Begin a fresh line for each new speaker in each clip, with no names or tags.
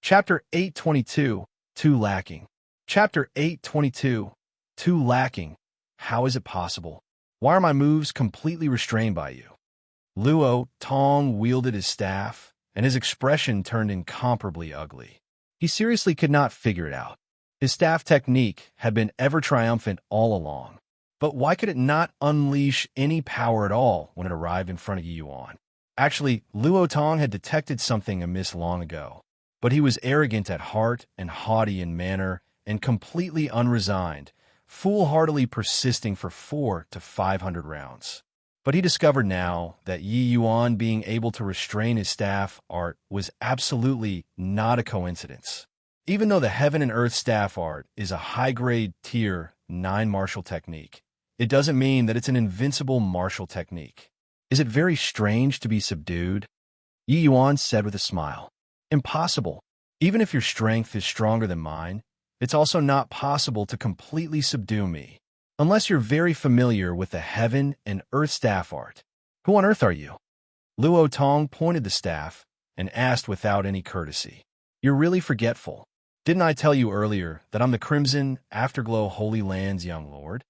Chapter 822, Too Lacking. Chapter 822, Too Lacking. How is it possible? Why are my moves completely restrained by you? Luo Tong wielded his staff, and his expression turned incomparably ugly. He seriously could not figure it out. His staff technique had been ever triumphant all along. But why could it not unleash any power at all when it arrived in front of Yi Yuan? Actually, Luo Tong had detected something amiss long ago. But he was arrogant at heart and haughty in manner and completely unresigned, foolhardily persisting for 400 to 500 rounds. But he discovered now that Yi Yuan being able to restrain his staff art was absolutely not a coincidence. Even though the Heaven and Earth staff art is a high-grade Tier 9 martial technique, it doesn't mean that it's an invincible martial technique. Is it very strange to be subdued? Yi Yuan said with a smile. Impossible. Even if your strength is stronger than mine, it's also not possible to completely subdue me, unless you're very familiar with the Heaven and Earth staff art. Who on earth are you? Luo Tong pointed the staff and asked without any courtesy. You're really forgetful. Didn't I tell you earlier that I'm the Crimson Afterglow Holy Land's young lord?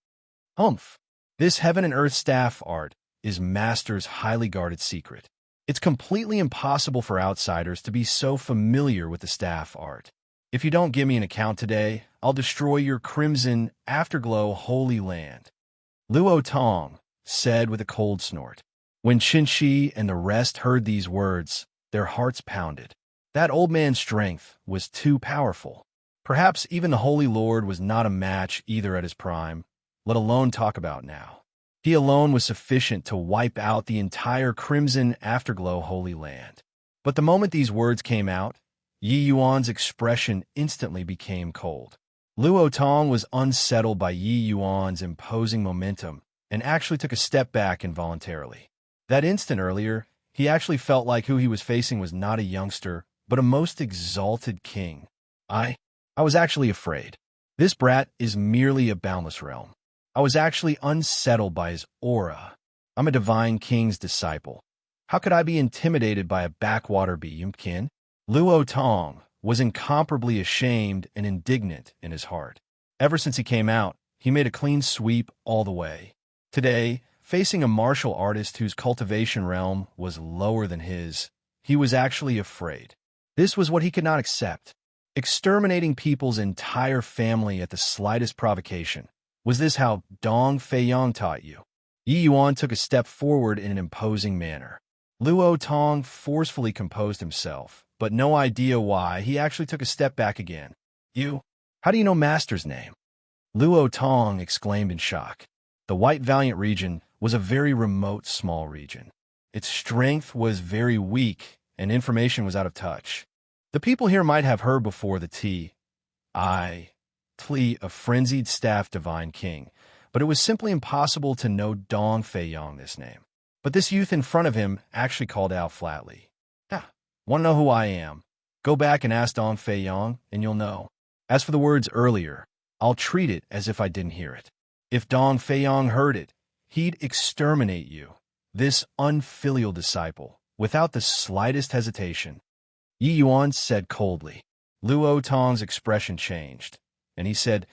Humph. This Heaven and Earth staff art is Master's highly guarded secret. It's completely impossible for outsiders to be so familiar with the staff art. If you don't give me an account today, I'll destroy your Crimson Afterglow Holy Land. Luo Tong said with a cold snort. When Qin Shi and the rest heard these words, their hearts pounded. That old man's strength was too powerful. Perhaps even the Holy Lord was not a match either at his prime, let alone talk about now. He alone was sufficient to wipe out the entire Crimson Afterglow Holy Land. But the moment these words came out, Yi Yuan's expression instantly became cold. Luo Tong was unsettled by Yi Yuan's imposing momentum and actually took a step back involuntarily. That instant earlier, he actually felt like who he was facing was not a youngster, but a most exalted king. I was actually afraid. This brat is merely a boundless realm. I was actually unsettled by his aura. I'm a divine king's disciple. How could I be intimidated by a backwater beingkin? Luo Tong was incomparably ashamed and indignant in his heart. Ever since he came out, he made a clean sweep all the way. Today, facing a martial artist whose cultivation realm was lower than his, he was actually afraid. This was what he could not accept. Exterminating people's entire family at the slightest provocation. Was this how Dong Feiyang taught you? Yi Yuan took a step forward in an imposing manner. Luo Tong forcefully composed himself, but no idea why he actually took a step back again. You? How do you know Master's name? Luo Tong exclaimed in shock. The White Valiant region was a very remote, small region. Its strength was very weak, and information was out of touch. The people here might have heard before the plea of frenzied staff divine king, but it was simply impossible to know Dong Feiyang this name. But this youth in front of him actually called out flatly. Want to know who I am? Go back and ask Dong Feiyang, and you'll know. As for the words earlier, I'll treat it as if I didn't hear it. If Dong Feiyang heard it, he'd exterminate you, this unfilial disciple, without the slightest hesitation. Yi Yuan said coldly. Luo Tong's expression changed, and he said,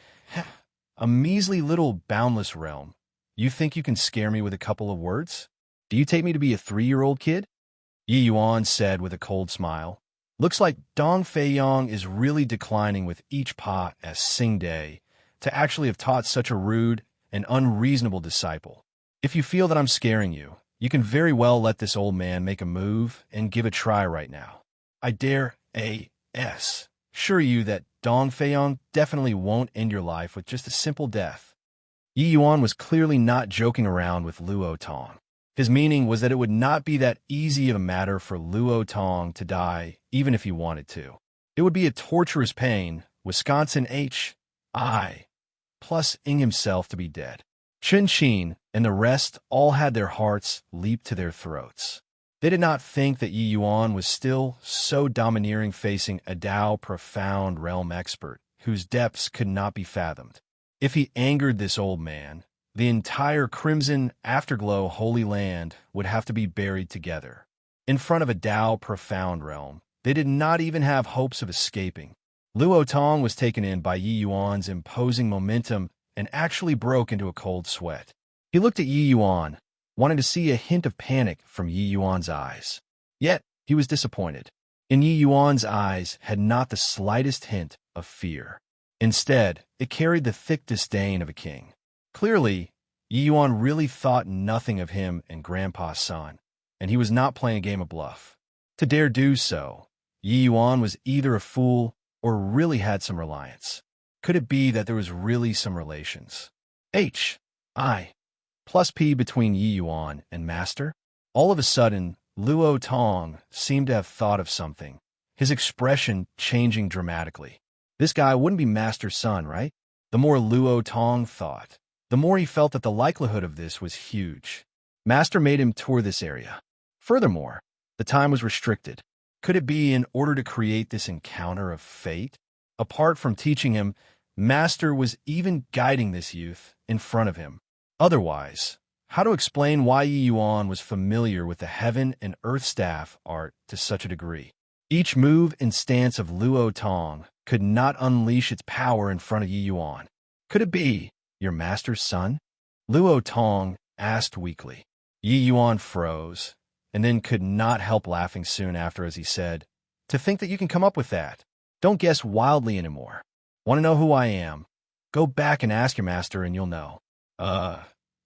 a measly little boundless realm. You think you can scare me with a couple of words? Do you take me to be a 3-year-old kid? Yi Yuan said with a cold smile. Looks like Dong Feiyang is really declining with each pa as Sing Day to actually have taught such a rude and unreasonable disciple. If you feel that I'm scaring you, you can very well let this old man make a move and give a try right now. I dare assure you that Dong Feiyang definitely won't end your life with just a simple death. Yi Yuan was clearly not joking around with Luo Tong. His meaning was that it would not be that easy of a matter for Luo Tong to die, even if he wanted to. It would be a torturous pain, Wisconsin H.I. plus Ing himself to be dead. Qin Shi and the rest all had their hearts leap to their throats. They did not think that Yi Yuan was still so domineering, facing a Dao profound realm expert whose depths could not be fathomed. If he angered this old man, the entire Crimson Afterglow Holy Land would have to be buried together. In front of a Dao profound realm, They did not even have hopes of escaping. Luo Tong was taken in by Yi Yuan's imposing momentum and actually broke into a cold sweat. He looked at Yi Yuan, wanting to see a hint of panic from Yi Yuan's eyes. Yet, he was disappointed. In Yi Yuan's eyes had not the slightest hint of fear. Instead, it carried the thick disdain of a king. Clearly, Yi Yuan really thought nothing of him and Grandpa's son, and he was not playing a game of bluff. To dare do so, Yi Yuan was either a fool or really had some reliance. Could it be that there was really some relations? I plus P between Yi Yuan and Master? All of a sudden, Luo Tong seemed to have thought of something, his expression changing dramatically. This guy wouldn't be Master's son, right? The more Luo Tong thought, the more he felt that the likelihood of this was huge. Master made him tour this area. Furthermore, the time was restricted. Could it be in order to create this encounter of fate? Apart from teaching him, Master was even guiding this youth in front of him. Otherwise, how to explain why Yi Yuan was familiar with the heaven and earth staff art to such a degree? Each move and stance of Luo Tong could not unleash its power in front of Yi Yuan. Could it be your master's son? Luo Tong asked weakly. Yi Yuan froze, and then could not help laughing soon after as he said, "To think that you can come up with that. Don't guess wildly anymore. Want to know who I am? Go back and ask your master and you'll know."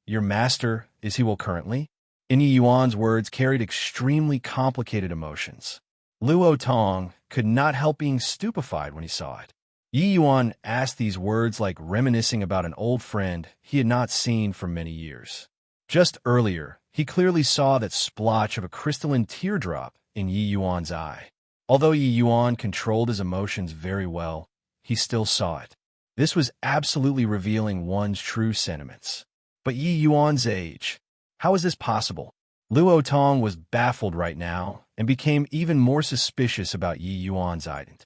Your master, is he well currently? In Yi Yuan's words carried extremely complicated emotions. Luo Tong could not help being stupefied when he saw it. Yi Yuan asked these words like reminiscing about an old friend he had not seen for many years. Just earlier, he clearly saw that splotch of a crystalline teardrop in Yi Yuan's eye. Although Yi Yuan controlled his emotions very well, he still saw it. This was absolutely revealing one's true sentiments. But Yi Yuan's age, how is this possible? Luo Tong was baffled right now and became even more suspicious about Yi Yuan's identity.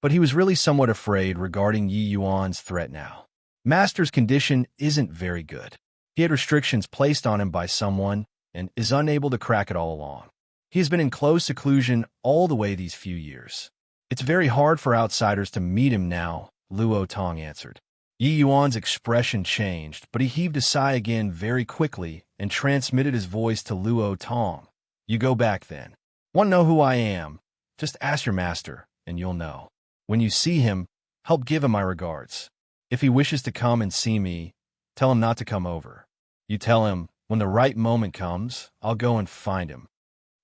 But he was really somewhat afraid regarding Yi Yuan's threat now. Master's condition isn't very good. He had restrictions placed on him by someone and is unable to crack it all along. He has been in close seclusion all the way these few years. It's very hard for outsiders to meet him now, Luo Tong answered. Yi Yuan's expression changed, but he heaved a sigh again very quickly and transmitted his voice to Luo Tong. "You go back then. Want to know who I am? Just ask your master, and you'll know. When you see him, help give him my regards. If he wishes to come and see me, tell him not to come over. You tell him, when the right moment comes, I'll go and find him."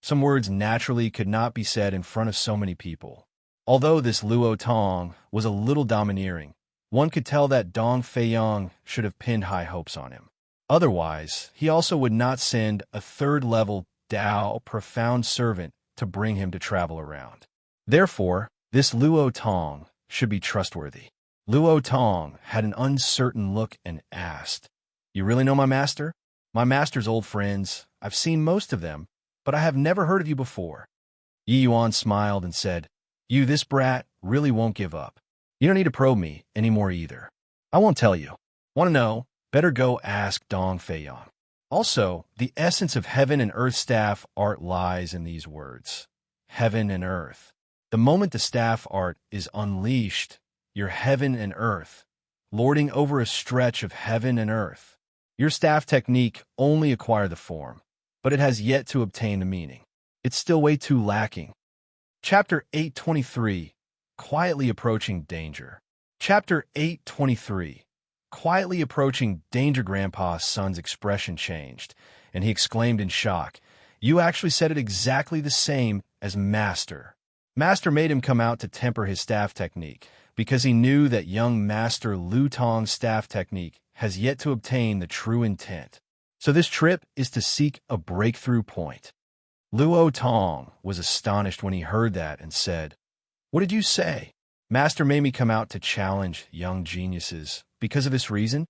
Some words naturally could not be said in front of so many people. Although this Luo Tong was a little domineering, one could tell that Dong Feiyang should have pinned high hopes on him. Otherwise, he also would not send a third-level Dao profound servant to bring him to travel around. Therefore, this Luo Tong should be trustworthy. Luo Tong had an uncertain look and asked, "You really know my master?" "My master's old friends. I've seen most of them, but I have never heard of you before." Yi Yuan smiled and said, "You, this brat, really won't give up. You don't need to probe me anymore either. I won't tell you. Want to know? Better go ask Dong Feiyang." Also, the essence of heaven and earth staff art lies in these words. Heaven and earth. The moment the staff art is unleashed, your heaven and earth, lording over a stretch of heaven and earth. Your staff technique only acquired the form, but it has yet to obtain the meaning. It's still way too lacking. Chapter 823, Quietly Approaching Danger. Chapter 823, Quietly Approaching Danger. Grandpa's son's expression changed, and he exclaimed in shock, "You actually said it exactly the same as Master." Master made him come out to temper his staff technique, because he knew that young Master Lu Tong's staff technique has yet to obtain the true intent. So this trip is to seek a breakthrough point. Luo Tong was astonished when he heard that and said, "What did you say?" "Master made me come out to challenge young geniuses. Because of this reason?"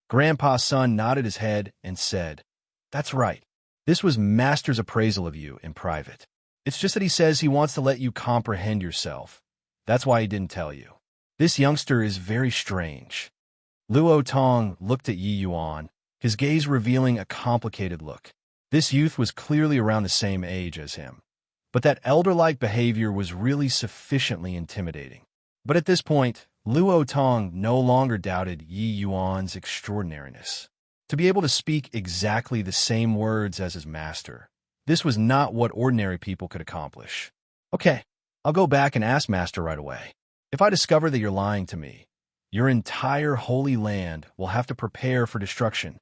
Grandpa's son nodded his head and said, "That's right. This was Master's appraisal of you in private. It's just that he says he wants to let you comprehend yourself. That's why he didn't tell you. This youngster is very strange." Luo Tong looked at Yi Yuan, his gaze revealing a complicated look. This youth was clearly around the same age as him. but that elder-like behavior was really sufficiently intimidating. But at this point, Luo Tong no longer doubted Yi Yuan's extraordinariness. To be able to speak exactly the same words as his master, this was not what ordinary people could accomplish. Okay, I'll go back and ask Master right away. If I discover that you're lying to me, your entire holy land will have to prepare for destruction.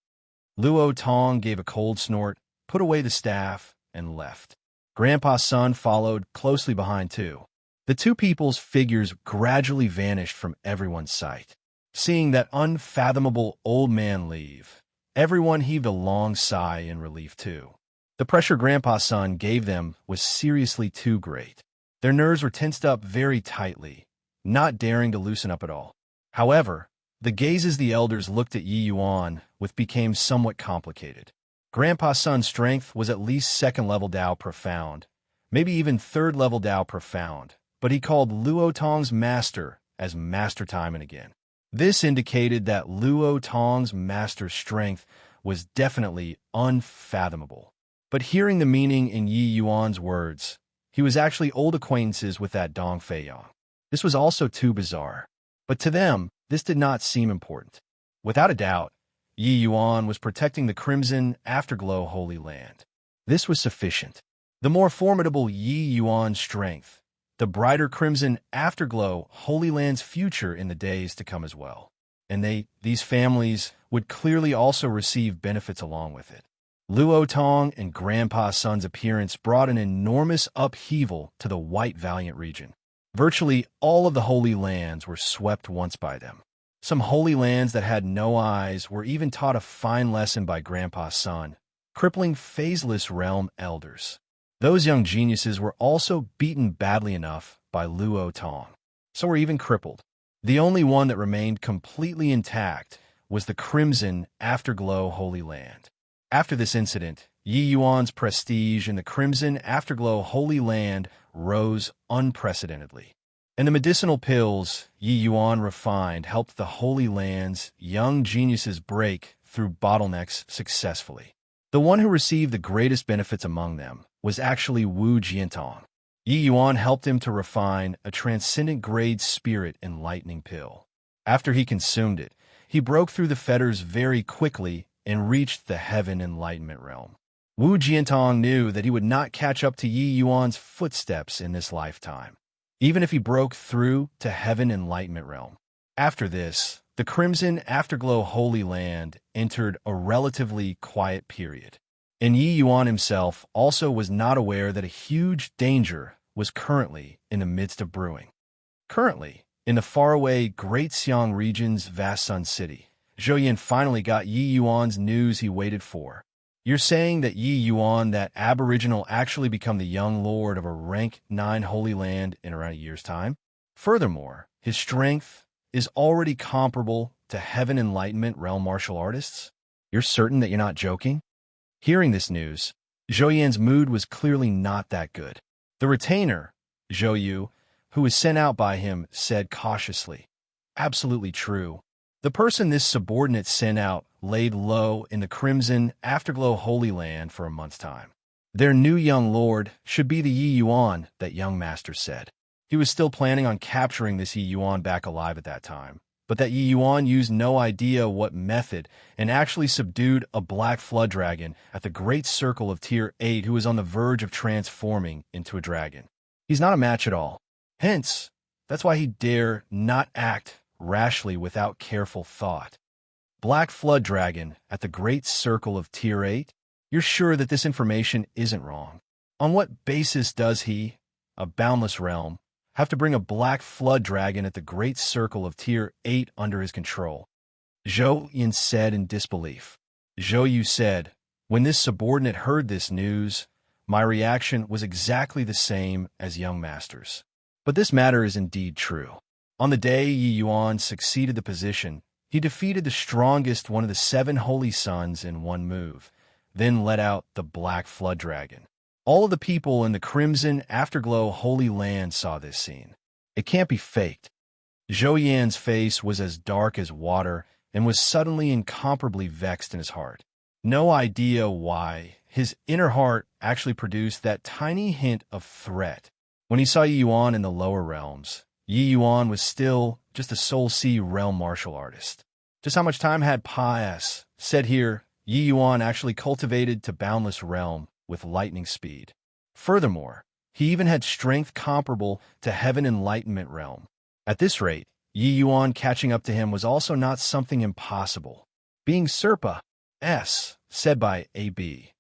Luo Tong gave a cold snort, put away the staff, and left. Grandpa's son followed closely behind too. The two people's figures gradually vanished from everyone's sight. Seeing that unfathomable old man leave, everyone heaved a long sigh in relief too. The pressure Grandpa's son gave them was seriously too great. Their nerves were tensed up very tightly, not daring to loosen up at all. However, the gazes the elders looked at Yi Yuan with became somewhat complicated. Grandpa's son's strength was at least second-level Dao profound, maybe even third-level Dao profound, but he called Luo Tong's master as master time and again. This indicated that Luo Tong's master's strength was definitely unfathomable. But hearing the meaning in Yi Yuan's words, he was actually old acquaintances with that Dong Feiyang. This was also too bizarre. But to them, this did not seem important. Without a doubt, Yi Yuan was protecting the Crimson Afterglow Holy Land. This was sufficient. The more formidable Yi Yuan's strength, the brighter Crimson Afterglow Holy Land's future in the days to come as well. And these families would clearly also receive benefits along with it. Luo Tong and Grandpa's son's appearance brought an enormous upheaval to the White Valiant region. Virtually all of the Holy Lands were swept once by them. Some Holy Lands that had no eyes were even taught a fine lesson by Grandpa's son, crippling phaseless realm elders. Those young geniuses were also beaten badly enough by Luo Tong, so were even crippled. The only one that remained completely intact was the Crimson Afterglow Holy Land. After this incident, Yi Yuan's prestige in the Crimson Afterglow Holy Land rose unprecedentedly. And the medicinal pills Yi Yuan refined helped the Holy Land's young geniuses break through bottlenecks successfully. The one who received the greatest benefits among them was actually Wu Jiantong. Yi Yuan helped him to refine a transcendent grade spirit enlightening pill. After he consumed it, he broke through the fetters very quickly and reached the Heaven Enlightenment realm. Wu Jiantong knew that he would not catch up to Yi Yuan's footsteps in this lifetime, even if he broke through to Heaven Enlightenment realm. After this, the Crimson Afterglow Holy Land entered a relatively quiet period. And Yi Yuan himself also was not aware that a huge danger was currently in the midst of brewing. Currently, in the faraway Great Xiang region's vast Sun City, Zhou Yan finally got Yi Yuan's news he waited for. You're saying that Yi Yuan, that aboriginal, actually become the young lord of a rank 9 Holy Land in around a year's time? Furthermore, his strength is already comparable to Heaven Enlightenment realm martial artists? You're certain that you're not joking? Hearing this news, Zhou Yan's mood was clearly not that good. The retainer, Zhou Yu, who was sent out by him, said cautiously, "Absolutely true. The person this subordinate sent out laid low in the Crimson Afterglow Holy Land for a month's time. Their new young lord should be the Yi Yuan, that young master said. He was still planning on capturing this Yi Yuan back alive at that time, but that Yi Yuan used no idea what method and actually subdued a black flood dragon at the Great Circle of Tier 8 who was on the verge of transforming into a dragon. He's not a match at all. Hence, that's why he dare not act rashly without careful thought. Black Flood Dragon at the Great Circle of Tier 8? You're sure that this information isn't wrong? On what basis does he, a boundless realm, have to bring a Black Flood Dragon at the Great Circle of Tier 8 under his control?" Zhou Yan said in disbelief. Zhou Yu said, "When this subordinate heard this news, my reaction was exactly the same as young master's. But this matter is indeed true. On the day Yi Yuan succeeded the position, he defeated the strongest one of the 7 holy sons in one move, then let out the Black Flood Dragon. All of the people in the Crimson Afterglow Holy Land saw this scene. It can't be faked." Zhou Yan's face was as dark as water and was suddenly incomparably vexed in his heart. No idea why his inner heart actually produced that tiny hint of threat. When he saw Yi Yuan in the lower realms, Yi Yuan was still just a Soul Sea realm martial artist. Just how much time had passed, said here, Yi Yuan actually cultivated to boundless realm with lightning speed. Furthermore, he even had strength comparable to heaven enlightenment realm. At this rate, Yi Yuan catching up to him was also not something impossible. Being Serpa, said by A.B.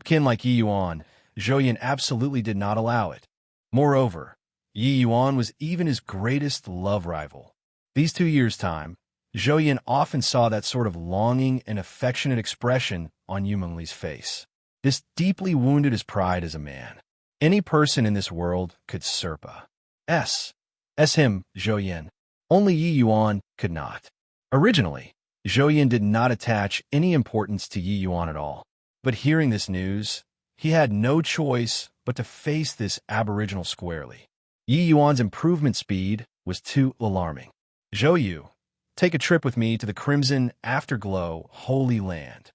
Kin like Yi Yuan, Zhou Yan absolutely did not allow it. Moreover, Yi Yuan was even his greatest love rival. These 2 years' time, Zhou Yan often saw that sort of longing and affectionate expression on Yu Mengli's face. This deeply wounded his pride as a man. Any person in this world could Serpa. Him, Zhou Yan. Only Yi Yuan could not. Originally, Zhou Yan did not attach any importance to Yi Yuan at all. But hearing this news, he had no choice but to face this aboriginal squarely. Yi Yuan's improvement speed was too alarming. Zhou Yu, take a trip with me to the Crimson Afterglow Holy Land.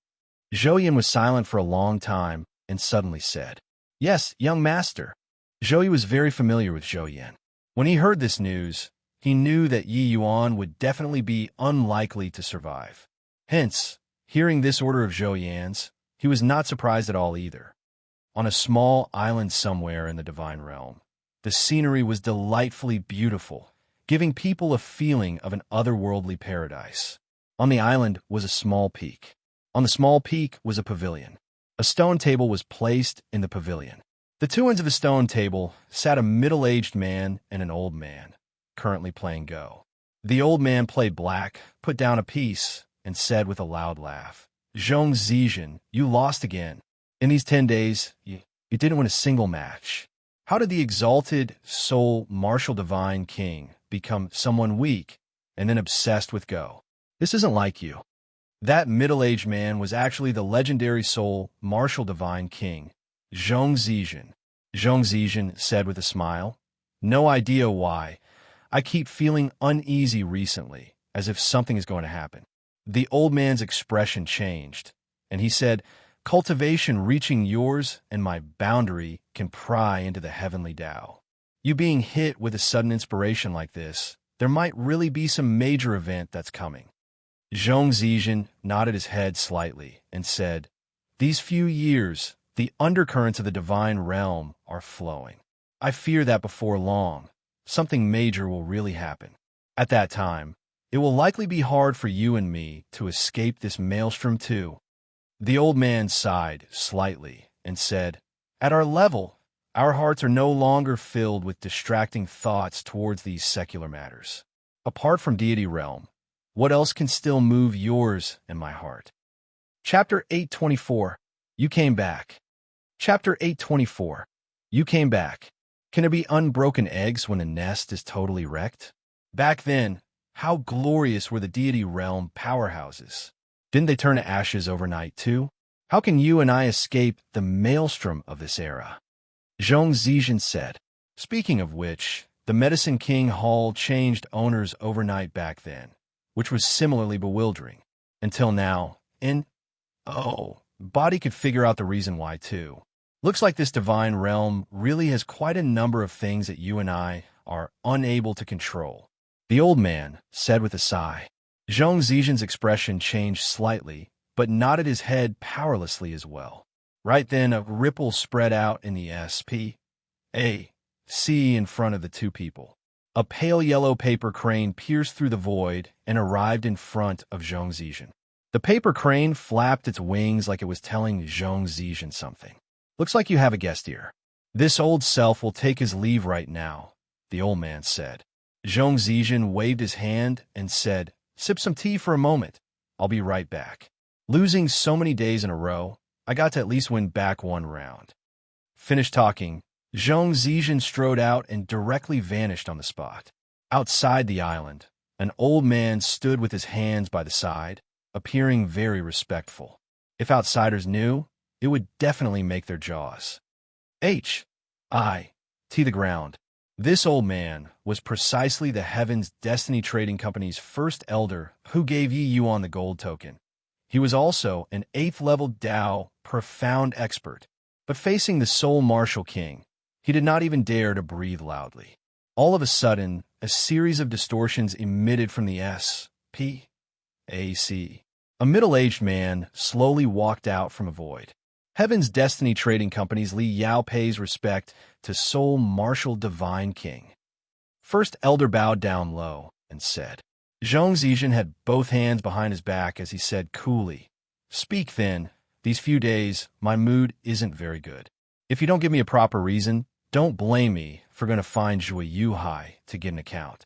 Zhou Yan was silent for a long time and suddenly said, "Yes, young master." Zhou Yu was very familiar with Zhou Yan. When he heard this news, he knew that Yi Yuan would definitely be unlikely to survive. Hence, hearing this order of Zhou Yan's, he was not surprised at all either. On a small island somewhere in the divine realm, the scenery was delightfully beautiful, giving people a feeling of an otherworldly paradise. On the island was a small peak. On the small peak was a pavilion. A stone table was placed in the pavilion. The two ends of the stone table sat a middle-aged man and an old man, currently playing Go. The old man played black, put down a piece, and said with a loud laugh, "Zhong Zizhen, you lost again. In these 10 days, you didn't win a single match. How did the exalted soul martial divine king become someone weak and then obsessed with Go? This isn't like you." That middle-aged man was actually the legendary soul martial divine king, Zhong Zizhen. Zhong Zizhen said with a smile, "No idea why. I keep feeling uneasy recently, as if something is going to happen." The old man's expression changed, and he said, "Cultivation reaching yours and my boundary can pry into the heavenly Tao. You being hit with a sudden inspiration like this, there might really be some major event that's coming." Zhong Zizhen nodded his head slightly and said, "These few years, the undercurrents of the divine realm are flowing. I fear that before long, something major will really happen. At that time, it will likely be hard for you and me to escape this maelstrom too." The old man sighed slightly and said, "At our level, our hearts are no longer filled with distracting thoughts towards these secular matters. Apart from deity realm, what else can still move yours and my heart?" Chapter 824. You came back. Chapter 824. You came back. Can there be unbroken eggs when the nest is totally wrecked? Back then, how glorious were the deity realm powerhouses. Didn't they turn to ashes overnight too? How can you and I escape the maelstrom of this era? Zhong Zizhen said. Speaking of which, the Medicine King Hall changed owners overnight back then, which was similarly bewildering. Until now, Body could figure out the reason why too. Looks like this divine realm really has quite a number of things that you and I are unable to control. The old man said with a sigh. Zhong Zizhen's expression changed slightly, but nodded his head powerlessly as well. Right then, a ripple spread out in the SPAC in front of the two people. A pale yellow paper crane pierced through the void and arrived in front of Zhong Zizhen. The paper crane flapped its wings like it was telling Zhong Zizhen something. "Looks like you have a guest here. This old self will take his leave right now," the old man said. Zhong Zizhen waved his hand and said, "Sip some tea for a moment. I'll be right back." Losing so many days in a row, I got to at least win back one round. Finished talking, Zhong Zizhen strode out and directly vanished on the spot. Outside the island, an old man stood with his hands by the side, appearing very respectful. If outsiders knew, it would definitely make their jaws the ground. This old man was precisely the Heaven's Destiny Trading Company's first elder who gave Yi Yuan the gold token. He was also an 8th-level Dao profound expert, but facing the Soul Martial King, he did not even dare to breathe loudly. All of a sudden, a series of distortions emitted from the S.P.A.C. A middle-aged man slowly walked out from a void. Heaven's Destiny Trading Company's Li Yao pays respect to Soul Martial Divine King. First Elder bowed down low and said. Zhong Zizhen had both hands behind his back as he said coolly, "Speak then. These few days, my mood isn't very good. If you don't give me a proper reason, don't blame me for going to find Zhui Yuhai to get an account."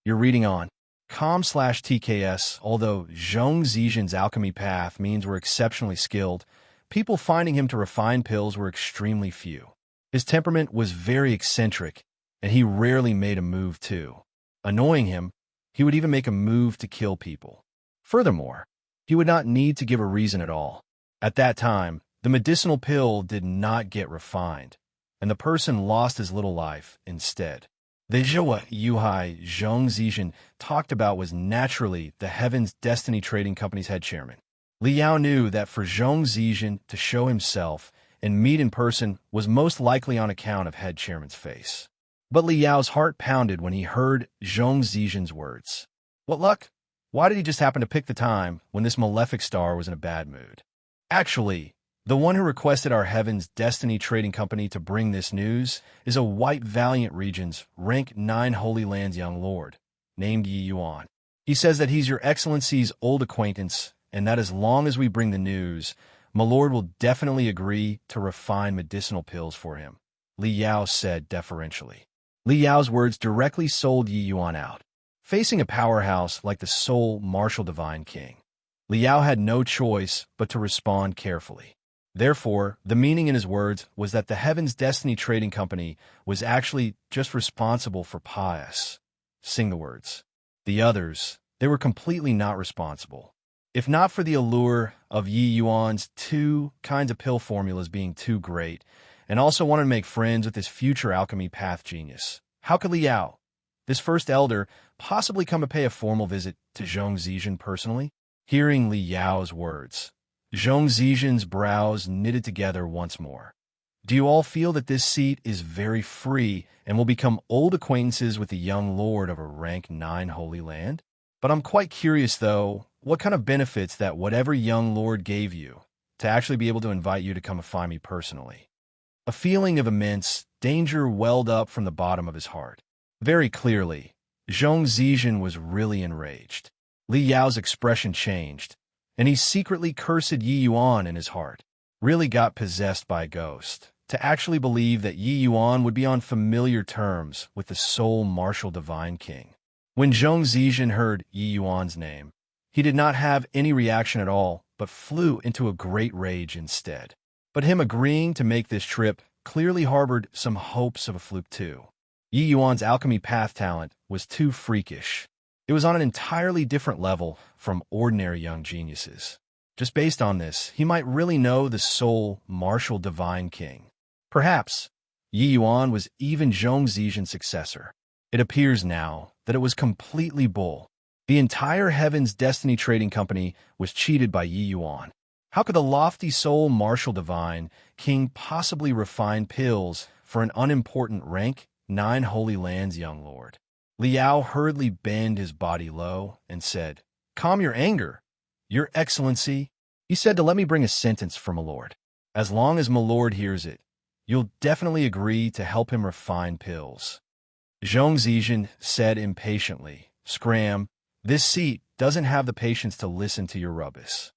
You're reading on com/TKS. Although Zhong Zizhen's alchemy path means we're exceptionally skilled, people finding him to refine pills were extremely few. His temperament was very eccentric, and he rarely made a move too. Annoying him, he would even make a move to kill people. Furthermore, he would not need to give a reason at all. At that time, the medicinal pill did not get refined, and the person lost his little life instead. The Zhui Yuhai Zhong Zizhen talked about was naturally the Heaven's Destiny Trading Company's head chairman. Li Yao knew that for Zhong Zizhen to show himself and meet in person was most likely on account of head chairman's face. But Li Yao's heart pounded when he heard Zhong Zizhen's words. What luck? Why did he just happen to pick the time when this malefic star was in a bad mood? Actually, the one who requested our Heaven's Destiny Trading Company to bring this news is a White Valiant Region's rank 9 Holy Lands young lord, named Yi Yuan. He says that he's your excellency's old acquaintance, and that as long as we bring the news, my lord will definitely agree to refine medicinal pills for him, Li Yao said deferentially. Li Yao's words directly sold Yi Yuan out. Facing a powerhouse like the Soul Martial Divine King, Li Yao had no choice but to respond carefully. Therefore, the meaning in his words was that the Heaven's Destiny Trading Company was actually just responsible for pious. Sing the words. The others, they were completely not responsible. If not for the allure of Yi Yuan's 2 kinds of pill formulas being too great, and also wanted to make friends with his future alchemy path genius, how could Li Yao, this first elder, possibly come to pay a formal visit to Zhong Zizhen personally? Hearing Li Yao's words, Zhong Zizhen's brows knitted together once more. Do you all feel that this seat is very free and will become old acquaintances with the young lord of a rank 9 Holy Land? But I'm quite curious, though, what kind of benefits that whatever young lord gave you to actually be able to invite you to come and find me personally? A feeling of immense danger welled up from the bottom of his heart. Very clearly, Zhong Zizhen was really enraged. Li Yao's expression changed, and he secretly cursed Yi Yuan in his heart. Really got possessed by a ghost to actually believe that Yi Yuan would be on familiar terms with the Soul Martial Divine King. When Zhong Zizhen heard Yi Yuan's name, he did not have any reaction at all, but flew into a great rage instead. But him agreeing to make this trip clearly harbored some hopes of a fluke too. Yi Yuan's alchemy path talent was too freakish. It was on an entirely different level from ordinary young geniuses. Just based on this, he might really know the Soul Martial Divine King. Perhaps Yi Yuan was even Zhong Zizhen's successor. It appears now that it was completely bull. The entire Heaven's Destiny Trading Company was cheated by Yi Yuan. How could the lofty Soul Martial Divine King possibly refine pills for an unimportant rank 9 Holy Lands young lord? Li Yao hurriedly bent his body low and said, "Calm your anger, Your Excellency." He said to let me bring a sentence for my lord. As long as my lord hears it, you'll definitely agree to help him refine pills. Zhong Zizhen said impatiently, "Scram, this seat doesn't have the patience to listen to your rubbish."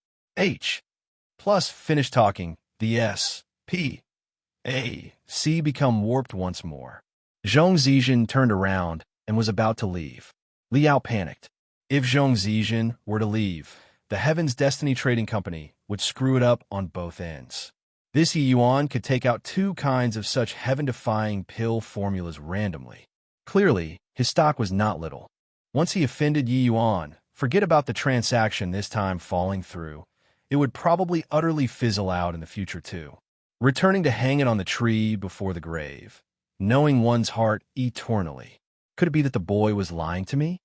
Plus, finish talking, the S.P.A.C. become warped once more. Zhong Zizhen turned around and was about to leave. Li Yao panicked. If Zhong Zizhen were to leave, the Heaven's Destiny Trading Company would screw it up on both ends. This Yi Yuan could take out 2 kinds of such heaven-defying pill formulas randomly. Clearly, his stock was not little. Once he offended Yi Yuan, forget about the transaction this time falling through. It would probably utterly fizzle out in the future too. Returning to hang it on the tree before the grave, knowing one's heart eternally. Could it be that the boy was lying to me?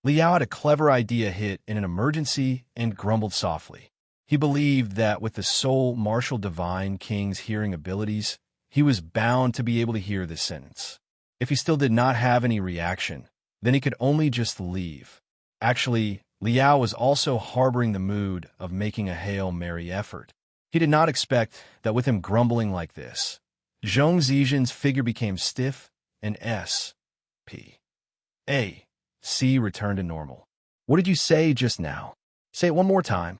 Li Yao had a clever idea hit in an emergency and grumbled softly. He believed that with the sole martial divine king's hearing abilities, he was bound to be able to hear this sentence. If he still did not have any reaction, then he could only just leave. Actually, Liao was also harboring the mood of making a Hail Mary effort. He did not expect that with him grumbling like this, Zhong Zizhen's figure became stiff and S.P.A.C. returned to normal. What did you say just now? Say it one more time.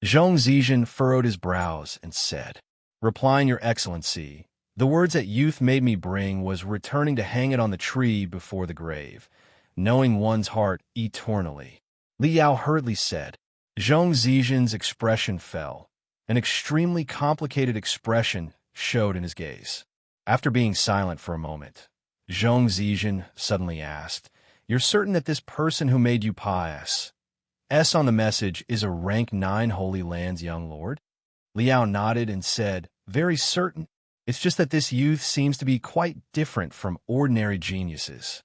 Zhong Zizhen furrowed his brows and said, replying, Your Excellency, the words that youth made me bring was returning to hang it on the tree before the grave, knowing one's heart eternally. Liao hurriedly said. Zhong Zizhen's expression fell. An extremely complicated expression showed in his gaze. After being silent for a moment, Zhong Zizhen suddenly asked, You're certain that this person who made you pious S on the message is a rank 9 Holy Land's young lord? Liao nodded and said, Very certain. It's just that this youth seems to be quite different from ordinary geniuses.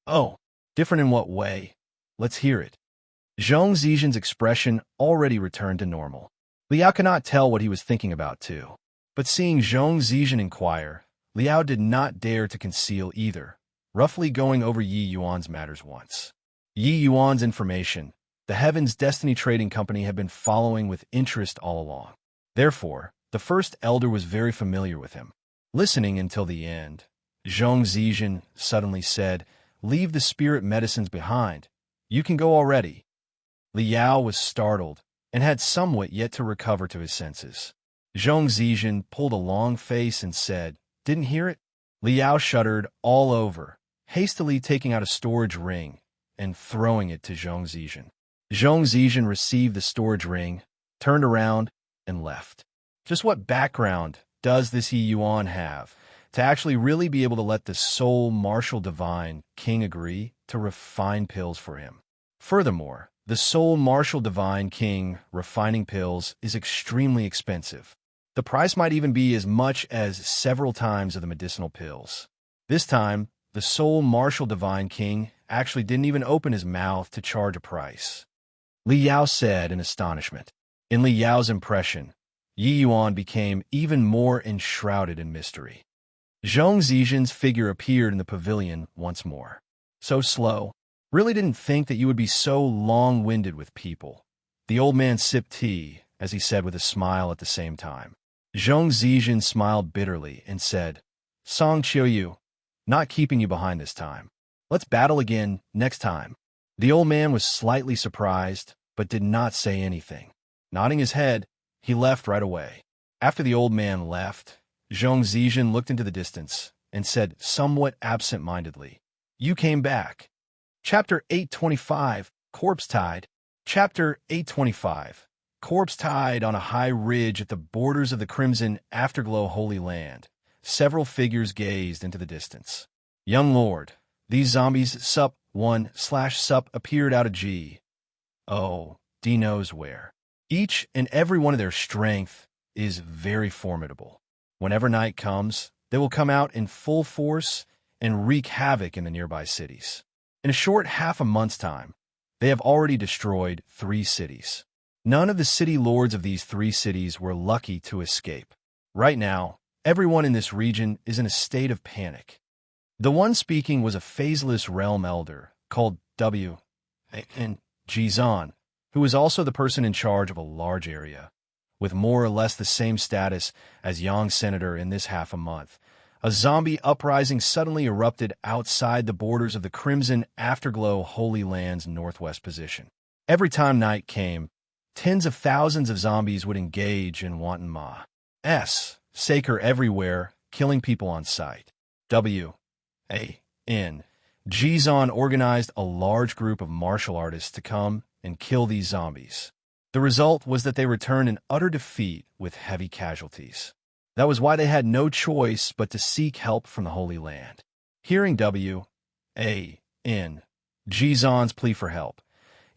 Oh, different in what way? Let's hear it. Zhong Zizhen's expression already returned to normal. Liao could not tell what he was thinking about too. But seeing Zhong Zizhen inquire, Liao did not dare to conceal either, roughly going over Yi Yuan's matters once. Yi Yuan's information, the Heaven's Destiny Trading Company had been following with interest all along. Therefore, the first elder was very familiar with him. Listening until the end, Zhong Zizhen suddenly said, Leave the spirit medicines behind. You can go already. Liao was startled and had somewhat yet to recover to his senses. Zhong Zizhen pulled a long face and said, Didn't hear it? Liao shuddered all over, hastily taking out a storage ring and throwing it to Zhong Zizhen. Zhong Zizhen received the storage ring, turned around, and left. Just what background does this Yi Yuan have to actually really be able to let the sole martial divine king agree to refine pills for him? Furthermore, the sole martial divine king refining pills is extremely expensive. The price might even be as much as several times of the medicinal pills. This time, the sole martial divine king actually didn't even open his mouth to charge a price. Liao said in astonishment. In Liao's impression, Yi Yuan became even more enshrouded in mystery. Zhong Zizhen's figure appeared in the pavilion once more. So slow. Really didn't think that you would be so long-winded with people. The old man sipped tea, as he said with a smile at the same time. Zhong Zizhen smiled bitterly and said, Song Qiuyu, not keeping you behind this time. Let's battle again next time. The old man was slightly surprised, but did not say anything. Nodding his head, he left right away. After the old man left, Zhong Zizhen looked into the distance and said somewhat absent-mindedly, You came back. Chapter 825, Corpse Tide. Chapter 825, Corpse Tide. On a high ridge at the borders of the Crimson Afterglow Holy Land, several figures gazed into the distance. Young Lord, these zombies sup appeared out of G. Oh, D knows where. Each and every one of their strength is very formidable. Whenever night comes, they will come out in full force and wreak havoc in the nearby cities. In a short half a month's time, they have already destroyed 3 cities. None of the city lords of these 3 cities were lucky to escape. Right now, everyone in this region is in a state of panic. The one speaking was a phaseless realm elder called W. and Jizan, who was also the person in charge of a large area. With more or less the same status as Yang Senator in this half a month, a zombie uprising suddenly erupted outside the borders of the Crimson Afterglow Holy Land's northwest position. Every time night came, tens of thousands of zombies would engage in wanton massacre everywhere, killing people on sight. W.A.N. Jizan organized a large group of martial artists to come and kill these zombies. The result was that they returned in utter defeat with heavy casualties. That was why they had no choice but to seek help from the Holy Land. Hearing W.A.N. Jizan's plea for help,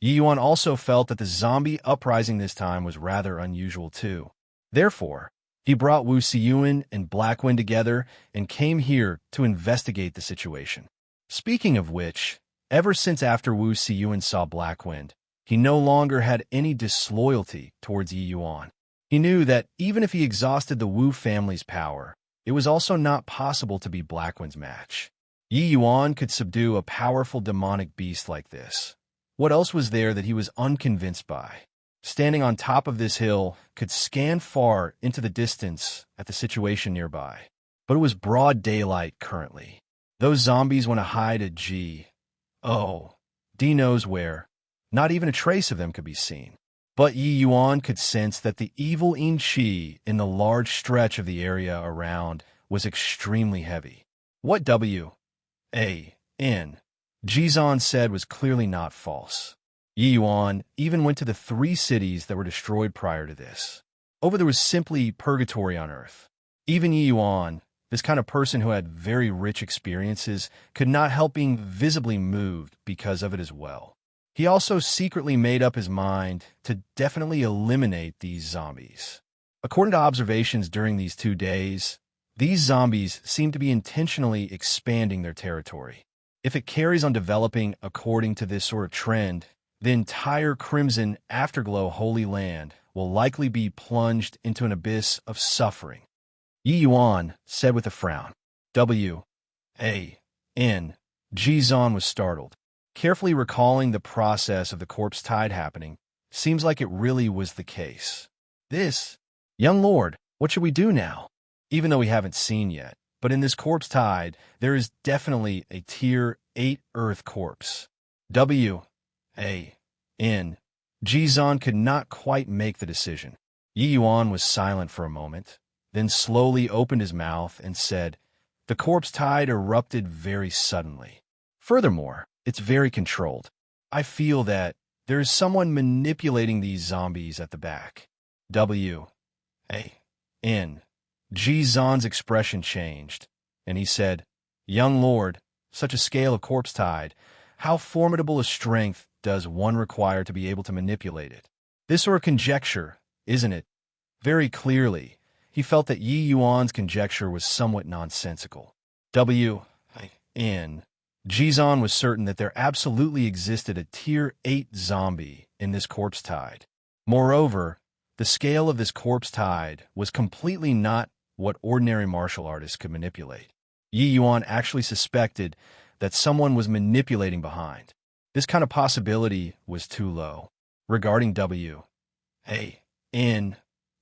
Yi Yuan also felt that the zombie uprising this time was rather unusual too. Therefore, he brought Wu Siyuan and Blackwind together and came here to investigate the situation. Speaking of which, ever since after Wu Siyuan saw Blackwind, He no longer had any disloyalty towards Yi Yuan. He knew that even if he exhausted the Wu family's power, it was also not possible to be Blackwind's match. Yi Yuan could subdue a powerful demonic beast like this. What else was there that he was unconvinced by? Standing on top of this hill, could scan far into the distance at the situation nearby. But it was broad daylight currently. Those zombies want to hide at G. Oh, D knows where. Not even a trace of them could be seen. But Yi Yuan could sense that the evil in Qi in the large stretch of the area around was extremely heavy. What W.A.N. Jizan said was clearly not false. Yi Yuan even went to the 3 cities that were destroyed prior to this. Over there was simply purgatory on Earth. Even Yi Yuan, this kind of person who had very rich experiences, could not help being visibly moved because of it as well. He also secretly made up his mind to definitely eliminate these zombies. According to observations during these 2 days, these zombies seem to be intentionally expanding their territory. If it carries on developing according to this sort of trend, the entire Crimson Afterglow Holy Land will likely be plunged into an abyss of suffering. Yi Yuan said with a frown. W.A.N. Jizan was startled. Carefully recalling the process of the corpse tide happening, seems like it really was the case. This, young lord, what should we do now? Even though we haven't seen yet, but in this corpse tide, there is definitely a tier 8 earth corpse. W.A.N. Jizan could not quite make the decision. Yi Yuan was silent for a moment, then slowly opened his mouth and said, "The corpse tide erupted very suddenly. Furthermore, it's very controlled. I feel that there is someone manipulating these zombies at the back." W.A.N. Jizan's expression changed, and he said, "Young lord, such a scale of corpse tide, how formidable a strength does one require to be able to manipulate it? This sort of conjecture, isn't it?" Very clearly, he felt that Yi Yuan's conjecture was somewhat nonsensical. W.A.N. Jizan was certain that there absolutely existed a tier 8 zombie in this corpse tide. Moreover, the scale of this corpse tide was completely not what ordinary martial artists could manipulate. Yi Yuan actually suspected that someone was manipulating behind. This kind of possibility was too low. Regarding W.A.N.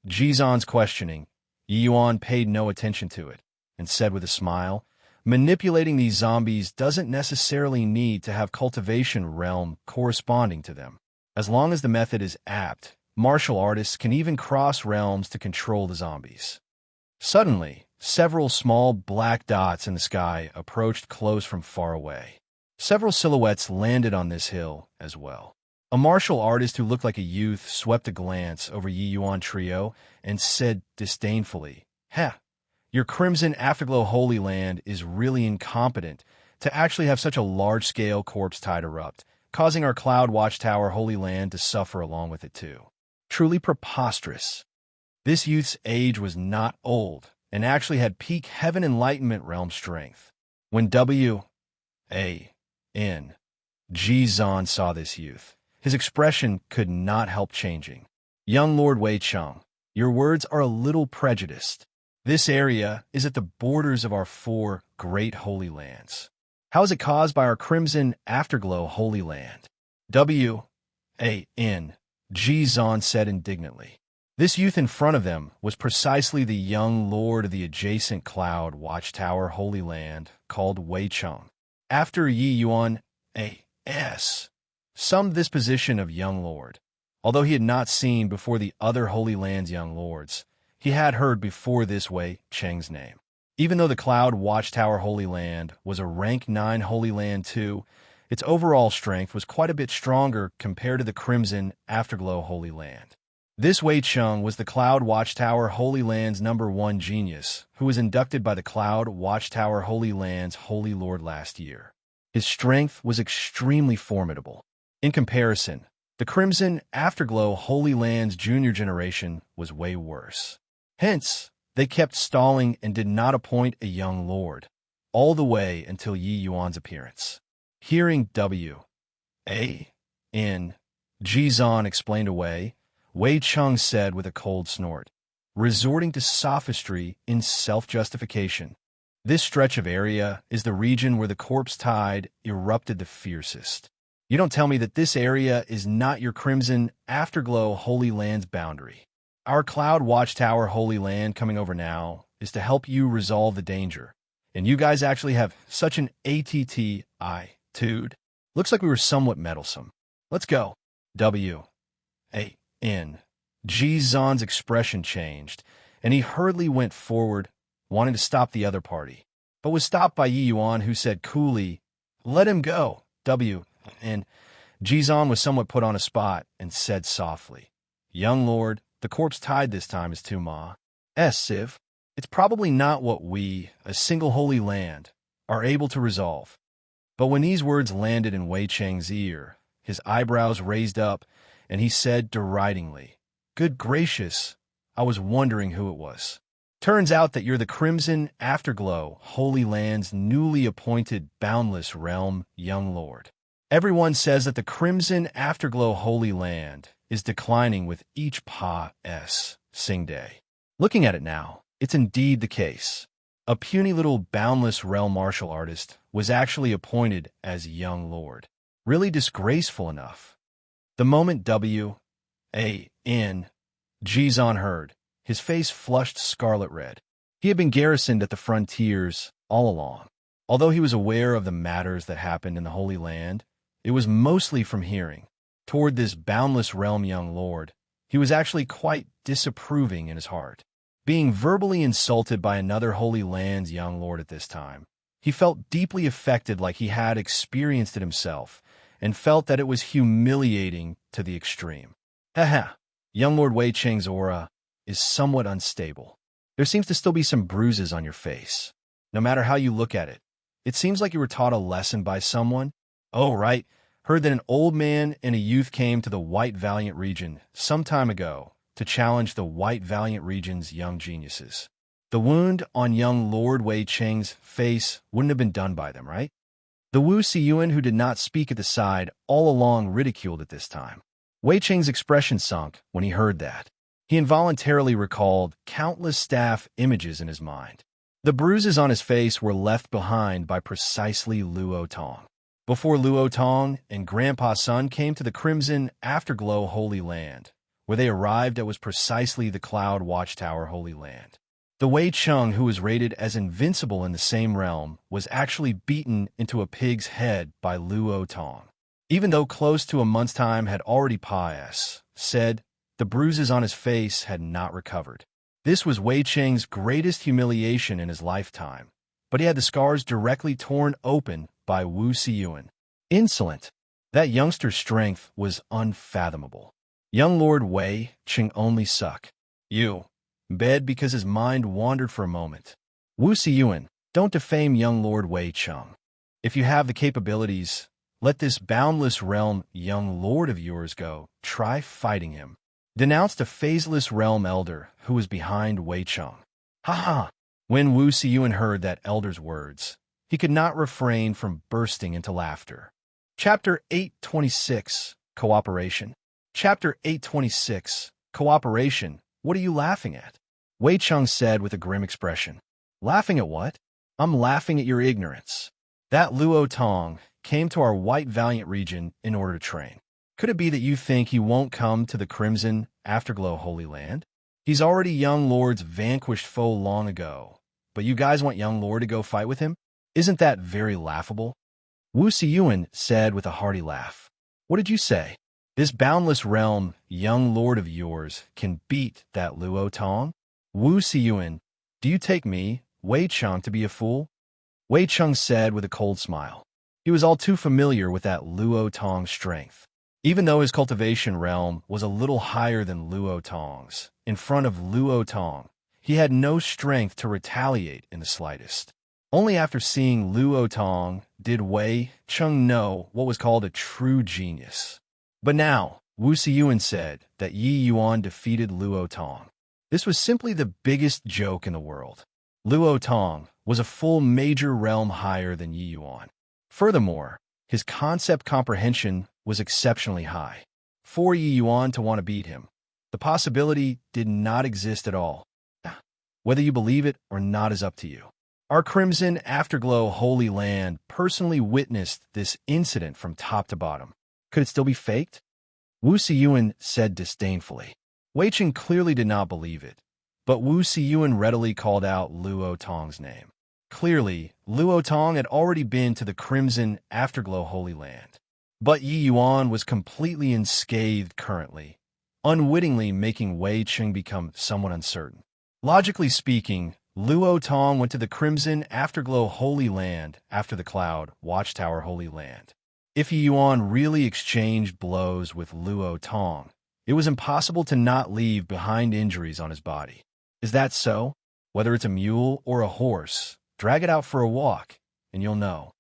Jizan's questioning, Yi Yuan paid no attention to it, and said with a smile, "Manipulating these zombies doesn't necessarily need to have cultivation realm corresponding to them. As long as the method is apt, martial artists can even cross realms to control the zombies." Suddenly, several small black dots in the sky approached close from far away. Several silhouettes landed on this hill as well. A martial artist who looked like a youth swept a glance over Yi Yuan trio and said disdainfully, "Heh, your Crimson Afterglow Holy Land is really incompetent to actually have such a large-scale corpse tide erupt, causing our Cloud Watchtower Holy Land to suffer along with it too. Truly preposterous." This youth's age was not old, and actually had peak Heaven Enlightenment realm strength. When W.A.N. Jizan saw this youth, his expression could not help changing. "Young Lord Wei Cheng, your words are a little prejudiced. This area is at the borders of our 4 great holy lands. How is it caused by our Crimson Afterglow Holy Land?" W.A.N. Jizan said indignantly. This youth in front of them was precisely the young lord of the adjacent Cloud Watchtower Holy Land called Wei Cheng. After Yi Yuan A.S. summed this position of young lord, although he had not seen before the other Holy Land's young lords, he had heard before this Wei Cheng's name. Even though the Cloud Watchtower Holy Land was a rank 9 Holy Land too, its overall strength was quite a bit stronger compared to the Crimson Afterglow Holy Land. This Wei Cheng was the Cloud Watchtower Holy Land's #1 genius, who was inducted by the Cloud Watchtower Holy Land's Holy Lord last year. His strength was extremely formidable. In comparison, the Crimson Afterglow Holy Land's junior generation was way worse. Hence, they kept stalling and did not appoint a young lord, all the way until Yi Yuan's appearance. Hearing W.A.N. Jizan explained away, Wei Cheng said with a cold snort, resorting to sophistry in self-justification. This stretch of area is the region where the corpse tide erupted the fiercest. You don't tell me that this area is not your crimson afterglow Holy Land's boundary. Our Cloud Watchtower Holy Land coming over now is to help you resolve the danger. And you guys actually have such an attitude. Looks like we were somewhat meddlesome. Let's go. W-A-N. Jizan's expression changed, and he hurriedly went forward, wanting to stop the other party, but was stopped by Yi Yuan, who said coolly, let him go. And Jizan was somewhat put on a spot and said softly, young lord, the corpse tide this time is too massive. It's probably not what we, a single holy land, are able to resolve. But when these words landed in Wei Cheng's ear, his eyebrows raised up, and he said deridingly, good gracious, I was wondering who it was. Turns out that you're the Crimson Afterglow Holy Land's newly appointed boundless realm, young lord. Everyone says that the Crimson Afterglow Holy Land is declining with each passing day. Looking at it now, it's indeed the case. A puny little boundless realm martial artist was actually appointed as young lord. Really disgraceful enough. The moment W-A-N Jizan heard, his face flushed scarlet red. He had been garrisoned at the frontiers all along. Although he was aware of the matters that happened in the Holy Land, it was mostly from hearing. Toward this boundless realm young lord, he was actually quite disapproving in his heart. Being verbally insulted by another Holy Land's young lord at this time, he felt deeply affected, like he had experienced it himself, and felt that it was humiliating to the extreme. Haha, young Lord Wei Cheng's aura is somewhat unstable. There seems to still be some bruises on your face. No matter how you look at it, it seems like you were taught a lesson by someone. Oh, right. Heard that an old man and a youth came to the White Valiant region some time ago to challenge the White Valiant region's young geniuses. The wound on young Lord Wei Cheng's face wouldn't have been done by them, right? The Wu Siyuan, who did not speak at the side, all along ridiculed at this time. Wei Cheng's expression sunk when he heard that. He involuntarily recalled countless staff images in his mind. The bruises on his face were left behind by precisely Luo Tong. Before Luo Tong and Grandpa Sun came to the Crimson Afterglow Holy Land, where they arrived, it was precisely the Cloud Watchtower Holy Land. The Wei Cheng, who was rated as invincible in the same realm, was actually beaten into a pig's head by Luo Tong. Even though close to a month's time had already passed, said, the bruises on his face had not recovered. This was Wei Cheng's greatest humiliation in his lifetime, but he had the scars directly torn open by Wu Siyuan. Insolent. That youngster's strength was unfathomable. Young Lord Wei Cheng only suck. You. Bed because his mind wandered for a moment. Wu Siyuan, don't defame young Lord Wei Cheng. If you have the capabilities, let this boundless realm young lord of yours go. Try fighting him. Denounced a phaseless realm elder who was behind Wei Cheng. Ha! When Wu Siyuan heard that elder's words, he could not refrain from bursting into laughter. Chapter 826, Cooperation. Chapter 826, Cooperation. What are you laughing at? Wei Cheng said with a grim expression. Laughing at what? I'm laughing at your ignorance. That Luo Tong came to our White Valiant region in order to train. Could it be that you think he won't come to the Crimson Afterglow Holy Land? He's already young lord's vanquished foe long ago, but you guys want young lord to go fight with him? Isn't that very laughable? Wu Siyuan said with a hearty laugh. What did you say? This boundless realm, young lord of yours, can beat that Luo Tong? Wu Siyuan, do you take me, Wei Cheng, to be a fool? Wei Cheng said with a cold smile. He was all too familiar with that Luo Tong's strength. Even though his cultivation realm was a little higher than Luo Tong's, in front of Luo Tong, he had no strength to retaliate in the slightest. Only after seeing Luo Tong did Wei Cheng know what was called a true genius. But now, Wu Siyuan said that Yi Yuan defeated Luo Tong. This was simply the biggest joke in the world. Luo Tong was a full major realm higher than Yi Yuan. Furthermore, his concept comprehension was exceptionally high. for Yi Yuan to want to beat him. The possibility did not exist at all. Whether you believe it or not is up to you. Our Crimson Afterglow Holy Land personally witnessed this incident from top to bottom. Could it still be faked? Wu Siyuan said disdainfully. Wei Cheng clearly did not believe it, but Wu Siyuan readily called out Luo Tong's name. Clearly, Luo Tong had already been to the Crimson Afterglow Holy Land. But Yi Yuan was completely unscathed currently, unwittingly making Wei Cheng become somewhat uncertain. Logically speaking, Luo Tong went to the Crimson Afterglow Holy Land after the Cloud Watchtower Holy Land. If Yi Yuan really exchanged blows with Luo Tong, it was impossible to not leave behind injuries on his body. Is that so? Whether it's a mule or a horse, drag it out for a walk, and you'll know.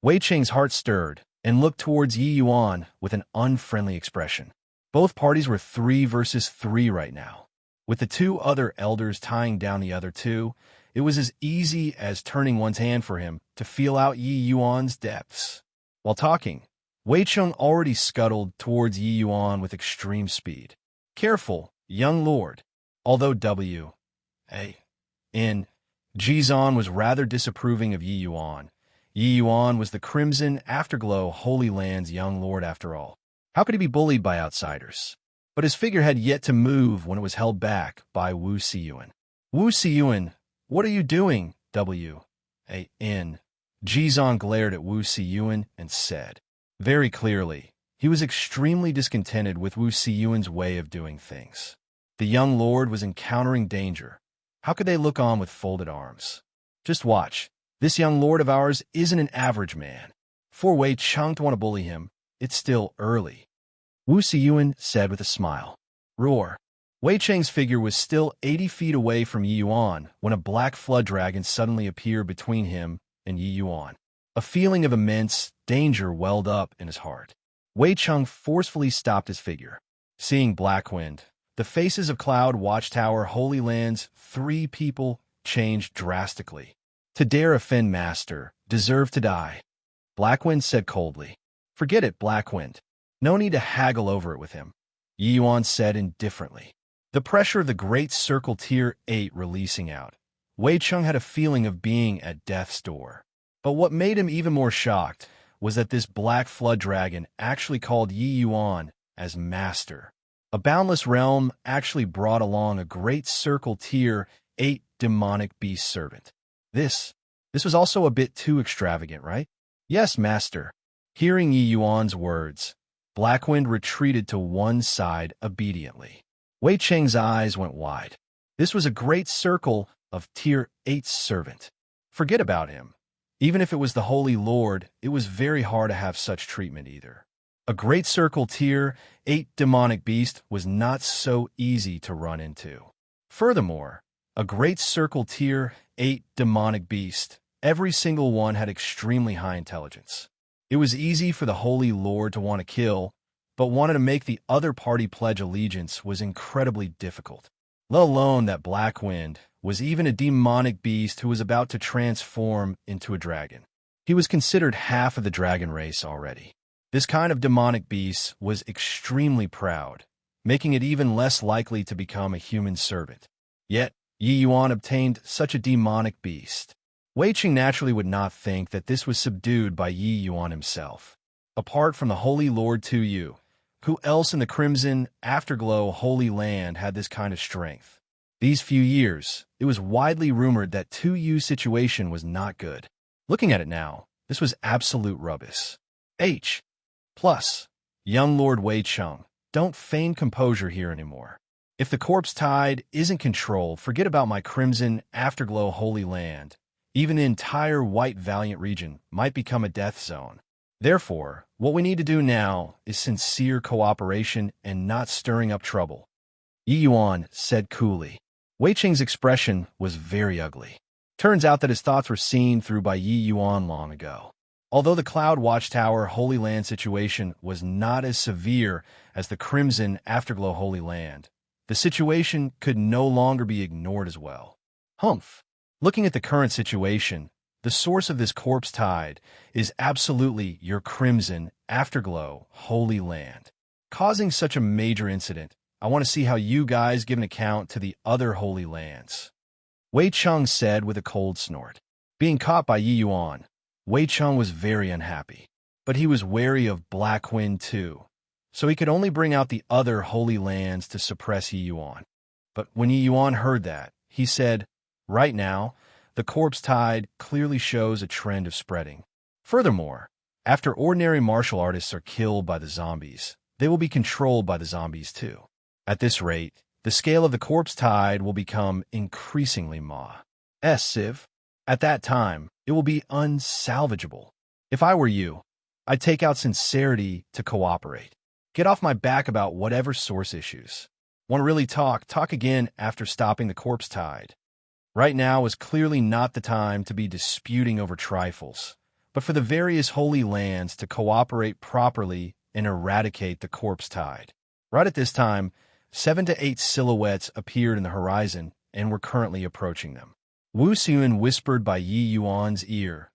Wei Cheng's heart stirred and looked towards Yi Yuan with an unfriendly expression. Both parties were 3 versus 3 right now. With the 2 other elders tying down the other 2, it was as easy as turning one's hand for him to feel out Yi Yuan's depths. While talking, Wei Cheng already scuttled towards Yi Yuan with extreme speed. Careful, young lord. Although W.A.N. Jizan was rather disapproving of Yi Yuan was the Crimson Afterglow Holy Land's young lord after all. How could he be bullied by outsiders? But his figure had yet to move when it was held back by Wu Siyuan. Wu Siyuan, what are you doing, W.A.N.? Jizan glared at Wu Siyuan and said. Very clearly, he was extremely discontented with Wu Siyuan's way of doing things. The young lord was encountering danger. How could they look on with folded arms? Just watch. This young lord of ours isn't an average man. For Wei Cheng to want to bully him, it's still early. Wu Siyuan said with a smile. Roar. Wei Cheng's figure was still 80 feet away from Yi Yuan when a black flood dragon suddenly appeared between him and Yi Yuan. A feeling of immense danger welled up in his heart. Wei Cheng forcefully stopped his figure. Seeing Blackwind, the faces of Cloud Watchtower Holy Land's 3 people changed drastically. To dare offend Master, deserve to die. Blackwind said coldly. Forget it, Blackwind. No need to haggle over it with him, Yi Yuan said indifferently. The pressure of the Great Circle Tier 8 releasing out. Wei Cheng had a feeling of being at death's door. But what made him even more shocked was that this black flood dragon actually called Yi Yuan as Master. A boundless realm actually brought along a Great Circle Tier 8 demonic beast servant. This was also a bit too extravagant, right? Yes, Master. Hearing Yi Yuan's words, Blackwind retreated to one side obediently. Wei Cheng's eyes went wide. This was a Great Circle of Tier 8's servant. Forget about him. Even if it was the Holy Lord, it was very hard to have such treatment either. A Great Circle Tier 8 demonic beast was not so easy to run into. Furthermore, a Great Circle Tier 8 demonic beast, every single one had extremely high intelligence. It was easy for the Holy Lord to want to kill, but wanting to make the other party pledge allegiance was incredibly difficult. Let alone that Blackwind was even a demonic beast who was about to transform into a dragon. He was considered half of the dragon race already. This kind of demonic beast was extremely proud, making it even less likely to become a human servant. Yet, Yi Yuan obtained such a demonic beast. Wei Cheng naturally would not think that this was subdued by Yi Yuan himself. Apart from the Holy Lord Tu, who else in the Crimson Afterglow Holy Land had this kind of strength? These few years, it was widely rumored that Tu situation was not good. Looking at it now, this was absolute rubbish. Plus, young Lord Wei Cheng, don't feign composure here anymore. If the corpse tide isn't controlled, forget about my Crimson Afterglow Holy Land. Even the entire White Valiant region might become a death zone. Therefore, what we need to do now is sincere cooperation and not stirring up trouble. Yi Yuan said coolly. Wei Cheng's expression was very ugly. Turns out that his thoughts were seen through by Yi Yuan long ago. Although the Cloud Watchtower Holy Land situation was not as severe as the Crimson Afterglow Holy Land, the situation could no longer be ignored as well. Humph. Looking at the current situation, the source of this corpse tide is absolutely your Crimson Afterglow Holy Land. causing such a major incident. I want to see how you guys give an account to the other holy lands. Wei Cheng said with a cold snort. Being caught by Yi Yuan, Wei Cheng was very unhappy. But he was wary of Black Wind too, so he could only bring out the other holy lands to suppress Yi Yuan. But when Yi Yuan heard that, he said, right now, the corpse tide clearly shows a trend of spreading. Furthermore, after ordinary martial artists are killed by the zombies, they will be controlled by the zombies too. At this rate, the scale of the corpse tide will become increasingly massive. At that time, it will be unsalvageable. If I were you, I'd take out sincerity to cooperate. Get off my back about whatever source issues. Want to really talk again after stopping the corpse tide. Right now is clearly not the time to be disputing over trifles, but for the various holy lands to cooperate properly and eradicate the corpse tide. Right at this time, 7 to 8 silhouettes appeared in the horizon and were currently approaching them. Wu Xun whispered by Yi Yuan's ear,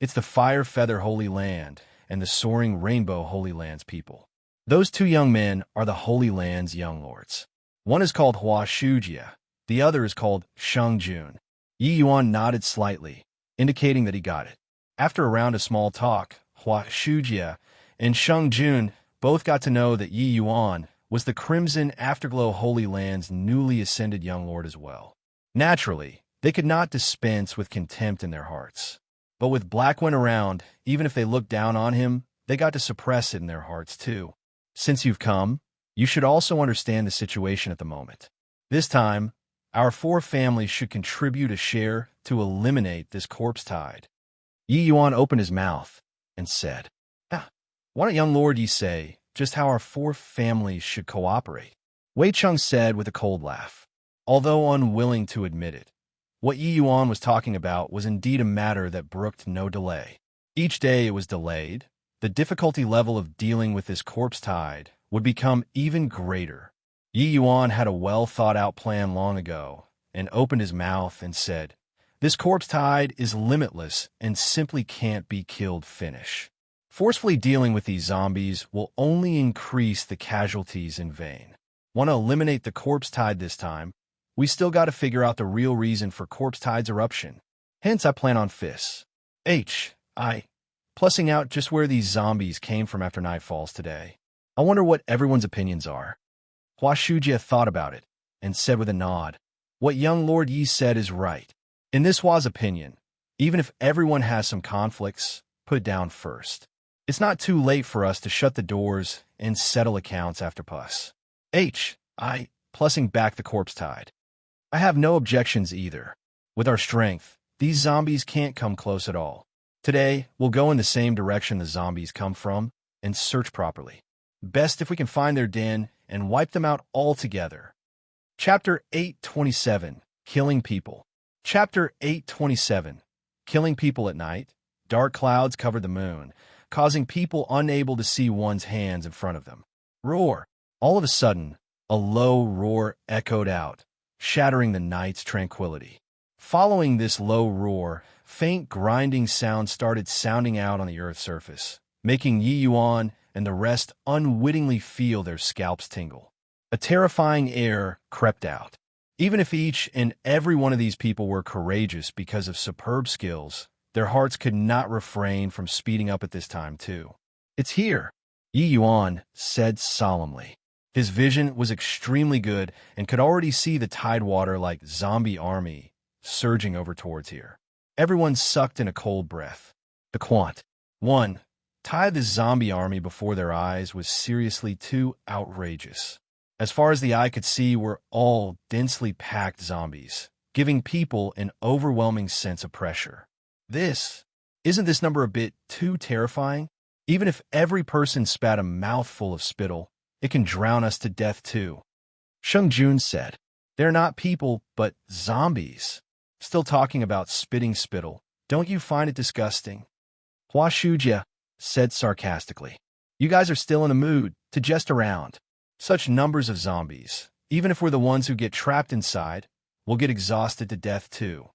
"It's the Fire Feather Holy Land and the Soaring Rainbow Holy Lands people. Those two young men are the Holy Land's young lords. One is called Hua Shujia, the other is called Sheng Jun." Yi Yuan nodded slightly, indicating that he got it. After a round of small talk, Hua Shujia and Sheng Jun both got to know that Yi Yuan was the Crimson Afterglow Holy Land's newly ascended young lord as well. Naturally, they could not dispense with contempt in their hearts. But with Blackwind around, even if they looked down on him, they got to suppress it in their hearts too. Since you've come, you should also understand the situation at the moment. This time, our 4 families should contribute a share to eliminate this corpse tide. Yi Yuan opened his mouth and said, "Why don't young lord ye say just how our 4 families should cooperate?" Wei Cheng said with a cold laugh. Although unwilling to admit it, what Yi Yuan was talking about was indeed a matter that brooked no delay. Each day it was delayed, the difficulty level of dealing with this corpse tide would become even greater. Yi Yuan had a well-thought-out plan long ago and opened his mouth and said, "This corpse tide is limitless and simply can't be killed finish. Forcefully dealing with these zombies will only increase the casualties in vain. Want to eliminate the corpse tide this time? We still got to figure out the real reason for corpse tide's eruption. Hence, I plan on fists. Plussing out just where these zombies came from after night falls today. I wonder what everyone's opinions are." Hua Shujia thought about it and said with a nod, "What young Lord Yi said is right. In this Hua's opinion, even if everyone has some conflicts, put it down first. It's not too late for us to shut the doors and settle accounts after plussing back the corpse tide. I have no objections either. With our strength, these zombies can't come close at all. Today, we'll go in the same direction the zombies come from and search properly. Best if we can find their den and wipe them out altogether." Chapter 827, Killing People. Chapter 827, Killing People at night. Dark clouds covered the moon, causing people unable to see one's hands in front of them. Roar! All of a sudden, a low roar echoed out, shattering the night's tranquility. Following this low roar, faint grinding sounds started sounding out on the Earth's surface, making Yi Yuan and the rest unwittingly feel their scalps tingle. A terrifying air crept out. Even if each and every one of these people were courageous because of superb skills, their hearts could not refrain from speeding up at this time too. "It's here," Yi Yuan said solemnly. His vision was extremely good and could already see the tidewater like zombie army surging over towards here. Everyone sucked in a cold breath. The quant. 1. Tie the zombie army before their eyes was seriously too outrageous. As far as the eye could see were all densely packed zombies, giving people an overwhelming sense of pressure. Isn't this number a bit too terrifying? Even if every person spat a mouthful of spittle, it can drown us to death too. Sheng Jun said, "They're not people, but zombies." Still talking about spitting spittle, don't you find it disgusting? Hua Shujia said sarcastically, "You guys are still in the mood to jest around. Such numbers of zombies, even if we're the ones who get trapped inside, we'll get exhausted to death too."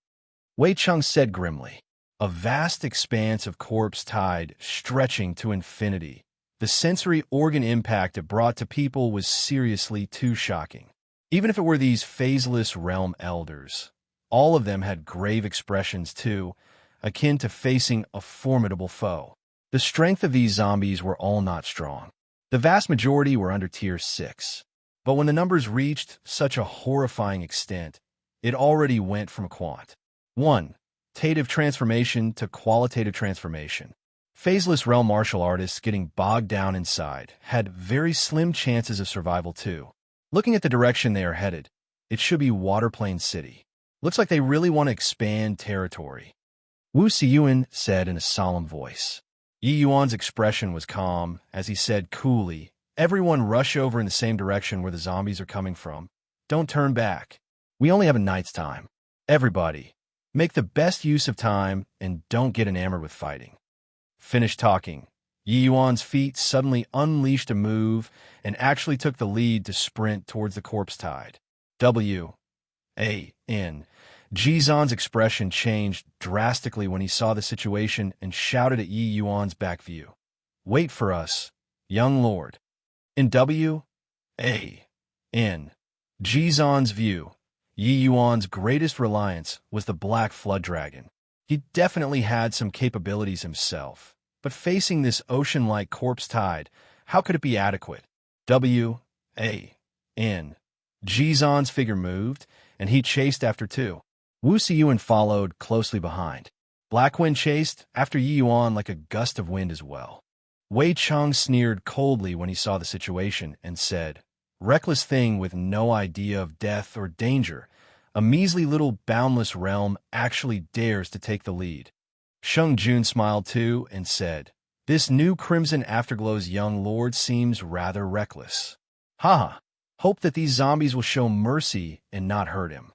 Wei Cheng said grimly, "A vast expanse of corpse tide stretching to infinity, The sensory organ impact it brought to people was seriously too shocking. Even if it were these phaseless realm elders, all of them had grave expressions too, akin to facing a formidable foe. The strength of these zombies were all not strong. The vast majority were under tier 6. But when the numbers reached such a horrifying extent, it already went from quantitative transformation to qualitative transformation. Phaseless realm martial artists getting bogged down inside had very slim chances of survival too. Looking at the direction they are headed, it should be Waterplane City. Looks like they really want to expand territory. Wu Siyuan said in a solemn voice. Yi Yuan's expression was calm as he said coolly, "Everyone rush over in the same direction where the zombies are coming from. Don't turn back. We only have a night's time. Everybody, make the best use of time and don't get enamored with fighting." Finished talking, Yi Yuan's feet suddenly unleashed a move and actually took the lead to sprint towards the corpse tide. W.A.N. Jizan's expression changed drastically when he saw the situation and shouted at Yi Yuan's back view. "Wait for us, young lord." In W.A.N. Jizan's view, Yi Yuan's greatest reliance was the Black Flood Dragon. He definitely had some capabilities himself, but facing this ocean-like corpse tide, how could it be adequate? W.A.N. Jizan's figure moved, and he chased after too. Wu Siyuan followed closely behind. Black Wind chased after Yi Yuan like a gust of wind as well. Wei Cheng sneered coldly when he saw the situation and said, "Reckless thing with no idea of death or danger. A measly little boundless realm actually dares to take the lead." Sheng Jun smiled too and said, "This new Crimson Afterglow's young lord seems rather reckless. Haha, hope that these zombies will show mercy and not hurt him.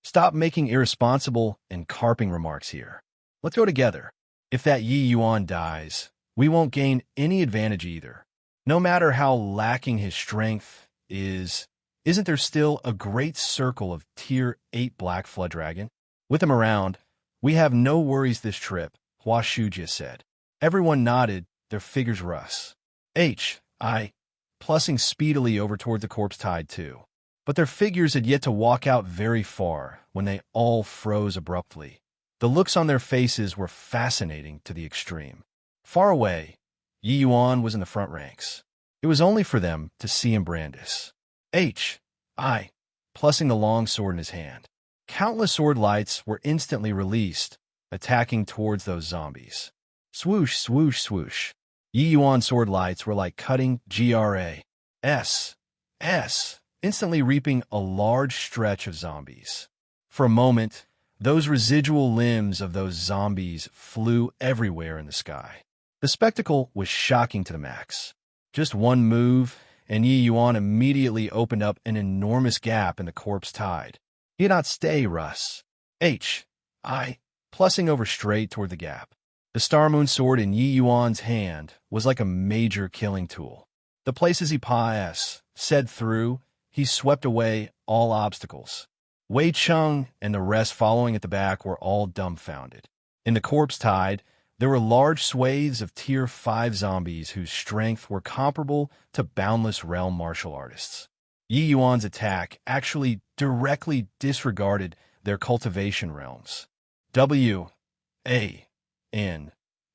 Stop making irresponsible and carping remarks here. Let's go together. If that Yi Yuan dies, we won't gain any advantage either. No matter how lacking his strength is, isn't there still a great circle of Tier 8 Black Flood Dragon? With him around, we have no worries this trip," Hua Shujia said. Everyone nodded, their figures Russ. Plussing speedily over toward the corpse tide too. But their figures had yet to walk out very far when they all froze abruptly. The looks on their faces were fascinating to the extreme. Far away, Yi Yuan was in the front ranks. It was only for them to see him brandish. Plussing the long sword in his hand. Countless sword lights were instantly released, attacking towards those zombies. Swoosh, swoosh, swoosh. Yi Yuan's sword lights were like cutting GRAS, instantly reaping a large stretch of zombies. For a moment, those residual limbs of those zombies flew everywhere in the sky. The spectacle was shocking to the max. Just one move, and Yi Yuan immediately opened up an enormous gap in the corpse tide. He did not stay, Russ. Plussing over straight toward the gap. The Star Moon sword in Yi Yuan's hand was like a major killing tool. The places he said through, he swept away all obstacles. Wei Cheng and the rest following at the back were all dumbfounded. In the corpse tide, there were large swathes of Tier 5 zombies whose strength were comparable to Boundless Realm martial artists. Yi Yuan's attack actually directly disregarded their cultivation realms. W.A.N.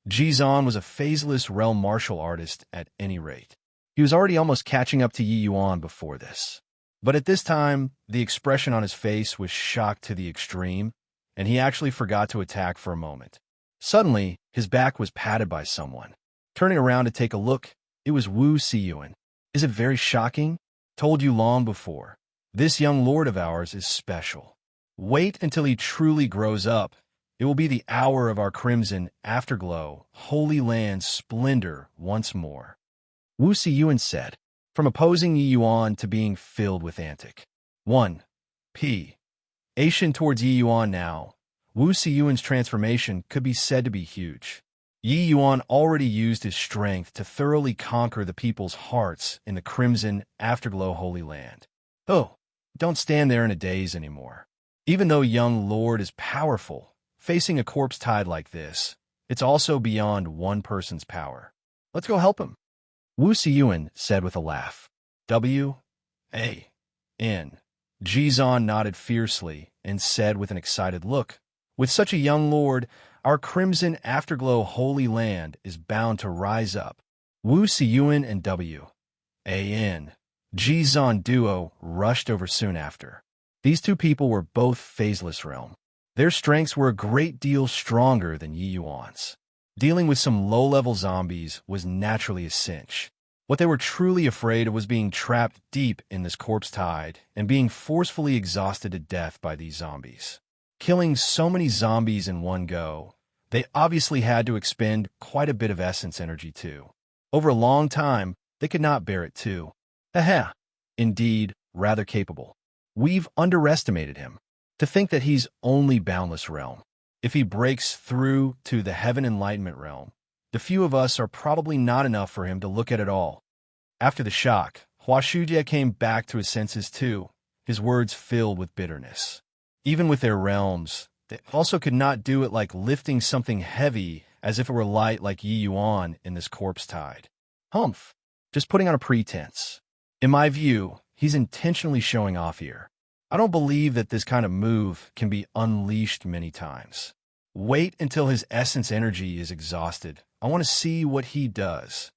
Jizan was a phaseless realm martial artist at any rate. He was already almost catching up to Yi Yuan before this. But at this time, the expression on his face was shocked to the extreme, and he actually forgot to attack for a moment. Suddenly, his back was patted by someone. Turning around to take a look, it was Wu Siyuan. "Is it very shocking? Told you long before. This young lord of ours is special. Wait until he truly grows up. It will be the hour of our crimson afterglow, Holy Land splendor once more," Wu Siyuan said, from opposing Yi Yuan to being filled with antic. 1p. Asian towards Yi Yuan now. Wu Siyuan's transformation could be said to be huge. Yi Yuan already used his strength to thoroughly conquer the people's hearts in the crimson afterglow Holy Land. Oh, don't stand there in a daze anymore. Even though young lord is powerful, facing a corpse tide like this, it's also beyond one person's power. Let's go help him. Wu Siyuan said with a laugh. W-A-N. Jizan nodded fiercely and said with an excited look, "With such a young lord, our crimson afterglow holy land is bound to rise up." Wu Siyuan and W-A-N. Jizan duo rushed over soon after. These two people were both phaseless realm. Their strengths were a great deal stronger than Yi Yuan's. Dealing with some low-level zombies was naturally a cinch. What they were truly afraid of was being trapped deep in this corpse tide and being forcefully exhausted to death by these zombies. Killing so many zombies in one go, they obviously had to expend quite a bit of essence energy too. Over a long time, they could not bear it too. Aha! Indeed, rather capable. We've underestimated him. To think that he's only boundless realm. If he breaks through to the heaven enlightenment realm, the few of us are probably not enough for him to look at all. After the shock, Hua Shujie came back to his senses too, his words filled with bitterness. Even with their realms, they also could not do it like lifting something heavy as if it were light like Yi Yuan in this corpse tide. Humph, just putting on a pretense. In my view, he's intentionally showing off here. I don't believe that this kind of move can be unleashed many times. Wait until his essence energy is exhausted. I want to see what he does.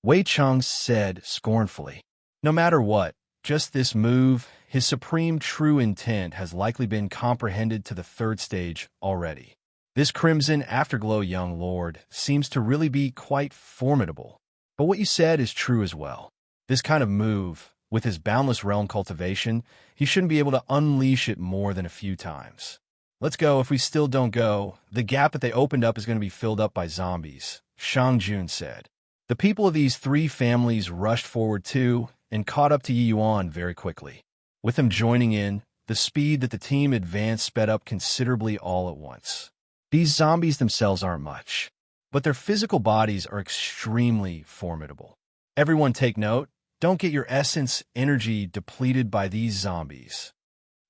Wei Cheng said scornfully. No matter what, just this move, his supreme true intent has likely been comprehended to the third stage already. This crimson afterglow young lord seems to really be quite formidable. But what you said is true as well. This kind of move, with his boundless realm cultivation, he shouldn't be able to unleash it more than a few times. Let's go. If we still don't go, the gap that they opened up is going to be filled up by zombies, Shang Jun said. The people of these three families rushed forward too and caught up to Yi Yuan very quickly. With them joining in, the speed that the team advanced sped up considerably all at once. These zombies themselves aren't much, but their physical bodies are extremely formidable. Everyone take note. Don't get your essence energy depleted by these zombies.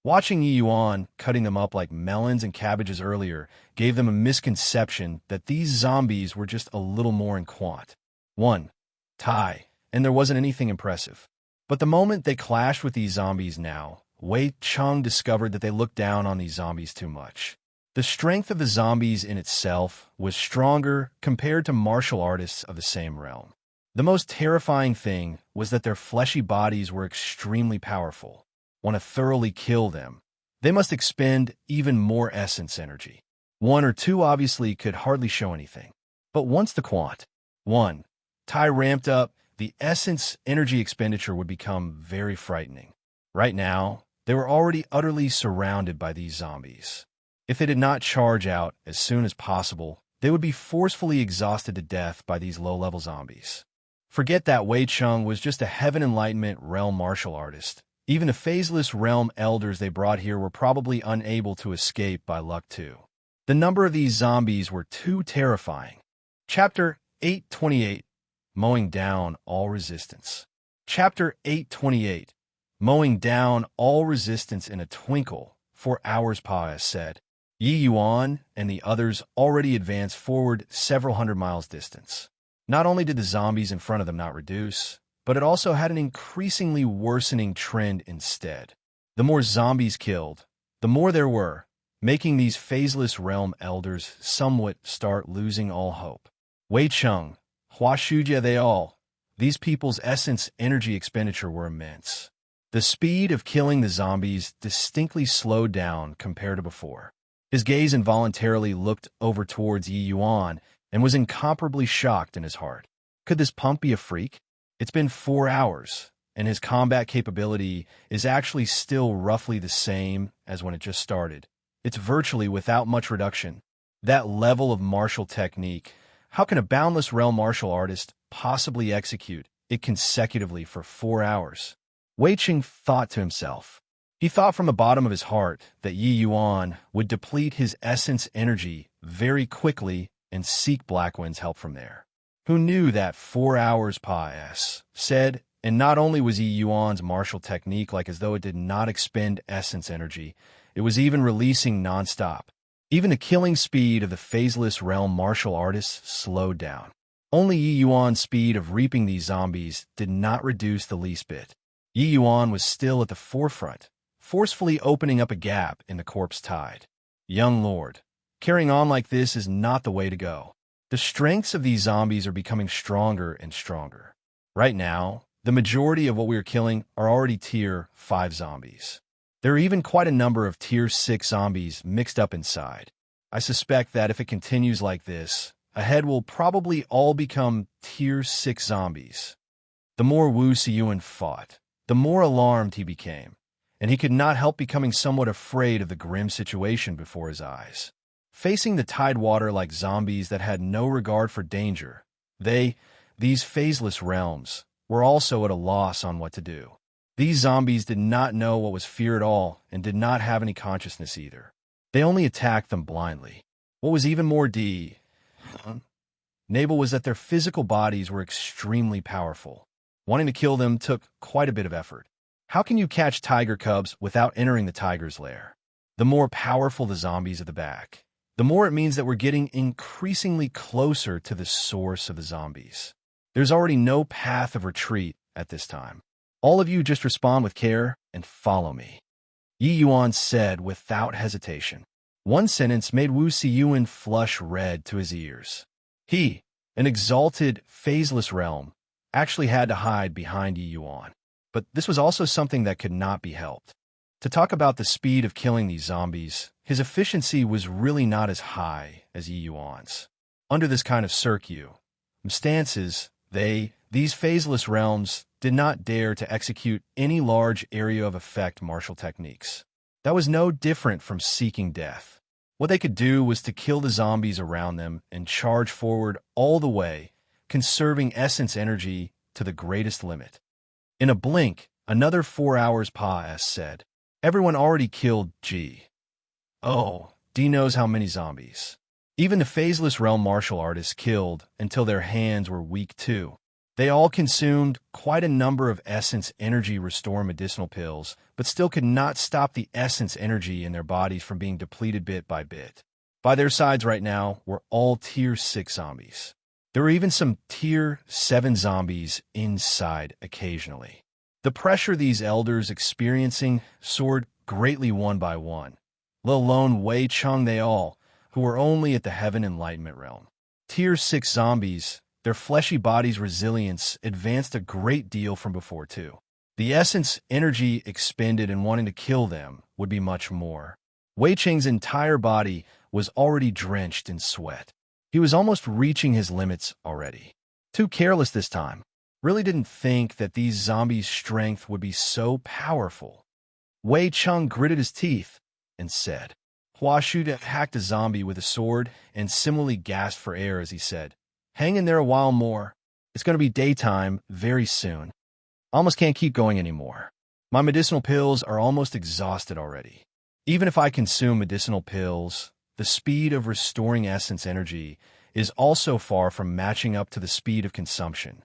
Watching Yi Yuan cutting them up like melons and cabbages earlier gave them a misconception that these zombies were just a little more in quant. 1. Tai, and there wasn't anything impressive. But the moment they clashed with these zombies now, Wei Cheng discovered that they looked down on these zombies too much. The strength of the zombies in itself was stronger compared to martial artists of the same realm. The most terrifying thing was that their fleshy bodies were extremely powerful. Want to thoroughly kill them, they must expend even more essence energy. 1 or 2 obviously could hardly show anything. But once the quant 1 Tai ramped up, the essence energy expenditure would become very frightening. Right now, they were already utterly surrounded by these zombies. If they did not charge out as soon as possible, they would be forcefully exhausted to death by these low-level zombies. Forget that Wei Cheng was just a heaven enlightenment realm martial artist. Even the phaseless realm elders they brought here were probably unable to escape by luck too. The number of these zombies were too terrifying. Chapter 828, Mowing Down All Resistance. Chapter 828, Mowing Down All Resistance in a Twinkle. 4 hours passed, said. Yi Yuan and the others already advanced forward several hundred miles distance. Not only did the zombies in front of them not reduce, but it also had an increasingly worsening trend instead. The more zombies killed, the more there were, making these phaseless realm elders somewhat start losing all hope. Wei Cheng, Hua Shujie, these people's essence energy expenditure were immense. The speed of killing the zombies distinctly slowed down compared to before. His gaze involuntarily looked over towards Yi Yuan and was incomparably shocked in his heart. Could this pump be a freak? It's been 4 hours, and his combat capability is actually still roughly the same as when it just started. It's virtually without much reduction. That level of martial technique, how can a boundless realm martial artist possibly execute it consecutively for 4 hours? Wei Cheng thought to himself. He thought from the bottom of his heart that Yi Yuan would deplete his essence energy very quickly and seek Blackwind's help from there. Who knew that 4 hours passed, said, and not only was Yi Yuan's martial technique like as though it did not expend essence energy, it was even releasing non-stop. Even the killing speed of the phaseless realm martial artists slowed down. Only Yi Yuan's speed of reaping these zombies did not reduce the least bit. Yi Yuan was still at the forefront, forcefully opening up a gap in the corpse tide. Young Lord, carrying on like this is not the way to go. The strengths of these zombies are becoming stronger and stronger. Right now, the majority of what we are killing are already Tier 5 zombies. There are even quite a number of Tier 6 zombies mixed up inside. I suspect that if it continues like this, ahead will probably all become Tier 6 zombies. The more Wu Siyuan fought, the more alarmed he became, and he could not help becoming somewhat afraid of the grim situation before his eyes. Facing the tidewater like zombies that had no regard for danger, these phaseless realms, were also at a loss on what to do. These zombies did not know what was fear at all and did not have any consciousness either. They only attacked them blindly. What was even more Naval was that their physical bodies were extremely powerful. Wanting to kill them took quite a bit of effort. How can you catch tiger cubs without entering the tiger's lair? The more powerful the zombies at the back, the more it means that we're getting increasingly closer to the source of the zombies. There's already no path of retreat at this time. All of you just respond with care and follow me. Yi Yuan said without hesitation. One sentence made Wu Siyuan flush red to his ears. He, an exalted, phaseless realm, actually had to hide behind Yi Yuan. But this was also something that could not be helped. To talk about the speed of killing these zombies, his efficiency was really not as high as Yi Yuan's. Under this kind of circumstances, these phaseless realms did not dare to execute any large area of effect martial techniques. That was no different from seeking death. What they could do was to kill the zombies around them and charge forward all the way, conserving essence energy to the greatest limit. In a blink, another 4 hours said. Everyone already killed G. Oh, D knows how many zombies. Even the phaseless realm martial artists killed until their hands were weak too. They all consumed quite a number of essence energy restore medicinal pills, but still could not stop the essence energy in their bodies from being depleted bit by bit. By their sides right now were all Tier 6 zombies. There were even some Tier 7 zombies inside occasionally. The pressure these elders experiencing soared greatly one by one, let alone Wei Cheng they all, who were only at the Heaven Enlightenment realm. Tier 6 zombies, their fleshy bodies' resilience advanced a great deal from before too. The essence energy expended in wanting to kill them would be much more. Wei Cheng's entire body was already drenched in sweat. He was almost reaching his limits already. Too careless this time. Really didn't think that these zombies' strength would be so powerful. Wei Cheng gritted his teeth and said. Hua Shu hacked a zombie with a sword and similarly gasped for air as he said, Hang in there a while more. It's going to be daytime very soon. Almost can't keep going anymore. My medicinal pills are almost exhausted already. Even if I consume medicinal pills, the speed of restoring essence energy is also far from matching up to the speed of consumption.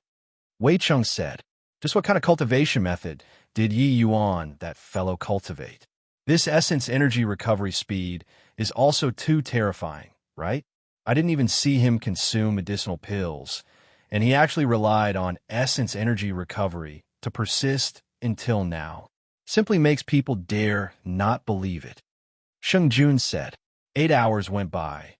Wei Cheng said, Just what kind of cultivation method did Yi Yuan, that fellow, cultivate? This essence energy recovery speed is also too terrifying, right? I didn't even see him consume medicinal pills, and he actually relied on essence energy recovery to persist until now. Simply makes people dare not believe it. Sheng Jun said. 8 hours went by.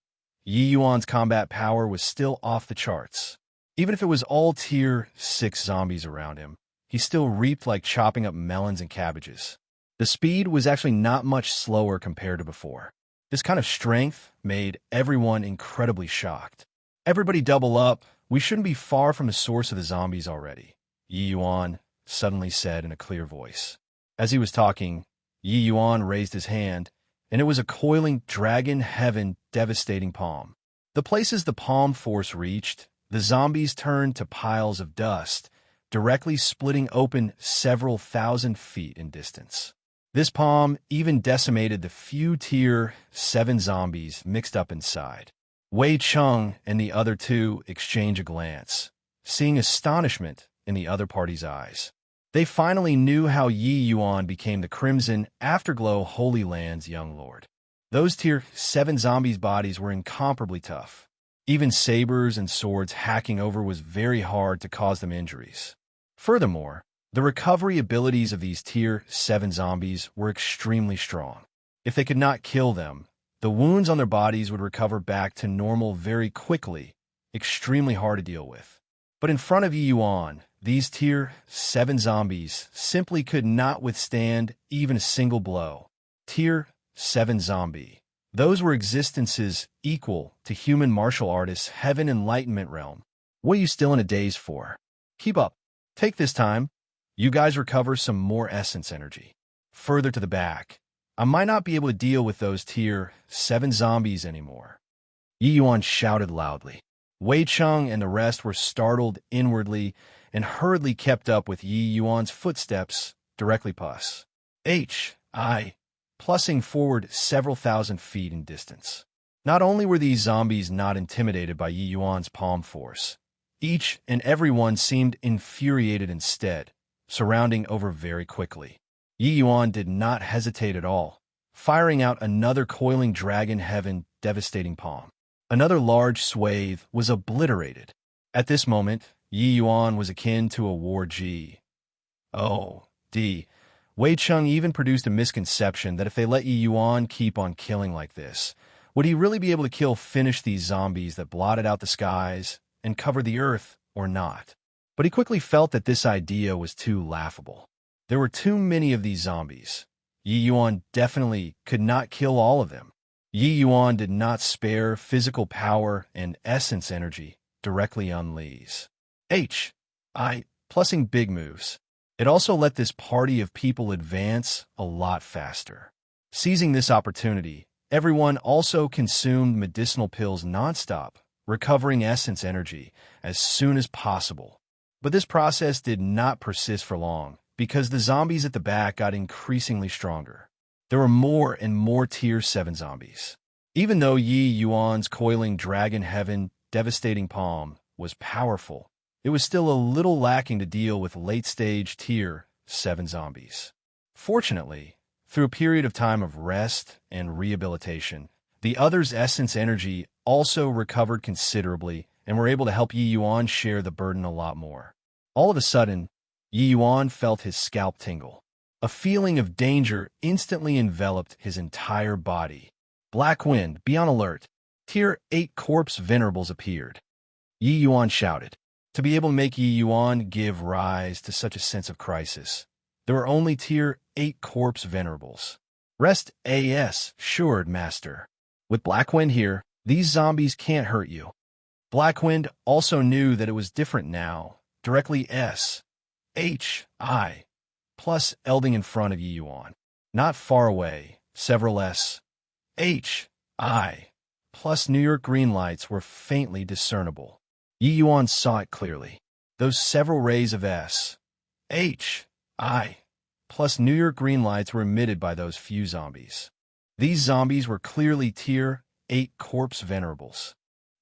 Yi Yuan's combat power was still off the charts. Even if it was all Tier 6 zombies around him, he still reaped like chopping up melons and cabbages. The speed was actually not much slower compared to before. This kind of strength made everyone incredibly shocked. Everybody double up. We shouldn't be far from the source of the zombies already, Yi Yuan suddenly said in a clear voice. As he was talking, Yi Yuan raised his hand, and it was a coiling dragon heaven devastating palm. The places the palm force reached, the zombies turned to piles of dust, directly splitting open several thousand feet in distance. This palm even decimated the few Tier 7 zombies mixed up inside. Wei Cheng and the other two exchange a glance, seeing astonishment in the other party's eyes. They finally knew how Yi Yuan became the Crimson Afterglow Holy Land's young lord. Those Tier 7 zombies' bodies were incomparably tough. Even sabers and swords hacking over was very hard to cause them injuries. Furthermore, the recovery abilities of these Tier 7 zombies were extremely strong. If they could not kill them, the wounds on their bodies would recover back to normal very quickly, extremely hard to deal with. But in front of Yuan, these Tier 7 zombies simply could not withstand even a single blow. Tier 7 zombie. Those were existences equal to human martial artists' heaven enlightenment realm. What are you still in a daze for? Keep up. Take this time. You guys recover some more essence energy. Further to the back, I might not be able to deal with those Tier 7 zombies anymore. Yi Yuan shouted loudly. Wei Cheng and the rest were startled inwardly and hurriedly kept up with Yi Yuan's footsteps directly past plussing forward several thousand feet in distance. Not only were these zombies not intimidated by Yi Yuan's palm force, each and every one seemed infuriated instead, surrounding over very quickly. Yi Yuan did not hesitate at all, firing out another coiling dragon heaven devastating palm. Another large swathe was obliterated. At this moment, Yi Yuan was akin to a war G. Wei Cheng even produced a misconception that if they let Yi Yuan keep on killing like this, would he really be able to finish these zombies that blotted out the skies and covered the earth or not? But he quickly felt that this idea was too laughable. There were too many of these zombies. Yi Yuan definitely could not kill all of them. Yi Yuan did not spare physical power and essence energy directly on Li's plussing big moves. It also let this party of people advance a lot faster. Seizing this opportunity, everyone also consumed medicinal pills nonstop, recovering essence energy as soon as possible. But this process did not persist for long, because the zombies at the back got increasingly stronger. There were more and more Tier 7 zombies. Even though Yi Yuan's coiling dragon heaven devastating palm was powerful, it was still a little lacking to deal with late-stage Tier 7 zombies. Fortunately, through a period of time of rest and rehabilitation, the others' essence energy also recovered considerably and were able to help Yi Yuan share the burden a lot more. All of a sudden, Yi Yuan felt his scalp tingle. A feeling of danger instantly enveloped his entire body. Black Wind, be on alert. Tier 8 corpse venerables appeared. Yi Yuan shouted. To be able to make Yi Yuan give rise to such a sense of crisis, there were only Tier 8 corpse venerables. Rest assured, Master. With Black Wind here, these zombies can't hurt you. Black Wind also knew that it was different now, directly plus elding in front of Yi Yuan. Not far away, several plus New York green lights were faintly discernible. Yi Yuan saw it clearly. Those several rays of plus New York green lights were emitted by those few zombies. These zombies were clearly Tier 8 corpse venerables.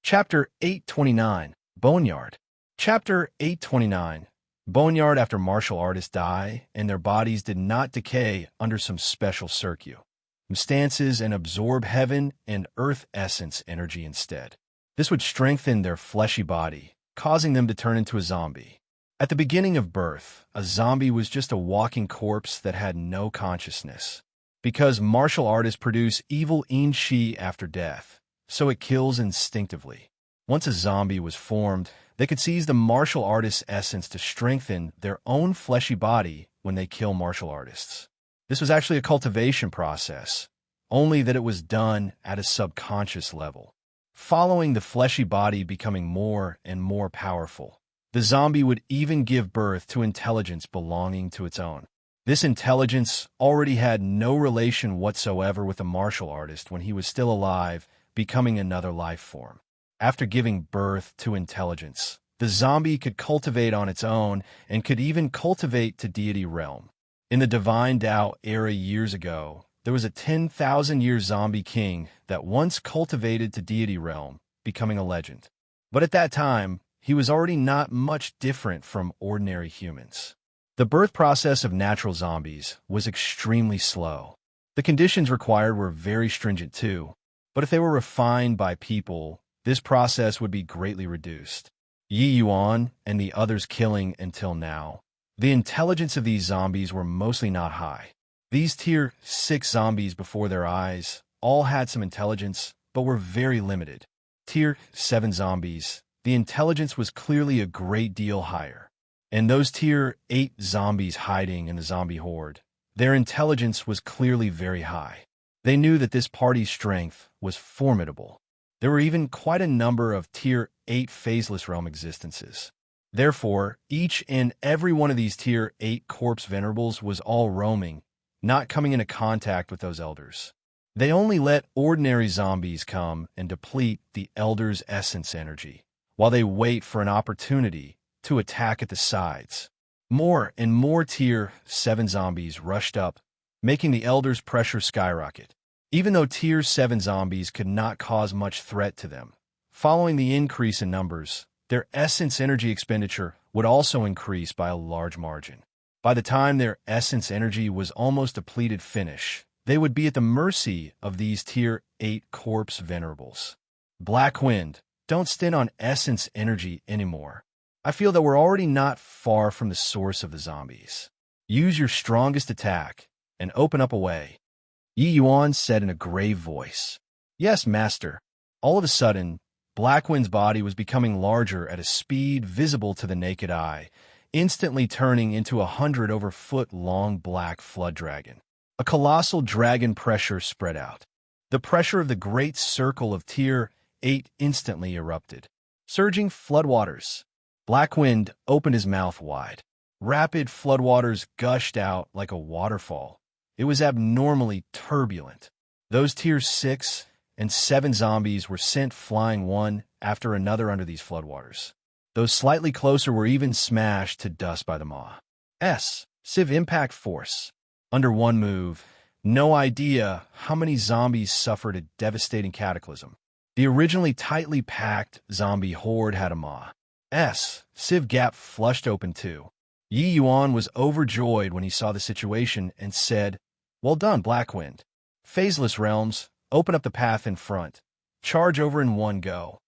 Chapter 829, Boneyard. Chapter 829, Boneyard. After martial artists die and their bodies did not decay under some special circumstances and absorb heaven and earth essence energy instead. This would strengthen their fleshy body, causing them to turn into a zombie. At the beginning of birth, a zombie was just a walking corpse that had no consciousness. Because martial artists produce evil in-shi after death, so it kills instinctively. Once a zombie was formed, they could seize the martial artist's essence to strengthen their own fleshy body when they kill martial artists. This was actually a cultivation process, only that it was done at a subconscious level. Following the fleshy body becoming more and more powerful, the zombie would even give birth to intelligence belonging to its own. This intelligence already had no relation whatsoever with the martial artist when he was still alive, becoming another life form. After giving birth to intelligence, the zombie could cultivate on its own and could even cultivate to deity realm. In the Divine Tao era years ago, there was a 10,000-year zombie king that once cultivated to deity realm, becoming a legend. But at that time, he was already not much different from ordinary humans. The birth process of natural zombies was extremely slow. The conditions required were very stringent too, but if they were refined by people, this process would be greatly reduced. Yi Yuan and the others killing until now. The intelligence of these zombies were mostly not high. These tier 6 zombies before their eyes all had some intelligence, but were very limited. Tier 7 zombies, the intelligence was clearly a great deal higher. And those tier 8 zombies hiding in the zombie horde, their intelligence was clearly very high. They knew that this party's strength was formidable. There were even quite a number of tier 8 phaseless realm existences. Therefore, each and every one of these tier 8 corpse venerables was all roaming, not coming into contact with those elders. They only let ordinary zombies come and deplete the elder's essence energy, while they wait for an opportunity to attack at the sides. More and more tier 7 zombies rushed up, making the elder's pressure skyrocket. Even though tier 7 zombies could not cause much threat to them, following the increase in numbers, their essence energy expenditure would also increase by a large margin. By the time their essence energy was almost depleted finish, they would be at the mercy of these tier 8 corpse venerables. Black Wind, don't stint on essence energy anymore. I feel that we're already not far from the source of the zombies. Use your strongest attack and open up a way. Yi Yuan said in a grave voice. Yes, master. All of a sudden, Blackwind's body was becoming larger at a speed visible to the naked eye, instantly turning into a 100-over-foot-long black flood dragon. A colossal dragon pressure spread out. The pressure of the great circle of tier 8 instantly erupted. Surging floodwaters. Blackwind opened his mouth wide. Rapid floodwaters gushed out like a waterfall. It was abnormally turbulent. Those tier 6 and 7 zombies were sent flying one after another under these floodwaters. Those slightly closer were even smashed to dust by the Ma's Civ impact force. Under one move, no idea how many zombies suffered a devastating cataclysm. The originally tightly packed zombie horde had a Ma's Civ gap flushed open too. Yi Yuan was overjoyed when he saw the situation and said, "Well done, Blackwind. Phaseless realms, open up the path in front. Charge over in one go."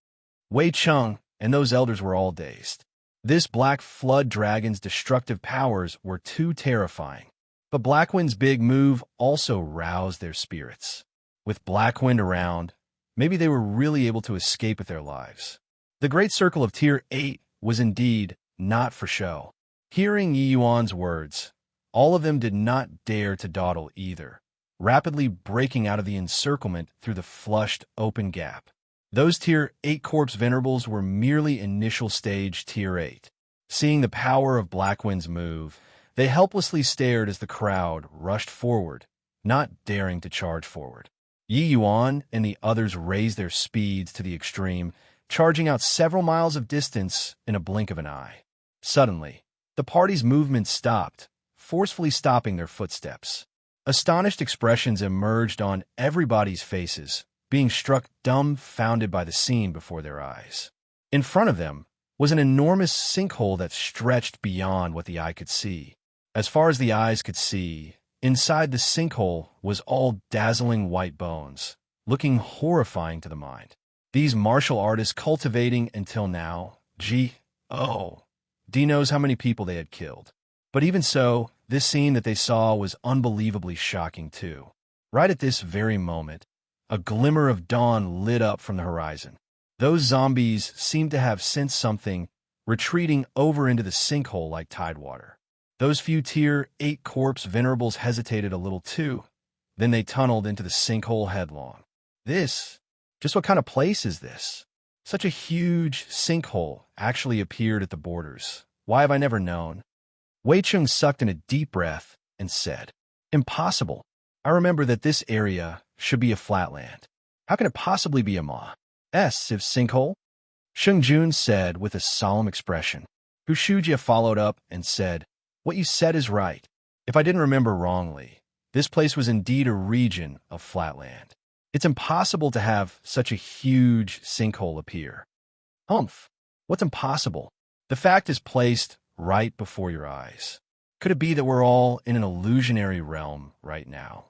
Wei Cheng and those elders were all dazed. This black flood dragon's destructive powers were too terrifying. But Blackwind's big move also roused their spirits. With Blackwind around, maybe they were really able to escape with their lives. The great circle of tier 8 was indeed not for show. Hearing Yi Yuan's words, all of them did not dare to dawdle either, rapidly breaking out of the encirclement through the flushed open gap. Those tier 8 corpse venerables were merely initial stage tier 8. Seeing the power of Blackwind's move, they helplessly stared as the crowd rushed forward, not daring to charge forward. Yi Yuan and the others raised their speeds to the extreme, charging out several miles of distance in a blink of an eye. Suddenly, the party's movement stopped, forcefully stopping their footsteps. Astonished expressions emerged on everybody's faces, being struck dumbfounded by the scene before their eyes. In front of them was an enormous sinkhole that stretched beyond what the eye could see. As far as the eyes could see, inside the sinkhole was all dazzling white bones, looking horrifying to the mind. These martial artists cultivating until now, D knows how many people they had killed. But even so, this scene that they saw was unbelievably shocking too. Right at this very moment, a glimmer of dawn lit up from the horizon. Those zombies seemed to have sensed something, retreating over into the sinkhole like tidewater. Those few tier 8 corpse venerables hesitated a little too. Then they tunneled into the sinkhole headlong. Just what kind of place is this? Such a huge sinkhole actually appeared at the borders. Why have I never known? Wei Cheng sucked in a deep breath and said, "Impossible. I remember that this area should be a flatland. How can it possibly be a Civ sinkhole?" Sheng Jun said with a solemn expression. Hu Shujia followed up and said, "What you said is right. If I didn't remember wrongly, this place was indeed a region of flatland. It's impossible to have such a huge sinkhole appear." "Humph. What's impossible? The fact is placed right before your eyes. Could it be that we're all in an illusionary realm right now?"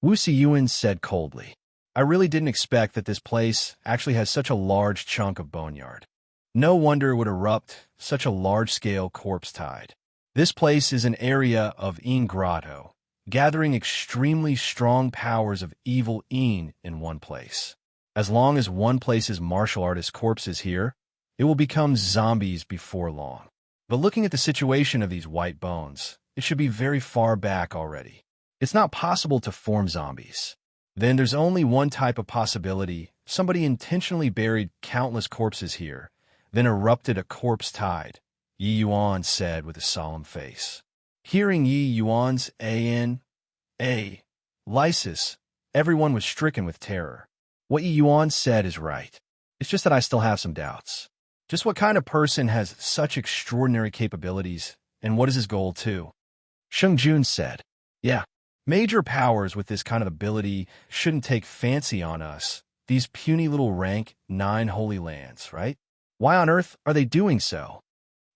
Wu Siyuan said coldly. I really didn't expect that this place actually has such a large chunk of boneyard. No wonder it would erupt such a large-scale corpse tide. This place is an area of grotto, gathering extremely strong powers of evil in one place. As long as one place's martial artist corpses here, it will become zombies before long. But looking at the situation of these white bones, it should be very far back already. It's not possible to form zombies. Then there's only one type of possibility. Somebody intentionally buried countless corpses here, then erupted a corpse tide, Yi Yuan said with a solemn face. Hearing Yi Yuan's lysis, everyone was stricken with terror. What Yi Yuan said is right. It's just that I still have some doubts. Just what kind of person has such extraordinary capabilities, and what is his goal too? Sheng Jun said, yeah, major powers with this kind of ability shouldn't take fancy on us, these puny little rank 9 holy lands, right? Why on earth are they doing so?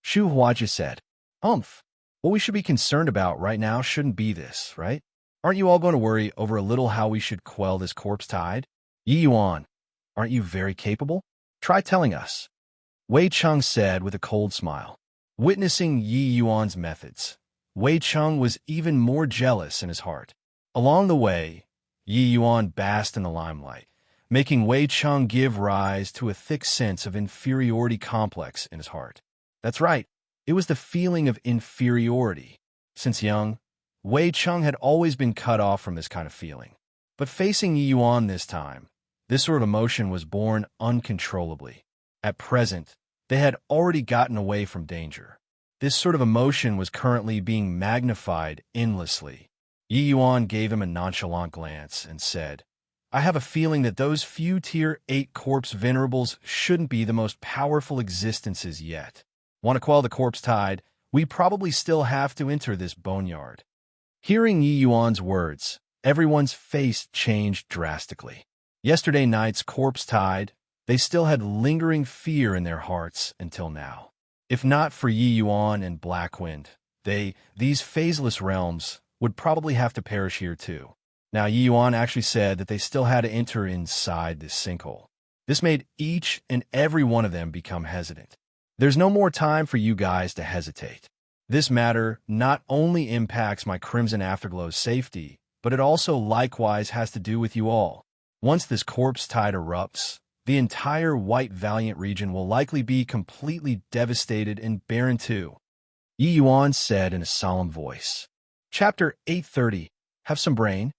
Shu Huajia said, what we should be concerned about right now shouldn't be this, right? Aren't you all going to worry over a little how we should quell this corpse tide? Yi Yuan, aren't you very capable? Try telling us. Wei Cheng said with a cold smile. Witnessing Yi Yuan's methods, Wei Cheng was even more jealous in his heart. Along the way, Yi Yuan basked in the limelight, making Wei Cheng give rise to a thick sense of inferiority complex in his heart. That's right, it was the feeling of inferiority. Since young, Wei Cheng had always been cut off from this kind of feeling. But facing Yi Yuan this time, this sort of emotion was born uncontrollably. At present, they had already gotten away from danger. This sort of emotion was currently being magnified endlessly. Yi Yuan gave him a nonchalant glance and said, I have a feeling that those few Tier 8 corpse venerables shouldn't be the most powerful existences yet. Want to quell the corpse tide? We probably still have to enter this boneyard. Hearing Yi Yuan's words, everyone's face changed drastically. Yesterday night's corpse tide, they still had lingering fear in their hearts until now. If not for Yi Yuan and Blackwind, these phaseless realms, would probably have to perish here too. Now Yi Yuan actually said that they still had to enter inside this sinkhole. This made each and every one of them become hesitant. There's no more time for you guys to hesitate. This matter not only impacts my Crimson Afterglow's safety, but it also likewise has to do with you all. Once this corpse tide erupts, the entire White Valiant region will likely be completely devastated and barren too. Yi Yuan said in a solemn voice. Chapter 830, Have some brain?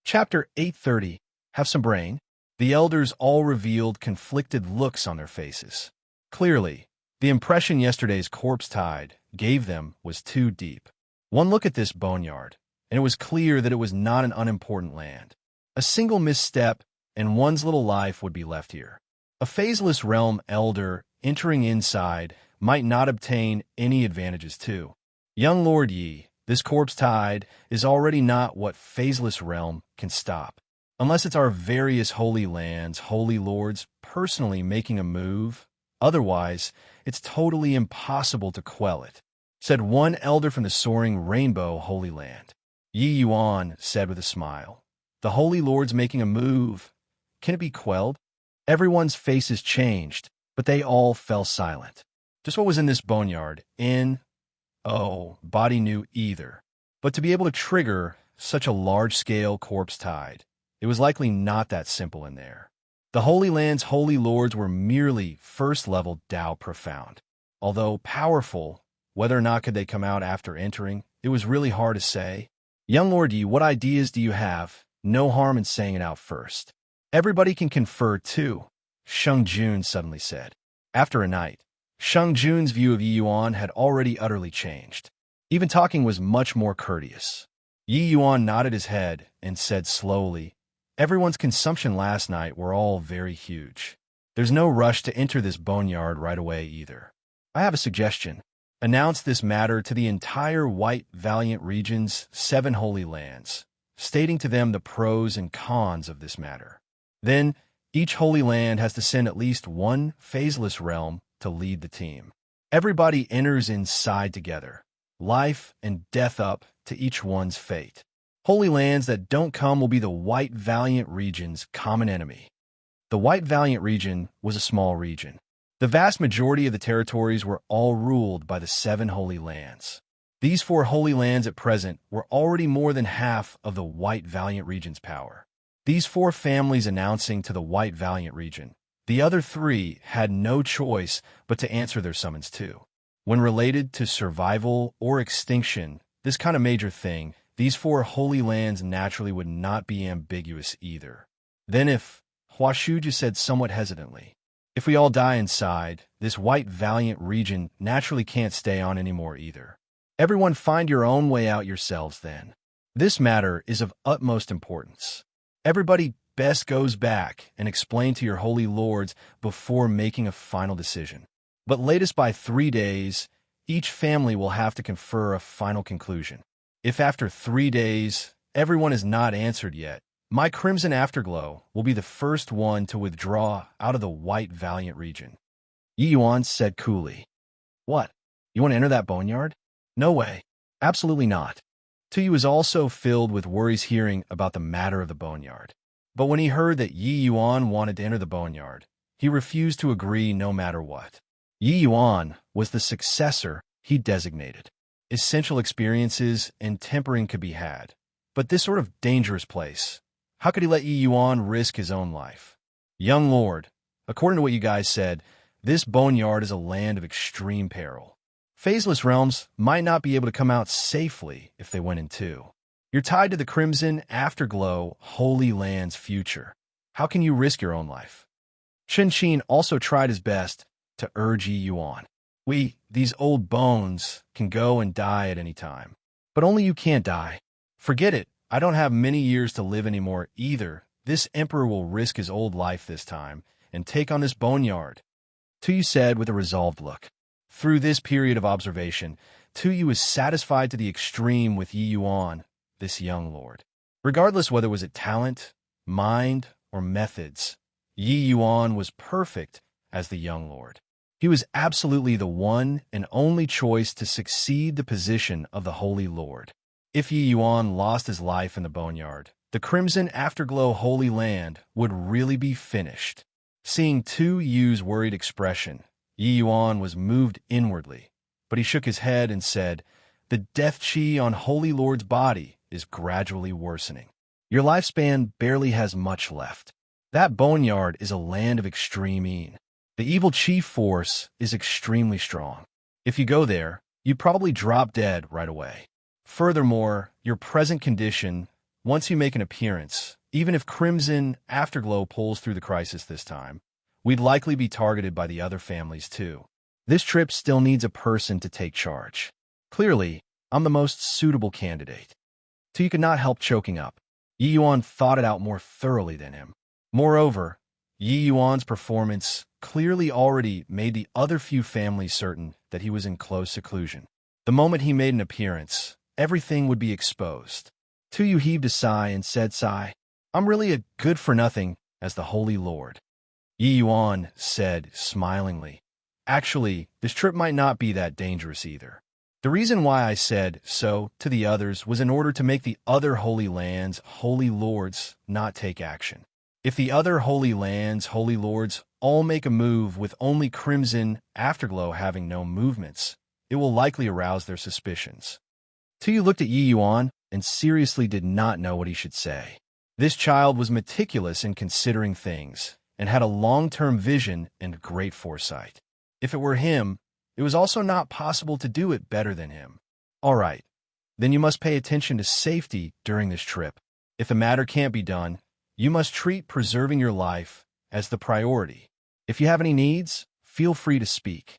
Chapter 830, Have some brain? The elders all revealed conflicted looks on their faces. Clearly, the impression yesterday's corpse tide gave them was too deep. One look at this boneyard, and it was clear that it was not an unimportant land. A single misstep, and one's little life would be left here. A phaseless realm elder entering inside might not obtain any advantages too. Young Lord Yi, this corpse tide is already not what phaseless realm can stop. Unless it's our various holy lands, holy lords personally making a move, otherwise, it's totally impossible to quell it, said one elder from the soaring rainbow holy land. Yi Yuan said with a smile, the holy lords making a move, can it be quelled? Everyone's faces changed, but they all fell silent. Just what was in this boneyard, body knew either. But to be able to trigger such a large-scale corpse tide, it was likely not that simple in there. The Holy Land's holy lords were merely first-level Tao profound. Although powerful, whether or not could they come out after entering, it was really hard to say. Young Lord Yi, what ideas do you have? No harm in saying it out first. Everybody can confer too, Sheng Jun suddenly said. After a night, Sheng Jun's view of Yi Yuan had already utterly changed. Even talking was much more courteous. Yi Yuan nodded his head and said slowly, everyone's consumption last night were all very huge. There's no rush to enter this boneyard right away either. I have a suggestion. Announce this matter to the entire White Valiant region's 7 holy lands, stating to them the pros and cons of this matter. Then, each holy land has to send at least one phaseless realm to lead the team. Everybody enters inside together, life and death up to each one's fate. Holy lands that don't come will be the White Valiant region's common enemy. The White Valiant region was a small region. The vast majority of the territories were all ruled by the 7 Holy Lands. These 4 Holy Lands at present were already more than half of the White Valiant region's power. These 4 families announcing to the White Valiant region. The other 3 had no choice but to answer their summons too. When related to survival or extinction, this kind of major thing, these 4 Holy Lands naturally would not be ambiguous either. Then if, Huashuju said somewhat hesitantly, if we all die inside, this White Valiant region naturally can't stay on anymore either. Everyone find your own way out yourselves then. This matter is of utmost importance. Everybody best goes back and explain to your holy lords before making a final decision. But latest by 3 days, each family will have to confer a final conclusion. If after 3 days, everyone is not answered yet, my Crimson Afterglow will be the first one to withdraw out of the White Valiant region. Yi Yuan said coolly. What? You want to enter that boneyard? No way. Absolutely not. Tu was also filled with worries hearing about the matter of the boneyard. But when he heard that Yi Yuan wanted to enter the boneyard, he refused to agree no matter what. Yi Yuan was the successor he designated. Essential experiences and tempering could be had. But this sort of dangerous place, how could he let Yi Yuan risk his own life? Young lord, according to what you guys said, this boneyard is a land of extreme peril. Phaseless realms might not be able to come out safely if they went in too. You're tied to the Crimson Afterglow Holy Land's future. How can you risk your own life? Shen Qin also tried his best to urge Yi Yuan. These old bones, can go and die at any time. But only you can't die. Forget it. I don't have many years to live anymore either. This emperor will risk his old life this time and take on this boneyard. Tu said with a resolved look. Through this period of observation, Tu was satisfied to the extreme with Yi Yuan, this young lord. Regardless whether it was at talent, mind, or methods, Yi Yuan was perfect as the young lord. He was absolutely the one and only choice to succeed the position of the Holy Lord. If Yi Yuan lost his life in the boneyard, the Crimson Afterglow Holy Land would really be finished. Seeing Tu Yu's worried expression, Yi Yuan was moved inwardly, but he shook his head and said, the death chi on Holy Lord's body is gradually worsening. Your lifespan barely has much left. That boneyard is a land of extreme mean. The evil chi force is extremely strong. If you go there, you probably drop dead right away. Furthermore, your present condition, once you make an appearance, even if Crimson Afterglow pulls through the crisis this time, we'd likely be targeted by the other families too. This trip still needs a person to take charge. Clearly, I'm the most suitable candidate. Tu could not help choking up. Yi Yuan thought it out more thoroughly than him. Moreover, Yi Yuan's performance clearly already made the other few families certain that he was in close seclusion. The moment he made an appearance, everything would be exposed. Tu heaved a sigh and said, I'm really a good-for-nothing as the Holy Lord. Yi Yuan said smilingly, actually, this trip might not be that dangerous either. The reason why I said so to the others was in order to make the other Holy Lands, Holy Lords, not take action. If the other Holy Lands, Holy Lords, all make a move with only Crimson Afterglow having no movements, it will likely arouse their suspicions. Tu looked at Yi Yuan and seriously did not know what he should say. This child was meticulous in considering things and had a long-term vision and great foresight. If it were him, it was also not possible to do it better than him. All right, then you must pay attention to safety during this trip. If the matter can't be done, you must treat preserving your life as the priority. If you have any needs, feel free to speak.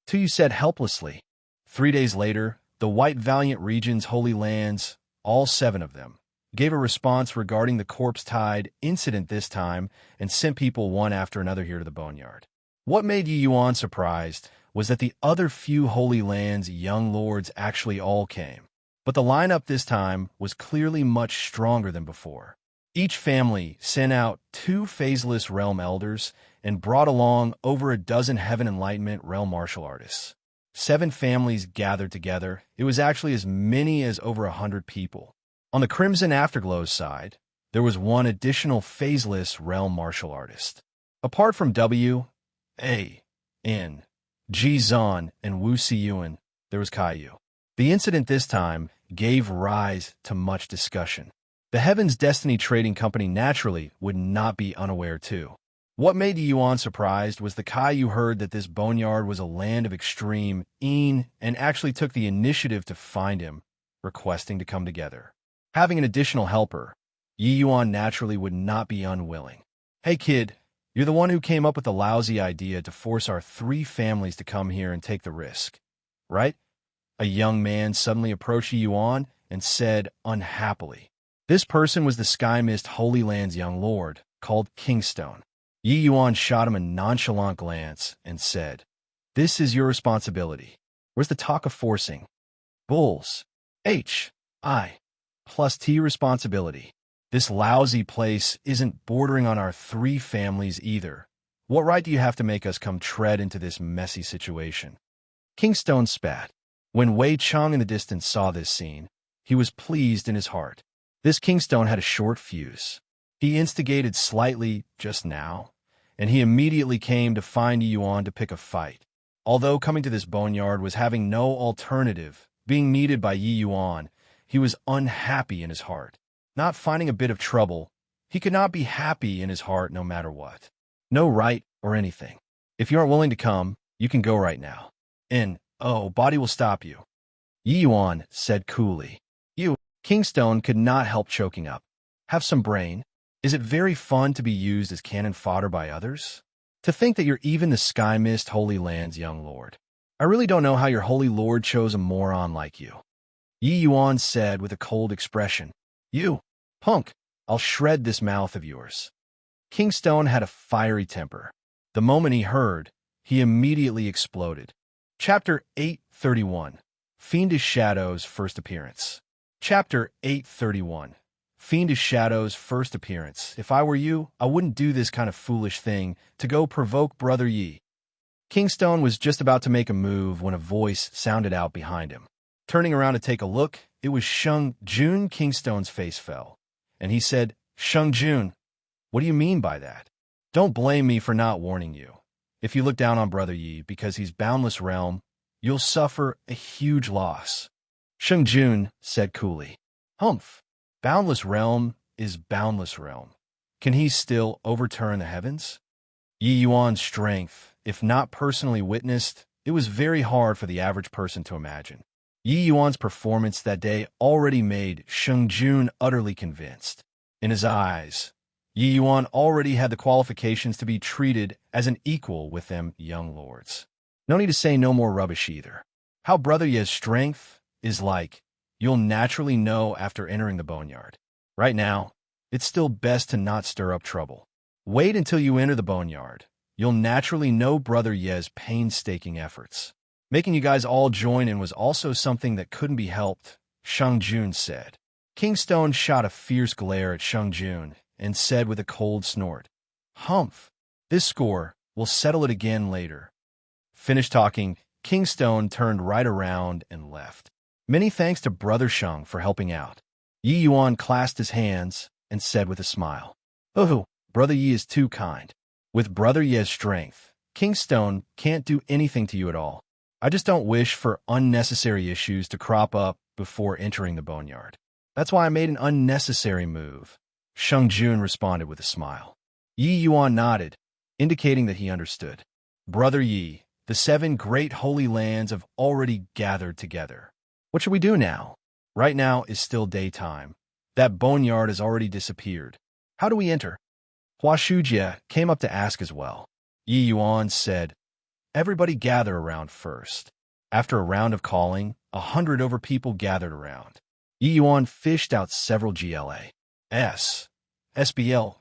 Tu said helplessly. 3 days later, the White Valiant region's Holy Lands, all 7 of them, gave a response regarding the corpse tide incident this time and sent people one after another here to the boneyard. What made Yi Yuan surprised was that the other few Holy Lands young lords actually all came. But the lineup this time was clearly much stronger than before. Each family sent out 2 phaseless realm elders and brought along over a dozen Heaven Enlightenment realm martial artists. 7 families gathered together. It was actually as many as over 100 people. On the Crimson Afterglow's side, there was one additional phaseless realm martial artist. Apart from W.A.N., Ji Zan, and Wu Siyuan, there was Caillou. The incident this time gave rise to much discussion. The Heaven's Destiny Trading Company naturally would not be unaware too. What made Yuan surprised was the Caillou heard that this boneyard was a land of extreme and actually took the initiative to find him, requesting to come together. Having an additional helper, Yuan naturally would not be unwilling. Hey kid, you're the one who came up with the lousy idea to force our 3 families to come here and take the risk, right? A young man suddenly approached Yuan and said unhappily. This person was the Sky Mist Holy Land's young lord, called Kingstone. Yuan shot him a nonchalant glance and said, "This is your responsibility. Where's the talk of forcing? Bulls. H.I. plus T responsibility. This lousy place isn't bordering on our 3 families either. What right do you have to make us come tread into this messy situation?" Kingstone spat. When Wei Cheng in the distance saw this scene, he was pleased in his heart. This Kingstone had a short fuse. He instigated slightly just now, and he immediately came to find Yuan to pick a fight. Although coming to this boneyard was having no alternative, being needed by Yuan, he was unhappy in his heart. Not finding a bit of trouble, he could not be happy in his heart no matter what. No right or anything. If you aren't willing to come, you can go right now. Body will stop you. Yuan said coolly. Kingstone could not help choking up. Have some brain. Is it very fun to be used as cannon fodder by others? To think that you're even the Sky Mist Holy Land's young lord. I really don't know how your holy lord chose a moron like you. Yuan said with a cold expression. You, punk, I'll shred this mouth of yours. Kingstone had a fiery temper. The moment he heard, he immediately exploded. Chapter 831, Fiendish Shadow's First Appearance. Chapter 831, Fiendish Shadow's First Appearance. If I were you, I wouldn't do this kind of foolish thing to go provoke Brother Yi. Kingstone was just about to make a move when a voice sounded out behind him. Turning around to take a look, it was Sheng Jun. Kingstone's face fell, and he said, "Sheng Jun, what do you mean by that? Don't blame me for not warning you. If you look down on Brother Yi because he's boundless realm, you'll suffer a huge loss." Sheng Jun said coolly, "Humph, boundless realm is boundless realm. Can he still overturn the heavens?" Yuan's strength, if not personally witnessed, it was very hard for the average person to imagine. Yuan's performance that day already made Sheng Jun utterly convinced. In his eyes, Yuan already had the qualifications to be treated as an equal with them young lords. No need to say no more rubbish either. How Brother Ye's strength is like, you'll naturally know after entering the boneyard. Right now, it's still best to not stir up trouble. Wait until you enter the boneyard. You'll naturally know Brother Ye's painstaking efforts. Making you guys all join in was also something that couldn't be helped, Sheng Jun said. Kingstone shot a fierce glare at Sheng Jun and said with a cold snort, "Humph, this score, we'll settle it again later." Finished talking, Kingstone turned right around and left. Many thanks to Brother Sheng for helping out. Yuan clasped his hands and said with a smile, "Oh, Brother Yi is too kind. With Brother Ye's strength, Kingstone can't do anything to you at all. I just don't wish for unnecessary issues to crop up before entering the boneyard. That's why I made an unnecessary move." Sheng Jun responded with a smile. Yuan nodded, indicating that he understood. Brother Yi, the 7 great holy lands have already gathered together. What should we do now? Right now is still daytime. That boneyard has already disappeared. How do we enter? Hua Shujie came up to ask as well. Yuan said, "Everybody gather around first." After a round of calling, 100 over people gathered around. Yuan fished out several SBL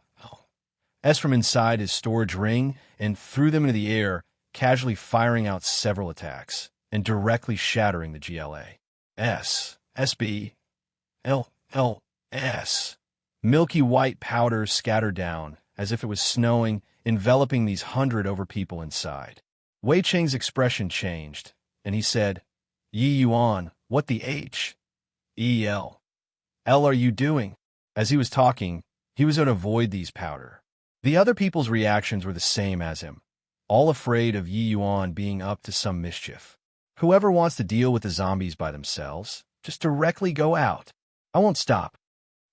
from inside his storage ring and threw them into the air, casually firing out several attacks and directly shattering the SBLS. Milky white powder scattered down as if it was snowing, enveloping these 100 over people inside. Wei Cheng's expression changed, and he said, "Yuan, what the H? E.L. "L are you doing?" As he was talking, he was going to avoid these powder. The other people's reactions were the same as him, all afraid of Yi Yuan being up to some mischief. Whoever wants to deal with the zombies by themselves, just directly go out. I won't stop.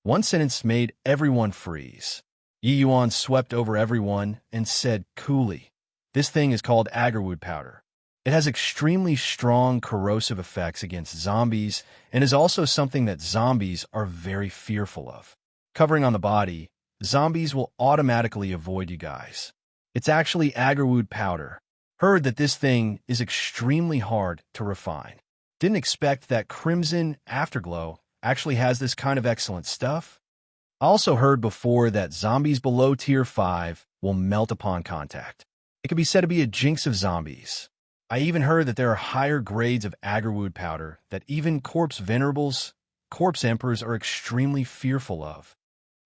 One sentence made everyone freeze. Yi Yuan swept over everyone and said coolly, "This thing is called agarwood powder. It has extremely strong corrosive effects against zombies and is also something that zombies are very fearful of. Covering on the body, zombies will automatically avoid you guys. It's actually agarwood powder. Heard that this thing is extremely hard to refine. Didn't expect that Crimson Afterglow actually has this kind of excellent stuff. I also heard before that zombies below tier 5 will melt upon contact. It could be said to be a jinx of zombies. I even heard that there are higher grades of agarwood powder that even corpse venerables, corpse emperors are extremely fearful of.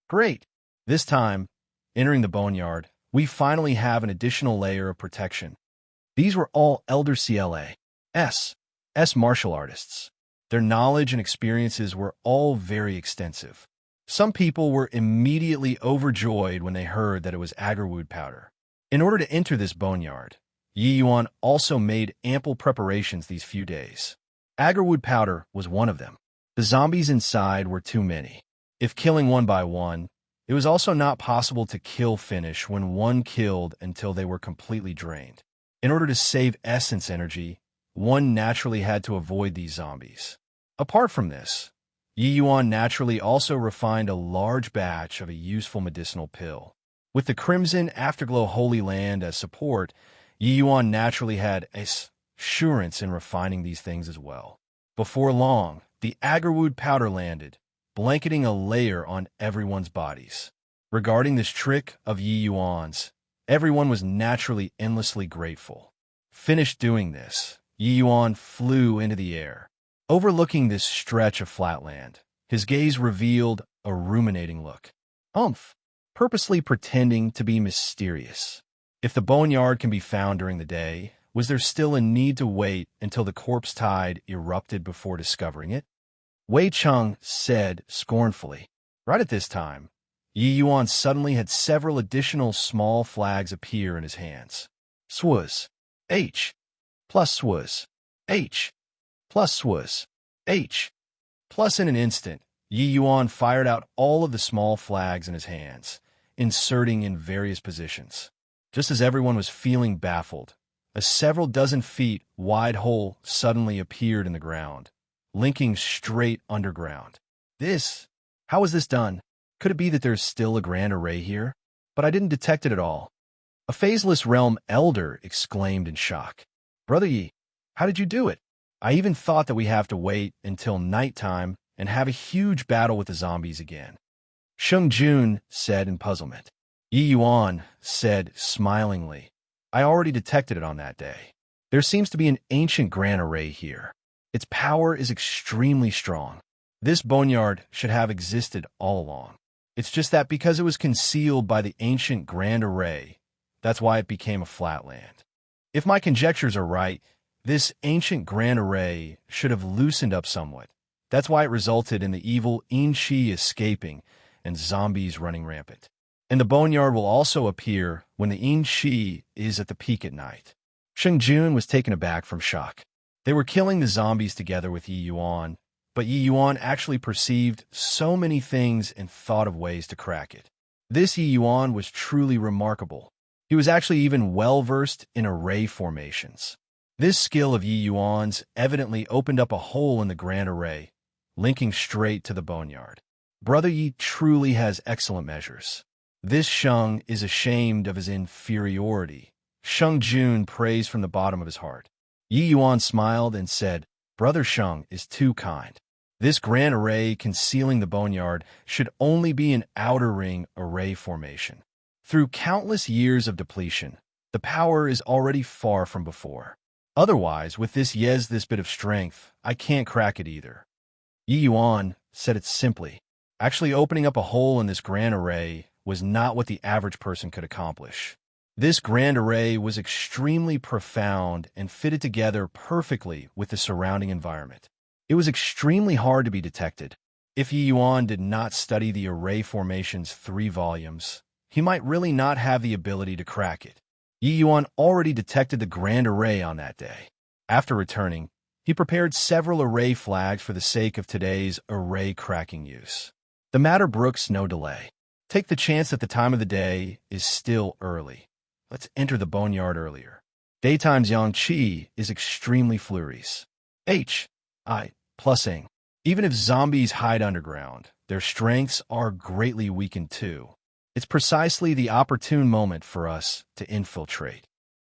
Great. This time, entering the boneyard, we finally have an additional layer of protection. These were all Elder CLA's martial artists. Their knowledge and experiences were all very extensive. Some people were immediately overjoyed when they heard that it was agarwood powder. In order to enter this boneyard, Yi Yuan also made ample preparations these few days. Agarwood powder was one of them. The zombies inside were too many. If killing one by one, it was also not possible to kill finish when one killed until they were completely drained. In order to save essence energy, one naturally had to avoid these zombies. Apart from this, Yi Yuan naturally also refined a large batch of a useful medicinal pill. With the Crimson Afterglow Holy Land as support, Yi Yuan naturally had assurance in refining these things as well. Before long, the agarwood powder landed, blanketing a layer on everyone's bodies. Regarding this trick of Yi Yuan's, everyone was naturally endlessly grateful. Finished doing this, Yi Yuan flew into the air. Overlooking this stretch of flatland, his gaze revealed a ruminating look. Purposely pretending to be mysterious. If the boneyard can be found during the day, was there still a need to wait until the corpse tide erupted before discovering it? Wei Cheng said scornfully. Right at this time, Yi Yuan suddenly had several additional small flags appear in his hands. Swaz. H. Plus Swaz. H. Plus Swaz. H. Plus in an instant, Yi Yuan fired out all of the small flags in his hands, inserting in various positions. Just as everyone was feeling baffled, a several dozen feet wide hole suddenly appeared in the ground, linking straight underground. How was this done? Could it be that there's still a grand array here? But I didn't detect it at all. A phaseless realm elder exclaimed in shock. Brother Yi, how did you do it? I even thought that we have to wait until nighttime and have a huge battle with the zombies again. Sheng Jun said in puzzlement. Yi Yuan said smilingly, I already detected it on that day. There seems to be an ancient grand array here. Its power is extremely strong. This boneyard should have existed all along. It's just that because it was concealed by the ancient grand array, that's why it became a flatland. If my conjectures are right, this ancient grand array should have loosened up somewhat. That's why it resulted in the evil Inchi escaping and zombies running rampant. And the boneyard will also appear when the Inchi is at the peak at night. Sheng Jun was taken aback from shock. They were killing the zombies together with Yi Yuan, but Yi Yuan actually perceived so many things and thought of ways to crack it. This Yi Yuan was truly remarkable. He was actually even well-versed in array formations. This skill of Yi Yuan's evidently opened up a hole in the grand array, linking straight to the boneyard. Brother Yi truly has excellent measures. This Sheng is ashamed of his inferiority. Sheng Jun praised from the bottom of his heart. Yi Yuan smiled and said, Brother Sheng is too kind. This grand array concealing the boneyard should only be an outer ring array formation. Through countless years of depletion, the power is already far from before. Otherwise, with this bit of strength, I can't crack it either. Yi Yuan said it simply. Actually opening up a hole in this grand array was not what the average person could accomplish. This grand array was extremely profound and fitted together perfectly with the surrounding environment. It was extremely hard to be detected. If Yi Yuan did not study the array formation's 3 volumes, he might really not have the ability to crack it. Yi Yuan already detected the grand array on that day. After returning, he prepared several array flags for the sake of today's array cracking use. The matter brooks no delay. Take the chance that the time of the day is still early. Let's enter the boneyard earlier. Daytime's yang qi is extremely flurries. Plus-ing. Even if zombies hide underground, their strengths are greatly weakened too. It's precisely the opportune moment for us to infiltrate.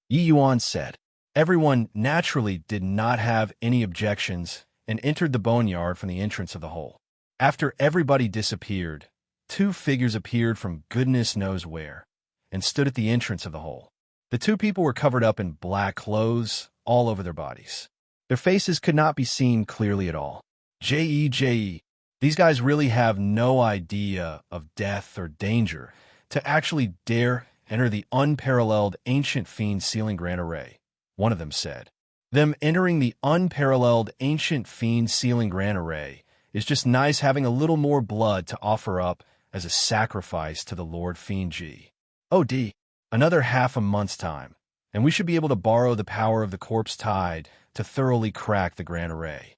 Yi Yuan said. Everyone naturally did not have any objections and entered the boneyard from the entrance of the hole. After everybody disappeared, 2 figures appeared from goodness knows where and stood at the entrance of the hole. The 2 people were covered up in black clothes all over their bodies. Their faces could not be seen clearly at all. J.E. These guys really have no idea of death or danger to actually dare enter the unparalleled ancient fiend sealing grand array, one of them said. Them entering the unparalleled ancient fiend sealing grand array is just nice having a little more blood to offer up as a sacrifice to the Lord Fiend G. O.D. Another half a month's time, and we should be able to borrow the power of the corpse tide to thoroughly crack the grand array.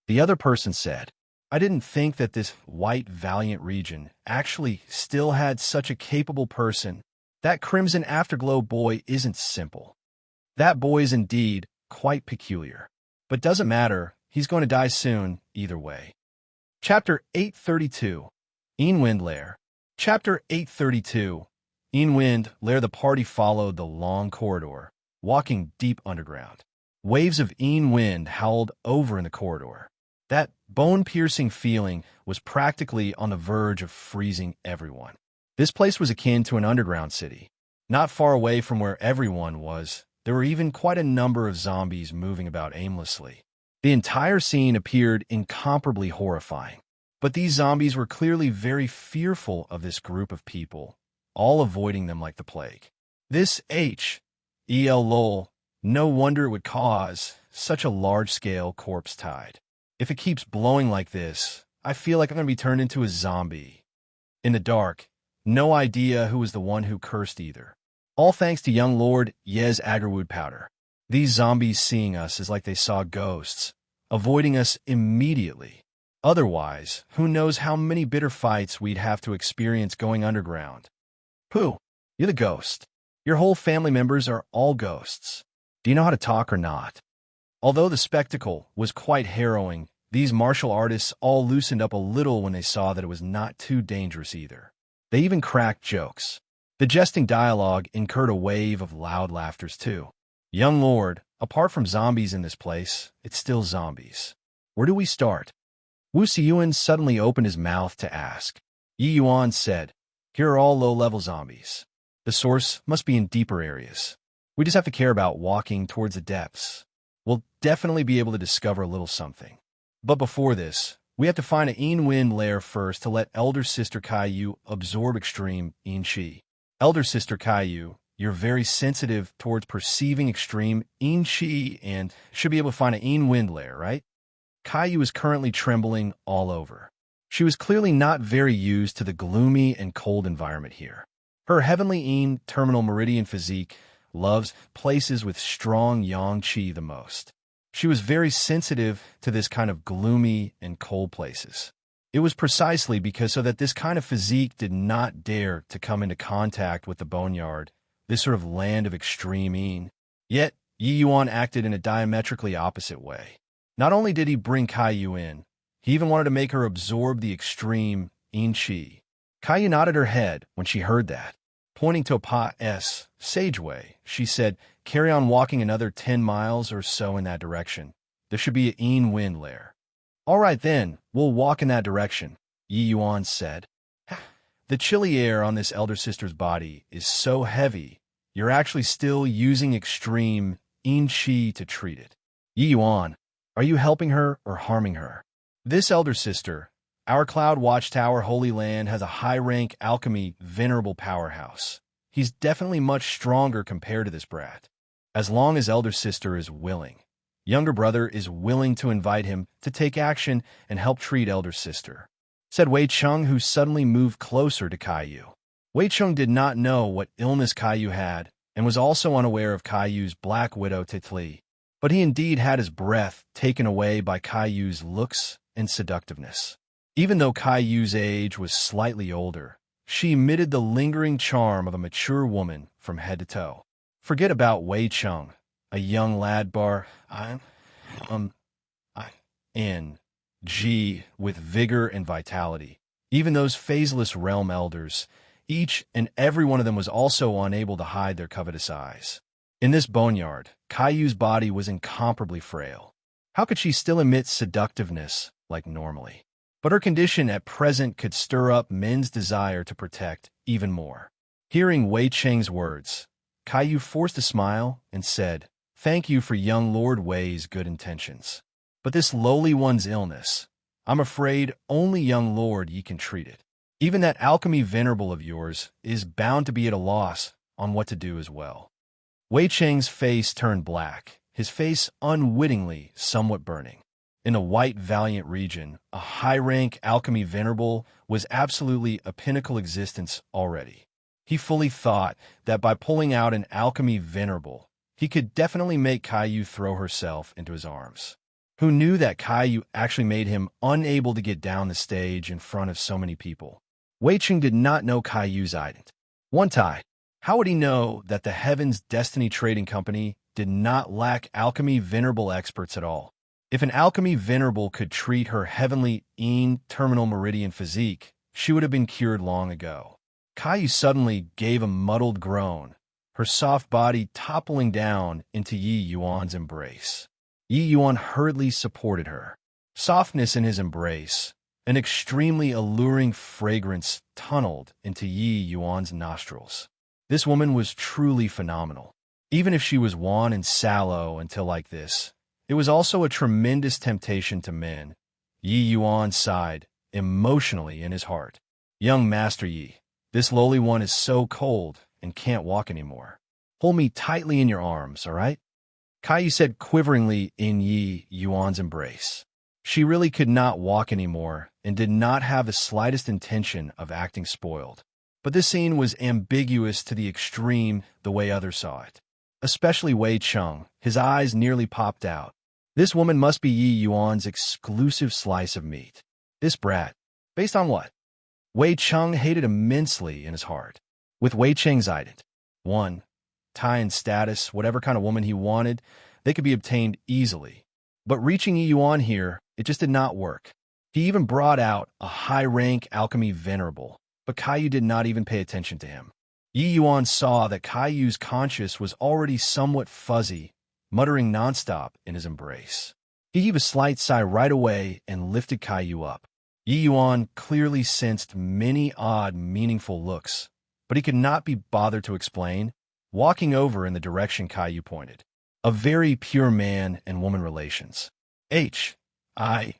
The other person said, I didn't think that this white valiant region actually still had such a capable person. That crimson afterglow boy isn't simple. That boy is indeed quite peculiar. But doesn't matter, he's going to die soon, either way. Chapter 832, Wind Lair. Chapter 832, Wind Lair. The party followed the long corridor, walking deep underground. Waves of wind howled over in the corridor. That bone-piercing feeling was practically on the verge of freezing everyone. This place was akin to an underground city. Not far away from where everyone was, there were even quite a number of zombies moving about aimlessly. The entire scene appeared incomparably horrifying. But these zombies were clearly very fearful of this group of people, all avoiding them like the plague. This lol, no wonder it would cause such a large-scale corpse tide. If it keeps blowing like this, I feel like I'm going to be turned into a zombie. In the dark, no idea who was the one who cursed either. All thanks to young Lord Yez Agarwood Powder. These zombies seeing us is like they saw ghosts, avoiding us immediately. Otherwise, who knows how many bitter fights we'd have to experience going underground. Pooh, you're the ghost. Your whole family members are all ghosts. Do you know how to talk or not? Although the spectacle was quite harrowing, these martial artists all loosened up a little when they saw that it was not too dangerous either. They even cracked jokes. The jesting dialogue incurred a wave of loud laughters too. Young Lord, apart from zombies in this place, it's still zombies. Where do we start? Wu Siyuan suddenly opened his mouth to ask. Yi Yuan said, Here are all low-level zombies. The source must be in deeper areas. We just have to care about walking towards the depths. We'll definitely be able to discover a little something. But before this, we have to find an Wind Lair first to let Elder Sister Kaiyu absorb extreme Qi. Elder Sister Kaiyu, you're very sensitive towards perceiving extreme Qi and should be able to find an Wind Lair, right? Kaiyu is currently trembling all over. She was clearly not very used to the gloomy and cold environment here. Her heavenly terminal meridian physique loves places with strong yang qi the most. She was very sensitive to this kind of gloomy and cold places. It was precisely because so that this kind of physique did not dare to come into contact with the boneyard, this sort of land of extreme yin. Yet, Yi Yuan acted in a diametrically opposite way. Not only did he bring Kaiyu in, he even wanted to make her absorb the extreme yin qi. Kaiyu nodded her head when she heard that. Pointing to a Pa-S sageway, she said, Carry on walking another 10 miles or so in that direction. There should be a Wind Lair. All right then, we'll walk in that direction, Yi Yuan said. The chilly air on this elder sister's body is so heavy, you're actually still using extreme yin qi to treat it. Yi Yuan, are you helping her or harming her? This elder sister, our Cloud Watchtower Holy Land, has a high-rank alchemy venerable powerhouse. He's definitely much stronger compared to this brat. As long as elder sister is willing. Younger brother is willing to invite him to take action and help treat elder sister. said Wei Cheng, who suddenly moved closer to Caillou. Wei Cheng did not know what illness Caillou had and was also unaware of Caillou's Black Widow Titli, but he indeed had his breath taken away by Caillou's looks and seductiveness. Even though Caillou's age was slightly older, she emitted the lingering charm of a mature woman from head to toe. Forget about Wei Cheng, a young lad with vigor and vitality. Even those phaseless realm elders, each and every one of them was also unable to hide their covetous eyes. In this boneyard, Caillou's body was incomparably frail. How could she still emit seductiveness like normally? But her condition at present could stir up men's desire to protect even more. Hearing Wei Cheng's words, Caillou forced a smile and said, "Thank you for young Lord Wei's good intentions. But this lowly one's illness, I'm afraid only young Lord Yi can treat it. Even that alchemy venerable of yours is bound to be at a loss on what to do as well." Wei Cheng's face turned black, his face unwittingly somewhat burning. In the White Valiant region, a high-rank alchemy venerable was absolutely a pinnacle existence already. He fully thought that by pulling out an alchemy venerable, he could definitely make Caillou throw herself into his arms. Who knew that Caillou actually made him unable to get down the stage in front of so many people? Wei Cheng did not know Caillou's identity. One tie. How would he know that the Heaven's Destiny Trading Company did not lack alchemy venerable experts at all? If an alchemy venerable could treat her heavenly terminal meridian physique, she would have been cured long ago. Caillou suddenly gave a muddled groan, her soft body toppling down into Yi Yuan's embrace. Yi Yuan hurriedly supported her. Softness in his embrace, an extremely alluring fragrance tunneled into Yi Yuan's nostrils. This woman was truly phenomenal. Even if she was wan and sallow until like this, it was also a tremendous temptation to men. Yi Yuan sighed, emotionally in his heart. "Young Master Yi, this lowly one is so cold and can't walk anymore. Hold me tightly in your arms, all right?" Caillou said quiveringly in Yi Yuan's embrace. She really could not walk anymore and did not have the slightest intention of acting spoiled. But this scene was ambiguous to the extreme the way others saw it. Especially Wei Cheng, his eyes nearly popped out. This woman must be Yi Yuan's exclusive slice of meat. This brat. Based on what? Wei Cheng hated immensely in his heart. With Wei Cheng's identity, 1. tie and status, whatever kind of woman he wanted, they could be obtained easily. But reaching Yi Yuan here, it just did not work. He even brought out a high-rank alchemy venerable, but Caillou did not even pay attention to him. Yi Yuan saw that Caillou's conscience was already somewhat fuzzy, muttering nonstop in his embrace. He gave a slight sigh right away and lifted Caillou up. Yi Yuan clearly sensed many odd, meaningful looks, but he could not be bothered to explain, walking over in the direction Caillou pointed. A very pure man and woman relations. H.I.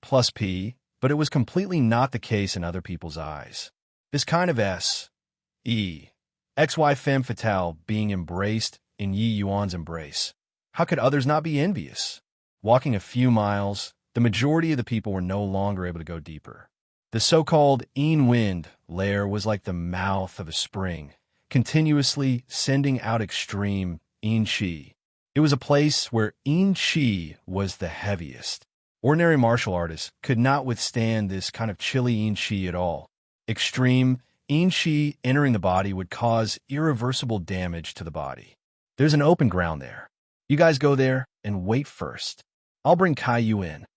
plus P, but it was completely not the case in other people's eyes. This kind of S.E. XY femme fatale being embraced in Yi Yuan's embrace. How could others not be envious? Walking a few miles, the majority of the people were no longer able to go deeper. The so-called Yin Wind lair was like the mouth of a spring, continuously sending out extreme Yin Qi. It was a place where Yin Qi was the heaviest. Ordinary martial artists could not withstand this kind of chilly Yin Qi at all. Extreme Yin Qi entering the body would cause irreversible damage to the body. There's an open ground there. You guys go there and wait first. I'll bring Caillou in.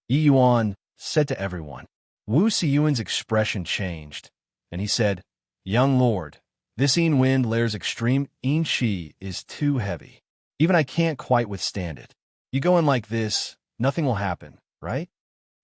Yi Yuan said to everyone. Wu Siyuan's expression changed, and he said, "Young lord, this Yin Wind lair's extreme Yin Qi is too heavy. Even I can't quite withstand it. You go in like this, nothing will happen, right?"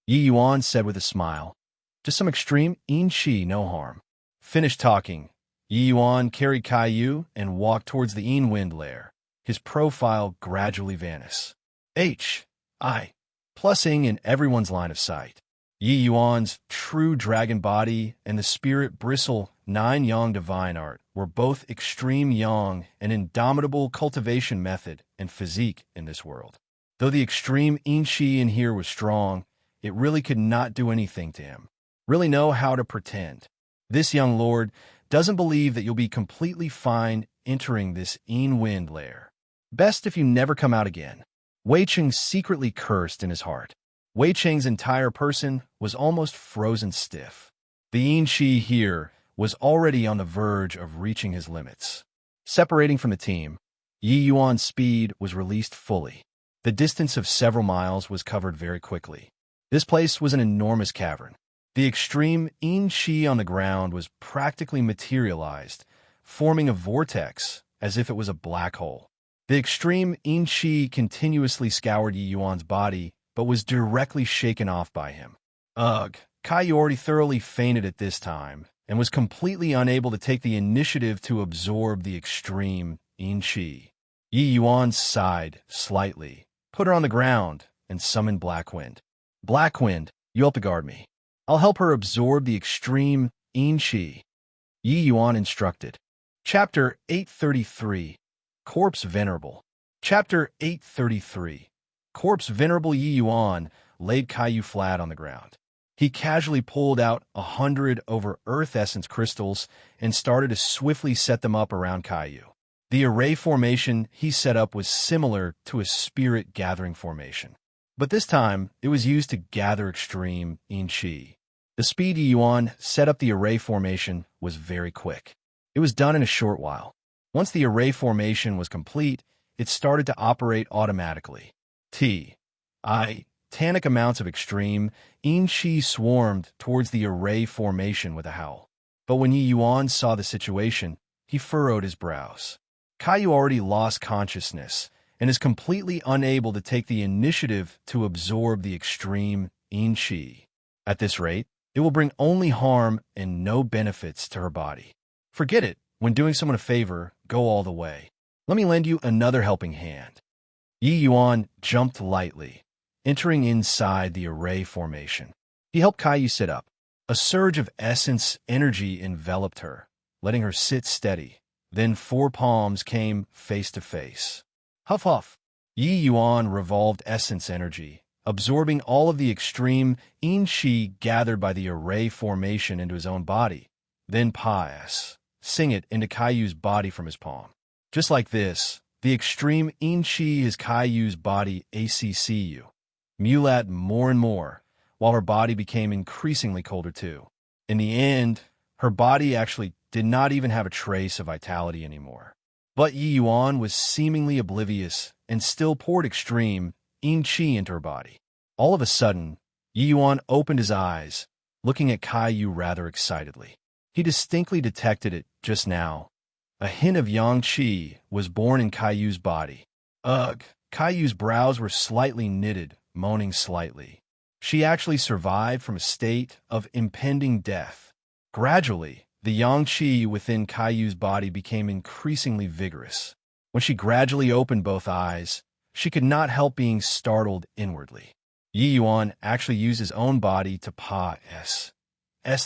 Yi Yuan said with a smile, "Just some extreme Yin Qi, no harm." Finished talking, Yi Yuan carried Caillou and walked towards the Yin Wind lair, his profile gradually vanished. H.I. plusing in everyone's line of sight. Yi Yuan's true dragon body and the spirit bristle 9 yang divine art were both extreme yang and indomitable cultivation method and physique in this world. Though the extreme Yin Qi in here was strong, it really could not do anything to him. really know how to pretend. This young lord doesn't believe that you'll be completely fine entering this wind lair. Best if you never come out again. Wei Cheng secretly cursed in his heart. Wei Cheng's entire person was almost frozen stiff. The Yin Shi here was already on the verge of reaching his limits. Separating from the team, Yi Yuan's speed was released fully. The distance of several miles was covered very quickly. This place was an enormous cavern. The extreme Yin Shi on the ground was practically materialized, forming a vortex as if it was a black hole. The extreme Yin Shi continuously scoured Yi Yuan's body, but was directly shaken off by him. Ugh, Caillou already thoroughly fainted at this time, and was completely unable to take the initiative to absorb the extreme Yin Shi. Yi Yuan sighed slightly, put her on the ground, and summoned Black Wind. Black Wind, you help to guard me. I'll help her absorb the extreme Yin Shi. Yi Yuan instructed. Chapter 833, Corpse Venerable. Chapter 833, Corpse Venerable. Yi Yuan laid Caillou flat on the ground. He casually pulled out 100 over Earth Essence crystals and started to swiftly set them up around Caillou. The array formation he set up was similar to a spirit gathering formation, but this time it was used to gather extreme Yin Shi. The speed Yi Yuan set up the array formation was very quick. It was done in a short while. Once the array formation was complete, it started to operate automatically. Titanic amounts of extreme Yin Shi swarmed towards the array formation with a howl. But when Yi Yuan saw the situation, he furrowed his brows. Caillou already lost consciousness and is completely unable to take the initiative to absorb the extreme Yin Shi. At this rate, it will bring only harm and no benefits to her body. Forget it. When doing someone a favor, go all the way. Let me lend you another helping hand. Yi Yuan jumped lightly, entering inside the array formation. He helped Caillou sit up. A surge of essence energy enveloped her, letting her sit steady. Then 4 palms came face to face. Huff huff. Yi Yuan revolved essence energy, absorbing all of the extreme Yin Shi gathered by the array formation into his own body. Then sing it into Caillou's body from his palm. Just like this, the extreme Yin Shi is Caillou's body ACCU. Mulat more and more, while her body became increasingly colder too. In the end, her body actually did not even have a trace of vitality anymore. But Yi Yuan was seemingly oblivious and still poured extreme Yin Qi into her body. All of a sudden, Yi Yuan opened his eyes, looking at Caillou rather excitedly. He distinctly detected it just now. A hint of Yang Qi was born in Caillou's body. Ugh, Caillou's brows were slightly knitted, moaning slightly. She actually survived from a state of impending death. Gradually, the Yang Qi within Caillou's body became increasingly vigorous. When she gradually opened both eyes, she could not help being startled inwardly. Yi Yuan actually used his own body to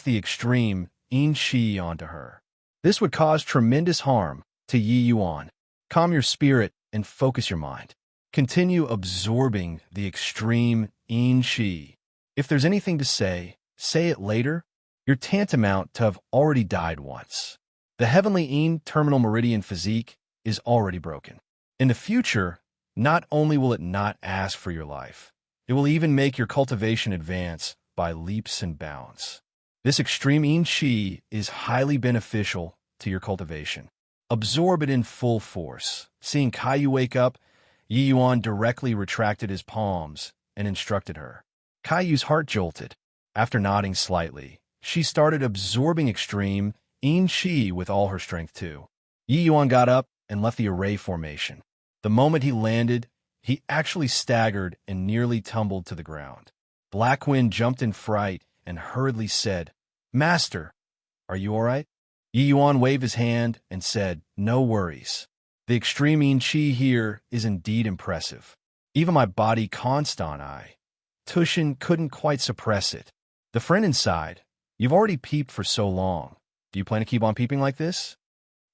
the extreme Yin Qi onto her. This would cause tremendous harm to Yi Yuan. Calm your spirit and focus your mind. Continue absorbing the extreme Yin Qi. If there's anything to say it later. You're tantamount to have already died once. The heavenly Yin terminal meridian physique is already broken. In the future, not only will it not ask for your life, it will even make your cultivation advance by leaps and bounds. This extreme Yin Qi is highly beneficial to your cultivation. Absorb it in full force. Seeing Caillou wake up, Yi Yuan directly retracted his palms and instructed her. Caillou's heart jolted. After nodding slightly, she started absorbing extreme Yin Qi with all her strength too. Yi Yuan got up and left the array formation. The moment he landed, he actually staggered and nearly tumbled to the ground. Black Wind jumped in fright and hurriedly said, "Master, are you all right?" Yi Yuan waved his hand and said, "No worries. The extreme Yin Qi here is indeed impressive. Even my body constant Tushin couldn't quite suppress it. The friend inside, you've already peeped for so long. Do you plan to keep on peeping like this?"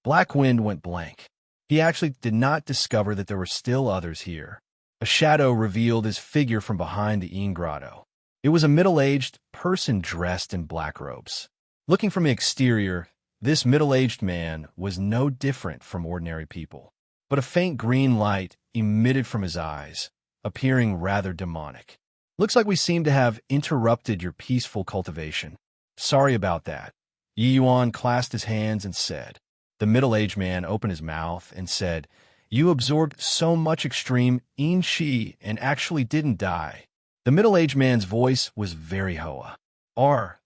Black Wind went blank. He actually did not discover that there were still others here. A shadow revealed his figure from behind the Yin Grotto. It was a middle-aged person dressed in black robes. Looking from the exterior, this middle-aged man was no different from ordinary people, but a faint green light emitted from his eyes, appearing rather demonic. Looks like we seem to have interrupted your peaceful cultivation. Sorry about that. Yi Yuan clasped his hands and said. The middle-aged man opened his mouth and said, You absorbed so much extreme yin qi and actually didn't die. The middle-aged man's voice was very hoa. R-S-E,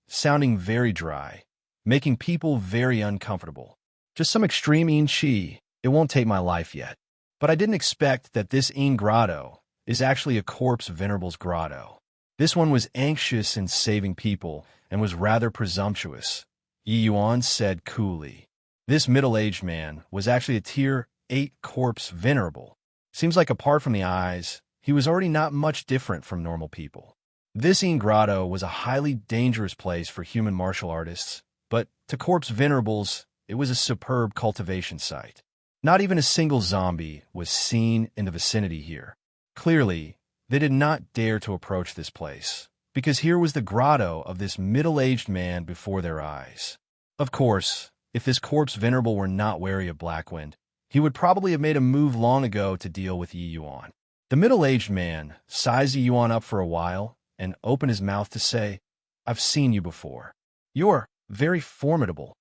sounding very dry, making people very uncomfortable. Just some extreme yin qi. It won't take my life yet. But I didn't expect that this yin grotto is actually a corpse venerable's grotto. This one was anxious in saving people and was rather presumptuous, Yi Yuan said coolly. This middle-aged man was actually a tier 8 corpse venerable. Seems like apart from the eyes, he was already not much different from normal people. This yin grotto was a highly dangerous place for human martial artists, but to corpse venerables, it was a superb cultivation site. Not even a single zombie was seen in the vicinity here. Clearly, they did not dare to approach this place, because here was the grotto of this middle-aged man before their eyes. Of course, if this corpse venerable were not wary of Blackwind, he would probably have made a move long ago to deal with Yi Yuan. The middle-aged man sized Yi Yuan up for a while and opened his mouth to say, I've seen you before. You're very formidable.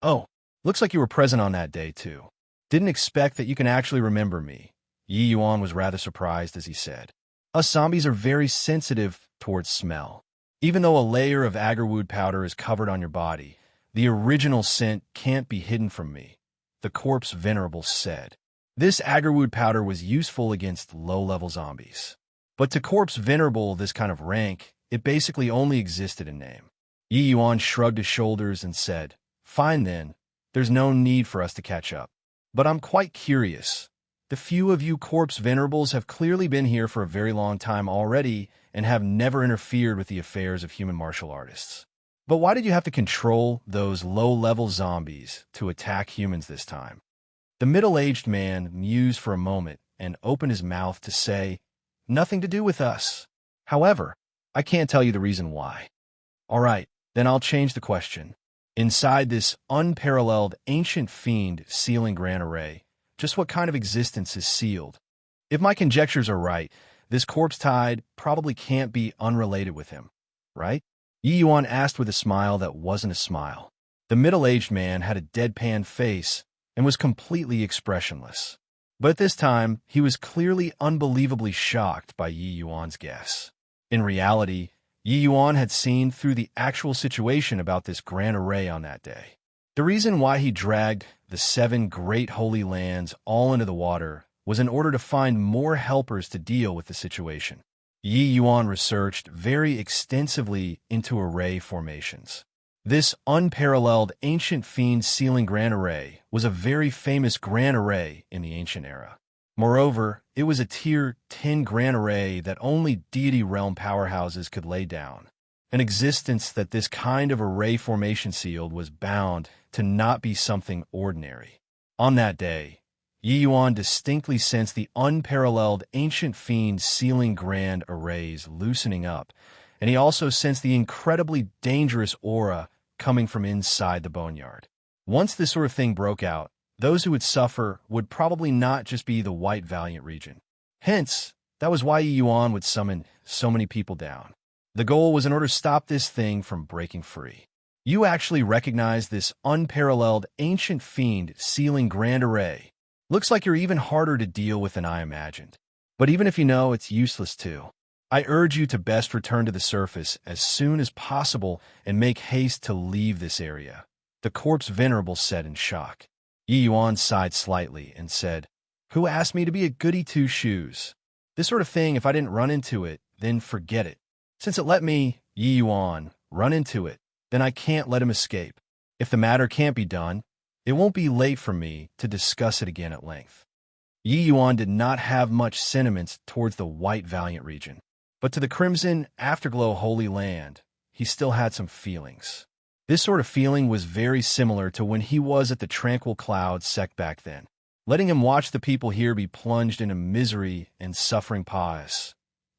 Oh, looks like you were present on that day, too. Didn't expect that you can actually remember me. Yi Yuan was rather surprised as he said. Us zombies are very sensitive towards smell. Even though a layer of agarwood powder is covered on your body, the original scent can't be hidden from me, the corpse venerable said. This agarwood powder was useful against low-level zombies. But to corpse venerable this kind of rank, it basically only existed in name. Yi Yuan shrugged his shoulders and said, Fine then, there's no need for us to catch up. But I'm quite curious. The few of you corpse venerables have clearly been here for a very long time already and have never interfered with the affairs of human martial artists. But why did you have to control those low-level zombies to attack humans this time? The middle-aged man mused for a moment and opened his mouth to say, Nothing to do with us. However, I can't tell you the reason why. All right, then I'll change the question. Inside this unparalleled ancient fiend sealing grand array, just what kind of existence is sealed? If my conjectures are right, this corpse tide probably can't be unrelated with him, right? Yi Yuan asked with a smile that wasn't a smile. The middle-aged man had a deadpan face and was completely expressionless. But at this time, he was clearly unbelievably shocked by Yi Yuan's guess. In reality, Yi Yuan had seen through the actual situation about this grand array on that day. The reason why he dragged the 7 great holy lands all into the water was in order to find more helpers to deal with the situation. Yi Yuan researched very extensively into array formations. This unparalleled ancient fiend sealing grand array was a very famous grand array in the ancient era. Moreover, it was a tier 10 grand array that only deity realm powerhouses could lay down. An existence that this kind of array formation sealed was bound to not be something ordinary. On that day, Yi Yuan distinctly sensed the unparalleled ancient fiend sealing grand arrays loosening up, and he also sensed the incredibly dangerous aura coming from inside the boneyard. Once this sort of thing broke out, those who would suffer would probably not just be the White Valiant region. Hence, that was why Yi Yuan would summon so many people down. The goal was in order to stop this thing from breaking free. You actually recognize this unparalleled ancient fiend sealing grand array. Looks like you're even harder to deal with than I imagined. But even if you know, it's useless too. I urge you to best return to the surface as soon as possible and make haste to leave this area, the corpse venerable said in shock. Yi Yuan sighed slightly and said, Who asked me to be a goody two-shoes? This sort of thing, if I didn't run into it, then forget it. Since it let me, Yi Yuan, run into it, then I can't let him escape. If the matter can't be done, it won't be late for me to discuss it again at length. Yi Yuan did not have much sentiments towards the White Valiant region, but to the Crimson Afterglow Holy Land, he still had some feelings. This sort of feeling was very similar to when he was at the Tranquil Cloud sect back then. Letting him watch the people here be plunged into misery and suffering pious.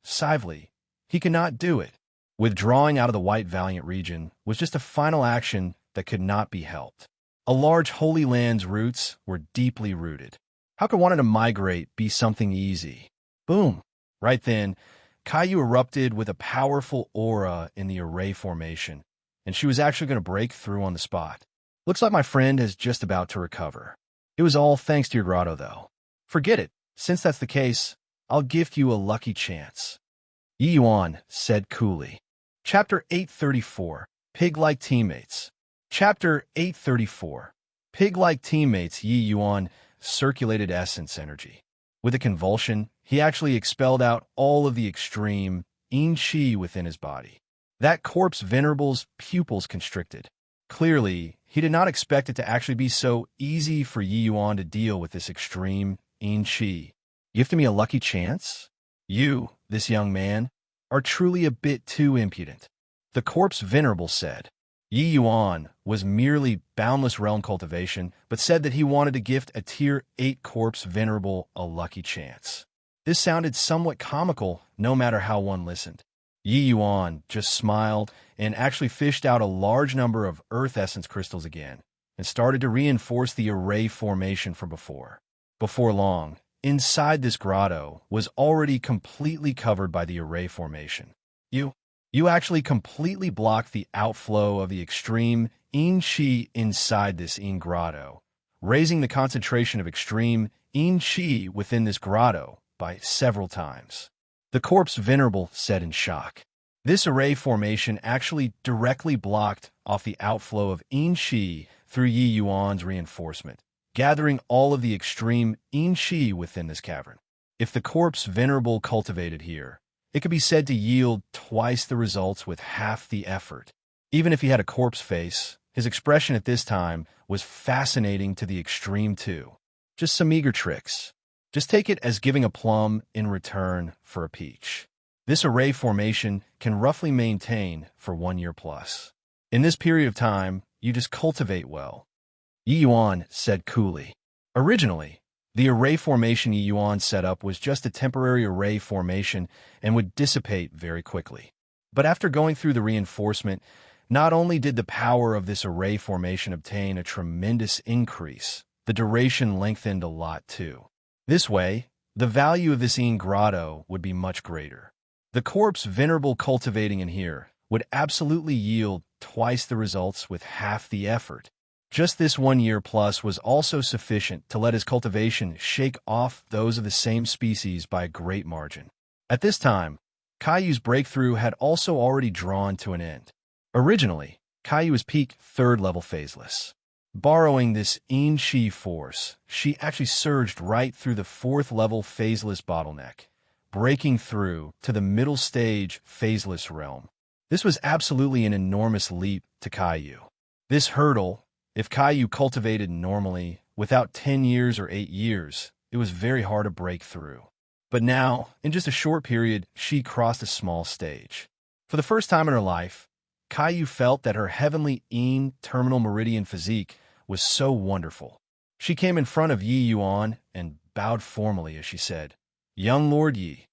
Sively, he could not do it. Withdrawing out of the White Valiant region was just a final action that could not be helped. A large Holy Land's roots were deeply rooted. How could wanting to migrate be something easy? Boom! Right then, Caillou erupted with a powerful aura in the array formation, and she was actually going to break through on the spot. Looks like my friend is just about to recover. It was all thanks to your grotto, though. Forget it. Since that's the case, I'll gift you a lucky chance. Yi Yuan said coolly. Chapter 834, Pig-like Teammates. Chapter 834, Pig-like Teammates. Yi Yuan circulated essence energy. With a convulsion, he actually expelled out all of the extreme yin qi within his body. That corpse venerable's pupils constricted. Clearly, he did not expect it to actually be so easy for Yi Yuan to deal with this extreme yin qi. Gifting me a lucky chance? You, this young man, are truly a bit too impudent, the corpse venerable said. Yi Yuan was merely boundless realm cultivation, but said that he wanted to gift a tier 8 corpse venerable a lucky chance. This sounded somewhat comical, no matter how one listened. Yi Yuan just smiled and actually fished out a large number of earth essence crystals again, and started to reinforce the array formation from before. Before long, inside this grotto was already completely covered by the array formation. You actually completely blocked the outflow of the extreme yin qi inside this yin grotto, raising the concentration of extreme yin qi within this grotto by several times. The corpse venerable said in shock. This array formation actually directly blocked off the outflow of yin qi through Yi Yuan's reinforcement, gathering all of the extreme yin qi within this cavern. If the corpse venerable cultivated here, it could be said to yield twice the results with half the effort. Even if he had a corpse face, his expression at this time was fascinating to the extreme too. Just some eager tricks. Just take it as giving a plum in return for a peach. This array formation can roughly maintain for 1 year plus. In this period of time, you just cultivate well. Yi Yuan said coolly. Originally, the array formation Yi Yuan set up was just a temporary array formation and would dissipate very quickly. But after going through the reinforcement, not only did the power of this array formation obtain a tremendous increase, the duration lengthened a lot too. This way, the value of this yin grotto would be much greater. The corpse venerable cultivating in here would absolutely yield twice the results with half the effort. Just this 1 year plus was also sufficient to let his cultivation shake off those of the same species by a great margin. At this time, Caillou's breakthrough had also already drawn to an end. Originally, Caillou was peak 3rd level phaseless. Borrowing this yin qi force, she actually surged right through the 4th level phaseless bottleneck, breaking through to the middle stage phaseless realm. This was absolutely an enormous leap to Caillou. This hurdle, if Caillou cultivated normally, without 10 years or 8 years, it was very hard to break through. But now, in just a short period, she crossed a small stage. For the first time in her life, Caillou felt that her heavenly yin terminal meridian physique was so wonderful. She came in front of Yi Yuan and bowed formally as she said, "Young Lord Yi,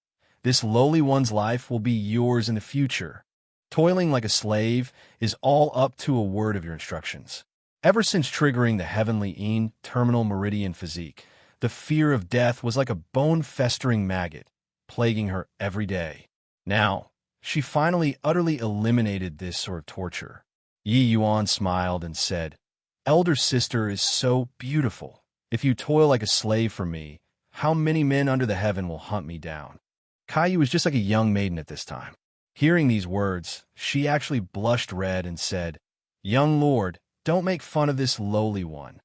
this lowly one's life will be yours in the future. Toiling like a slave is all up to a word of your instructions." Ever since triggering the heavenly yin terminal meridian physique, the fear of death was like a bone-festering maggot, plaguing her every day. Now, she finally utterly eliminated this sort of torture. Yi Yuan smiled and said, "Elder sister is so beautiful. If you toil like a slave for me, how many men under the heaven will hunt me down?" Caillou was just like a young maiden at this time. Hearing these words, she actually blushed red and said, "Young lord, don't make fun of this lowly one."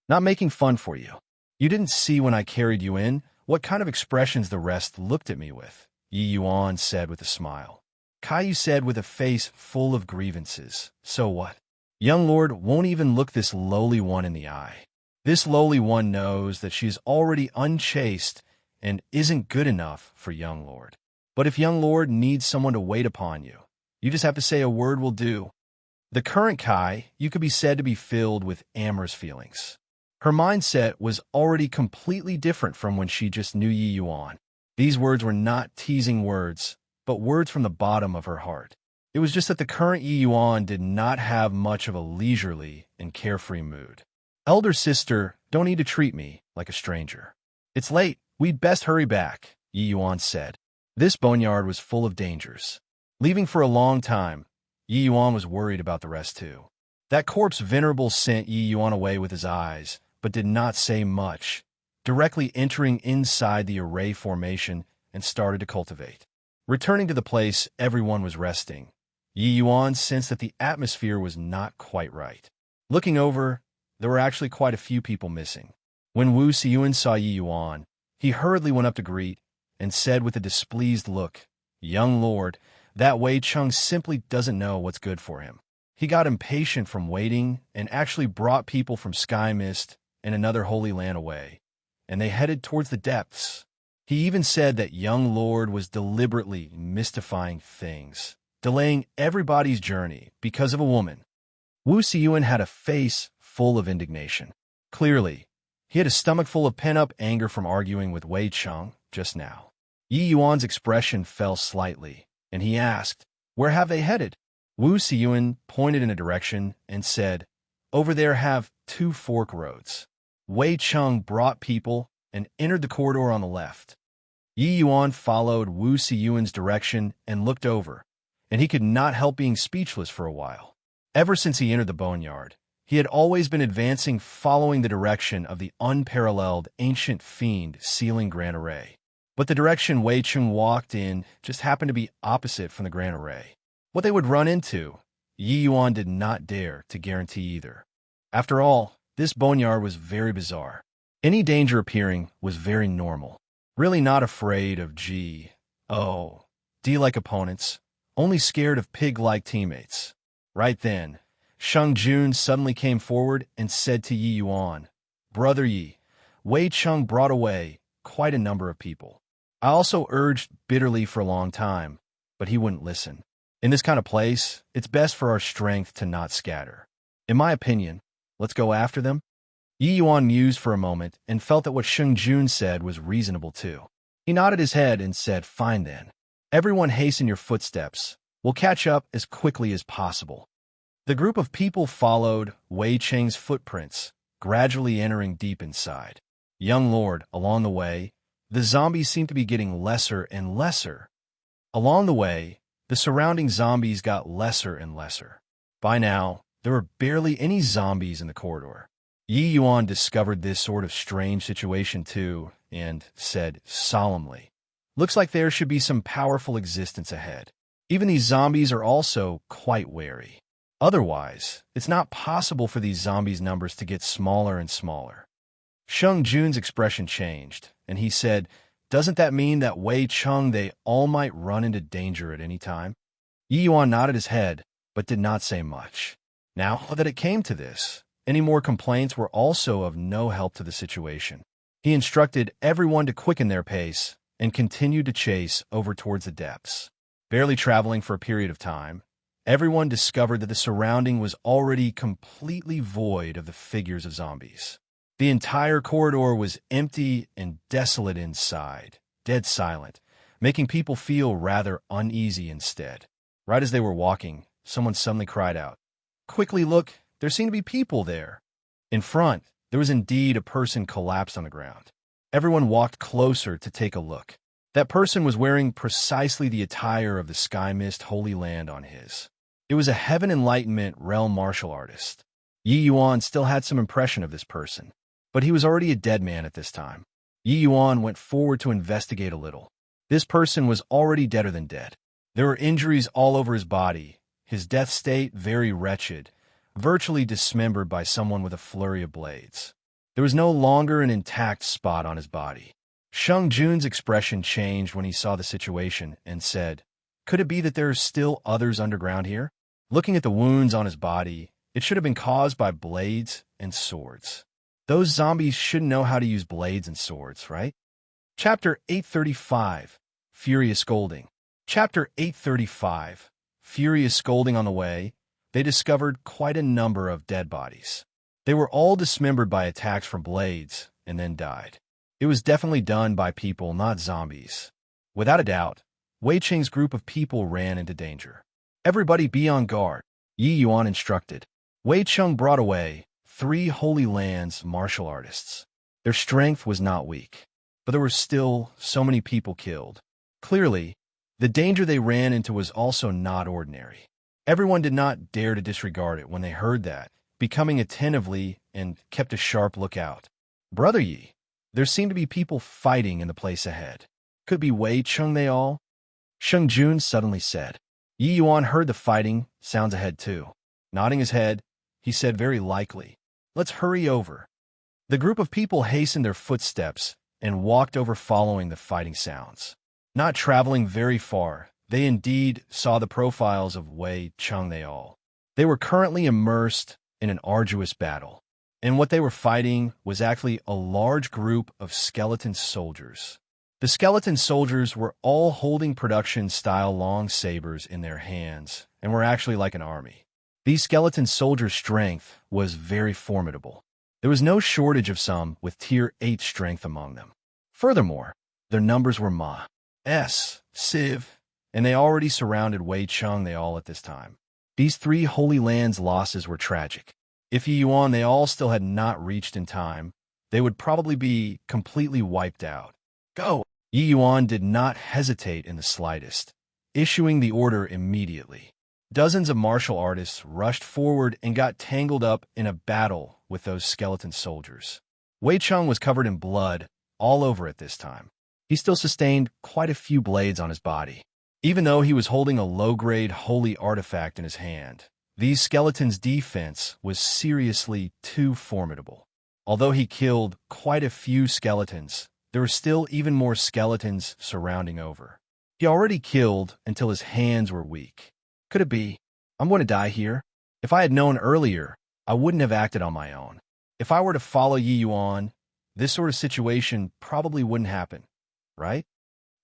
"Not making fun for you. You didn't see when I carried you in what kind of expressions the rest looked at me with," Yi Yuan said with a smile. Caillou said with a face full of grievances, "So what? Young lord won't even look this lowly one in the eye. This lowly one knows that she is already unchaste and isn't good enough for young lord. But if young lord needs someone to wait upon you, you just have to say a word will do." The current Kai, you could be said to be filled with amorous feelings. Her mindset was already completely different from when she just knew Yi Yuan. These words were not teasing words, but words from the bottom of her heart. It was just that the current Yi Yuan did not have much of a leisurely and carefree mood. Elder sister, don't need to treat me like a stranger. It's late, we'd best hurry back, Yi Yuan said. This boneyard was full of dangers. Leaving for a long time, Yi Yuan was worried about the rest too. That corpse venerable sent Yi Yuan away with his eyes, but did not say much, directly entering inside the array formation and started to cultivate. Returning to the place everyone was resting, Yi Yuan sensed that the atmosphere was not quite right. Looking over, there were actually quite a few people missing. When Wu Xiyuan saw Yi Yuan, he hurriedly went up to greet and said with a displeased look, "Young lord, that Wei Cheng simply doesn't know what's good for him." He got impatient from waiting and actually brought people from Sky Mist and another holy land away, and they headed towards the depths. He even said that young lord was deliberately mystifying things, delaying everybody's journey because of a woman. Wu Xiyuan had a face full of indignation. Clearly, he had a stomach full of pent-up anger from arguing with Wei Cheng just now. Yi Yuan's expression fell slightly, and he asked, "Where have they headed?" Wu Xiyuan pointed in a direction and said, "Over there have 2 fork roads." Wei Cheng brought people and entered the corridor on the left. Yi Yuan followed Wu Xiyuan's direction and looked over, and he could not help being speechless for a while. Ever since he entered the boneyard, he had always been advancing following the direction of the unparalleled ancient fiend sealing Grand Array. But the direction Wei Cheng walked in just happened to be opposite from the Grand Array. What they would run into, Yi Yuan did not dare to guarantee either. After all, this boneyard was very bizarre. Any danger appearing was very normal. Really not afraid of D-like opponents, only scared of pig-like teammates. Right then, Sheng Jun suddenly came forward and said to Yi Yuan, "Brother Yi, Wei Cheng brought away quite a number of people. I also urged bitterly for a long time, but he wouldn't listen. In this kind of place, it's best for our strength to not scatter. In my opinion, let's go after them." Yi Yuan mused for a moment and felt that what Sheng Jun said was reasonable too. He nodded his head and said, "Fine then. Everyone hasten your footsteps. We'll catch up as quickly as possible." The group of people followed Wei Cheng's footprints, gradually entering deep inside. Young lord, along the way, the zombies seemed to be getting lesser and lesser. Along the way, the surrounding zombies got lesser and lesser. By now, there were barely any zombies in the corridor. Yi Yuan discovered this sort of strange situation too, and said solemnly, "Looks like there should be some powerful existence ahead. Even these zombies are also quite wary. Otherwise, it's not possible for these zombies' numbers to get smaller and smaller." Sheng Jun's expression changed, and he said, "Doesn't that mean that Wei Cheng they all might run into danger at any time?" Yi Yuan nodded his head, but did not say much. Now that it came to this, any more complaints were also of no help to the situation. He instructed everyone to quicken their pace and continued to chase over towards the depths. Barely traveling for a period of time, everyone discovered that the surrounding was already completely void of the figures of zombies. The entire corridor was empty and desolate inside, dead silent, making people feel rather uneasy instead. Right as they were walking, someone suddenly cried out, "Quickly look, there seem to be people there." In front, there was indeed a person collapsed on the ground. Everyone walked closer to take a look. That person was wearing precisely the attire of the Sky Mist Holy Land on his. It was a Heaven Enlightenment realm martial artist. Yi Yuan still had some impression of this person, but he was already a dead man at this time. Yi Yuan went forward to investigate a little. This person was already deader than dead. There were injuries all over his body, his death state very wretched, virtually dismembered by someone with a flurry of blades. There was no longer an intact spot on his body. Sheng Jun's expression changed when he saw the situation and said, "Could it be that there are still others underground here?" Looking at the wounds on his body, it should have been caused by blades and swords. Those zombies should know how to use blades and swords, right? Chapter 835, Furious Scolding. Chapter 835, Furious Scolding. On the way, they discovered quite a number of dead bodies. They were all dismembered by attacks from blades and then died. It was definitely done by people, not zombies. Without a doubt, Wei Qing's group of people ran into danger. Everybody be on guard, Yi Yuan instructed. Wei Cheng brought away 3 Holy Lands martial artists. Their strength was not weak, but there were still so many people killed. Clearly, the danger they ran into was also not ordinary. Everyone did not dare to disregard it when they heard that, becoming attentively and kept a sharp lookout. Brother Yi, there seemed to be people fighting in the place ahead. Could be Wei Cheng they all? Sheng Jun suddenly said. Yi Yuan heard the fighting sounds ahead too. Nodding his head, he said very likely, "Let's hurry over." The group of people hastened their footsteps and walked over following the fighting sounds. Not traveling very far, they indeed saw the profiles of Wei Cheng they all. They were currently immersed in an arduous battle, and what they were fighting was actually a large group of skeleton soldiers. The skeleton soldiers were all holding production-style long sabers in their hands and were actually like an army. These skeleton soldiers' strength was very formidable. There was no shortage of some with Tier 8 strength among them. Furthermore, their numbers were Civ, and they already surrounded Wei Cheng they all at this time. These 3 Holy Lands losses were tragic. If Yi Yuan they all still had not reached in time, they would probably be completely wiped out. Go! Yi Yuan did not hesitate in the slightest, issuing the order immediately. Dozens of martial artists rushed forward and got tangled up in a battle with those skeleton soldiers. Wei Cheng was covered in blood all over at this time. He still sustained quite a few blades on his body. Even though he was holding a low-grade holy artifact in his hand, these skeletons' defense was seriously too formidable. Although he killed quite a few skeletons, there were still even more skeletons surrounding over. He already killed until his hands were weak. Could it be, I'm going to die here? If I had known earlier, I wouldn't have acted on my own. If I were to follow Yi Yuan, this sort of situation probably wouldn't happen, right?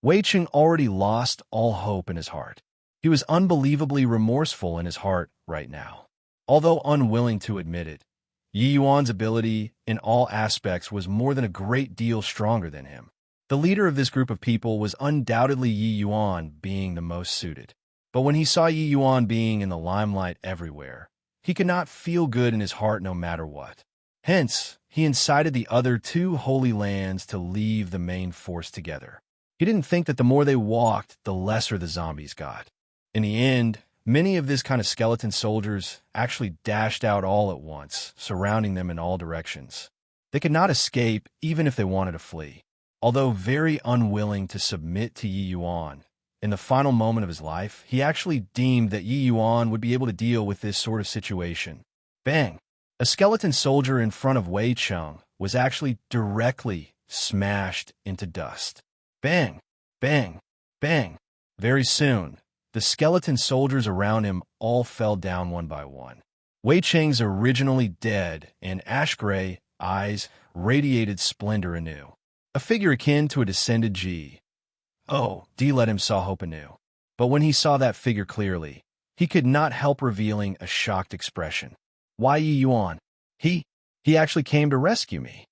Wei Cheng already lost all hope in his heart. He was unbelievably remorseful in his heart right now. Although unwilling to admit it, Yi Yuan's ability in all aspects was more than a great deal stronger than him. The leader of this group of people was undoubtedly Yi Yuan being the most suited. But when he saw Yi Yuan being in the limelight everywhere, he could not feel good in his heart no matter what. Hence, he incited the other 2 Holy Lands to leave the main force together. He didn't think that the more they walked, the lesser the zombies got. In the end, many of this kind of skeleton soldiers actually dashed out all at once, surrounding them in all directions. They could not escape even if they wanted to flee. Although very unwilling to submit to Yi Yuan, in the final moment of his life, he actually deemed that Yi Yuan would be able to deal with this sort of situation. Bang! A skeleton soldier in front of Wei Cheng was actually directly smashed into dust. Bang! Bang! Bang! Very soon, the skeleton soldiers around him all fell down one by one. Wei Cheng's originally dead and ash-gray eyes radiated splendor anew. A figure akin to a descended G. D let him saw hope anew. But when he saw that figure clearly, he could not help revealing a shocked expression. Why Yi Yuan? He actually came to rescue me.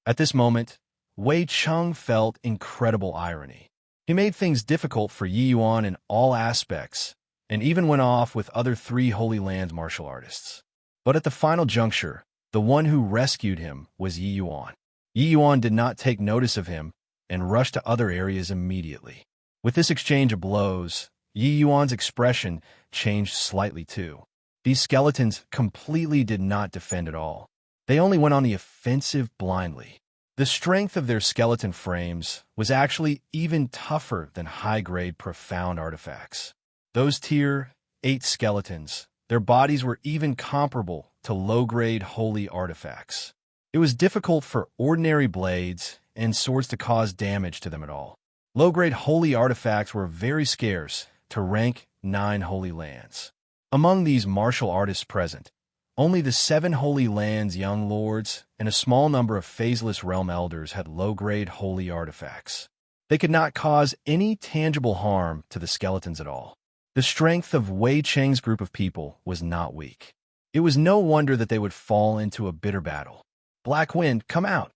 At this moment, Wei Cheng felt incredible irony. He made things difficult for Yi Yuan in all aspects, and even went off with other 3 Holy Lands martial artists. But at the final juncture, the one who rescued him was Yi Yuan. Yi Yuan did not take notice of him and rushed to other areas immediately. With this exchange of blows, Yi Yuan's expression changed slightly too. These skeletons completely did not defend at all. They only went on the offensive blindly. The strength of their skeleton frames was actually even tougher than high-grade profound artifacts. Those Tier 8 skeletons, their bodies were even comparable to low-grade holy artifacts. It was difficult for ordinary blades and swords to cause damage to them at all. Low-grade holy artifacts were very scarce to rank 9 Holy Lands. Among these martial artists present, only the 7 Holy Lands young lords and a small number of phaseless realm elders had low-grade holy artifacts. They could not cause any tangible harm to the skeletons at all. The strength of Wei Cheng's group of people was not weak. It was no wonder that they would fall into a bitter battle. Black Wind, come out!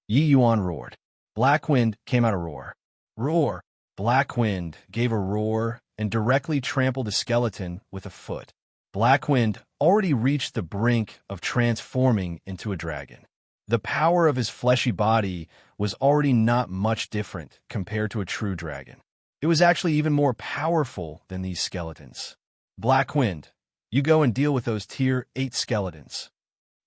Yi Yuan roared. Black Wind came out a roar. Roar! Black Wind gave a roar and directly trampled a skeleton with a foot. Black Wind already reached the brink of transforming into a dragon. The power of his fleshy body was already not much different compared to a true dragon. It was actually even more powerful than these skeletons. Black Wind, you go and deal with those tier 8 skeletons.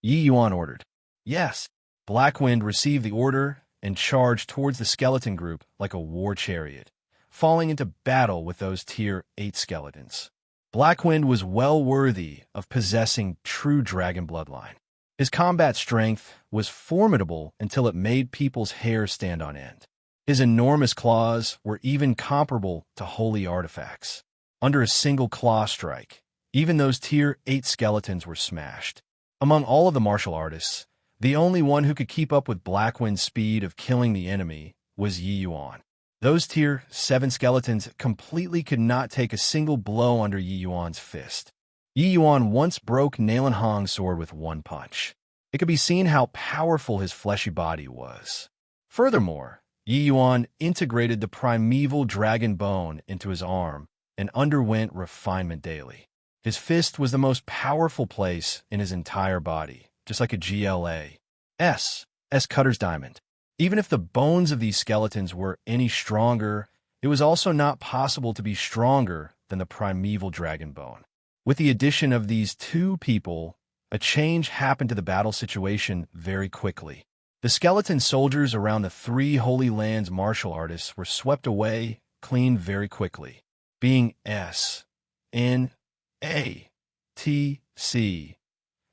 Yi Yuan ordered. Yes. Black Wind received the order and charged towards the skeleton group like a war chariot, falling into battle with those tier 8 skeletons. Black Wind was well worthy of possessing true dragon bloodline. His combat strength was formidable until it made people's hair stand on end. His enormous claws were even comparable to holy artifacts. Under a single claw strike, even those tier 8 skeletons were smashed. Among all of the martial artists, the only one who could keep up with Black Wind's speed of killing the enemy was Yi Yuan. Those tier 7 skeletons completely could not take a single blow under Yi Yuan's fist. Yi Yuan once broke Nalan Hong's sword with one punch. It could be seen how powerful his fleshy body was. Furthermore, Yi Yuan integrated the primeval dragon bone into his arm and underwent refinement daily. His fist was the most powerful place in his entire body, just like a GLA's Cutter's Diamond. Even if the bones of these skeletons were any stronger, it was also not possible to be stronger than the primeval dragon bone. With the addition of these two people, a change happened to the battle situation very quickly. The skeleton soldiers around the 3 Holy Lands martial artists were swept away clean very quickly. Being SNATC,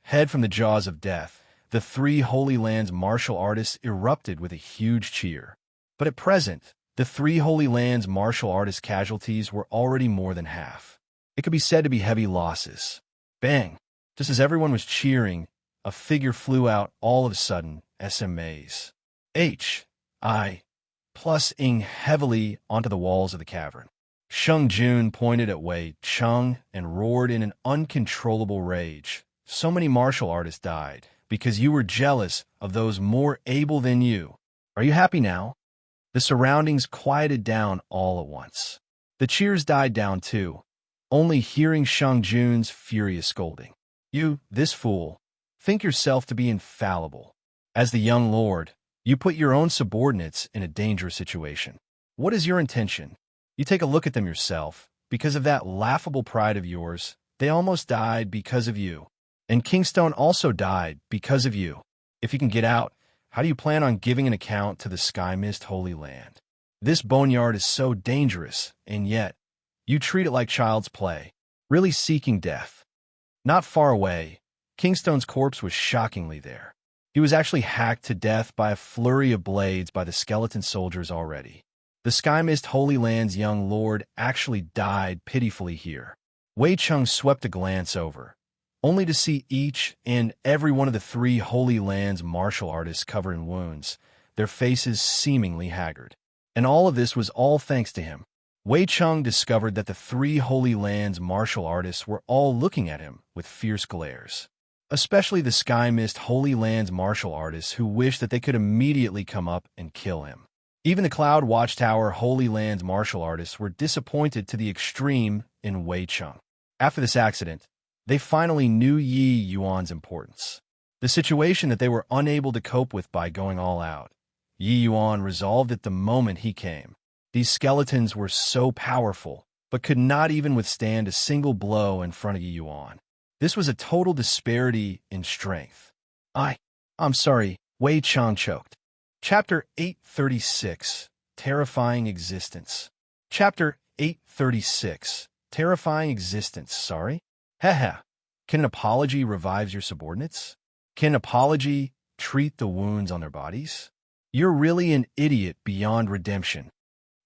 head from the jaws of death, the 3 Holy Lands martial artists erupted with a huge cheer. But at present, the 3 Holy Lands martial artist casualties were already more than half. It could be said to be heavy losses. Bang! Just as everyone was cheering, a figure flew out all of a sudden, SMA's plus-ing heavily onto the walls of the cavern. Sheng Jun pointed at Wei Cheng and roared in an uncontrollable rage. So many martial artists died because you were jealous of those more able than you. Are you happy now? The surroundings quieted down all at once. The cheers died down too, only hearing Sheng Jun's furious scolding. You, this fool, think yourself to be infallible. As the young lord, you put your own subordinates in a dangerous situation. What is your intention? You take a look at them yourself. Because of that laughable pride of yours, they almost died because of you. And Kingstone also died because of you. If you can get out, how do you plan on giving an account to the Sky Mist Holy Land? This boneyard is so dangerous, and yet, you treat it like child's play, really seeking death. Not far away, Kingstone's corpse was shockingly there. He was actually hacked to death by a flurry of blades by the skeleton soldiers already. The Sky Mist Holy Land's young lord actually died pitifully here. Wei Cheng swept a glance over, only to see each and every one of the 3 Holy Lands martial artists covered in wounds, their faces seemingly haggard. And all of this was all thanks to him. Wei Cheng discovered that the 3 Holy Lands martial artists were all looking at him with fierce glares. Especially the Sky Mist Holy Lands martial artists who wished that they could immediately come up and kill him. Even the Cloud Watchtower Holy Lands martial artists were disappointed to the extreme in Wei Cheng. After this accident, they finally knew Yi Yuan's importance. The situation that they were unable to cope with by going all out. Yi Yuan resolved it the moment he came. These skeletons were so powerful, but could not even withstand a single blow in front of Yi Yuan. This was a total disparity in strength. I'm sorry, Wei Cheng choked. Chapter 836, Terrifying Existence. Chapter 836, Terrifying Existence, sorry? Haha. Can an apology revive your subordinates? Can an apology treat the wounds on their bodies? You're really an idiot beyond redemption.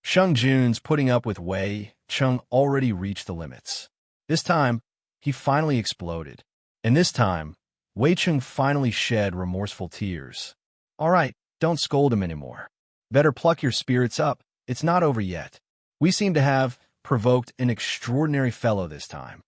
Sheng Jun's putting up with Wei Cheng already reached the limits. This time, he finally exploded. And this time, Wei Cheng finally shed remorseful tears. All right, don't scold him anymore. Better pluck your spirits up. It's not over yet. We seem to have provoked an extraordinary fellow this time.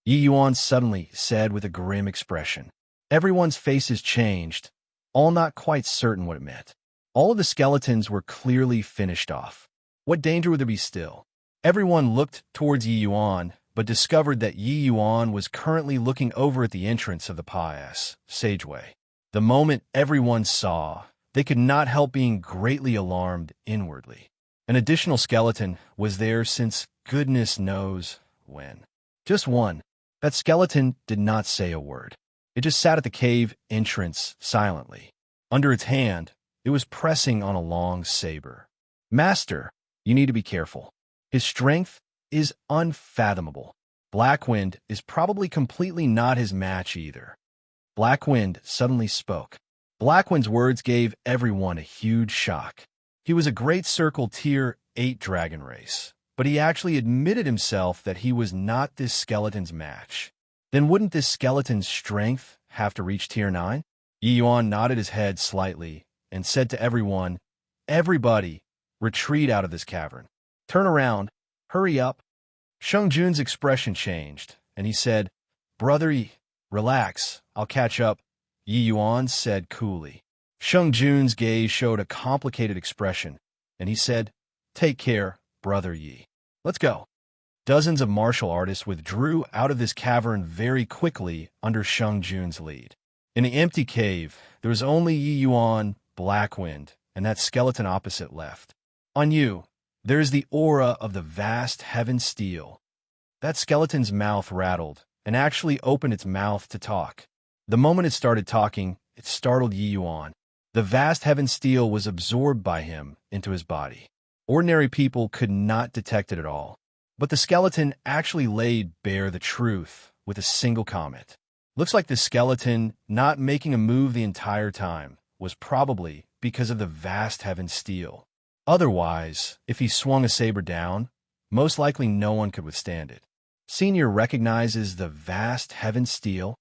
Yi Yuan suddenly said with a grim expression. Everyone's faces changed, all not quite certain what it meant. All of the skeletons were clearly finished off. What danger would there be still? Everyone looked towards Yi Yuan, but discovered that Yi Yuan was currently looking over at the entrance of the passageway. The moment everyone saw, they could not help being greatly alarmed inwardly. An additional skeleton was there since goodness knows when. Just one. That skeleton did not say a word. It just sat at the cave entrance silently. Under its hand, it was pressing on a long saber. Master, you need to be careful. His strength is unfathomable. Blackwind is probably completely not his match either. Blackwind suddenly spoke. Blackwind's words gave everyone a huge shock. He was a Great Circle Tier 8 dragon race, but he actually admitted himself that he was not this skeleton's match. Then wouldn't this skeleton's strength have to reach Tier 9? Yi Yuan nodded his head slightly and said to everyone, "Everybody, retreat out of this cavern. Turn around. Hurry up." Sheng Jun's expression changed, and he said, "Brother Yi, relax. I'll catch up," Yi Yuan said coolly. Sheng Jun's gaze showed a complicated expression, and he said, "Take care, Brother Yi. Let's go." Dozens of martial artists withdrew out of this cavern very quickly under Sheng Jun's lead. In the empty cave, there was only Yi Yuan, Blackwind, and that skeleton opposite left. "On you, there is the aura of the vast heaven steel." That skeleton's mouth rattled and actually opened its mouth to talk. The moment it started talking, it startled Yi Yuan. The vast heaven steel was absorbed by him into his body. Ordinary people could not detect it at all. But the skeleton actually laid bare the truth with a single comment. Looks like the skeleton, not making a move the entire time, was probably because of the vast heaven steel. Otherwise, if he swung a saber down, most likely no one could withstand it. Senior recognizes the vast heaven steel.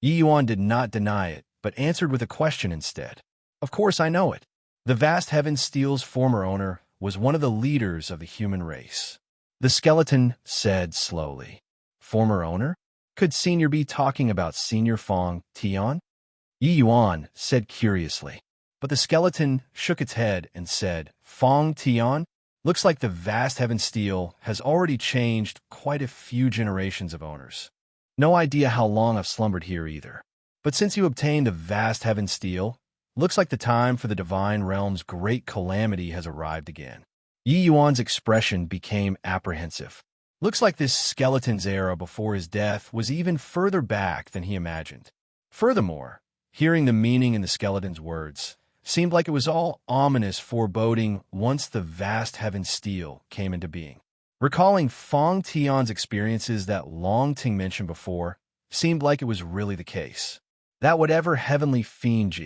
Yi Yuan did not deny it, but answered with a question instead. "Of course I know it. The vast heaven steel's former owner was one of the leaders of the human race." The skeleton said slowly. "Former owner? Could Senior be talking about Senior Fong Tian?" Yi Yuan said curiously. But the skeleton shook its head and said, "Fong Tian? Looks like the vast heaven steel has already changed quite a few generations of owners. No idea how long I've slumbered here either. But since you obtained the vast heaven steel, looks like the time for the divine realm's great calamity has arrived again." Yi Yuan's expression became apprehensive. Looks like this skeleton's era before his death was even further back than he imagined. Furthermore, hearing the meaning in the skeleton's words seemed like it was all ominous foreboding once the vast heaven steel came into being. Recalling Fong Tian's experiences that Long Ting mentioned before seemed like it was really the case. That whatever heavenly fiend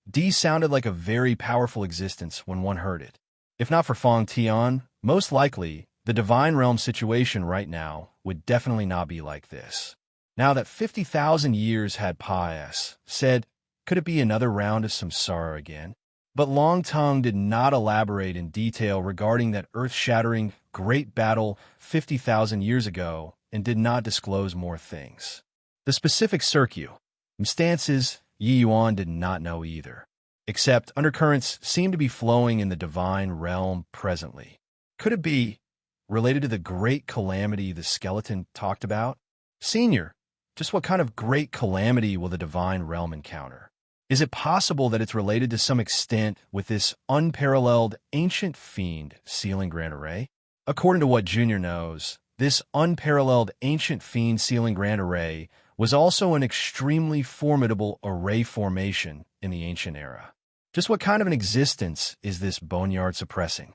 D sounded like a very powerful existence when one heard it. If not for Fong Tian, most likely, the divine realm situation right now would definitely not be like this. Now that 50,000 years had passed, said, could it be another round of samsara again? But Long Tongue did not elaborate in detail regarding that earth-shattering great battle 50,000 years ago and did not disclose more things. The specific circumstances Yi Yuan did not know either, except undercurrents seemed to be flowing in the divine realm presently. Could it be related to the great calamity the skeleton talked about? Senior, just what kind of great calamity will the divine realm encounter? Is it possible that it's related to some extent with this unparalleled ancient fiend sealing Grand Array? According to what Junior knows, this unparalleled ancient fiend sealing Grand Array was also an extremely formidable array formation in the ancient era. Just what kind of an existence is this boneyard suppressing?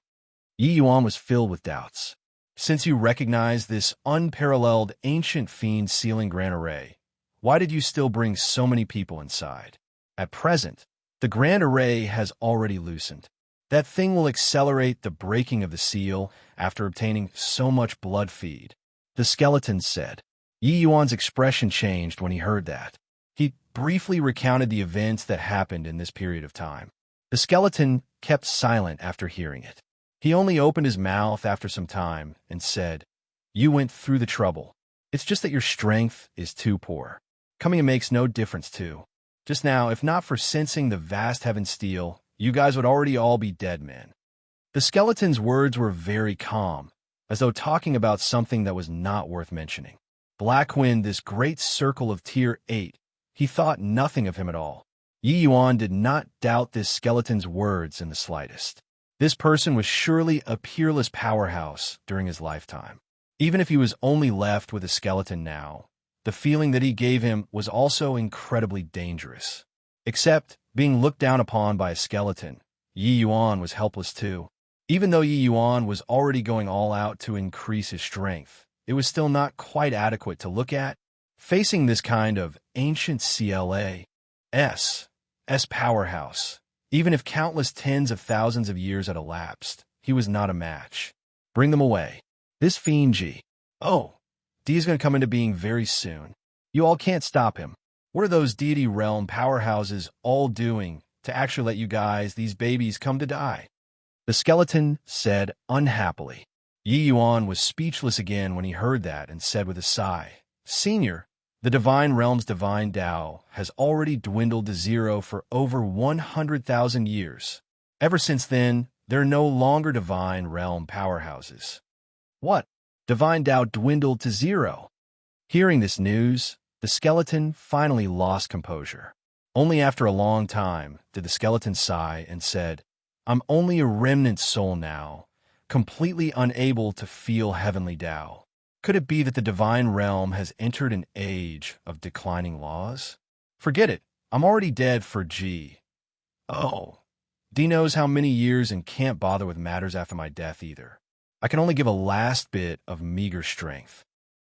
Yi Yuan was filled with doubts. Since you recognize this unparalleled ancient fiend sealing Grand Array, why did you still bring so many people inside? At present, the Grand Array has already loosened. That thing will accelerate the breaking of the seal after obtaining so much blood feed, the skeleton said. Yi Yuan's expression changed when he heard that. He briefly recounted the events that happened in this period of time. The skeleton kept silent after hearing it. He only opened his mouth after some time and said, "You went through the trouble. It's just that your strength is too poor. Coming in makes no difference too. Just now, if not for sensing the vast heaven steel, you guys would already all be dead men. The skeleton's words were very calm, as though talking about something that was not worth mentioning. Black Wind, this great circle of tier 8, he thought nothing of him at all. Yi Yuan did not doubt this skeleton's words in the slightest. This person was surely a peerless powerhouse during his lifetime. Even if he was only left with a skeleton now, the feeling that he gave him was also incredibly dangerous. Except, being looked down upon by a skeleton, Yi Yuan was helpless too. Even though Yi Yuan was already going all out to increase his strength, it was still not quite adequate to look at. Facing this kind of ancient CLA's powerhouse, even if countless tens of thousands of years had elapsed, he was not a match. Bring them away. This fiend G. Oh, D is going to come into being very soon. You all can't stop him. What are those deity realm powerhouses all doing to actually let you guys, these babies, come to die? The skeleton said unhappily. Yi Yuan was speechless again when he heard that and said with a sigh, Senior, the divine realm's divine Tao has already dwindled to zero for over 100,000 years. Ever since then, there are no longer divine realm powerhouses. What? Divine Tao dwindled to zero? Hearing this news, the skeleton finally lost composure. Only after a long time did the skeleton sigh and said, I'm only a remnant soul now, completely unable to feel heavenly Tao. Could it be that the divine realm has entered an age of declining laws? Forget it. I'm already dead for G. Oh, D knows how many years and can't bother with matters after my death either. I can only give a last bit of meager strength.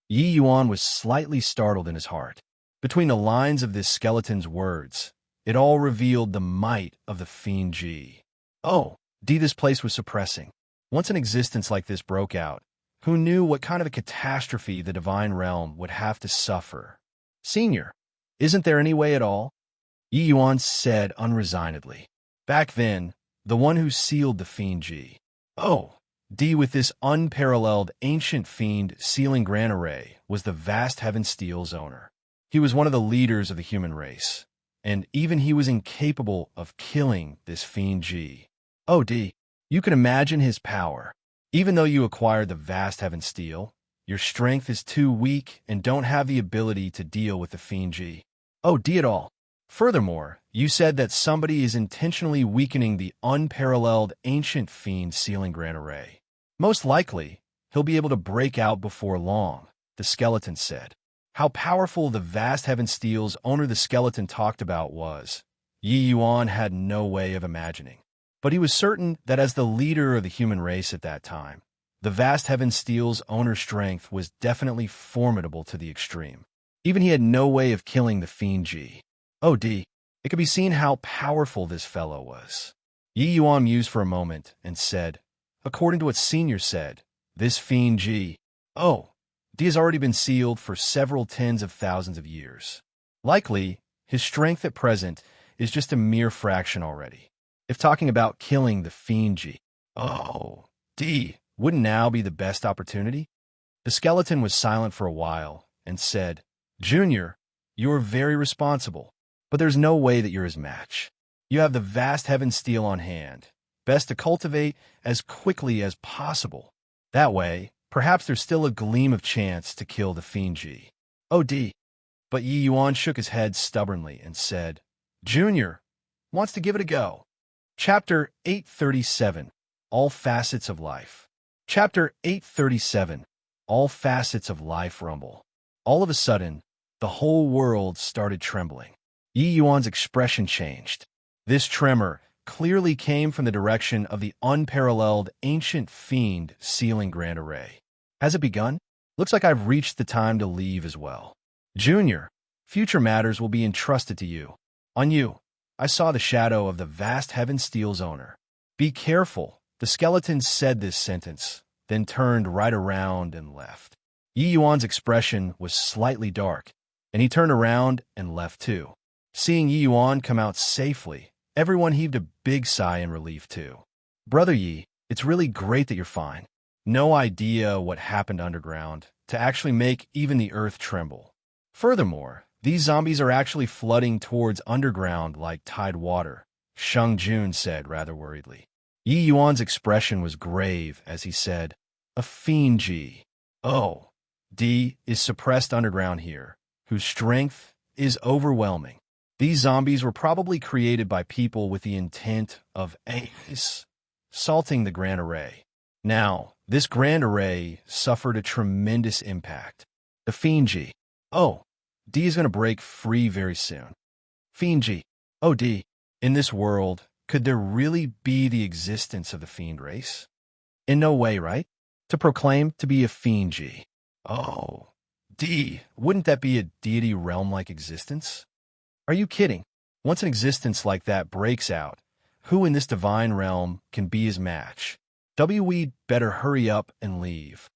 Yi Yuan was slightly startled in his heart. Between the lines of this skeleton's words, it all revealed the might of the fiend G. Oh, D, this place was suppressing. Once an existence like this broke out, who knew what kind of a catastrophe the divine realm would have to suffer? Senior, isn't there any way at all? Yi Yuan said unresignedly. Back then, the one who sealed the fiend G. Oh, D, with this unparalleled ancient fiend sealing Grand Array was the vast heaven steel's owner. He was one of the leaders of the human race, and even he was incapable of killing this fiend G. Oh, D, you can imagine his power. Even though you acquired the vast heaven steel, your strength is too weak and don't have the ability to deal with the fiend G. Oh, D at all. Furthermore, you said that somebody is intentionally weakening the unparalleled ancient fiend sealing Grand Array. Most likely, he'll be able to break out before long, the skeleton said. How powerful the vast heaven steel's owner the skeleton talked about was, Yi Yuan had no way of imagining. But he was certain that as the leader of the human race at that time, the vast heaven steel's owner's strength was definitely formidable to the extreme. Even he had no way of killing the fiend G. Oh, D, it could be seen how powerful this fellow was. Yi Yuan mused for a moment and said, according to what Senior said, this fiend G. Oh, D has already been sealed for several tens of thousands of years. Likely, his strength at present is just a mere fraction already. If talking about killing the fiend G. Oh, D, wouldn't now be the best opportunity? The skeleton was silent for a while and said, Junior, you're very responsible, but there's no way that you're his match. You have the vast heaven steel on hand, best to cultivate as quickly as possible. That way, perhaps there's still a gleam of chance to kill the fiend G. Oh, D. But Yi Yuan shook his head stubbornly and said, Junior wants to give it a go. Chapter 837, All Facets of Life. Chapter 837, All Facets of Life rumble. All of a sudden, the whole world started trembling. Yi Yuan's expression changed. This tremor clearly came from the direction of the unparalleled ancient fiend sealing Grand Array. Has it begun? Looks like I've reached the time to leave as well. Junior, future matters will be entrusted to you. On you, I saw the shadow of the vast heaven steel's owner. Be careful. The skeleton said this sentence, then turned right around and left. Yi Yuan's expression was slightly dark, and he turned around and left too. Seeing Yi Yuan come out safely, everyone heaved a big sigh in relief too. Brother Yi, it's really great that you're fine. No idea what happened underground to actually make even the earth tremble. Furthermore, these zombies are actually flooding towards underground like tide water. Sheng Jun said rather worriedly. Yi Yuan's expression was grave as he said, a fiend Ji. Oh, D is suppressed underground here, whose strength is overwhelming. These zombies were probably created by people with the intent of assaulting the Grand Array. Now, this Grand Array suffered a tremendous impact. The Fiend G. Oh, D is going to break free very soon. Fiend G. Oh, D. In this world, could there really be the existence of the Fiend race? In no way, right? To proclaim to be a Fiend G. Oh, D. Wouldn't that be a deity realm-like existence? Are you kidding? Once an existence like that breaks out, who in this divine realm can be his match? We'd better hurry up and leave.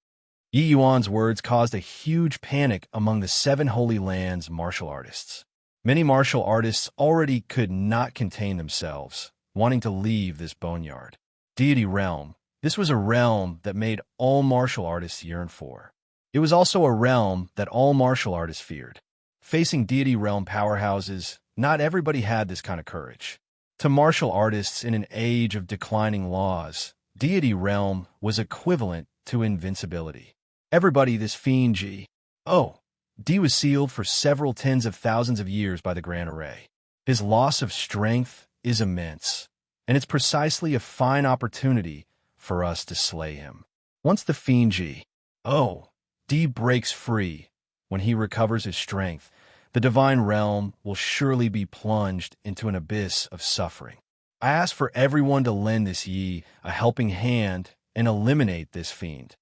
Yi Yuan's words caused a huge panic among the 7 Holy Lands martial artists. Many martial artists already could not contain themselves, wanting to leave this boneyard. Deity realm. This was a realm that made all martial artists yearn for. It was also a realm that all martial artists feared. Facing deity realm powerhouses, not everybody had this kind of courage. To martial artists in an age of declining laws, deity realm was equivalent to invincibility. Everybody this fiend G. Oh, D was sealed for several tens of thousands of years by the Grand Array. His loss of strength is immense, and it's precisely a fine opportunity for us to slay him. Once the fiend G. Oh, D breaks free, when he recovers his strength, the divine realm will surely be plunged into an abyss of suffering. I ask for everyone to lend this Yi a helping hand and eliminate this fiend.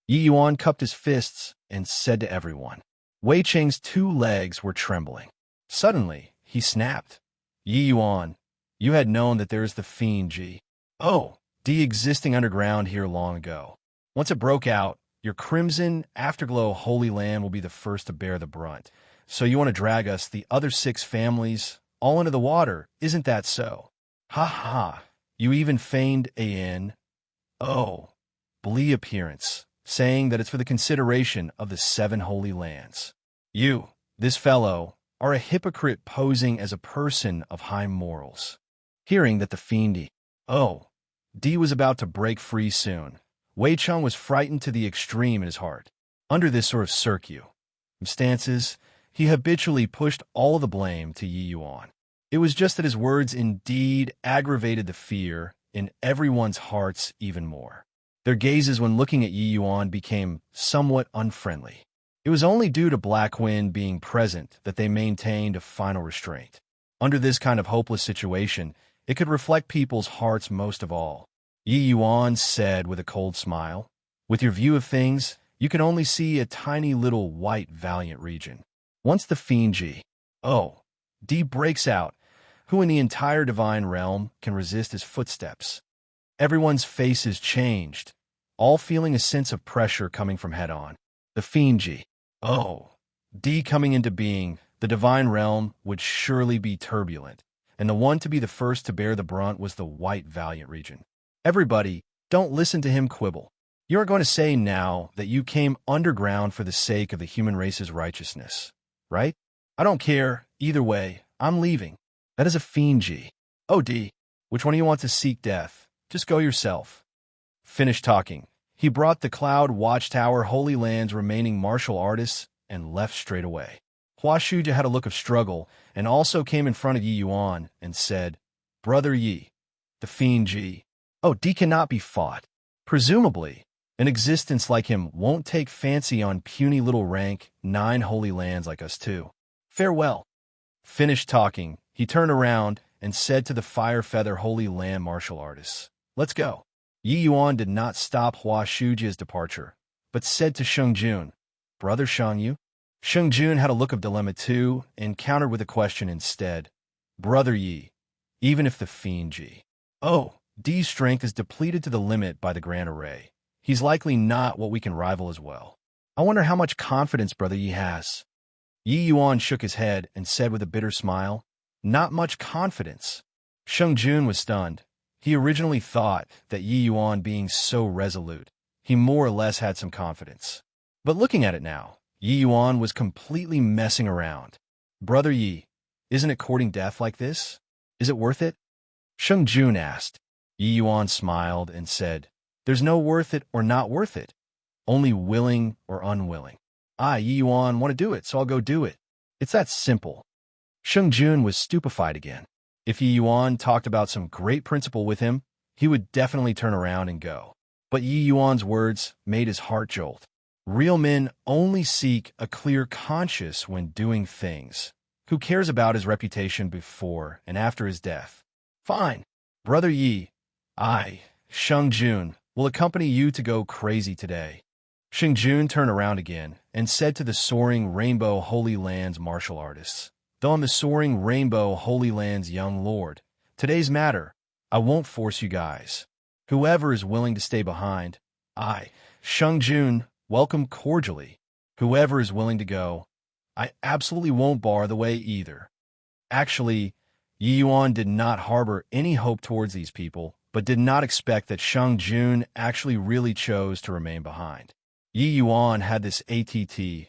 Yi Yuan cupped his fists and said to everyone. Wei Cheng's 2 legs were trembling. Suddenly, he snapped. Yi Yuan, you had known that there is the fiend Ji. Oh, D existing underground here long ago. Once it broke out, your crimson afterglow holy land will be the first to bear the brunt. So you want to drag us, the other 6 families, all into the water, isn't that so? Ha ha, you even feigned Blee appearance, saying that it's for the consideration of the 7 holy lands. You, this fellow, are a hypocrite posing as a person of high morals. Hearing that the fiendy, D was about to break free soon, Wei Cheng was frightened to the extreme in his heart. Under this sort of circumstances, he habitually pushed all of the blame to Yi Yuan. It was just that his words indeed aggravated the fear in everyone's hearts even more. Their gazes when looking at Yi Yuan became somewhat unfriendly. It was only due to Black Wind being present that they maintained a final restraint. Under this kind of hopeless situation, it could reflect people's hearts most of all. Yi Yuan said with a cold smile, with your view of things, you can only see a tiny little white valiant region. Once the fiend G. D breaks out, who in the entire divine realm can resist his footsteps? Everyone's faces changed, all feeling a sense of pressure coming from head-on. The fiend G. D coming into being, the divine realm would surely be turbulent, and the one to be the first to bear the brunt was the white valiant region. Everybody, don't listen to him quibble. You aren't going to say now that you came underground for the sake of the human race's righteousness, right? I don't care. Either way, I'm leaving. That is a fiend G. D, which one do you want to seek death? Just go yourself. Finished talking. He brought the Cloud Watchtower Holy Land's remaining martial artists and left straight away. Hua Shuja had a look of struggle and also came in front of Yi Yuan and said, Brother Yi, the fiend G. D cannot be fought. Presumably, an existence like him won't take fancy on puny little rank 9 holy lands like us too. Farewell. Finished talking, he turned around and said to the Fire Feather Holy Land martial artists, Let's go. Yi Yuan did not stop Hua Shujia's departure, but said to Sheng Jun, Brother Shang Yu? Sheng Jun had a look of dilemma too and countered with a question instead. Brother Yi, even if the fiend G. D's strength is depleted to the limit by the Grand Array. He's likely not what we can rival as well. I wonder how much confidence Brother Yi has. Yi Yuan shook his head and said with a bitter smile, Not much confidence. Sheng Jun was stunned. He originally thought that Yi Yuan being so resolute, he more or less had some confidence. But looking at it now, Yi Yuan was completely messing around. Brother Yi, isn't it courting death like this? Is it worth it? Sheng Jun asked. Yi Yuan smiled and said, "There's no worth it or not worth it. Only willing or unwilling. Yi Yuan want to do it, so I'll go do it. It's that simple." Sheng Jun was stupefied again. If Yi Yuan talked about some great principle with him, he would definitely turn around and go. But Yi Yuan's words made his heart jolt. Real men only seek a clear conscience when doing things. Who cares about his reputation before and after his death? Fine. Brother Yi, I, Sheng Jun, will accompany you to go crazy today. Sheng Jun turned around again and said to the Soaring Rainbow Holy Land's martial artists, "Though I'm the Soaring Rainbow Holy Land's young lord, today's matter, I won't force you guys. Whoever is willing to stay behind, I, Sheng Jun, welcome cordially. Whoever is willing to go, I absolutely won't bar the way either." Actually, Yi Yuan did not harbor any hope towards these people, but did not expect that Sheng Jun actually really chose to remain behind. Yi Yuan had this attitude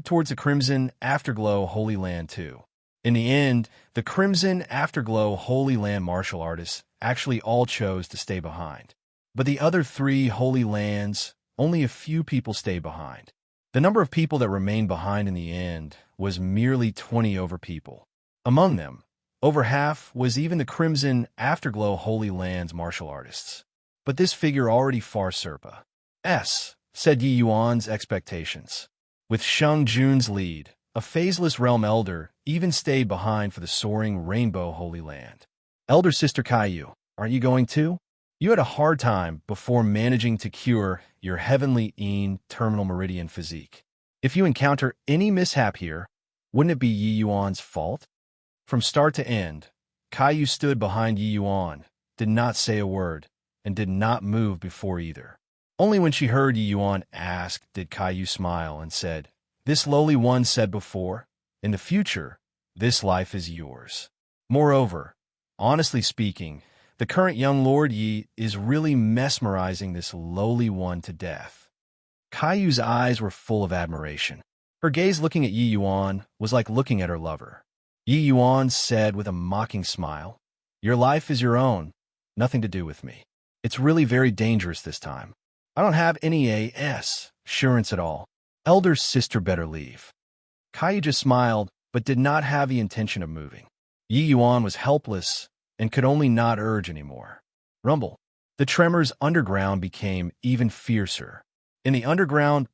towards the Crimson Afterglow Holy Land too. In the end, the Crimson Afterglow Holy Land martial artists actually all chose to stay behind. But the other 3 Holy Lands, only a few people stayed behind. The number of people that remained behind in the end was merely 20 over people. Among them, over half was even the Crimson Afterglow Holy Land's martial artists. But this figure already far said Yi Yuan's expectations. With Sheng Jun's lead, a phaseless realm elder even stayed behind for the Soaring Rainbow Holy Land. Elder Sister Caillou, aren't you going too? You had a hard time before managing to cure your heavenly terminal meridian physique. If you encounter any mishap here, wouldn't it be Yi Yuan's fault? From start to end, Caillou stood behind Yi Yuan, did not say a word, and did not move before either. Only when she heard Yi Yuan ask did Caillou smile and said, "This lowly one said before, in the future, this life is yours." Moreover, honestly speaking, the current young Lord Yi is really mesmerizing this lowly one to death. Caillou's eyes were full of admiration. Her gaze looking at Yi Yuan was like looking at her lover. Yi Yuan said with a mocking smile, "Your life is your own, nothing to do with me. It's really very dangerous this time. I don't have any assurance at all. Elder sister better leave." Caillou just smiled, but did not have the intention of moving. Yi Yuan was helpless and could only not urge anymore. Rumble. The tremors underground became even fiercer. In the underground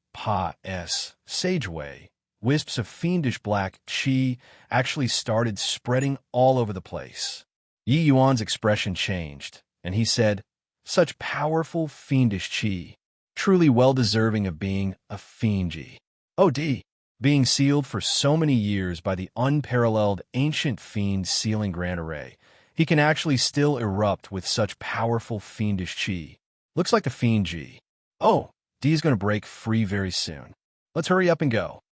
sageway, wisps of fiendish black qi actually started spreading all over the place. Yi Yuan's expression changed, and he said, "Such powerful fiendish qi, truly well-deserving of being a fiend. OD, being sealed for so many years by the unparalleled ancient fiend sealing grand array, he can actually still erupt with such powerful fiendish qi. Looks like the fiend G. Oh, D is going to break free very soon. Let's hurry up and go."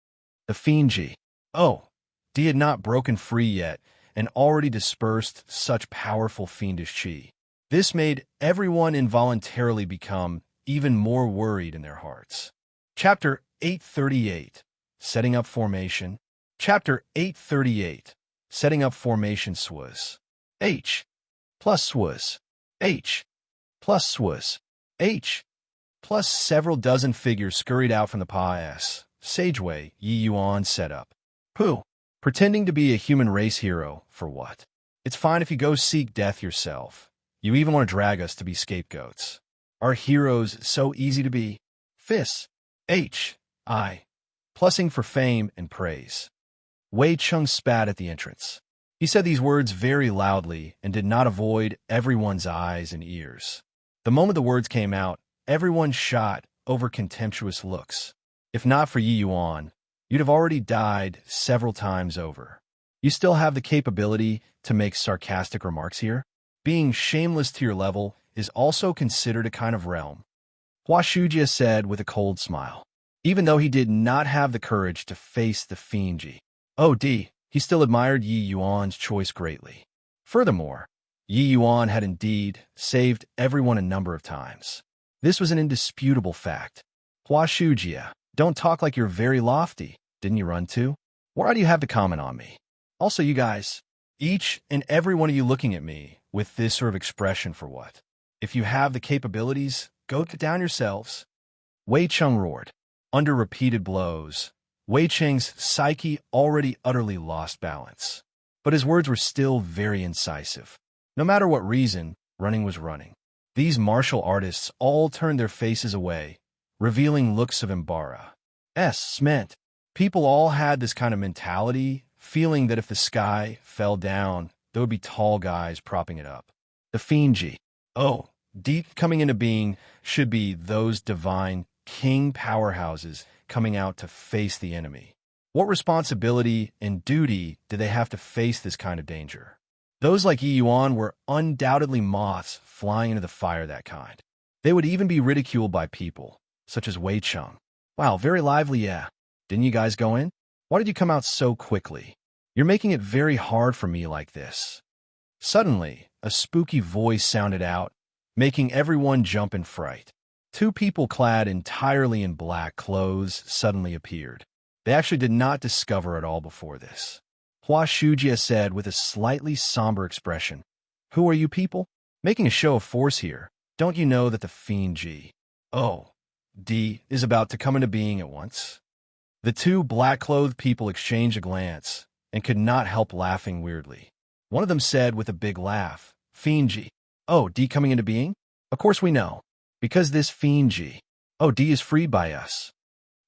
The fiend G. Oh, D had not broken free yet and already dispersed such powerful fiendish qi. This made everyone involuntarily become even more worried in their hearts. Chapter 838, Setting Up Formation. Chapter 838, Setting Up Formation SWAS. H plus SWAS. H plus SWAS. H plus several dozen figures scurried out from the sageway Yi Yuan set up. Who? Pretending to be a human race hero, for what? It's fine if you go seek death yourself. You even want to drag us to be scapegoats. Are heroes so easy to be? Fis. Plussing for fame and praise. Wei Chung spat at the entrance. He said these words very loudly and did not avoid everyone's eyes and ears. The moment the words came out, everyone shot over contemptuous looks. If not for Yi Yuan, you'd have already died several times over. You still have the capability to make sarcastic remarks here? Being shameless to your level is also considered a kind of realm. Hua Shujia said with a cold smile. Even though he did not have the courage to face the fiend Ji. He still admired Yi Yuan's choice greatly. Furthermore, Yi Yuan had indeed saved everyone a number of times. This was an indisputable fact. Hua Shujia, don't talk like you're very lofty. Didn't you run too? Why do you have to comment on me? Also, you guys, Each and every one of you looking at me with this sort of expression for what? If you have the capabilities, go down yourselves. Wei Cheng roared. Under repeated blows, Wei Cheng's psyche already utterly lost balance. But his words were still very incisive. No matter what reason, running was running. These martial artists all turned their faces away, revealing looks of embarrassment. People all had this kind of mentality, feeling that if the sky fell down, there would be tall guys propping it up. The fiend deep coming into being should be those divine king powerhouses coming out to face the enemy. What responsibility and duty did they have to face this kind of danger? Those like Yi Yuan were undoubtedly moths flying into the fire that kind. They would even be ridiculed by people, such as Wei Cheng. Wow, very lively, yeah. Didn't you guys go in? Why did you come out so quickly? You're making it very hard for me like this. Suddenly, a spooky voice sounded out, making everyone jump in fright. Two people clad entirely in black clothes suddenly appeared. They actually did not discover it all before this. Hua Shujia said with a slightly somber expression, "Who are you people? Making a show of force here. Don't you know that the fiend is about to come into being at once?" The two black-clothed people exchanged a glance and could not help laughing weirdly. One of them said with a big laugh, "Fiend D coming into being? Of course we know, because this fiend D is freed by us."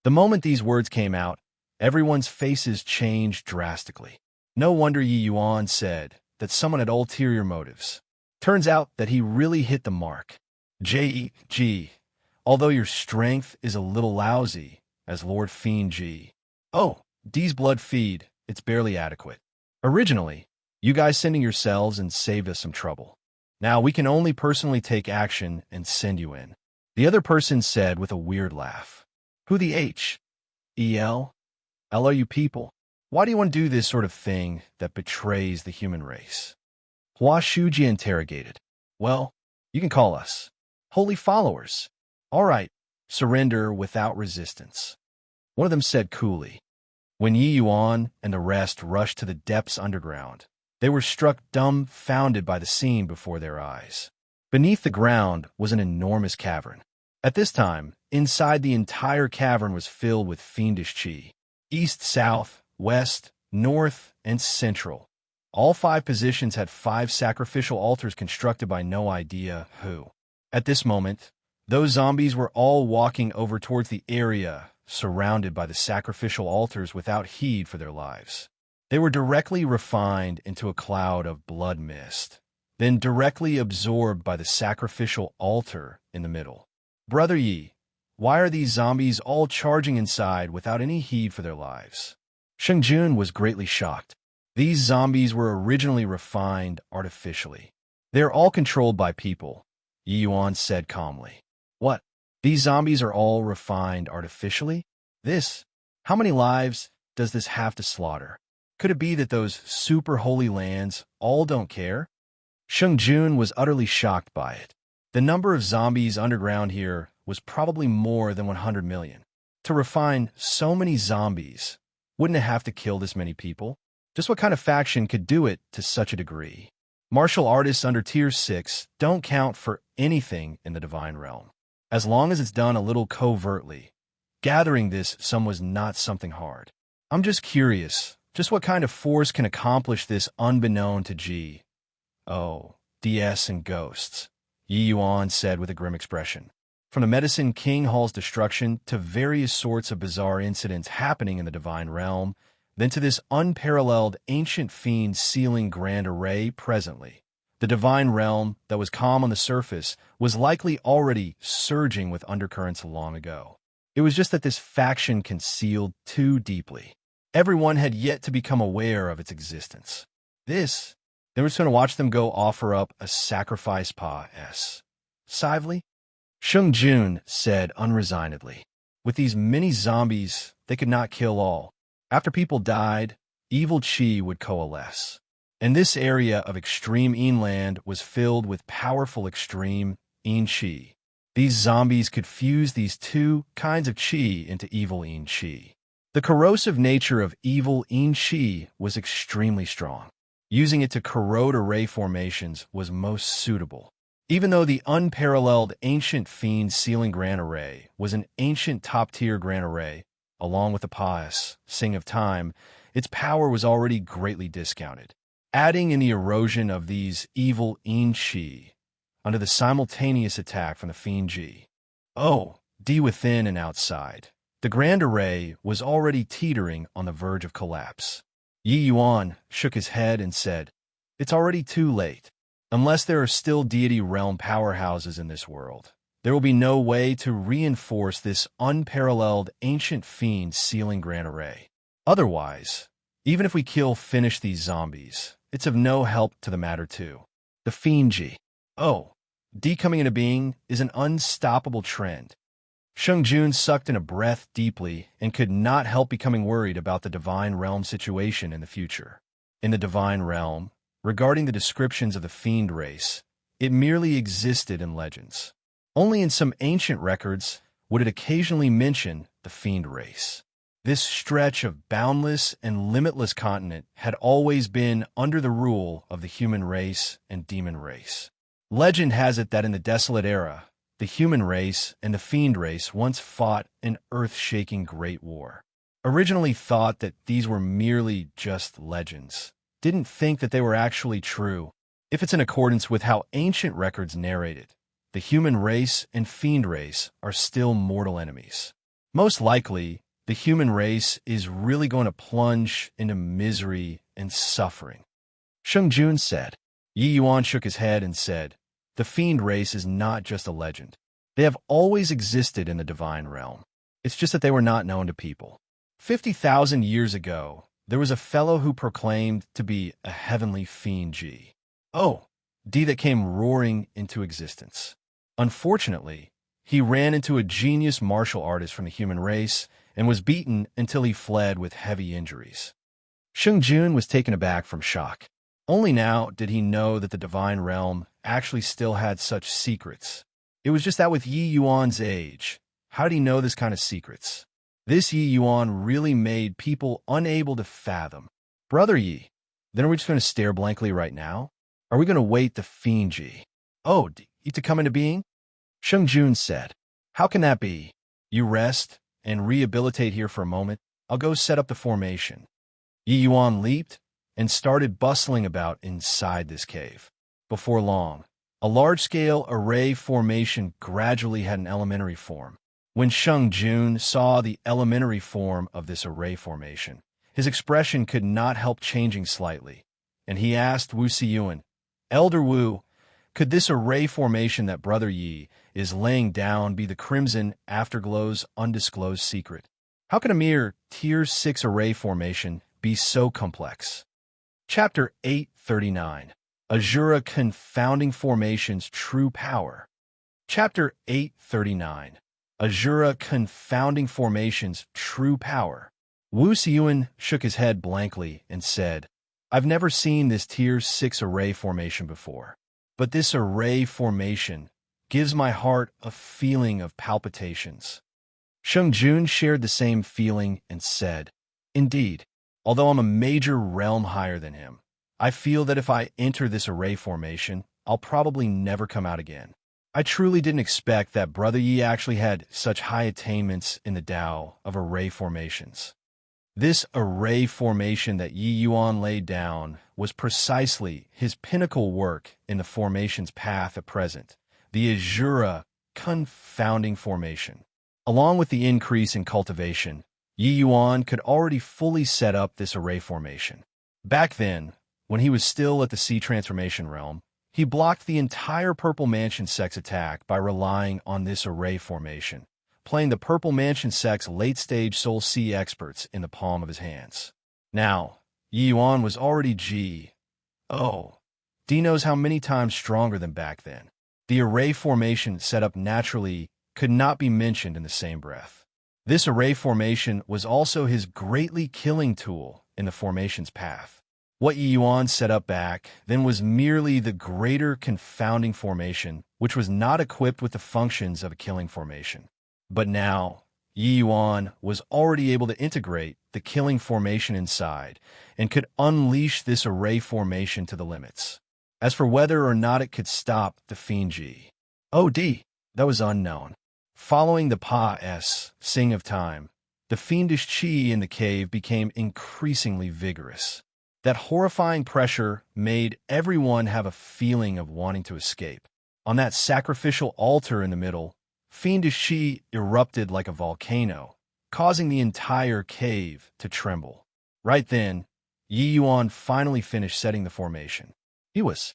The moment these words came out, everyone's faces changed drastically. No wonder Yi Yuan said that someone had ulterior motives. Turns out that he really hit the mark. Although your strength is a little lousy, as Lord Fiend D's blood feed, it's barely adequate. Originally, you guys sending yourselves and saved us some trouble. Now we can only personally take action and send you in. The other person said with a weird laugh. Who the L are you people? Why do you want to do this sort of thing that betrays the human race? Hua Shuji interrogated. Well, you can call us holy followers. All right, surrender without resistance. One of them said coolly. When Yi Yuan and the rest rushed to the depths underground, they were struck dumbfounded by the scene before their eyes. Beneath the ground was an enormous cavern. At this time, inside the entire cavern was filled with fiendish qi. East, south, west, north, and central. All 5 positions had 5 sacrificial altars constructed by no idea who. At this moment, those zombies were all walking over towards the area surrounded by the sacrificial altars without heed for their lives. They were directly refined into a cloud of blood mist, then directly absorbed by the sacrificial altar in the middle. Brother Yi, why are these zombies all charging inside without any heed for their lives? Sheng Jun was greatly shocked. These zombies were originally refined artificially. They are all controlled by people, Yi Yuan said calmly. What? These zombies are all refined artificially? How many lives does this have to slaughter? Could it be that those super holy lands all don't care? Sheng Jun was utterly shocked by it. The number of zombies underground here was probably more than 100 million. To refine so many zombies, wouldn't it have to kill this many people? Just what kind of faction could do it to such a degree? Martial artists under Tier 6 don't count for anything in the divine realm. As long as it's done a little covertly, gathering this sum was not something hard. I'm just curious, just what kind of force can accomplish this unbeknown to DS and ghosts, Yi Yuan said with a grim expression. From the Medicine King Hall's destruction to various sorts of bizarre incidents happening in the divine realm, then to this unparalleled ancient fiend sealing grand array presently. The divine realm that was calm on the surface was likely already surging with undercurrents long ago. It was just that this faction concealed too deeply. Everyone had yet to become aware of its existence. They were just going to watch them go offer up a sacrifice Sively? Sheng Jun said unresignedly. With these many zombies, they could not kill all. After people died, evil qi would coalesce. And this area of extreme Yin land was filled with powerful extreme Yin qi. These zombies could fuse these two kinds of qi into evil Yin qi. The corrosive nature of evil Yin qi was extremely strong. Using it to corrode array formations was most suitable. Even though the unparalleled ancient fiend sealing Grand Array was an ancient top-tier Grand Array, along with the pious Sing of Time, its power was already greatly discounted. Adding in the erosion of these evil Chi under the simultaneous attack from the fiend G. D within and outside. The Grand Array was already teetering on the verge of collapse. Yi Yuan shook his head and said, "It's already too late. Unless there are still deity realm powerhouses in this world, there will be no way to reinforce this unparalleled ancient fiend sealing Grand Array. Otherwise, even if we finish these zombies, it's of no help to the matter too. The fiend D coming into being is an unstoppable trend." Sheng Jun sucked in a breath deeply and could not help becoming worried about the Divine Realm situation in the future. In the Divine Realm, regarding the descriptions of the fiend race, it merely existed in legends. Only in some ancient records would it occasionally mention the fiend race. This stretch of boundless and limitless continent had always been under the rule of the human race and demon race. Legend has it that in the Desolate Era, the human race and the fiend race once fought an earth-shaking great war. Originally thought that these were merely just legends, didn't think that they were actually true. If it's in accordance with how ancient records narrate it, the human race and fiend race are still mortal enemies. Most likely, the human race is really going to plunge into misery and suffering. Sheng Jun said. Yi Yuan shook his head and said, "The fiend race is not just a legend. They have always existed in the divine realm. It's just that they were not known to people. 50,000 years ago, there was a fellow who proclaimed to be a heavenly fiend D that came roaring into existence. Unfortunately, he ran into a genius martial artist from the human race and was beaten until he fled with heavy injuries." Sheng Jun was taken aback from shock. Only now did he know that the divine realm actually still had such secrets. It was just that with Yi Yuan's age, how did he know this kind of secrets? This Yi Yuan really made people unable to fathom. "Brother Yi, then are we just going to stare blankly right now? Are we going to wait the fiend G to come into being?" Sheng Jun said. "How can that be? You rest and rehabilitate here for a moment. I'll go set up the formation." Yi Yuan leaped and started bustling about inside this cave. Before long, a large-scale array formation gradually had an elementary form. When Sheng Jun saw the elementary form of this array formation, his expression could not help changing slightly, and he asked Wu Siyuan, "Elder Wu, could this array formation that Brother Yi is laying down be the Crimson Afterglow's undisclosed secret? How can a mere Tier 6 array formation be so complex?" Chapter 839. Azura Confounding Formation's True Power. Chapter 839. Azura Confounding Formation's True Power. Wu Siyuan shook his head blankly and said, "I've never seen this Tier 6 array formation before, but this array formation gives my heart a feeling of palpitations." Sheng Jun shared the same feeling and said, "Indeed, although I'm a major realm higher than him, I feel that if I enter this array formation, I'll probably never come out again. I truly didn't expect that Brother Yi actually had such high attainments in the Tao of array formations." This array formation that Yi Yuan laid down was precisely his pinnacle work in the formation's path at present, the Azura Confounding Formation. Along with the increase in cultivation, Yi Yuan could already fully set up this array formation. Back then, when he was still at the Sea Transformation Realm, he blocked the entire Purple Mansion Sect's attack by relying on this array formation, playing the Purple Mansion Sect's late-stage Soul Sea experts in the palm of his hands. Now, Yi Yuan was already D knows how many times stronger than back then. The array formation set up naturally could not be mentioned in the same breath. This array formation was also his greatly killing tool in the formation's path. What Yi Yuan set up back then was merely the greater confounding formation, which was not equipped with the functions of a killing formation. But now, Yi Yuan was already able to integrate the killing formation inside and could unleash this array formation to the limits. As for whether or not it could stop the Fiend Ji, that was unknown. Following the Pa-S sing of time, the fiendish chi in the cave became increasingly vigorous. That horrifying pressure made everyone have a feeling of wanting to escape. On that sacrificial altar in the middle, fiendish chi erupted like a volcano, causing the entire cave to tremble. Right then, Yi Yuan finally finished setting the formation. He was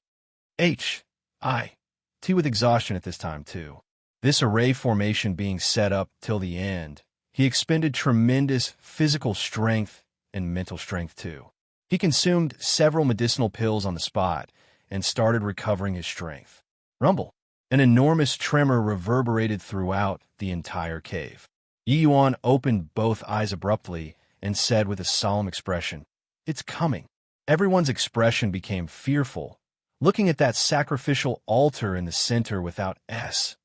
T with exhaustion at this time, too. This array formation being set up till the end, he expended tremendous physical strength and mental strength, too. He consumed several medicinal pills on the spot and started recovering his strength. Rumble. An enormous tremor reverberated throughout the entire cave. Yi Yuan opened both eyes abruptly and said with a solemn expression, "It's coming." Everyone's expression became fearful, looking at that sacrificial altar in the center without fting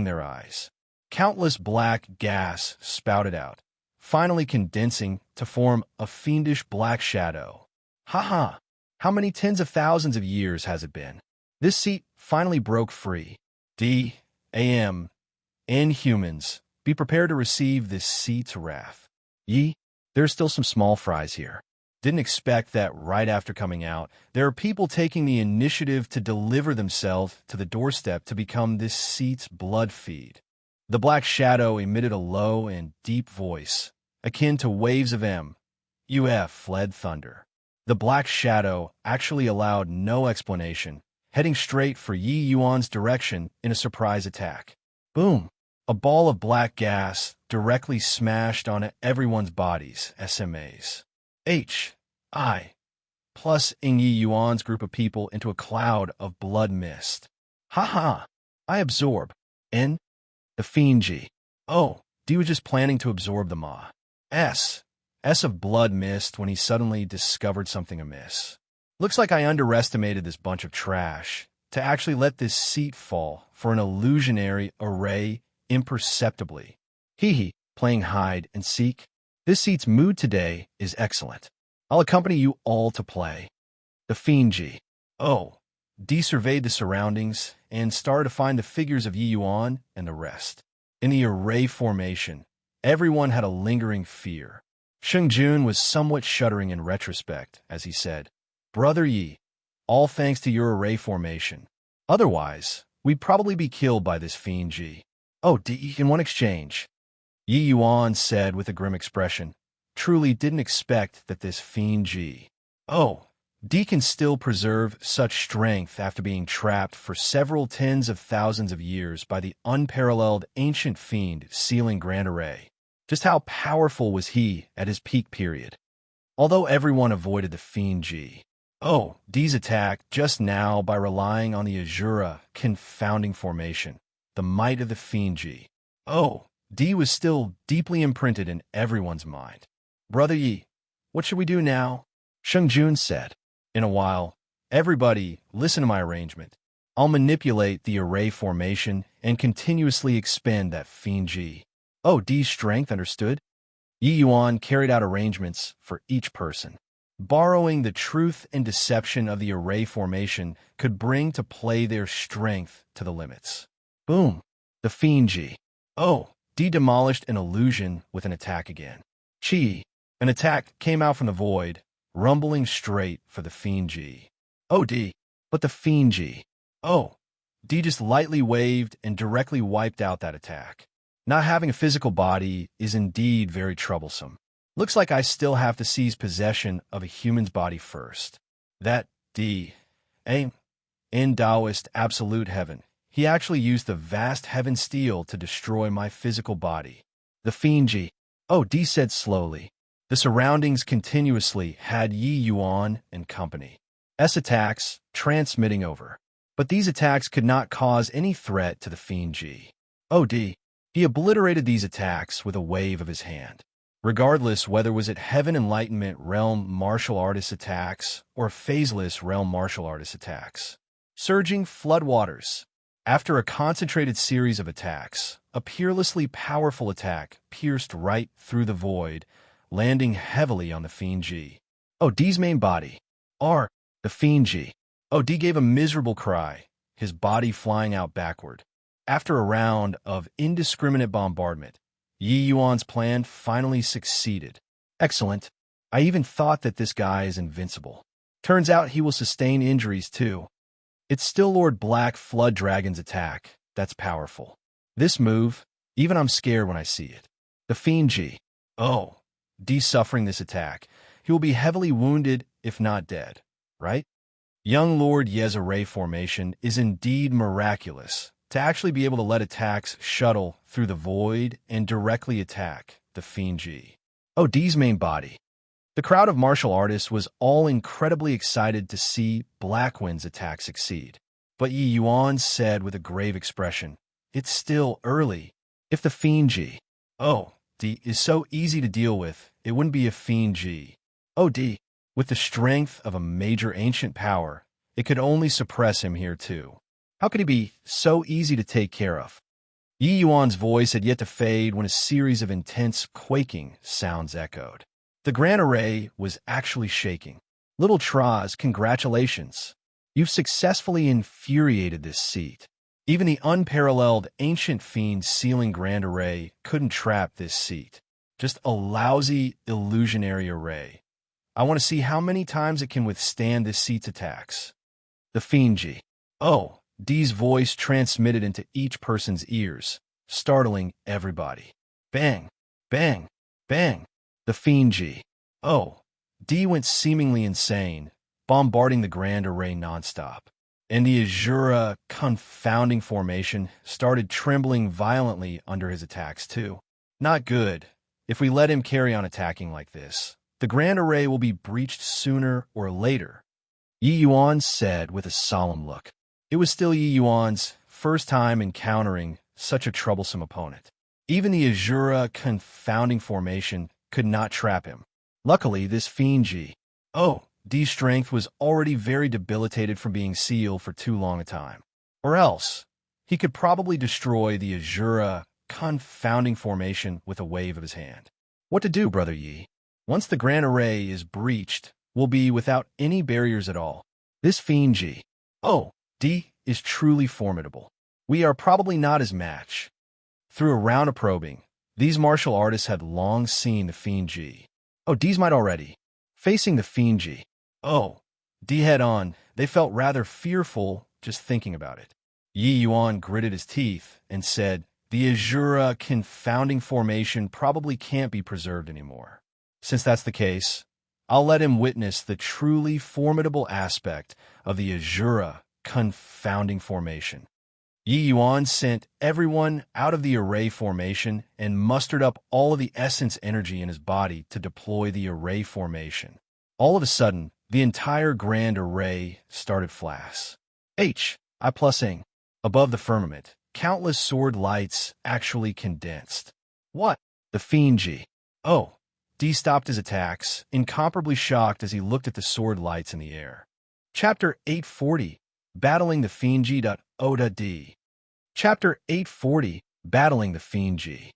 their eyes. Countless black gas spouted out, finally condensing to form a fiendish black shadow. Ha! How many tens of thousands of years has it been? This seat finally broke free. Inhumans, be prepared to receive this seat's wrath. There's still some small fries here. Didn't expect that right after coming out, there are people taking the initiative to deliver themselves to the doorstep to become this seat's blood feed. The black shadow emitted a low and deep voice, akin to waves of fled thunder. The black shadow actually allowed no explanation, heading straight for Yi Yuan's direction in a surprise attack. Boom! A ball of black gas directly smashed on everyone's bodies, SMAs. Plus Yi Yuan's group of people into a cloud of blood mist. I absorb. The Fiend Ji. D was just planning to absorb the S of blood mist when he suddenly discovered something amiss. Looks like I underestimated this bunch of trash to actually let this seat fall for an illusionary array imperceptibly. Playing hide and seek. This seat's mood today is excellent. I'll accompany you all to play. The Fiend Ji. D surveyed the surroundings and started to find the figures of Yi Yuan and the rest. In the array formation, everyone had a lingering fear. Sheng Jun was somewhat shuddering in retrospect as he said, "Brother Yi, all thanks to your array formation. Otherwise, we'd probably be killed by this Fiend Ji." D, in one exchange. Yi Yuan said with a grim expression, "Truly didn't expect that this Fiend Ji. D can still preserve such strength after being trapped for several tens of thousands of years by the unparalleled ancient fiend sealing Grand Array. Just how powerful was he at his peak period? Although everyone avoided the Fiend Ji. D's attack just now by relying on the Azura confounding formation, the might of the Fiend Ji. D was still deeply imprinted in everyone's mind. "Brother Yi, what should we do now?" Sheng Jun said. "In a while, everybody, listen to my arrangement. I'll manipulate the array formation and continuously expend that Fiend Ji." D's strength, understood? Yi Yuan carried out arrangements for each person. Borrowing the truth and deception of the array formation could bring to play their strength to the limits. Boom! The Fiend Ji. D demolished an illusion with an attack again. Chi. An attack came out from the void, rumbling straight for the Fiend Ji. D. But the Fiend Ji. D just lightly waved and directly wiped out that attack. Not having a physical body is indeed very troublesome. Looks like I still have to seize possession of a human's body first. That D. In Taoist absolute heaven, he actually used the vast heaven steel to destroy my physical body. The Fiend Ji. D said slowly. The surroundings continuously had Yi Yuan and company. Attacks transmitting over. But these attacks could not cause any threat to the Fiend Ji. D. He obliterated these attacks with a wave of his hand. Regardless whether was it Heaven Enlightenment Realm Martial Artist attacks or Phaseless Realm Martial Artist attacks. Surging floodwaters. After a concentrated series of attacks, a peerlessly powerful attack pierced right through the void, landing heavily on the Fiend G. D's main body. The Fiend G. D gave a miserable cry, his body flying out backward. After a round of indiscriminate bombardment, Yi Yuan's plan finally succeeded. Excellent. I even thought that this guy is invincible. Turns out he will sustain injuries too. It's still Lord Black Flood Dragon's attack. That's powerful. This move, even I'm scared when I see it. The Fiend G. D suffering this attack. He will be heavily wounded, if not dead, right? Young Lord Ye's array formation is indeed miraculous. To actually be able to let attacks shuttle through the void and directly attack the Fiend G. D's main body. The crowd of martial artists was all incredibly excited to see Blackwind's attack succeed. But Yi Yuan said with a grave expression, "It's still early. If the Fiend G. D is so easy to deal with, it wouldn't be a Fiend G. D. With the strength of a major ancient power, it could only suppress him here too. How could he be so easy to take care of?" Yi Yuan's voice had yet to fade when a series of intense quaking sounds echoed. The Grand Array was actually shaking. Little Traz, congratulations. You've successfully infuriated this seat. Even the unparalleled Ancient Fiend Sealing Grand Array couldn't trap this seat. Just a lousy, illusionary array. I want to see how many times it can withstand this seat's attacks. The Fiend G. D's voice transmitted into each person's ears, startling everybody. Bang, bang, bang. The Fiend G. D went seemingly insane, bombarding the Grand Array nonstop. And the Azura confounding formation started trembling violently under his attacks too. Not good. If we let him carry on attacking like this, the Grand Array will be breached sooner or later, Yi Yuan said with a solemn look. It was still Yi Yuan's first time encountering such a troublesome opponent. Even the Azura confounding formation could not trap him. Luckily, this Fiend G. D's strength was already very debilitated from being sealed for too long a time. Or else, he could probably destroy the Azura confounding formation with a wave of his hand. What to do, Brother Yi? Once the Grand Array is breached, we'll be without any barriers at all. This Fiend G. D is truly formidable. We are probably not his match. Through a round of probing, these martial artists had long seen the Fiend G. D's might already. Facing the Fiend G. D head-on, they felt rather fearful just thinking about it. Yi Yuan gritted his teeth and said, "The Azura confounding formation probably can't be preserved anymore. Since that's the case, I'll let him witness the truly formidable aspect of the Azura confounding formation." Yi Yuan sent everyone out of the array formation and mustered up all of the essence energy in his body to deploy the array formation. All of a sudden, the entire Grand Array started flash. I+ing. Above the firmament, countless sword lights actually condensed. What? The Fiend G. D stopped his attacks, incomparably shocked as he looked at the sword lights in the air. Chapter 840, Battling the Fiend G. D. Chapter 840, Battling the Fiend G.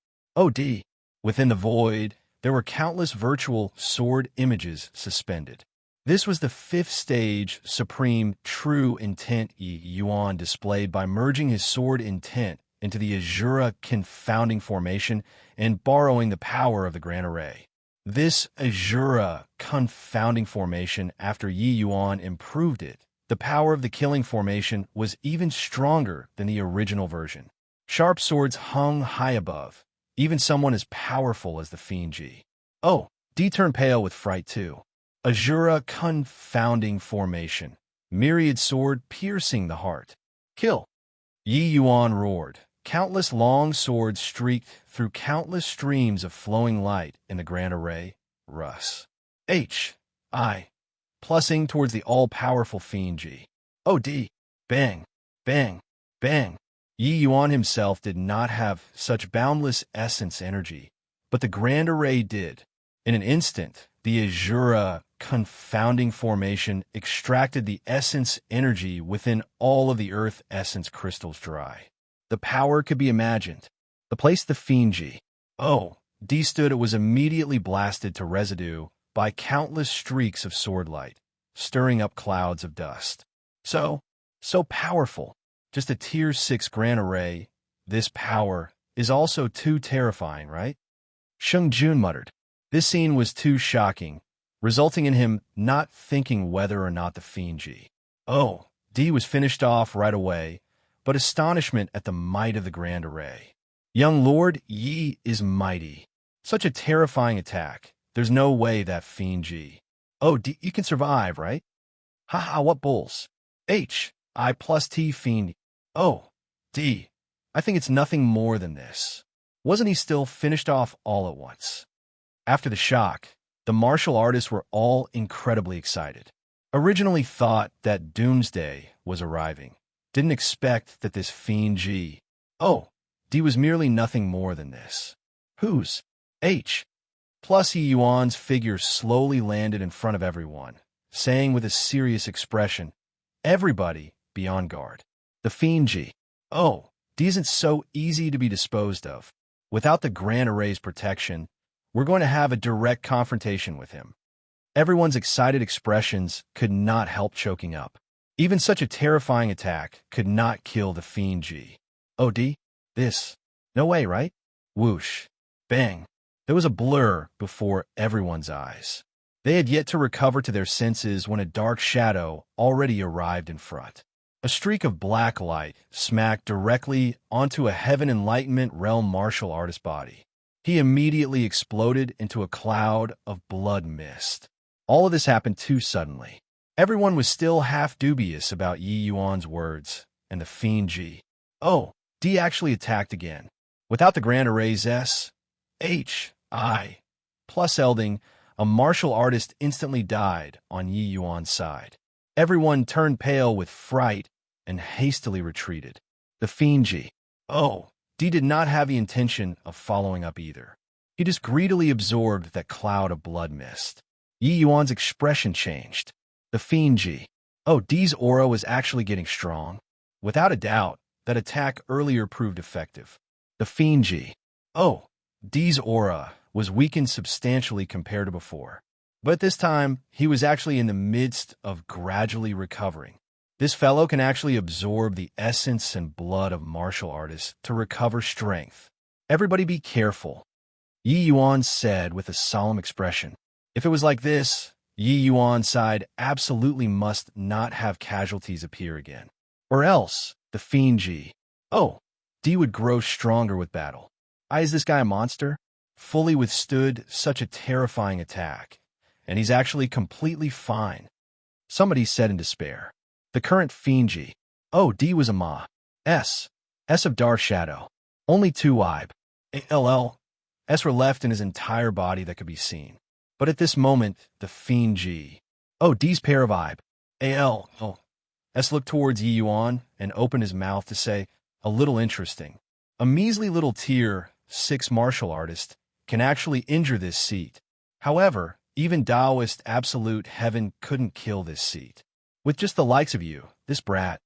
D. Within the void, there were countless virtual sword images suspended. This was the fifth stage supreme true intent Yi Yuan displayed by merging his sword intent into the Azura confounding formation and borrowing the power of the Grand Array. This Azura confounding formation, after Yi Yuan improved it, the power of the killing formation was even stronger than the original version. Sharp swords hung high above, even someone as powerful as the Fiend G. D turned pale with fright too. Azura confounding formation, myriad sword piercing the heart. Kill! Yi Yuan roared. Countless long swords streaked through countless streams of flowing light in the Grand Array. Russ. Plussing towards the all-powerful Fiend G. D. Bang, bang, bang. Yi Yuan himself did not have such boundless essence energy, but the Grand Array did. In an instant, the Azura confounding formation extracted the essence energy within all of the earth essence crystals dry. The power could be imagined. The place the fiend G. Oh, D stood it was immediately blasted to residue by countless streaks of sword light, stirring up clouds of dust. So powerful. Just a tier 6 grand array. This power is also too terrifying, right? Sheng Jun muttered. This scene was too shocking, resulting in him not thinking whether or not the fiend G. Oh, D was finished off right away, but astonishment at the might of the grand array. Young Lord Yi is mighty. Such a terrifying attack. There's no way that fiend G. Oh, D, you can survive, right? Haha, what bulls. H, I plus T fiend. Oh, D, I think it's nothing more than this. Wasn't he still finished off all at once? After the shock, the martial artists were all incredibly excited. Originally thought that doomsday was arriving. Didn't expect that this fiend G. Oh, D was merely nothing more than this. Whose? H. Plus Yi Yuan's figure slowly landed in front of everyone, saying with a serious expression, "Everybody, be on guard. The fiend G. Oh, D isn't so easy to be disposed of. Without the Grand Array's protection, we're going to have a direct confrontation with him." Everyone's excited expressions could not help choking up. Even such a terrifying attack could not kill the fiend G. Oh, D? This? No way, right? Whoosh. Bang. There was a blur before everyone's eyes. They had yet to recover to their senses when a dark shadow already arrived in front. A streak of black light smacked directly onto a Heaven Enlightenment Realm martial artist body. He immediately exploded into a cloud of blood mist. All of this happened too suddenly. Everyone was still half dubious about Yi Yuan's words, and the fiend G. Oh, D actually attacked again. Without the Grand Array's S, H, I, plus Elding, a martial artist instantly died on Yi Yuan's side. Everyone turned pale with fright and hastily retreated. The fiend G. Oh, D did not have the intention of following up either. He just greedily absorbed that cloud of blood mist. Yi Yuan's expression changed. The fiend G. Oh, D's aura was actually getting strong. Without a doubt, that attack earlier proved effective. The fiend G. Oh, D's aura was weakened substantially compared to before. But this time, he was actually in the midst of gradually recovering. This fellow can actually absorb the essence and blood of martial artists to recover strength. Everybody be careful, Yi Yuan said with a solemn expression. If it was like this, Yi Yuan's side absolutely must not have casualties appear again. Or else, the fiend G. Oh, D would grow stronger with battle. Is this guy a monster? Fully withstood such a terrifying attack, and he's actually completely fine. Somebody said in despair. The current fiend G. Oh, D was a Ma. S of Dark Shadow. Only 2 IB. ALL. S were left in his entire body that could be seen. But at this moment, the fiend G. Oh, D's pair of IB. AL. Oh. S looked towards Yi Yuan and opened his mouth to say, a little interesting. A measly little tier 6 martial artist can actually injure this seat. However, even Taoist absolute heaven couldn't kill this seat. With just the likes of you, this brat,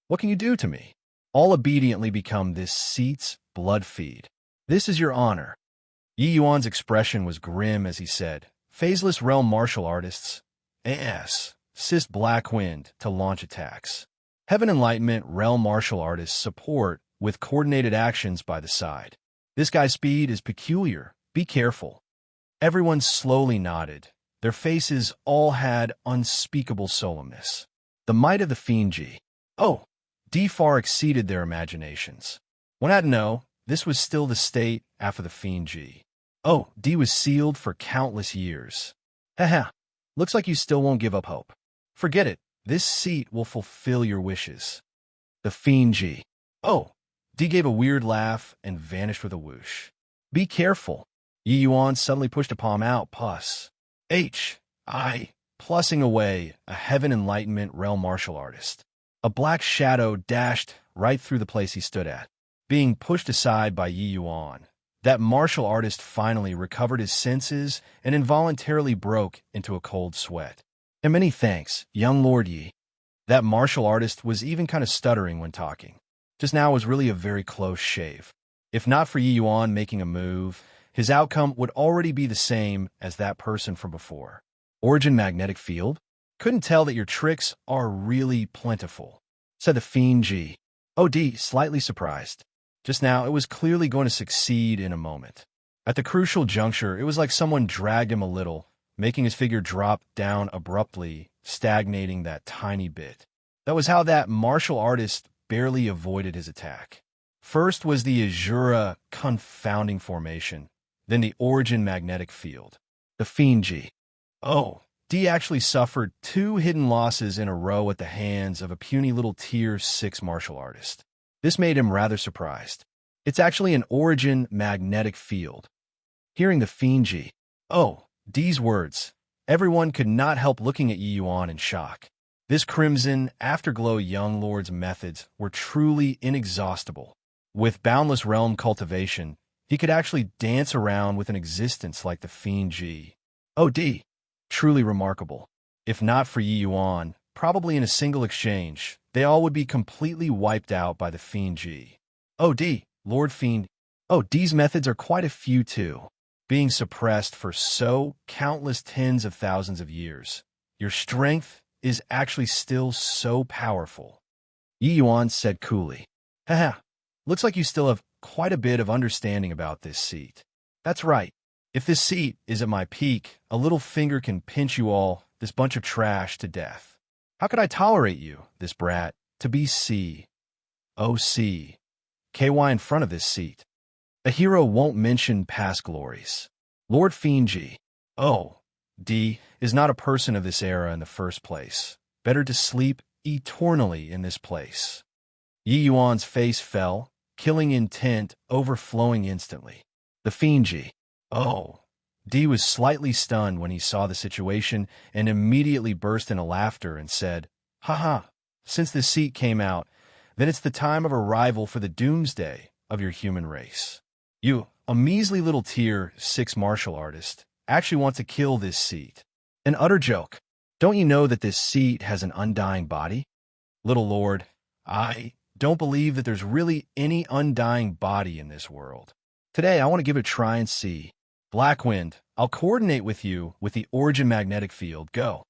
what can you do to me? All obediently become this seat's blood feed. This is your honor. Yi Yuan's expression was grim as he said, Phaseless realm martial artists, AS, assist Black Wind to launch attacks. Heaven Enlightenment realm martial artists support with coordinated actions by the side. This guy's speed is peculiar. Be careful. Everyone slowly nodded. Their faces all had unspeakable solemnness. The might of the fiend G. Oh, D far exceeded their imaginations. One had to know, this was still the state after the fiend G. Oh, D was sealed for countless years. Haha, looks like you still won't give up hope. Forget it, this seat will fulfill your wishes. The fiend G. Oh, D gave a weird laugh and vanished with a whoosh. Be careful. Yi Yuan suddenly pushed a palm out, pus. H, I, plussing away a Heaven Enlightenment realm martial artist. A black shadow dashed right through the place he stood at. Being pushed aside by Yi Yuan, That martial artist finally recovered his senses and involuntarily broke into a cold sweat. And many thanks, young Lord Yi. That martial artist was even kind of stuttering when talking. Just now was really a very close shave. If not for Yi Yuan making a move, his outcome would already be the same as that person from before. Origin magnetic field? Couldn't tell that your tricks are really plentiful, said the fiend Ji. OD, slightly surprised. Just now, it was clearly going to succeed in a moment. At the crucial juncture, it was like someone dragged him a little, making his figure drop down abruptly, stagnating that tiny bit. That was how that martial artist barely avoided his attack. First was the Azura confounding formation, then the origin magnetic field. The fiend Ji. Oh, D actually suffered 2 hidden losses in a row at the hands of a puny little Tier 6 martial artist. This made him rather surprised. It's actually an origin magnetic field. Hearing the fiend Ji. Oh, D's words. Everyone could not help looking at Yi Yuan in shock. This crimson, afterglow young lord's methods were truly inexhaustible. With boundless realm cultivation, he could actually dance around with an existence like the fiend Ji. Oh, D. Truly remarkable. If not for Yi Yuan, probably in a single exchange, they all would be completely wiped out by the fiend Ji. Oh, D. Lord Fiend. Oh, D's methods are quite a few too. Being suppressed for so countless tens of thousands of years, your strength is actually still so powerful. Yi Yuan said coolly. Haha, looks like you still have quite a bit of understanding about this seat. That's right. If this seat is at my peak, a little finger can pinch you all, this bunch of trash, to death. How could I tolerate you, this brat, to be KY in front of this seat? A hero won't mention past glories. Lord Fiend Ji. Oh, D is not a person of this era in the first place. Better to sleep eternally in this place. Yi Yuan's face fell, killing intent overflowing instantly. The fiend Ji. Oh. D was slightly stunned when he saw the situation and immediately burst into laughter and said, Haha, since this seat came out, then it's the time of arrival for the doomsday of your human race. You, a measly little Tier 6 martial artist, actually want to kill this seat. An utter joke. Don't you know that this seat has an undying body? Little Lord, I don't believe that there's really any undying body in this world. Today, I want to give it a try and see. Blackwind, I'll coordinate with you with the origin magnetic field. Go.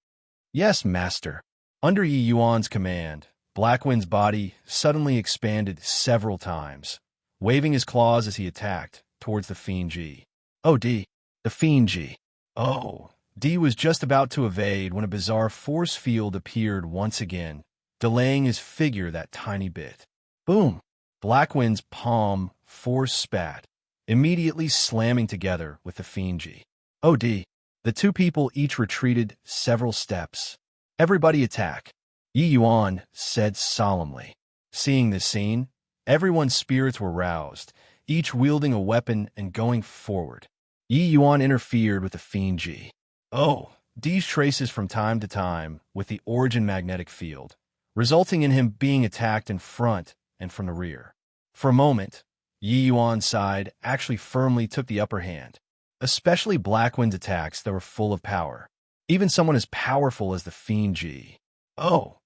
Yes, master. Under Yi Yuan's command, Blackwind's body suddenly expanded several times, waving his claws as he attacked towards the fiend Ji. Oh, D. The fiend Ji. Oh. D was just about to evade when a bizarre force field appeared once again, delaying his figure that tiny bit. Boom! Blackwind's palm force spat, immediately slamming together with the fiend Ji. Oh, D. The two people each retreated several steps. Everybody attack, Yi Yuan said solemnly. Seeing this scene, everyone's spirits were roused, each wielding a weapon and going forward. Yi Yuan interfered with the fiend Ji. Oh, D's traces from time to time with the origin magnetic field, resulting in him being attacked in front and from the rear. For a moment, Yi Yuan's side actually firmly took the upper hand, especially Blackwind's attacks that were full of power. Even someone as powerful as the fiend Ji. Oh,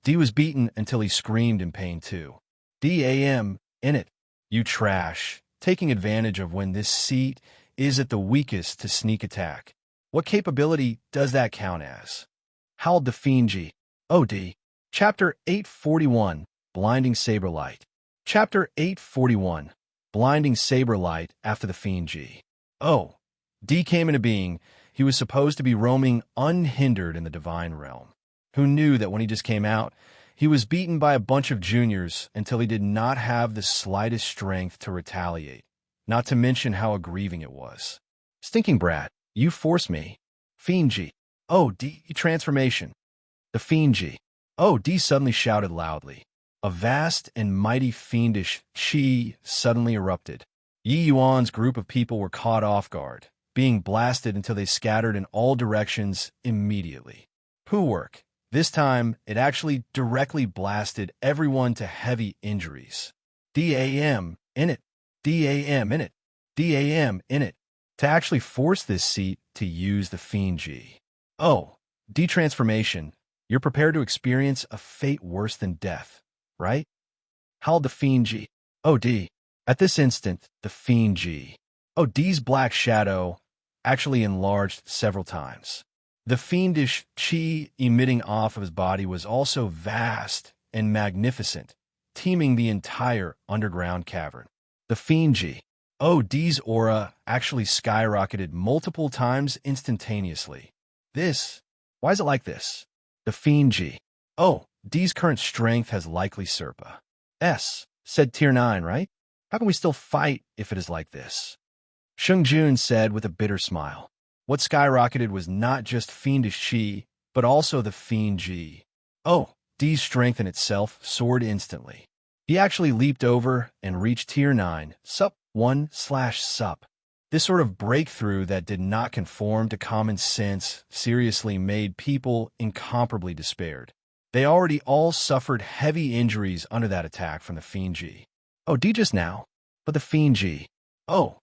D was beaten until he screamed in pain too. DAM, in it, you trash, taking advantage of when this seat is at the weakest to sneak attack. What capability does that count as? Howled the fiend Ji. Oh, D. Chapter 841, Blinding Saber Light. Chapter 841, Blinding Saber Light after the fiend Ji. Oh, D came into being. He was supposed to be roaming unhindered in the divine realm. Who knew that when he just came out, he was beaten by a bunch of juniors until he did not have the slightest strength to retaliate, not to mention how aggrieving it was. Stinking brat, you forced me. Fiend Ji. Oh, D transformation. The fiend Ji. Oh, D suddenly shouted loudly. A vast and mighty fiendish chi suddenly erupted. Yi Yuan's group of people were caught off guard, being blasted until they scattered in all directions immediately. Poo work. This time, it actually directly blasted everyone to heavy injuries. DAM in it. DAM in it. DAM in it, to actually force this seat to use the Fiend G. Oh, D transformation. You're prepared to experience a fate worse than death, right? Howled the Fiend G. Oh, D. At this instant, the Fiend G. Oh, D's black shadow actually enlarged several times. The fiendish chi emitting off of his body was also vast and magnificent, teeming the entire underground cavern. The Fiend G. Oh, D's aura actually skyrocketed multiple times instantaneously. Why is it like this? The Fiend G. Oh, D's current strength has likely Serpa. Said Tier 9, right? How can we still fight if it is like this? Shung Jun said with a bitter smile. What skyrocketed was not just fiendish chi, but also the Fiend G. Oh, D's strength in itself soared instantly. He actually leaped over and reached Tier 9, Sup 1/Sup. This sort of breakthrough that did not conform to common sense seriously made people incomparably despaired. They already all suffered heavy injuries under that attack from the Fiend G. Oh, D just now. But the Fiend G. Oh,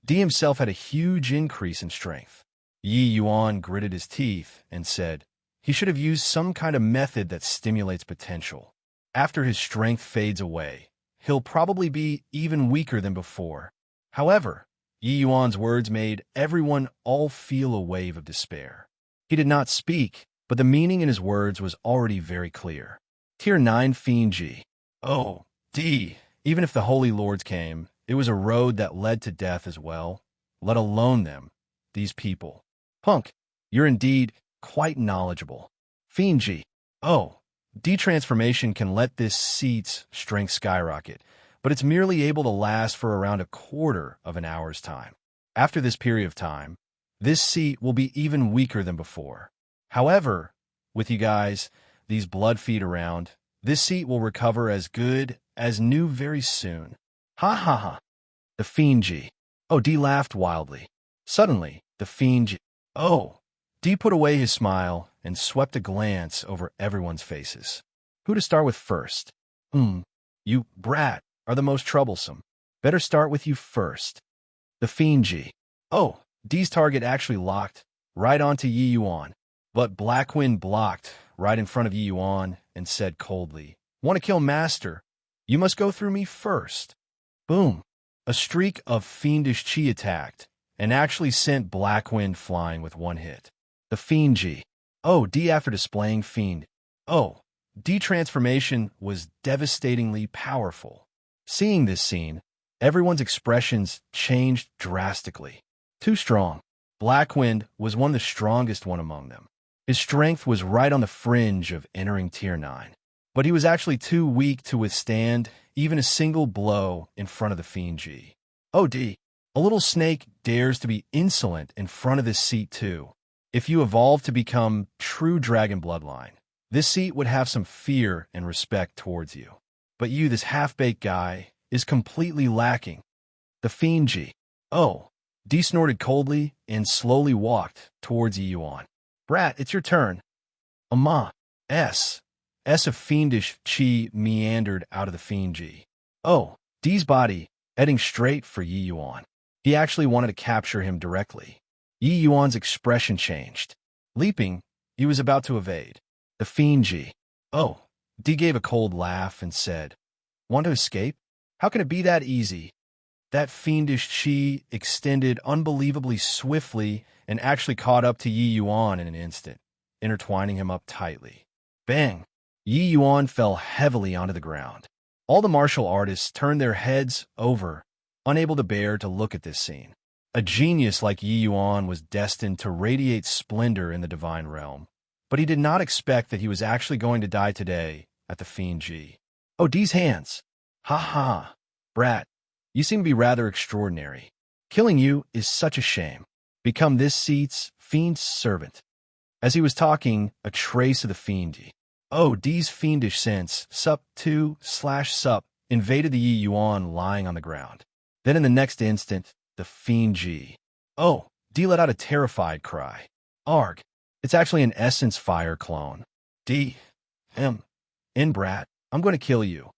D himself had a huge increase in strength. Yi Yuan gritted his teeth and said he should have used some kind of method that stimulates potential. After his strength fades away, he'll probably be even weaker than before. However, Yi Yuan's words made everyone all feel a wave of despair. He did not speak, but the meaning in his words was already very clear. Tier 9 Fiend G. Oh, D. Even if the Holy Lords came, it was a road that led to death as well, let alone them, these people. Punk, you're indeed quite knowledgeable. Fiend G. Oh, D transformation can let this seat's strength skyrocket, but it's merely able to last for around a quarter of an hour's time. After this period of time, this seat will be even weaker than before. However, with you guys, these blood feet around, this seat will recover as good as new very soon. Ha ha ha. The Fiend G. Oh, D laughed wildly. Suddenly, the Fiend G. Oh, D put away his smile and swept a glance over everyone's faces. Who to start with first? You, brat, are the most troublesome. Better start with you first. The Fiend G. Oh, D's target actually locked right onto Yi Yuan, but Blackwind blocked right in front of Yi Yuan and said coldly, "Want to kill Master? You must go through me first." Boom. A streak of fiendish chi attacked and actually sent Blackwind flying with one hit. The Fiend G. Oh, D after displaying Fiend. Oh, D transformation was devastatingly powerful. Seeing this scene, everyone's expressions changed drastically. Too strong. Blackwind was the strongest one among them. His strength was right on the fringe of entering Tier 9. But he was actually too weak to withstand even a single blow in front of the Fiend G. Oh, D. A little snake dares to be insolent in front of this seat too. If you evolve to become true dragon bloodline, this seat would have some fear and respect towards you. But you, this half-baked guy, is completely lacking. The Fiend G. Oh. D snorted coldly and slowly walked towards Yi Yuan. Brat, it's your turn. S of fiendish chi meandered out of the Fiend G. Oh, D's body, heading straight for Yi Yuan. He actually wanted to capture him directly. Yi Yuan's expression changed. Leaping, he was about to evade. The Fiend G. Oh, D gave a cold laugh and said, "Want to escape? How can it be that easy?" That fiendish chi extended unbelievably swiftly and actually caught up to Yi Yuan in an instant, intertwining him up tightly. Bang! Yi Yuan fell heavily onto the ground. All the martial artists turned their heads over, unable to bear to look at this scene. A genius like Yi Yuan was destined to radiate splendor in the divine realm, but he did not expect that he was actually going to die today at the Fiend G. Oh, D's hands! Ha ha! Brat, you seem to be rather extraordinary. Killing you is such a shame. Become this seat's fiend's servant. As he was talking, a trace of the Fiend G. Oh, D's fiendish sense, Sup 2/Sup, invaded the Yi Yuan lying on the ground. Then in the next instant, the Fiend G. Oh, D let out a terrified cry. Arg. It's actually an Essence Fire clone. D. Brat, I'm going to kill you.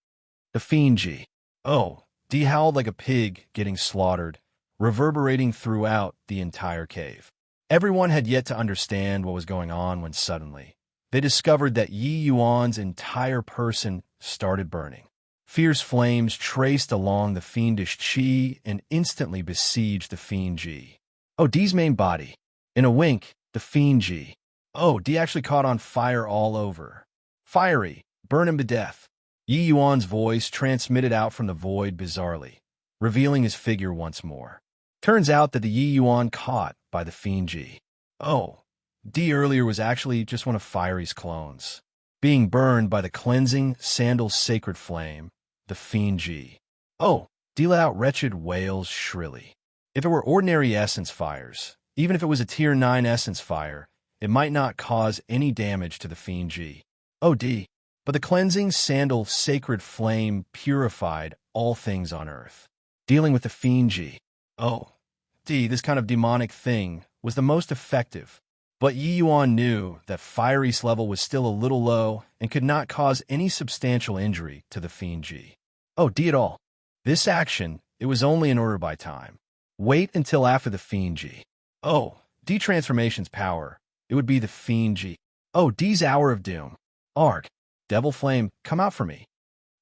The Fiend G. Oh, D howled like a pig getting slaughtered, reverberating throughout the entire cave. Everyone had yet to understand what was going on when suddenly they discovered that Yi Yuan's entire person started burning. Fierce flames traced along the fiendish qi and instantly besieged the fiend Ji. Oh, Di's main body. In a wink, the fiend Ji. Oh, Di actually caught on fire all over. Fiery, burn him to death. Yi Yuan's voice transmitted out from the void bizarrely, revealing his figure once more. Turns out that the Yi Yuan caught by the fiend Ji. Oh, Di earlier was actually just one of Fiery's clones, being burned by the cleansing sandal sacred flame, the fiend Ji. Oh, Di let out wretched wails shrilly. If it were ordinary essence fires, even if it was a tier 9 essence fire, it might not cause any damage to the fiend Ji. Oh, Di. But the cleansing sandal sacred flame purified all things on earth. Dealing with the fiend Ji. Oh, Di, this kind of demonic thing was the most effective. But Yi Yuan knew that Fiery's level was still a little low and could not cause any substantial injury to the fiend Ji. Oh, Di at all. This action, it was only in order by time. Wait until after the fiend Ji. Oh, Di transformation's power. It would be the fiend Ji. Oh, Di's hour of doom. Arg. Devil flame, come out for me.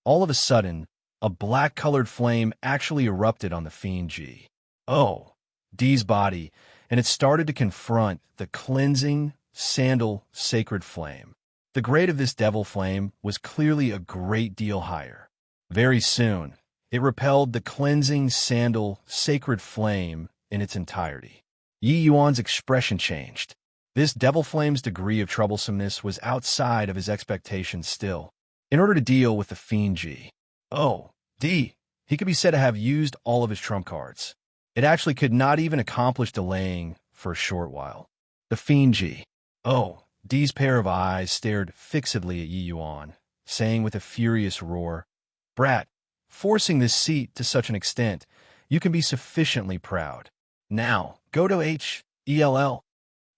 All of a sudden, a black-colored flame actually erupted on the fiend Ji. Oh, Di's body, and it started to confront the cleansing sandal sacred flame. The grade of this devil flame was clearly a great deal higher. Very soon, it repelled the cleansing sandal sacred flame in its entirety. Yi Yuan's expression changed. This devil flame's degree of troublesomeness was outside of his expectations still. In order to deal with the fiend Ji. Oh, Di, he could be said to have used all of his trump cards. It actually could not even accomplish delaying for a short while. The fiend Ji. Oh, Di's pair of eyes stared fixedly at Yi Yuan, saying with a furious roar, "Brat, forcing this seat to such an extent, you can be sufficiently proud. Now, go to Hell."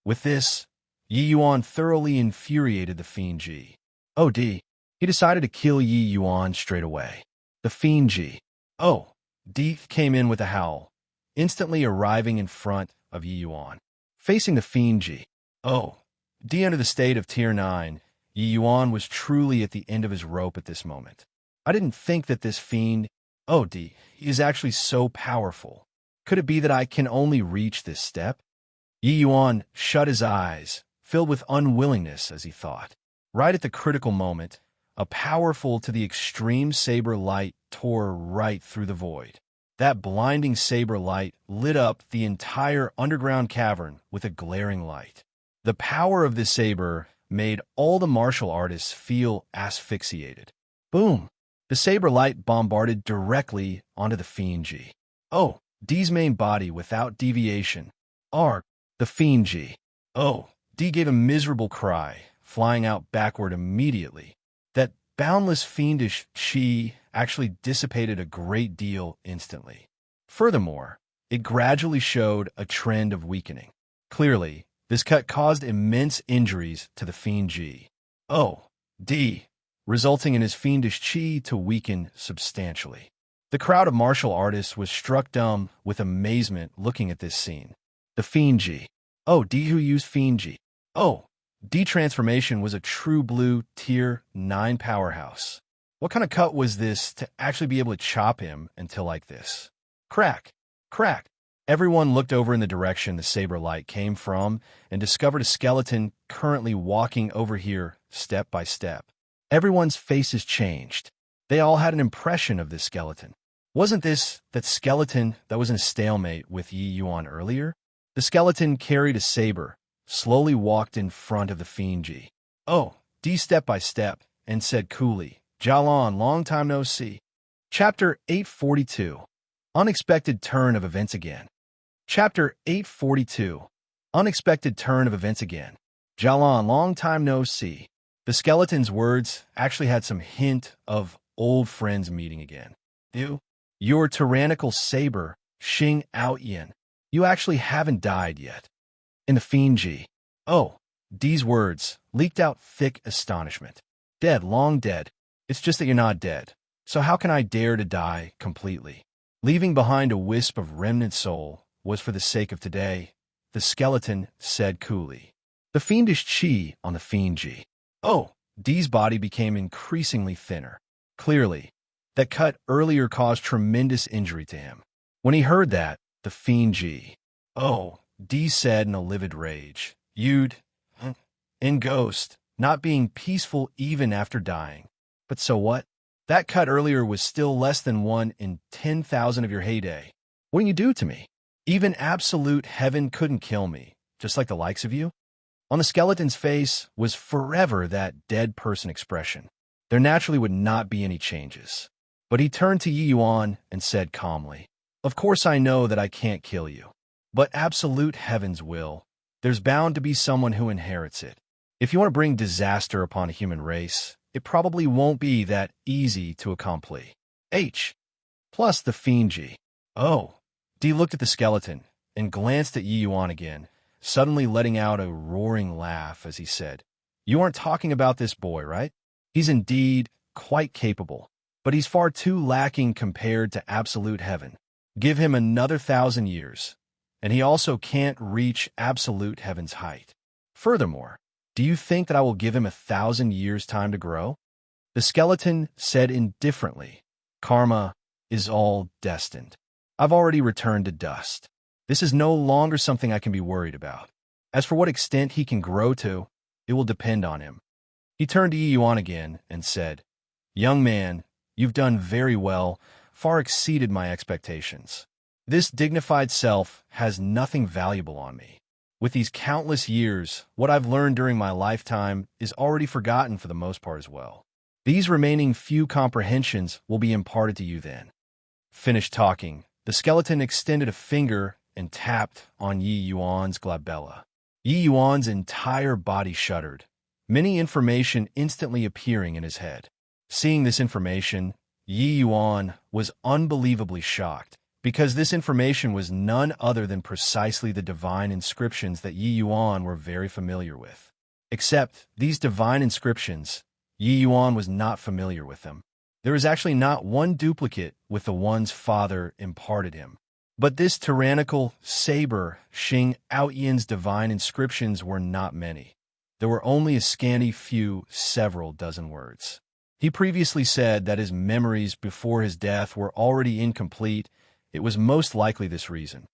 With this, Yi Yuan thoroughly infuriated the fiend Ji. Oh, Di. He decided to kill Yi Yuan straight away. The fiend Ji. Oh, Di came in with a howl, instantly arriving in front of Yi Yuan. Facing the fiend Ji. Oh, Di under the state of tier 9, Yi Yuan was truly at the end of his rope at this moment. I didn't think that this fiend, oh, Di, he is actually so powerful. Could it be that I can only reach this step? Yi Yuan shut his eyes, filled with unwillingness as he thought. Right at the critical moment, a powerful to the extreme saber light tore right through the void. That blinding saber light lit up the entire underground cavern with a glaring light. The power of this saber made all the martial artists feel asphyxiated. Boom! The saber light bombarded directly onto the fiend Ji. Oh, Di's main body without deviation. Arg. The fiend Ji. Oh, Di gave a miserable cry, flying out backward immediately. That boundless fiendish qi actually dissipated a great deal instantly. Furthermore, it gradually showed a trend of weakening. Clearly, this cut caused immense injuries to the fiend Ji. Oh, Di, resulting in his fiendish qi to weaken substantially. The crowd of martial artists was struck dumb with amazement looking at this scene. The fiend Ji. Oh, Di who used fiend Ji. Oh, Di transformation was a true blue tier 9 powerhouse. What kind of cut was this to actually be able to chop him until like this? Crack! Crack! Everyone looked over in the direction the saber light came from and discovered a skeleton currently walking over here step by step. Everyone's faces changed. They all had an impression of this skeleton. Wasn't this that skeleton that was in a stalemate with Yi Yuan earlier? The skeleton carried a saber, slowly walked in front of the fiend Ji. Oh, Di step by step, and said coolly, "Jalan, long time no see." Chapter 842. Unexpected turn of events again. Chapter 842. Unexpected turn of events again. Jalan, long time no see. The skeleton's words actually had some hint of old friends meeting again. Your tyrannical saber, Xing Outyin. You actually haven't died yet. In the fiend Ji. Oh, Di's words leaked out thick astonishment. Dead, long dead. It's just that you're not dead. So how can I dare to die completely? Leaving behind a wisp of remnant soul was for the sake of today, the skeleton said coolly. The fiendish chi on the fiend G. Oh, D's body became increasingly thinner. Clearly, that cut earlier caused tremendous injury to him. When he heard that, the fiend G. Oh, D said in a livid rage. You'd, in ghost, not being peaceful even after dying. But so what? That cut earlier was still less than 1 in 10,000 of your heyday. What can you do to me? Even absolute heaven couldn't kill me, just like the likes of you? On the skeleton's face was forever that dead person expression. There naturally would not be any changes. But he turned to Yi Yuan and said calmly, Of course I know that I can't kill you. But absolute heaven's will. There's bound to be someone who inherits it. If you want to bring disaster upon a human race, it probably won't be that easy to accomplish. H. Plus the fiend G. Oh. D looked at the skeleton and glanced at Yi Yuan again, suddenly letting out a roaring laugh as he said, You aren't talking about this boy, right? He's indeed quite capable, but he's far too lacking compared to absolute heaven. Give him another 1,000 years, and he also can't reach absolute heaven's height. Furthermore, do you think that I will give him 1,000 years' time to grow? The skeleton said indifferently, Karma is all destined. I've already returned to dust. This is no longer something I can be worried about. As for what extent he can grow to, it will depend on him. He turned to Yi Yuan again and said, Young man, you've done very well, far exceeded my expectations. This dignified self has nothing valuable on me. With these countless years, what I've learned during my lifetime is already forgotten for the most part as well. These remaining few comprehensions will be imparted to you then. Finished talking, the skeleton extended a finger and tapped on Yi Yuan's glabella. Yi Yuan's entire body shuddered, many information instantly appearing in his head. Seeing this information, Yi Yuan was unbelievably shocked, because this information was none other than precisely the divine inscriptions that Yi Yuan were very familiar with. Except these divine inscriptions, Yi Yuan was not familiar with them. There is actually not one duplicate with the one's father imparted him. But this tyrannical saber, Xing Aoyin's divine inscriptions were not many. There were only a scanty few, several dozen words. He previously said that his memories before his death were already incomplete. It was most likely this reason.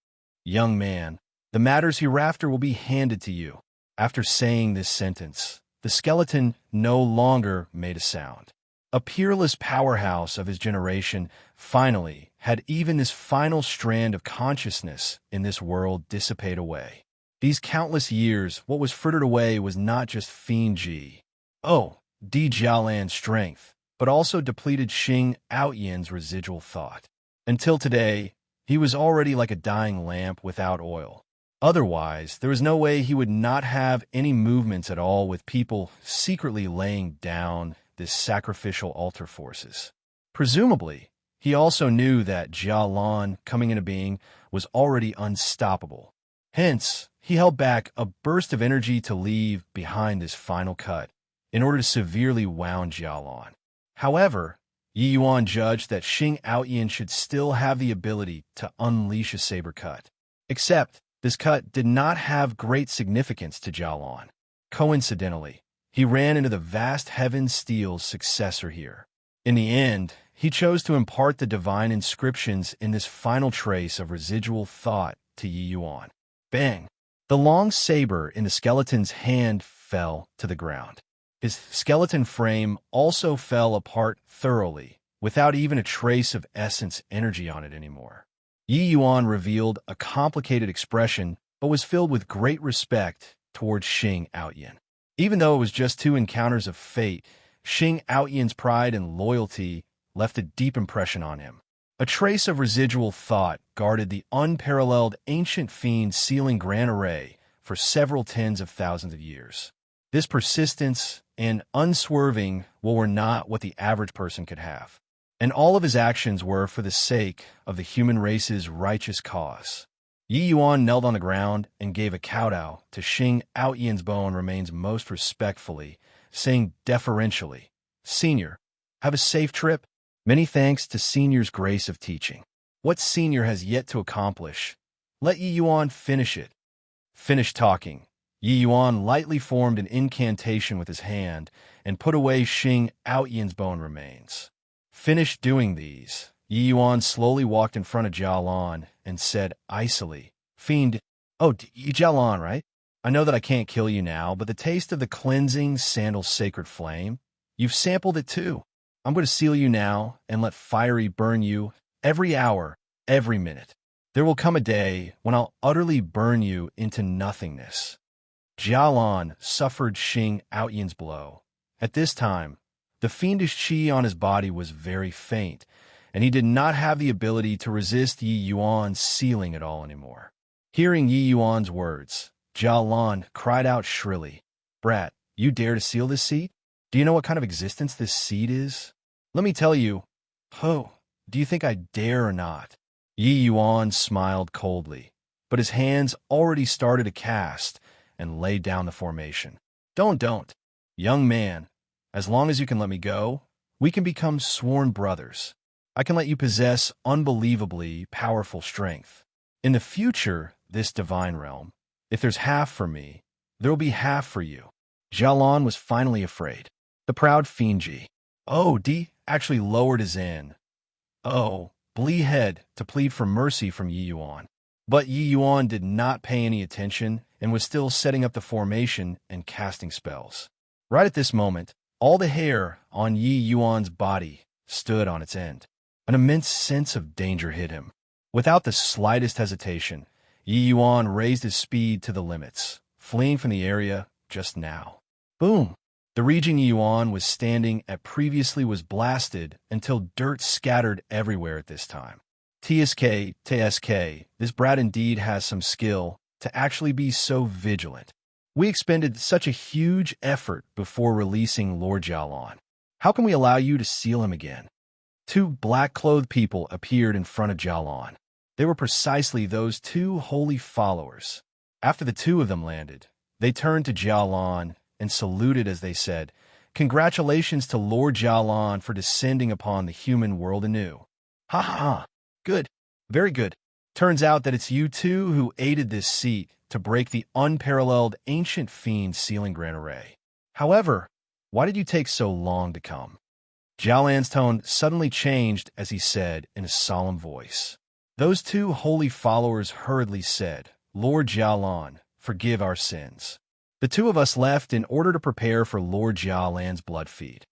Young man, the matters hereafter will be handed to you. After saying this sentence, the skeleton no longer made a sound. A peerless powerhouse of his generation finally had even this final strand of consciousness in this world dissipate away. These countless years, what was frittered away was not just fiend Ji. Oh, Di Jialan's strength, but also depleted Xing Aoyin's residual thought. Until today, he was already like a dying lamp without oil. Otherwise, there was no way he would not have any movements at all with people secretly laying down this sacrificial altar forces. Presumably, he also knew that Jialan coming into being was already unstoppable. Hence, he held back a burst of energy to leave behind this final cut in order to severely wound Jialan. However, Yi Yuan judged that Xing Aoyin should still have the ability to unleash a saber cut. Except, this cut did not have great significance to Jialan. Coincidentally, he ran into the vast heaven steel's successor here. In the end, he chose to impart the divine inscriptions in this final trace of residual thought to Yi Yuan. Bang! The long saber in the skeleton's hand fell to the ground. His skeleton frame also fell apart thoroughly, without even a trace of essence energy on it anymore. Yi Yuan revealed a complicated expression, but was filled with great respect towards Xing Aoyin. Even though it was just 2 encounters of fate, Xing Aoyin's pride and loyalty left a deep impression on him. A trace of residual thought guarded the unparalleled ancient fiend's sealing grand array for several tens of thousands of years. This persistence and unswerving were not what the average person could have. And all of his actions were for the sake of the human race's righteous cause. Yi Yuan knelt on the ground and gave a kowtow to Xing Aoyin's bone remains most respectfully, saying deferentially, Senior, have a safe trip. Many thanks to Senior's grace of teaching. What senior has yet to accomplish? Let Yi Yuan finish it. Finish talking. Yi Yuan lightly formed an incantation with his hand and put away Xing Aoyin's bone remains. Finish doing these. Yi Yuan slowly walked in front of Jialan and said icily, Fiend, oh, you Jialan, right? I know that I can't kill you now, but the taste of the cleansing sandal's sacred flame, you've sampled it too. I'm going to seal you now and let fiery burn you every hour, every minute. There will come a day when I'll utterly burn you into nothingness. Jialan suffered Xing Aoyin's blow. At this time, the fiendish qi on his body was very faint, and he did not have the ability to resist Yi Yuan's sealing it all anymore. Hearing Yi Yuan's words, Jialan cried out shrilly, Brat, you dare to seal this seed? Do you know what kind of existence this seed is? Let me tell you. Oh, do you think I dare or not? Yi Yuan smiled coldly, but his hands already started to cast and laid down the formation. Don't. Young man, as long as you can let me go, we can become sworn brothers. I can let you possess unbelievably powerful strength. In the future, this divine realm, if there's half for me, there will be half for you. Jialan was finally afraid. The proud Fiendji, actually lowered his in. Head to plead for mercy from Yi Yuan. But Yi Yuan did not pay any attention and was still setting up the formation and casting spells. Right at this moment, all the hair on Yi Yuan's body stood on its end. An immense sense of danger hit him. Without the slightest hesitation, Yi Yuan raised his speed to the limits, fleeing from the area just now. Boom! The region Yi Yuan was standing at previously was blasted until dirt scattered everywhere at this time. TSK, this brat indeed has some skill to actually be so vigilant. We expended such a huge effort before releasing Lord Jialan. How can we allow you to seal him again? Two black-clothed people appeared in front of Jialan. They were precisely those two holy followers. After the two of them landed, they turned to Jialan and saluted as they said, Congratulations to Lord Jialan for descending upon the human world anew. Ha ha ha. Good. Very good. Turns out that it's you two who aided this seat to break the unparalleled ancient fiend sealing Grand Array. However, why did you take so long to come? Jialan's tone suddenly changed as he said in a solemn voice. Those two holy followers hurriedly said, Lord Jialan, forgive our sins. The two of us left in order to prepare for Lord Jialan's blood feed.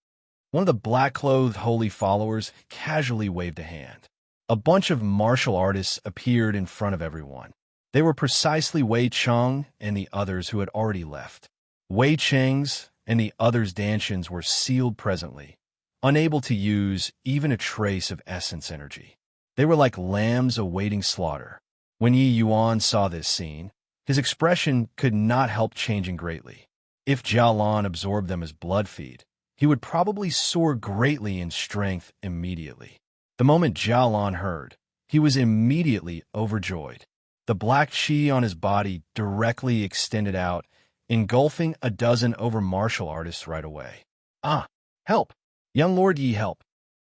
One of the black-clothed holy followers casually waved a hand. A bunch of martial artists appeared in front of everyone. They were precisely Wei Cheng and the others who had already left. Wei Cheng's and the others' dantians were sealed presently, unable to use even a trace of essence energy. They were like lambs awaiting slaughter. When Yi Yuan saw this scene, his expression could not help changing greatly. If Jialan absorbed them as blood feed, he would probably soar greatly in strength immediately. The moment Jialan heard, he was immediately overjoyed. The black qi on his body directly extended out, engulfing a dozen over martial artists right away. Help! Young Lord Yi, help!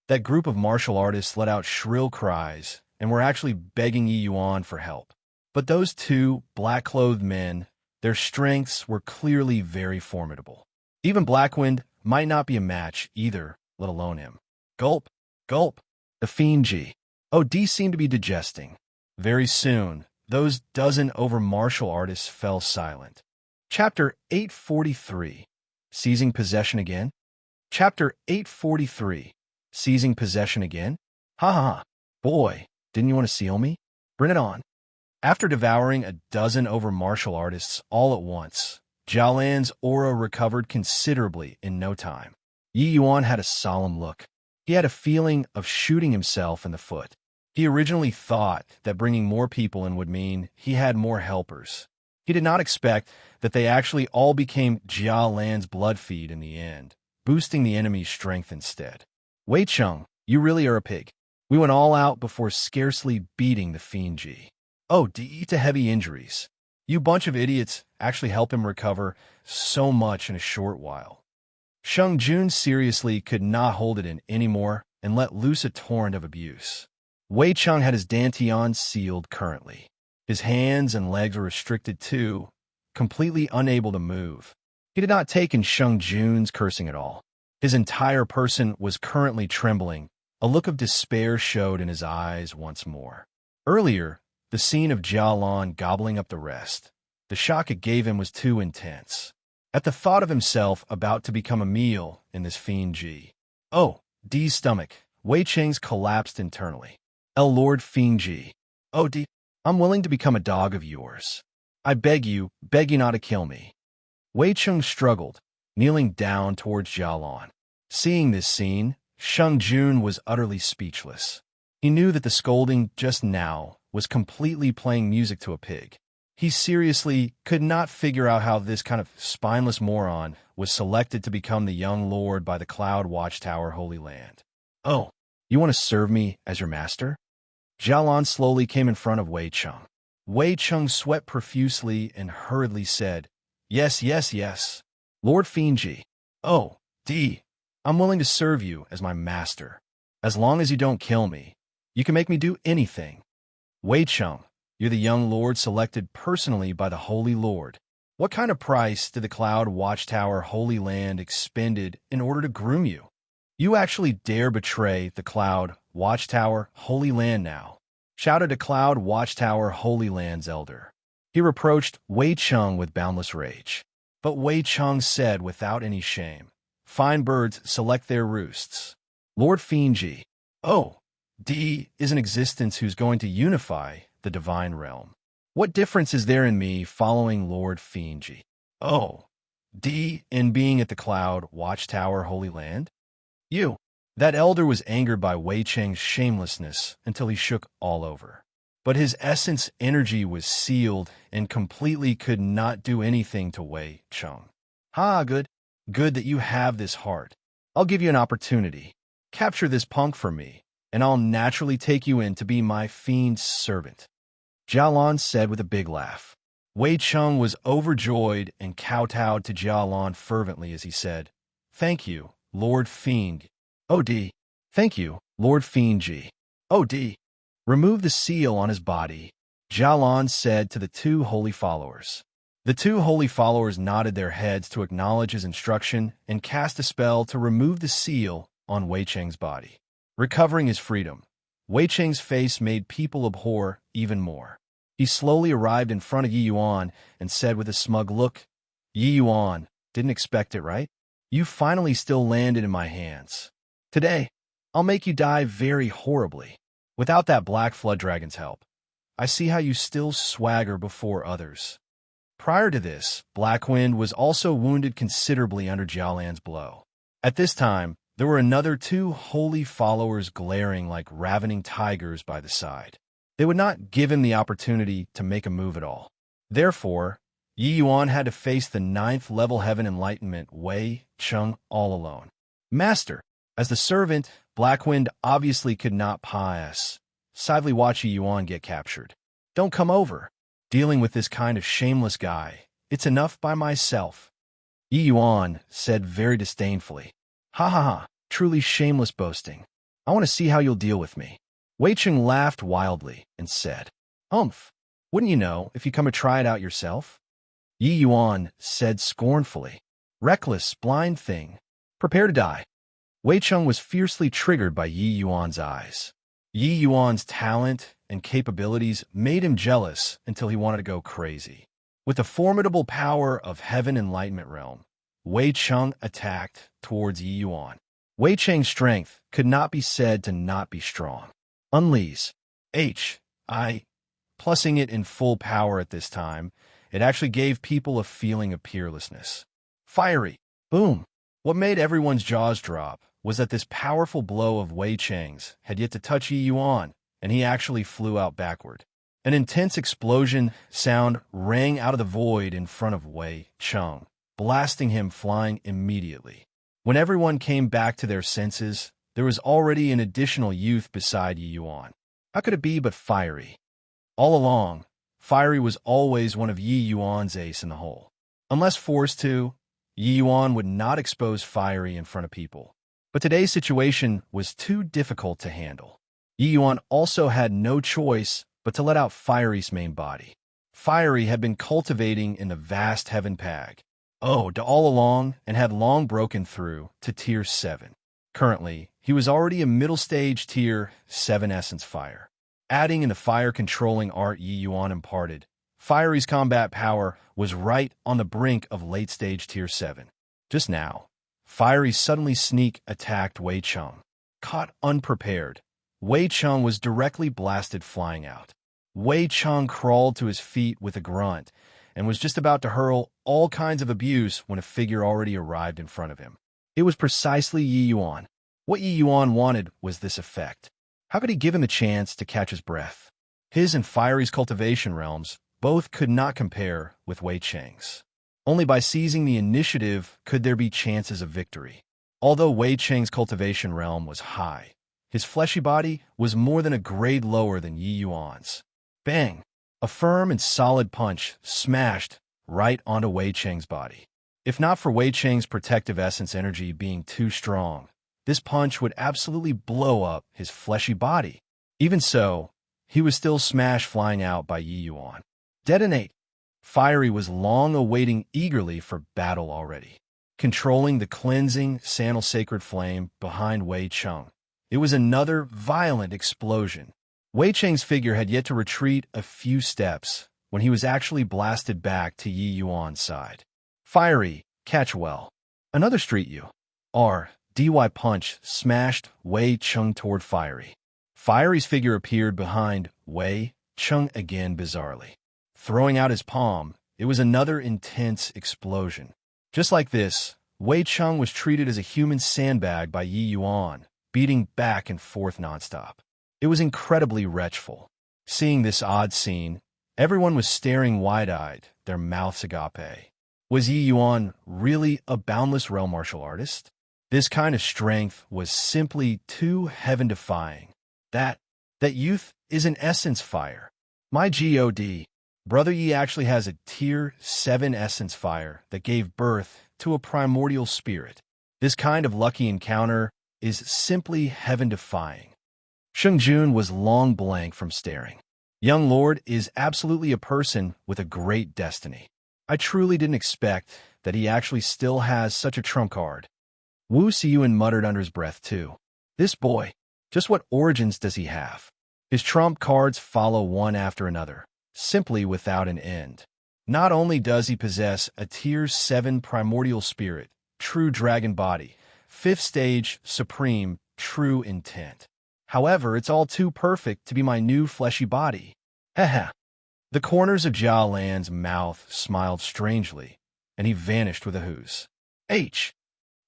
That group of martial artists let out shrill cries and were actually begging Yi Yuan for help. But those two black-clothed men, their strengths were clearly very formidable. Even Blackwind might not be a match either, let alone him. Gulp! Gulp! The Fiendji. D seemed to be digesting. Very soon, those dozen over martial artists fell silent. Chapter 843. Seizing Possession Again? Chapter 843. Seizing Possession Again? Ha ha ha. Boy, didn't you want to seal me? Bring it on. After devouring a dozen over martial artists all at once, Jialan's aura recovered considerably in no time. Yi Yuan had a solemn look. He had a feeling of shooting himself in the foot. He originally thought that bringing more people in would mean he had more helpers. He did not expect that they actually all became Jialan's blood feed in the end, boosting the enemy's strength instead. Wei Cheng, you really are a pig. We went all out before scarcely beating the Fiendji. D to heavy injuries. You bunch of idiots actually helped him recover so much in a short while. Sheng Jun seriously could not hold it in anymore and let loose a torrent of abuse. Wei Cheng had his dantian sealed currently. His hands and legs were restricted too, completely unable to move. He did not take in Sheng Jun's cursing at all. His entire person was currently trembling. A look of despair showed in his eyes once more. Earlier, the scene of Jialan gobbling up the rest. The shock it gave him was too intense. At the thought of himself about to become a meal in this fiend Ji. Oh, D's stomach. Wei Cheng's collapsed internally. Lord Fiend Ji. Oh, D, I'm willing to become a dog of yours. I beg you not to kill me. Wei Cheng struggled, kneeling down towards Jialan. Seeing this scene, Sheng Jun was utterly speechless. He knew that the scolding just now was completely playing music to a pig. He seriously could not figure out how this kind of spineless moron was selected to become the young lord by the Cloud Watchtower Holy Land. Oh, you want to serve me as your master? Jialan slowly came in front of Wei Cheng. Wei Cheng sweat profusely and hurriedly said, Yes, yes, yes. Lord Fiendji. Oh, D, I'm willing to serve you as my master. As long as you don't kill me, you can make me do anything. Wei Cheng, you're the young lord selected personally by the Holy Lord. What kind of price did the Cloud Watchtower Holy Land expended in order to groom you? You actually dare betray the Cloud Watchtower Holy Land now, shouted a Cloud Watchtower Holy Land's elder. He reproached Wei Cheng with boundless rage. But Wei Cheng said without any shame, Fine birds select their roosts. Lord Fiendji. Oh, D is an existence who's going to unify the divine realm. What difference is there in me following Lord Fiendji? Oh, D in being at the Cloud Watchtower Holy Land? You. That elder was angered by Wei Cheng's shamelessness until he shook all over. But his essence energy was sealed and completely could not do anything to Wei Cheng. Ha, good. Good that you have this heart. I'll give you an opportunity. Capture this punk for me, and I'll naturally take you in to be my fiend's servant. Jialan said with a big laugh. Wei Cheng was overjoyed and kowtowed to Jialan fervently as he said, Thank you, Lord Fiend. Oh, D. Thank you, Lord Fiendji. Oh, D. Remove the seal on his body, Jialan said to the two holy followers. The two holy followers nodded their heads to acknowledge his instruction and cast a spell to remove the seal on Wei Cheng's body. Recovering his freedom, Wei Cheng's face made people abhor even more. He slowly arrived in front of Yi Yuan and said with a smug look, Yi Yuan, didn't expect it, right? You finally still landed in my hands. Today, I'll make you die very horribly. Without that black flood dragon's help, I see how you still swagger before others. Prior to this, Blackwind was also wounded considerably under Jialan's blow. At this time, there were another two holy followers glaring like ravening tigers by the side. They would not give him the opportunity to make a move at all. Therefore, Yi Yuan had to face the 9th level heaven enlightenment Wei Cheng all alone. Master, as the servant, Blackwind obviously could not pass. Sadly watch Yi Yuan get captured. Don't come over. Dealing with this kind of shameless guy, it's enough by myself. Yi Yuan said very disdainfully. Ha ha ha, truly shameless boasting. I want to see how you'll deal with me. Wei Cheng laughed wildly and said, Humph, wouldn't you know if you come to try it out yourself? Yi Yuan said scornfully. Reckless, blind thing. Prepare to die. Wei Cheng was fiercely triggered by Yi Yuan's eyes. Yi Yuan's talent and capabilities made him jealous until he wanted to go crazy. With the formidable power of Heaven Enlightenment Realm, Wei Cheng attacked towards Yi Yuan. Wei Cheng's strength could not be said to not be strong. Unleash. Plusing it in full power at this time, it actually gave people a feeling of peerlessness. Fiery. Boom. What made everyone's jaws drop was that this powerful blow of Wei Cheng's had yet to touch Yi Yuan, and he actually flew out backward. An intense explosion sound rang out of the void in front of Wei Cheng, blasting him flying immediately. When everyone came back to their senses, there was already an additional youth beside Yi Yuan. How could it be but Fiery? All along, Fiery was always one of Yi Yuan's ace in the hole. Unless forced to, Yi Yuan would not expose Fiery in front of people. But today's situation was too difficult to handle. Yi Yuan also had no choice but to let out Fiery's main body. Fiery had been cultivating in the vast heaven pag, all along, and had long broken through to Tier 7. Currently, he was already a middle stage Tier 7 Essence Fire. Adding in the fire-controlling art Yi Yuan imparted, Fiery's combat power was right on the brink of late-stage Tier 7. Just now, Fiery suddenly sneak attacked Wei Cheng. Caught unprepared, Wei Cheng was directly blasted flying out. Wei Cheng crawled to his feet with a grunt and was just about to hurl all kinds of abuse when a figure already arrived in front of him. It was precisely Yi Yuan. What Yi Yuan wanted was this effect. How could he give him a chance to catch his breath? His and Fiery's cultivation realms both could not compare with Wei Cheng's. Only by seizing the initiative could there be chances of victory. Although Wei Cheng's cultivation realm was high, his fleshy body was more than a grade lower than Yi Yuan's. Bang! A firm and solid punch smashed right onto Wei Cheng's body. If not for Wei Cheng's protective essence energy being too strong, this punch would absolutely blow up his fleshy body. Even so, he was still smashed flying out by Yi Yuan. Detonate! Fiery was long awaiting eagerly for battle already. Controlling the cleansing Sandal Sacred Flame behind Wei Cheng, it was another violent explosion. Wei Cheng's figure had yet to retreat a few steps when he was actually blasted back to Yi Yuan's side. Fiery, catch well. Another Street DY punch smashed Wei Cheng toward Fiery. Fiery's figure appeared behind Wei Cheng again bizarrely. Throwing out his palm, it was another intense explosion. Just like this, Wei Cheng was treated as a human sandbag by Yi Yuan, beating back and forth nonstop. It was incredibly wretchful. Seeing this odd scene, everyone was staring wide-eyed, their mouths agape. Was Yi Yuan really a boundless realm martial artist? This kind of strength was simply too heaven-defying. That youth is an essence fire. My God, Brother Yi actually has a Tier 7 essence fire that gave birth to a primordial spirit. This kind of lucky encounter is simply heaven-defying. Sheng Jun was long blank from staring. Young Lord is absolutely a person with a great destiny. I truly didn't expect that he actually still has such a trump card. Wu Xiyuan muttered under his breath too. This boy, just what origins does he have? His trump cards follow one after another, simply without an end. Not only does he possess a Tier 7 primordial spirit, true dragon body, 5th stage, supreme, true intent. However, it's all too perfect to be my new fleshy body. Haha. The corners of Jia Lan's mouth smiled strangely, and he vanished with a whooze.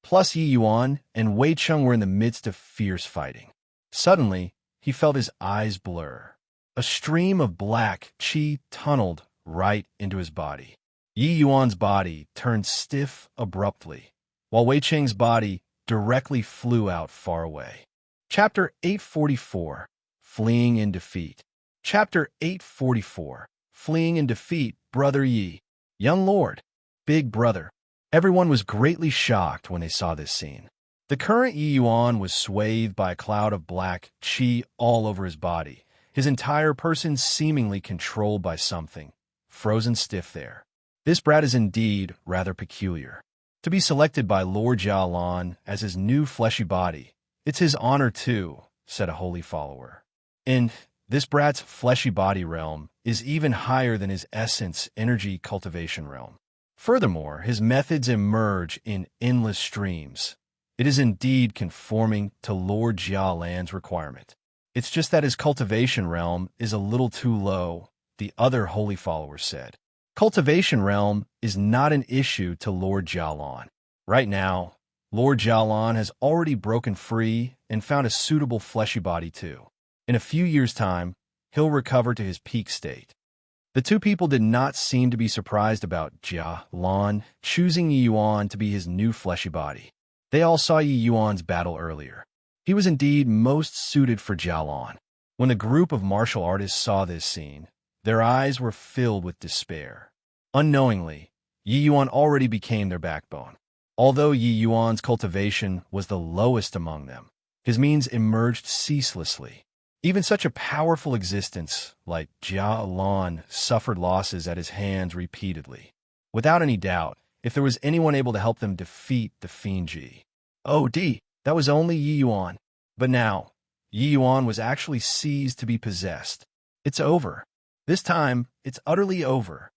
Plus Yi Yuan and Wei Cheng were in the midst of fierce fighting. Suddenly, he felt his eyes blur. A stream of black qi tunneled right into his body. Yi Yuan's body turned stiff abruptly, while Wei Cheng's body directly flew out far away. Chapter 844, Fleeing in Defeat. Chapter 844, Fleeing in Defeat, Brother Yi. Young Lord, Big Brother. Everyone was greatly shocked when they saw this scene. The current Yi Yuan was swathed by a cloud of black qi all over his body, his entire person seemingly controlled by something, frozen stiff there. This brat is indeed rather peculiar. To be selected by Lord Jia Lan as his new fleshy body, it's his honor too, said a holy follower. And this brat's fleshy body realm is even higher than his essence energy cultivation realm. Furthermore, his methods emerge in endless streams. It is indeed conforming to Lord Jia Lan's requirement. It's just that his cultivation realm is a little too low, the other holy follower said. Cultivation realm is not an issue to Lord Jia Lan. Right now, Lord Jia Lan has already broken free and found a suitable fleshy body too. In a few years' time, he'll recover to his peak state. The two people did not seem to be surprised about Jia Lan choosing Yi Yuan to be his new fleshy body. They all saw Yi Yuan's battle earlier. He was indeed most suited for Jia Lan. When the group of martial artists saw this scene, their eyes were filled with despair. Unknowingly, Yi Yuan already became their backbone. Although Yi Yuan's cultivation was the lowest among them, his means emerged ceaselessly. Even such a powerful existence like Jia Lan suffered losses at his hands repeatedly. Without any doubt, if there was anyone able to help them defeat the Fiend Ji. Oh, that was only Yi Yuan. But now, Yi Yuan was actually seized to be possessed. It's over. This time, it's utterly over.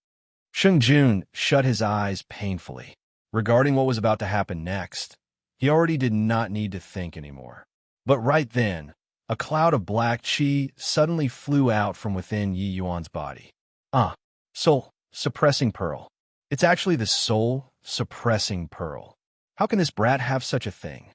Sheng Jun shut his eyes painfully. Regarding what was about to happen next, he already did not need to think anymore. But right then, a cloud of black qi suddenly flew out from within Yi Yuan's body. Soul suppressing pearl. It's actually the soul suppressing pearl. How can this brat have such a thing?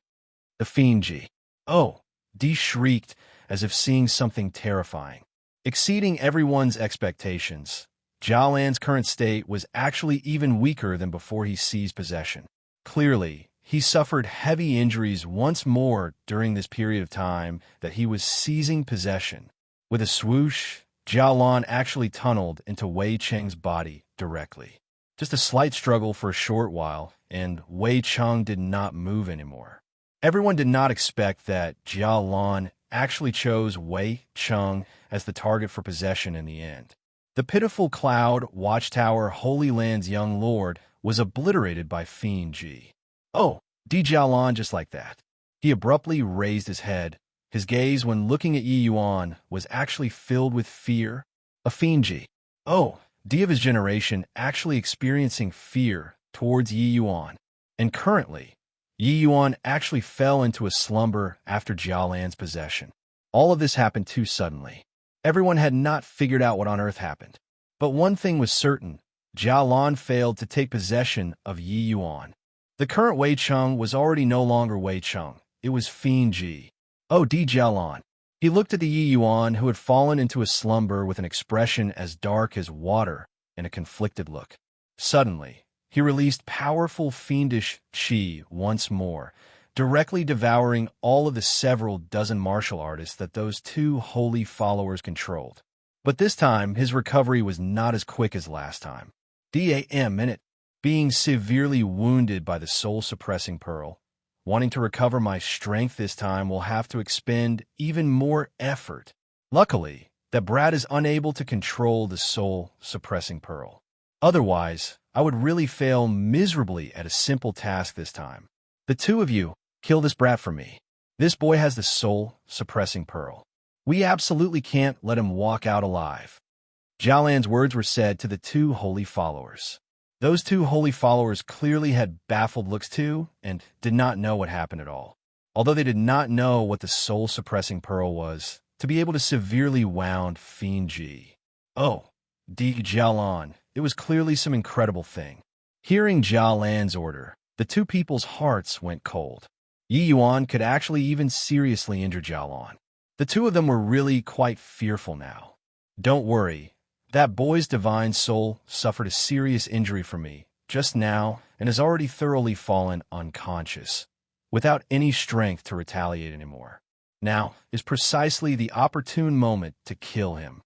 The Fiend Ji. Oh, Di shrieked as if seeing something terrifying. Exceeding everyone's expectations, Jia Lan's current state was actually even weaker than before he seized possession. Clearly, he suffered heavy injuries once more during this period of time that he was seizing possession. With a swoosh, Jia Lan actually tunneled into Wei Cheng's body directly. Just a slight struggle for a short while, and Wei Cheng did not move anymore. Everyone did not expect that Jia Lan actually chose Wei Cheng as the target for possession in the end. The pitiful Cloud Watchtower Holy Land's young lord was obliterated by Fiend Ji. Oh, Di Jialan just like that. He abruptly raised his head. His gaze when looking at Yi Yuan was actually filled with fear. A Fiend Ji. Oh, Di of his generation actually experiencing fear towards Yi Yuan. And currently, Yi Yuan actually fell into a slumber after Jia Lan's possession. All of this happened too suddenly. Everyone had not figured out what on earth happened. But one thing was certain, Jia Lan failed to take possession of Yi Yuan. The current Wei Cheng was already no longer Wei Cheng. It was Fiend Ji. Oh, Di Jialan. He looked at the Yi Yuan who had fallen into a slumber with an expression as dark as water and a conflicted look. Suddenly, he released powerful fiendish qi once more, directly devouring all of the several dozen martial artists that those two holy followers controlled. But this time, his recovery was not as quick as last time. Minute, being severely wounded by the soul-suppressing pearl. Wanting to recover my strength this time will have to expend even more effort. Luckily, that Brad is unable to control the soul-suppressing pearl. Otherwise, I would really fail miserably at a simple task this time. The two of you, kill this brat for me. This boy has the soul-suppressing pearl. We absolutely can't let him walk out alive. Jia Lan's words were said to the two holy followers. Those two holy followers clearly had baffled looks too and did not know what happened at all. Although they did not know what the soul-suppressing pearl was, to be able to severely wound Fiend Ji. Oh, Di Jialan, it was clearly some incredible thing. Hearing Jia Lan's order, the two people's hearts went cold. Yi Yuan could actually even seriously injure Jia Lan. The two of them were really quite fearful now. Don't worry. That boy's divine soul suffered a serious injury from me just now and has already thoroughly fallen unconscious, without any strength to retaliate anymore. Now is precisely the opportune moment to kill him.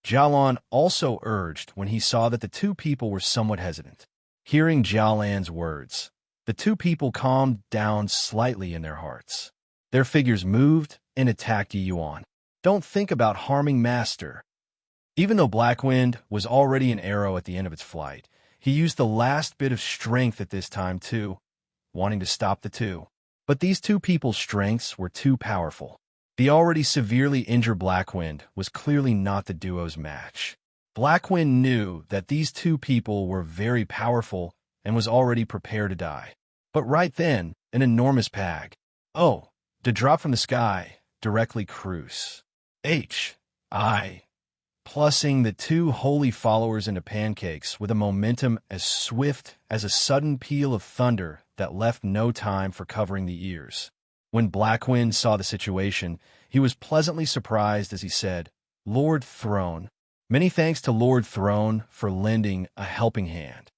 Jia Lan also urged when he saw that the two people were somewhat hesitant. Hearing Jia Lan's words, the two people calmed down slightly in their hearts. Their figures moved and attacked Yi Yuan. Don't think about harming Master. Even though Blackwind was already an arrow at the end of its flight, he used the last bit of strength at this time too, wanting to stop the two. But these two people's strengths were too powerful. The already severely injured Blackwind was clearly not the duo's match. Blackwind knew that these two people were very powerful and was already prepared to die. But right then, an enormous pag. Oh, to drop from the sky, directly cruise. Plussing the two holy followers into pancakes with a momentum as swift as a sudden peal of thunder that left no time for covering the ears. When Blackwind saw the situation, he was pleasantly surprised as he said, Lord Throne. Many thanks to Lord Throne for lending a helping hand.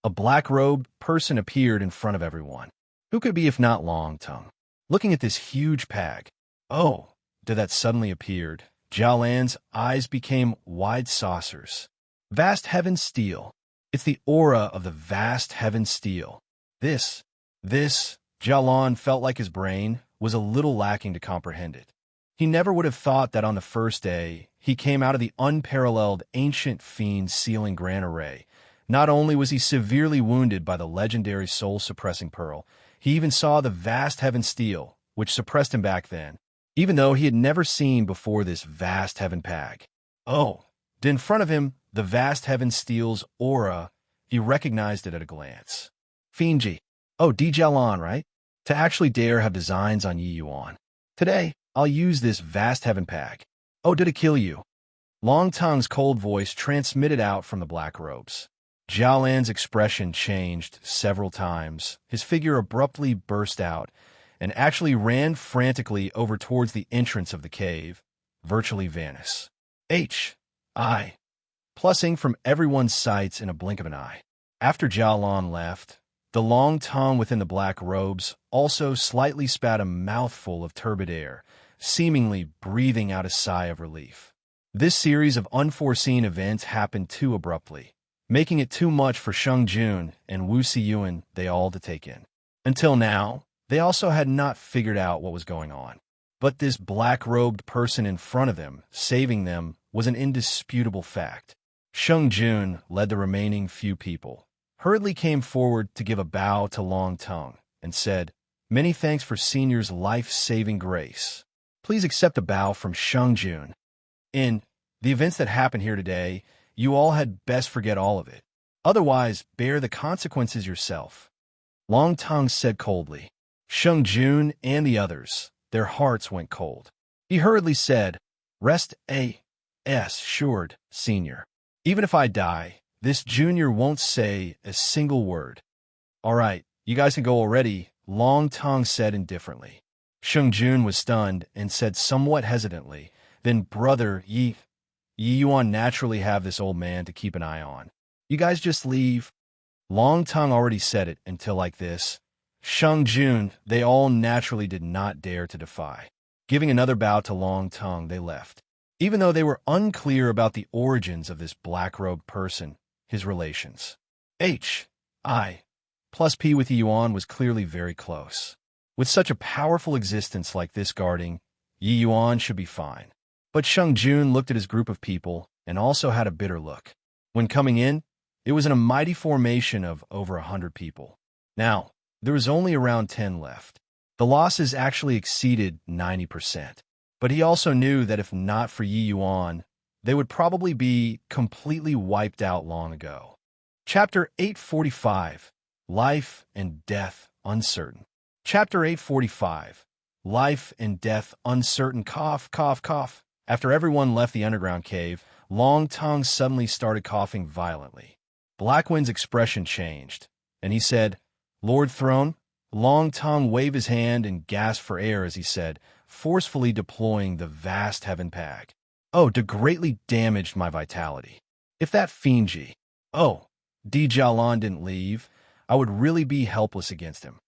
A black-robed person appeared in front of everyone. Who could be if not Long Tongue? Looking at this huge pag. Oh, that suddenly appeared. Jia Lan's eyes became wide saucers. Vast heaven steel. It's the aura of the vast heaven steel. This, Jia Lan felt like his brain was a little lacking to comprehend it. He never would have thought that on the first day, he came out of the unparalleled ancient fiend sealing Grand Array. Not only was he severely wounded by the legendary soul-suppressing pearl, he even saw the vast heaven steel, which suppressed him back then, even though he had never seen before this vast heaven pag. Oh, in front of him, the vast heaven steel's aura, he recognized it at a glance. Fiendji. Oh, Dijalon, right? To actually dare have designs on Yi Yuan. Today, I'll use this vast heaven pag. Oh, did it kill you? Long Tongue's cold voice transmitted out from the black robes. Jialan's expression changed several times. His figure abruptly burst out and actually ran frantically over towards the entrance of the cave, virtually vanish. H.I. Plussing from everyone's sights in a blink of an eye. After Jialan left, the long tongue within the black robes also slightly spat a mouthful of turbid air, seemingly breathing out a sigh of relief. This series of unforeseen events happened too abruptly, making it too much for Sheng Jun and Wu Siyuan they all to take in. Until now, they also had not figured out what was going on. But this black-robed person in front of them, saving them, was an indisputable fact. Sheng Jun led the remaining few people, hurriedly came forward to give a bow to Long Tongue, and said, "Many thanks for Senior's life-saving grace. Please accept a bow from Sheng Jun. In the events that happened here today, you all had best forget all of it. Otherwise, bear the consequences yourself." Long Tongue said coldly. Sheng Jun and the others, their hearts went cold. He hurriedly said, "Rest assured, Senior. Even if I die, this junior won't say a single word." "All right, you guys can go already," Long Tongue said indifferently. Sheng Jun was stunned and said somewhat hesitantly, "Then, brother, Yi Yuan naturally have this old man to keep an eye on. You guys just leave." Long Tongue already said it until like this. Sheng Jun, they all naturally did not dare to defy. Giving another bow to Long Tongue, they left. Even though they were unclear about the origins of this black-robed person, his relations. H.I. plus P with Yi Yuan was clearly very close. With such a powerful existence like this guarding, Yi Yuan should be fine. But Sheng Jun looked at his group of people and also had a bitter look. When coming in, it was in a mighty formation of over 100 people. Now, there was only around 10 left. The losses actually exceeded 90%. But he also knew that if not for Yi Yuan, they would probably be completely wiped out long ago. Chapter 845, Life and Death Uncertain. Chapter 845, Life and Death Uncertain. Cough, cough, cough. After everyone left the underground cave, Long Tongue suddenly started coughing violently. Blackwind's expression changed, and he said, "Lord Throne." Long Tongue waved his hand and gasped for air as he said, forcefully deploying the vast heaven pag. "Oh, to greatly damaged my vitality. If that Fiendji, Dijalon didn't leave, I would really be helpless against him."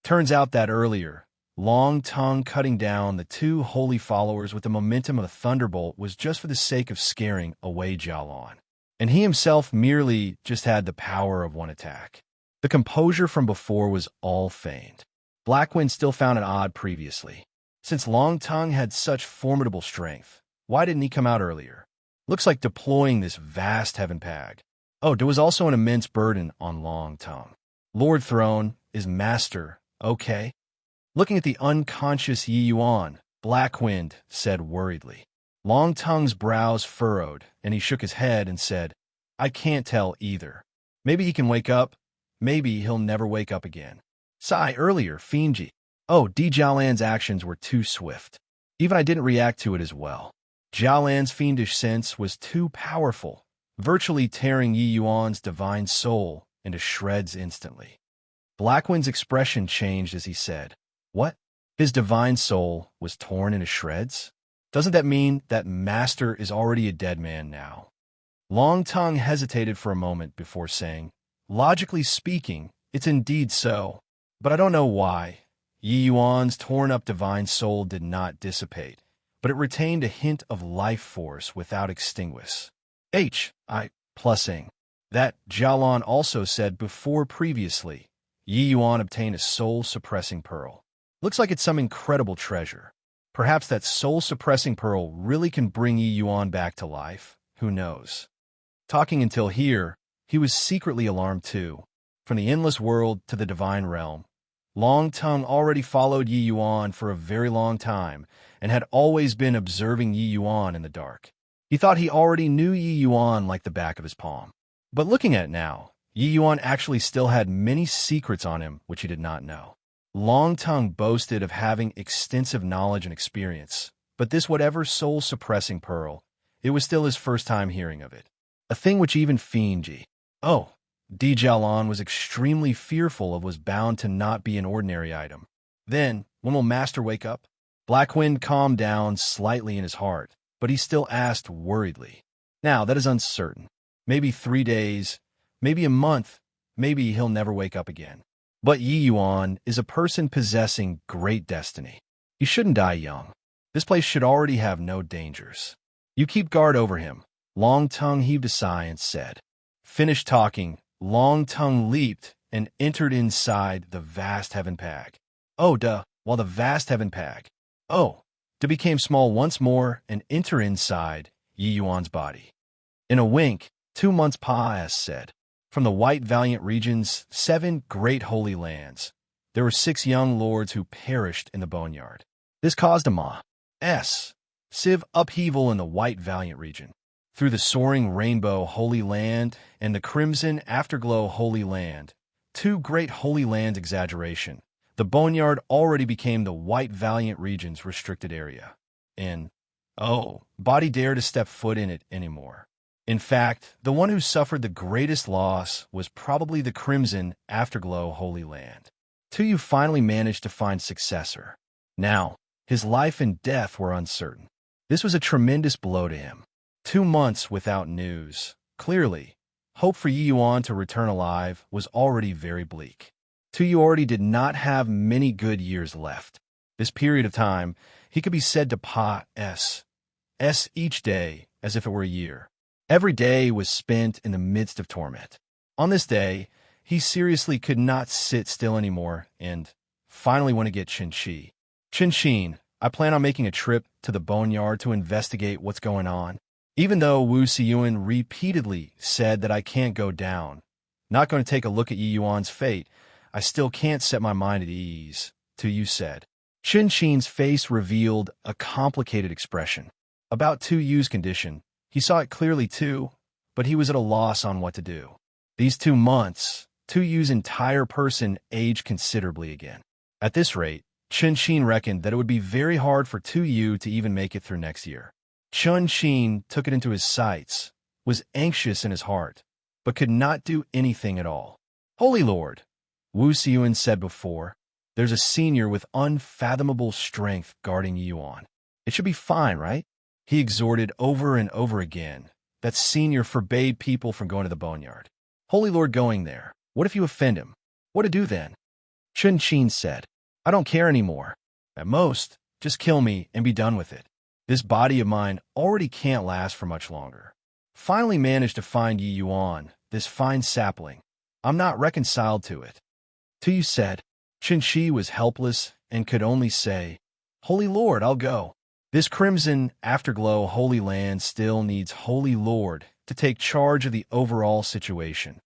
Turns out that earlier, Long Tongue cutting down the two holy followers with the momentum of a thunderbolt was just for the sake of scaring away Jialon. And he himself merely just had the power of one attack. The composure from before was all feigned. Blackwind still found it odd previously. Since Long Tongue had such formidable strength, why didn't he come out earlier? Looks like deploying this vast heaven pag. Oh, there was also an immense burden on Long Tongue. Lord Throne, is Master okay? Looking at the unconscious Yi Yuan, Blackwind said worriedly. Long Tongue's brows furrowed, and he shook his head and said, "I can't tell either. Maybe he can wake up. Maybe he'll never wake up again." Sigh earlier, Fiendji. Oh, Dijalan's actions were too swift. Even I didn't react to it as well. Jialan's fiendish sense was too powerful, virtually tearing Yi Yuan's divine soul into shreds instantly. Blackwind's expression changed as he said, "What? His divine soul was torn into shreds? Doesn't that mean that Master is already a dead man now?" Long Tongue hesitated for a moment before saying, "Logically speaking, it's indeed so, but I don't know why. Yi Yuan's torn-up divine soul did not dissipate, but it retained a hint of life force without extinguish. H.I. plussing. That Jialan also said before previously, Yi Yuan obtained a soul-suppressing pearl. Looks like it's some incredible treasure. Perhaps that soul-suppressing pearl really can bring Yi Yuan back to life. Who knows? Talking until here, he was secretly alarmed too. From the endless world to the divine realm, Long Tongue already followed Yi Yuan for a very long time and had always been observing Yi Yuan in the dark. He thought he already knew Yi Yuan like the back of his palm. But looking at it now, Yi Yuan actually still had many secrets on him which he did not know. Long Tongue boasted of having extensive knowledge and experience, but this whatever soul-suppressing pearl, it was still his first time hearing of it. A thing which even Fiend Di Jialan was extremely fearful of was bound to not be an ordinary item. Then, when will Master wake up? Black Wind calmed down slightly in his heart, but he still asked worriedly. Now, that is uncertain. Maybe 3 days, maybe a month, maybe he'll never wake up again. But Yi Yuan is a person possessing great destiny. He shouldn't die young. This place should already have no dangers. You keep guard over him. Long Tongue heaved a sigh and said. Finished talking, Long Tongue leaped and entered inside the vast heaven pag. While the vast heaven pag, became small once more and enter inside Yi Yuan's body. In a wink, 2 months said. From the white valiant regions, 7 great holy lands, there were 6 young lords who perished in the boneyard. This caused a massive upheaval in the white valiant region. Through the soaring rainbow holy land and the crimson afterglow holy land, 2 great holy land exaggeration, the boneyard already became the white valiant region's restricted area. And, body dare to step foot in it anymore. In fact, the one who suffered the greatest loss was probably the crimson afterglow holy land. Tuyu finally managed to find successor. Now, his life and death were uncertain. This was a tremendous blow to him. 2 months without news. Clearly, hope for Yi Yuan to return alive was already very bleak. Tuyu already did not have many good years left. This period of time, he could be said to pass each day as if it were a year. Every day was spent in the midst of torment. On this day, he seriously could not sit still anymore and finally went to get Qin. Qin, I plan on making a trip to the boneyard to investigate what's going on. Even though Wu Xiyuan repeatedly said that I can't go down, not going to take a look at Yi Yuan's fate, I still can't set my mind at ease, Tuyu said. Qin's face revealed a complicated expression. About Tuyu's condition, he saw it clearly too, but he was at a loss on what to do. These 2 months, Tuyu's entire person aged considerably again. At this rate, Qin reckoned that it would be very hard for Tuyu to even make it through next year. Qin took it into his sights, was anxious in his heart, but could not do anything at all. Holy Lord, Wu Xiyuan said before, there's a senior with unfathomable strength guarding Yi Yuan. It should be fine, right? He exhorted over and over again. That senior forbade people from going to the boneyard. Holy Lord going there. What if you offend him? What to do then? Qin said, I don't care anymore. At most, just kill me and be done with it. This body of mine already can't last for much longer. Finally managed to find Yi Yuan, this fine sapling. I'm not reconciled to it. Tuyu said. Qin was helpless and could only say, Holy Lord, I'll go. This crimson afterglow holy land still needs Holy Lord to take charge of the overall situation.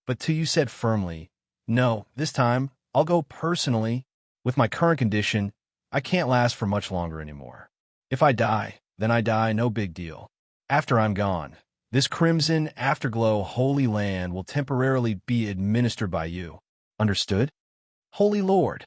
But Tuyu said firmly, no, this time I'll go personally. With my current condition, I can't last for much longer anymore. If I die, then I die, no big deal. After I'm gone, this crimson afterglow holy land will temporarily be administered by you. Understood? Holy Lord,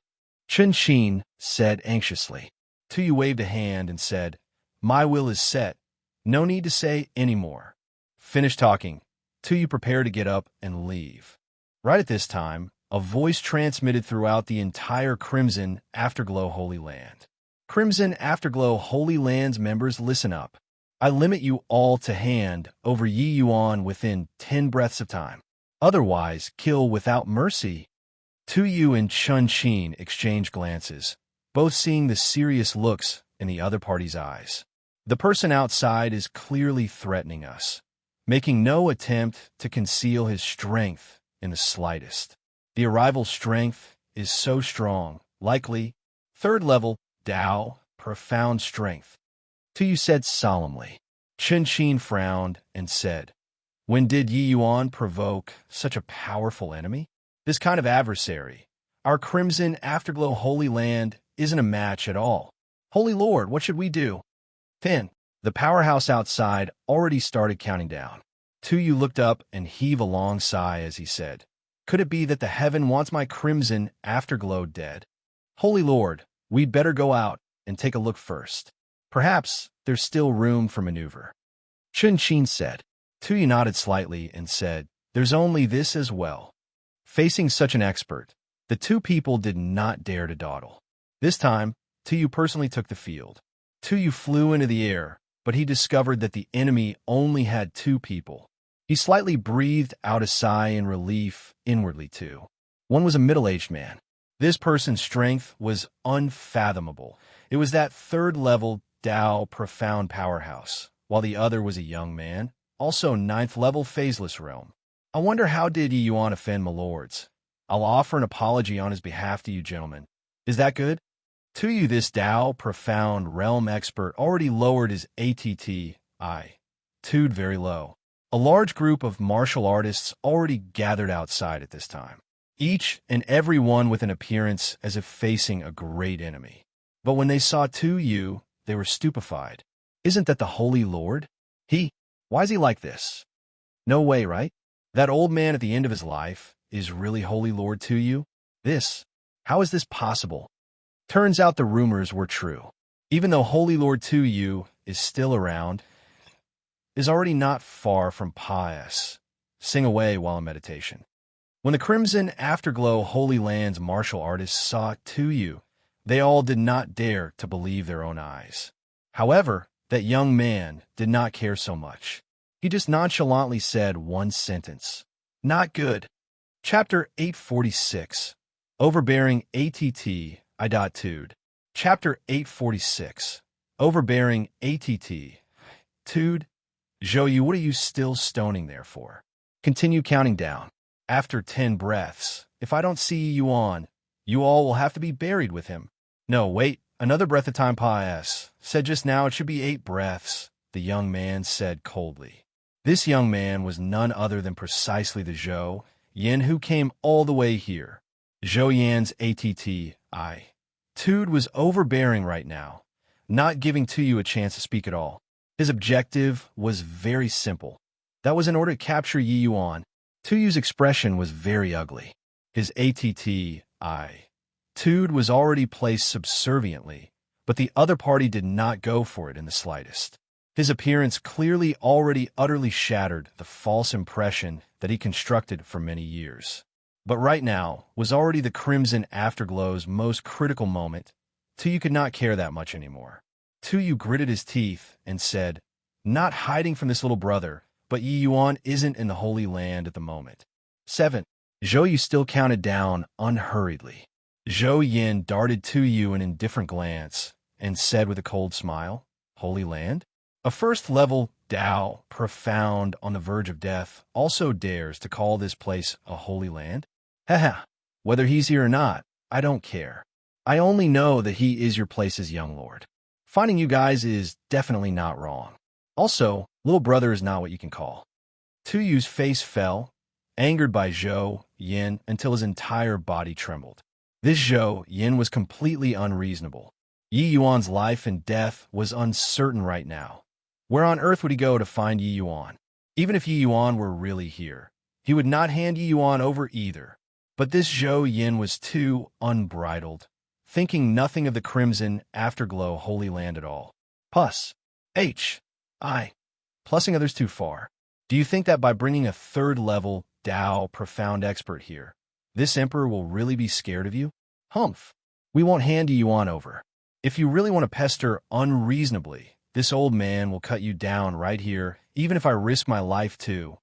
Qin said anxiously. Tuyu waved a hand and said, my will is set. No need to say any more. Finished talking, Tuyu prepared to get up and leave. Right at this time, a voice transmitted throughout the entire Crimson Afterglow Holy Land. Crimson Afterglow Holy Land's members, listen up. I limit you all to hand over Yi Yuan within 10 breaths of time. Otherwise, kill without mercy. Tuyu and Qin exchanged glances, both seeing the serious looks in the other party's eyes. The person outside is clearly threatening us, making no attempt to conceal his strength in the slightest. The arrival strength is so strong, likely 3rd level Dao profound strength. Tu said solemnly. Chin frowned and said, when did Yi Yuan provoke such a powerful enemy? This kind of adversary. Our crimson afterglow holy land isn't a match at all. Holy Lord, what should we do? 10. The powerhouse outside already started counting down. Tu looked up and heaved a long sigh as he said, could it be that the heaven wants my crimson afterglow dead? Holy Lord, we'd better go out and take a look first. Perhaps there's still room for maneuver. Chun said. Tu nodded slightly and said, there's only this as well. Facing such an expert, the two people did not dare to dawdle. This time, Tu personally took the field. Tu flew into the air, but he discovered that the enemy only had two people. He slightly breathed out a sigh in relief inwardly too. One was a middle-aged man. This person's strength was unfathomable. It was that third-level Tao profound powerhouse, while the other was a young man, also ninth-level phaseless realm. I wonder how did Yi Yuan offend my lords? I'll offer an apology on his behalf to you gentlemen. Is that good? To you this Tao profound realm expert already lowered his ATTI, tude very low. A large group of martial artists already gathered outside at this time, each and every one with an appearance as if facing a great enemy. But when they saw Tu, they were stupefied. Isn't that the Holy Lord? Why is he like this? No way, right? That old man at the end of his life is really Holy Lord Tu? How is this possible? Turns out the rumors were true. Even though Holy Lord Tu is still around, is already not far from pious, sing away while in meditation. When the Crimson Afterglow Holy Land's martial artists saw Tu, they all did not dare to believe their own eyes. However, that young man did not care so much. He just nonchalantly said one sentence. Not good. Chapter 846. Overbearing ATT, tude. Chapter 846. Overbearing ATT, tude. Zhou, what are you still stoning there for? Continue counting down. After 10 breaths, if I don't see you on, you all will have to be buried with him. No, wait, another breath of time, pious. Said just now it should be 8 breaths, the young man said coldly. This young man was none other than precisely the Zhou Yin who came all the way here. Zhou Yan's ATTI, tude was overbearing right now, not giving Tu a chance to speak at all. His objective was very simple. That was in order to capture Yi Yuan. Tu's expression was very ugly. His ATTI, tude was already placed subserviently, but the other party did not go for it in the slightest. His appearance clearly already utterly shattered the false impression that he constructed for many years. But right now was already the Crimson Afterglow's most critical moment. Tu could not care that much anymore. Tu gritted his teeth and said, not hiding from this little brother, but Yi Yuan isn't in the Holy Land at the moment. 7. Zhou still counted down unhurriedly. Zhou Yin darted Tu an indifferent glance and said with a cold smile, Holy Land? A first-level Tao, profound on the verge of death, also dares to call this place a Holy Land? Haha, whether he's here or not, I don't care. I only know that he is your place's young lord. Finding you guys is definitely not wrong. Also, little brother is not what you can call. Tu's face fell, angered by Zhou Yin until his entire body trembled. This Zhou Yin was completely unreasonable. Yi Yuan's life and death was uncertain right now. Where on earth would he go to find Yi Yuan? Even if Yi Yuan were really here, he would not hand Yi Yuan over either. But this Zhou Yin was too unbridled, thinking nothing of the Crimson Afterglow Holy Land at all. Plussing others too far. Do you think that by bringing a third-level Tao profound expert here, this emperor will really be scared of you? Humph. We won't hand Yi Yuan over. If you really want to pester unreasonably, this old man will cut you down right here, even if I risk my life too.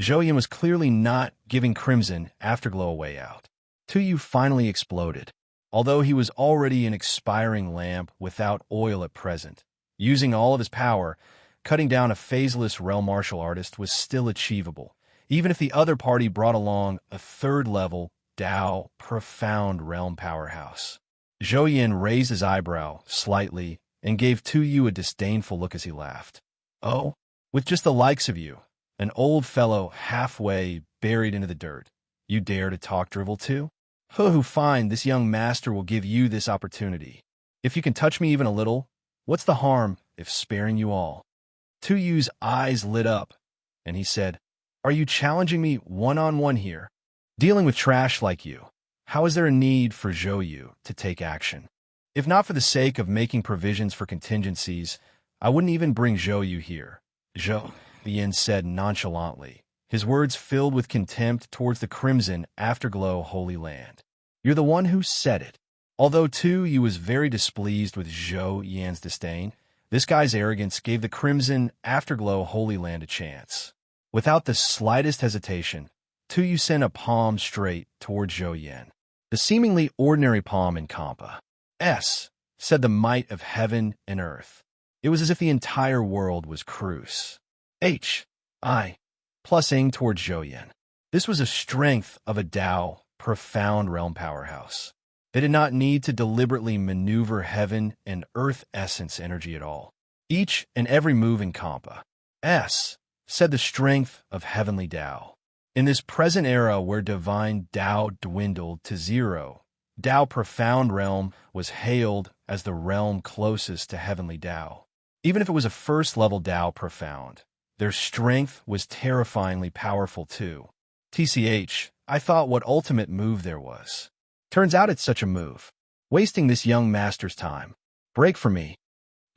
Zhou Yin was clearly not giving Crimson Afterglow a way out. Tu finally exploded. Although he was already an expiring lamp without oil at present, using all of his power, cutting down a phaseless realm martial artist was still achievable, even if the other party brought along a third-level Tao profound realm powerhouse. Zhou Yan raised his eyebrow slightly and gave Tu Yu a disdainful look as he laughed. Oh, with just the likes of you, an old fellow halfway buried into the dirt, you dare to talk drivel too? Ho, fine, this young master will give you this opportunity. If you can touch me even a little, what's the harm if sparing you all? Tu Yu's eyes lit up, and he said, Are you challenging me one-on-one here? Dealing with trash like you, how is there a need for Zhou Yu to take action? If not for the sake of making provisions for contingencies, I wouldn't even bring Zhou Yu here. Zhou Yan said nonchalantly, his words filled with contempt towards the crimson afterglow Holy Land. You're the one who said it. Although Tu Yu was very displeased with Zhou Yan's disdain, this guy's arrogance gave the crimson afterglow Holy Land a chance. Without the slightest hesitation, Tu Yu sent a palm straight toward Zhou Yan. The seemingly ordinary palm in Kampa. Said the might of heaven and earth. It was as if the entire world was Crus. Plus-ing towards Zhou Yan. This was a strength of a Tao, profound realm powerhouse. They did not need to deliberately maneuver heaven and earth essence energy at all. Each and every move in Kampa. Said the strength of heavenly Tao. In this present era where divine Tao dwindled to zero, Tao profound realm was hailed as the realm closest to heavenly Tao. Even if it was a first-level Tao profound, their strength was terrifyingly powerful too. I thought what ultimate move there was. Turns out it's such a move. Wasting this young master's time. Break for me.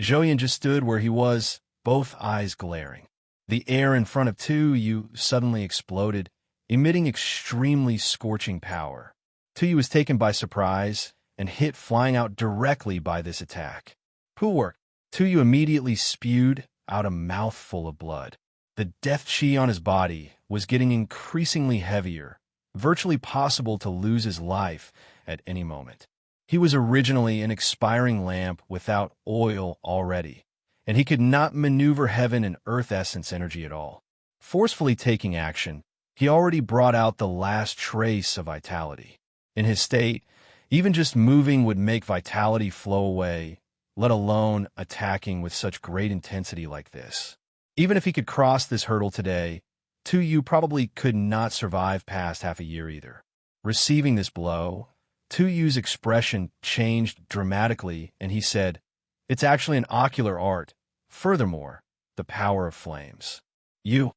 Zhou Yan just stood where he was, both eyes glaring. The air in front of Tu Yu suddenly exploded, emitting extremely scorching power. Tu Yu was taken by surprise and hit flying out directly by this attack. Poor work. Tu Yu immediately spewed out a mouthful of blood. The death chi on his body was getting increasingly heavier, virtually possible to lose his life at any moment. He was originally an expiring lamp without oil already, and he could not maneuver heaven and earth essence energy at all. Forcefully taking action, he already brought out the last trace of vitality. In his state, even just moving would make vitality flow away, let alone attacking with such great intensity like this. Even if he could cross this hurdle today, Tu Yu probably could not survive past half a year either. Receiving this blow, Tu Yu's expression changed dramatically, and he said, It's actually an ocular art. Furthermore, the power of flames. You're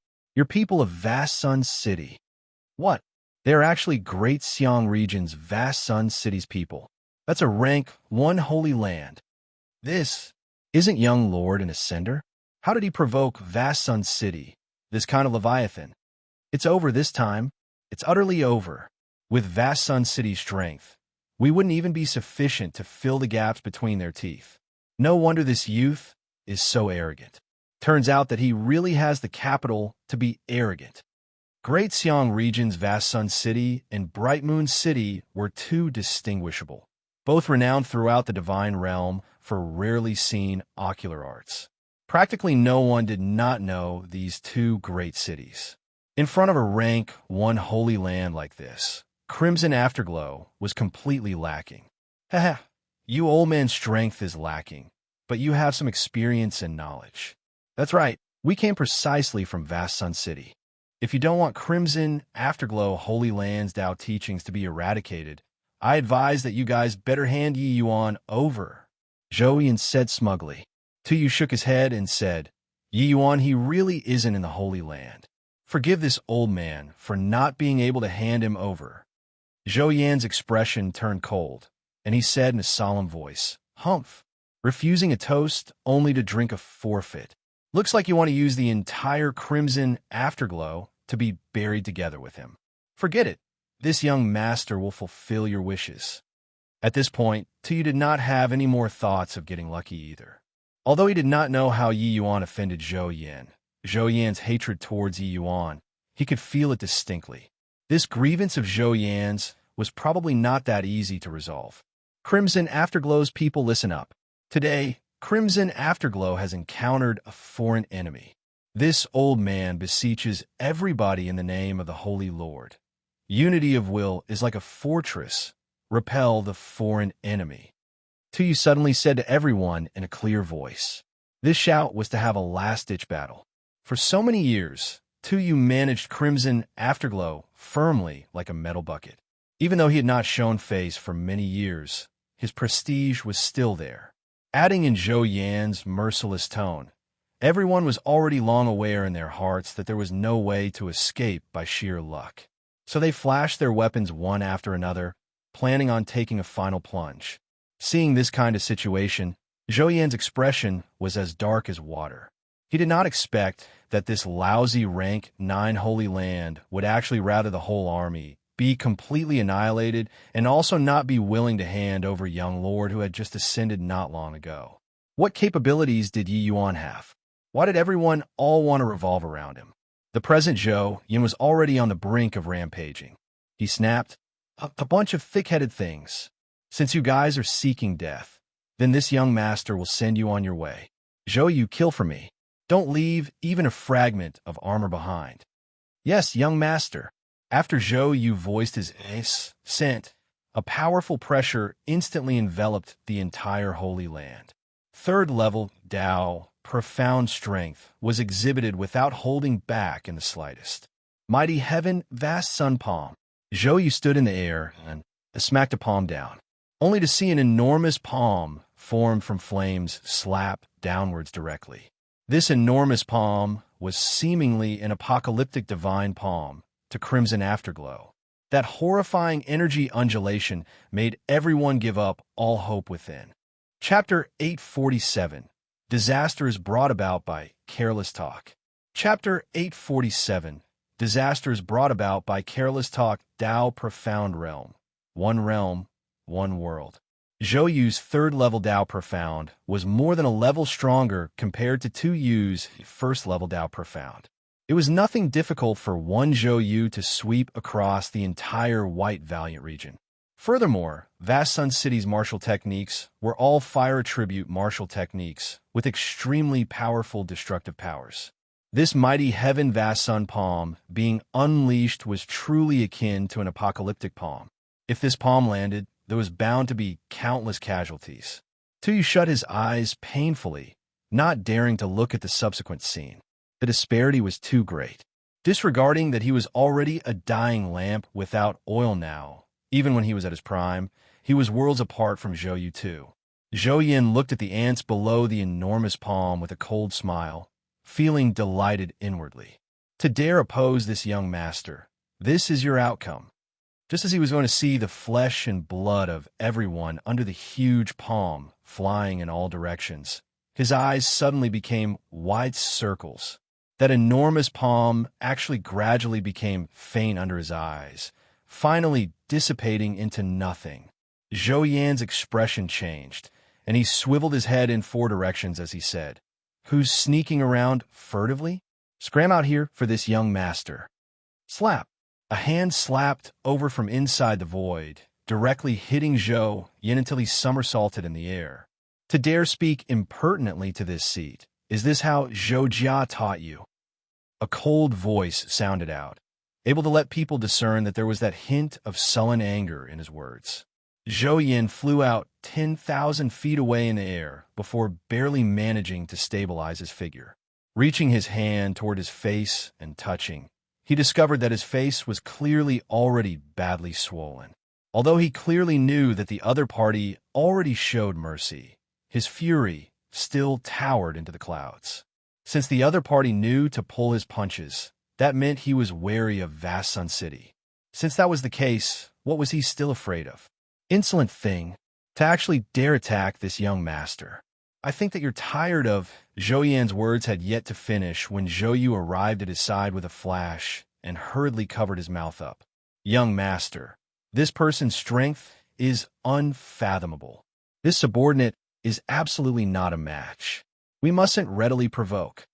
people of Vast Sun City. What? They are actually Great Xiang region's Vast Sun City's people. That's a rank 1 Holy Land. This isn't young Lord an Ascender? How did he provoke Vast Sun City, this kind of Leviathan? It's over this time. It's utterly over. With Vast Sun City's strength, we wouldn't even be sufficient to fill the gaps between their teeth. No wonder this youth is so arrogant. Turns out that he really has the capital to be arrogant. Great Xiang region's Vast Sun City and Bright Moon City were two distinguishable, both renowned throughout the divine realm for rarely seen ocular arts. Practically no one did not know these two great cities. In front of a rank 1 Holy Land like this, Crimson Afterglow was completely lacking. Haha, you old man's strength is lacking, but you have some experience and knowledge. That's right, we came precisely from Vast Sun City. If you don't want Crimson Afterglow Holy Land's Tao teachings to be eradicated, I advise that you guys better hand Yi Yuan over. Zhou Yan said smugly. Tu Yu shook his head and said, Yi Yuan, he really isn't in the Holy Land. Forgive this old man for not being able to hand him over. Zhou Yan's expression turned cold, and he said in a solemn voice, Humph, refusing a toast only to drink a forfeit. Looks like you want to use the entire Crimson Afterglow to be buried together with him. Forget it. This young master will fulfill your wishes. At this point, Tu Yu did not have any more thoughts of getting lucky either. Although he did not know how Yi Yuan offended Zhou Yan's hatred towards Yi Yuan, he could feel it distinctly. This grievance of Zhou Yan's was probably not that easy to resolve. Crimson Afterglow's people, listen up. Today, Crimson Afterglow has encountered a foreign enemy. This old man beseeches everybody in the name of the Holy Lord. Unity of will is like a fortress. Repel the foreign enemy. Yu suddenly said to everyone in a clear voice. This shout was to have a last-ditch battle. For so many years, Yu managed Crimson Afterglow firmly like a metal bucket. Even though he had not shown face for many years, his prestige was still there. Adding in Zhou Yan's merciless tone, everyone was already long aware in their hearts that there was no way to escape by sheer luck. So they flashed their weapons one after another, planning on taking a final plunge. Seeing this kind of situation, Zhou Yan's expression was as dark as water. He did not expect that this lousy rank 9 Holy Land would actually rather the whole army be completely annihilated and also not be willing to hand over young lord who had just ascended not long ago. What capabilities did Yi Yuan have? Why did everyone all want to revolve around him? The present Zhou Yan was already on the brink of rampaging. He snapped, a bunch of thick-headed things. Since you guys are seeking death, then this young master will send you on your way. Zhou Yu, kill for me. Don't leave even a fragment of armor behind. Yes, young master. After Zhou Yu voiced his assent, a powerful pressure instantly enveloped the entire Holy Land. Third level Dao, profound strength, was exhibited without holding back in the slightest. Mighty heaven, vast sun palm. Zhou Yu stood in the air and smacked a palm down, only to see an enormous palm formed from flames slap downwards directly. This enormous palm was seemingly an apocalyptic divine palm to Crimson Afterglow. That horrifying energy undulation made everyone give up all hope within. Chapter 847. Disasters brought about by careless talk. Chapter 847. Disasters brought about by careless talk. Dao Profound Realm. One realm, one world. Zhou Yu's third-level Dao Profound was more than a level stronger compared to Tu Yu's first-level Dao Profound. It was nothing difficult for one Zhou Yu to sweep across the entire White Valiant region. Furthermore, Vast Sun City's martial techniques were all fire attribute martial techniques with extremely powerful destructive powers. This mighty heaven Vast Sun palm being unleashed was truly akin to an apocalyptic palm. If this palm landed, there was bound to be countless casualties. Tu Yu shut his eyes painfully, not daring to look at the subsequent scene. The disparity was too great. Disregarding that he was already a dying lamp without oil now, even when he was at his prime, he was worlds apart from Zhou Yu too. Zhou Yan looked at the ants below the enormous palm with a cold smile, feeling delighted inwardly. To dare oppose this young master, this is your outcome. Just as he was going to see the flesh and blood of everyone under the huge palm flying in all directions, his eyes suddenly became wide circles. That enormous palm actually gradually became faint under his eyes, finally dissipating into nothing. Zhou Yan's expression changed, and he swiveled his head in 4 directions as he said, "Who's sneaking around furtively? Scram out here for this young master." Slap! A hand slapped over from inside the void, directly hitting Zhou Yan until he somersaulted in the air. To dare speak impertinently to this seat, is this how Zhou Jia taught you? A cold voice sounded out, able to let people discern that there was that hint of sullen anger in his words. Zhou Yan flew out 10,000 feet away in the air before barely managing to stabilize his figure. Reaching his hand toward his face and touching, he discovered that his face was clearly already badly swollen. Although he clearly knew that the other party already showed mercy, his fury still towered into the clouds. Since the other party knew to pull his punches, that meant he was wary of Vast Sun City. Since that was the case, what was he still afraid of? Insolent thing, to actually dare attack this young master. I think that you're tired of... Zhou Yan's words had yet to finish when Zhou Yu arrived at his side with a flash and hurriedly covered his mouth up. Young master, this person's strength is unfathomable. This subordinate is absolutely not a match. We mustn't readily provoke.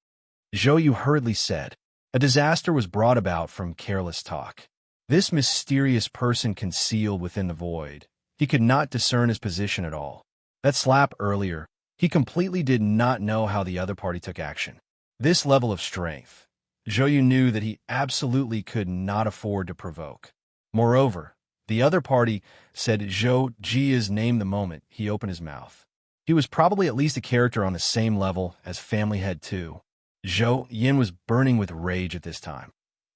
Zhou Yu hurriedly said. A disaster was brought about from careless talk. This mysterious person concealed within the void. He could not discern his position at all. That slap earlier, he completely did not know how the other party took action. This level of strength, Zhou Yu knew that he absolutely could not afford to provoke. Moreover, The other party said Zhou Jia's name the moment he opened his mouth. He was probably at least a character on the same level as Family Head 2. Zhou Yin was burning with rage at this time.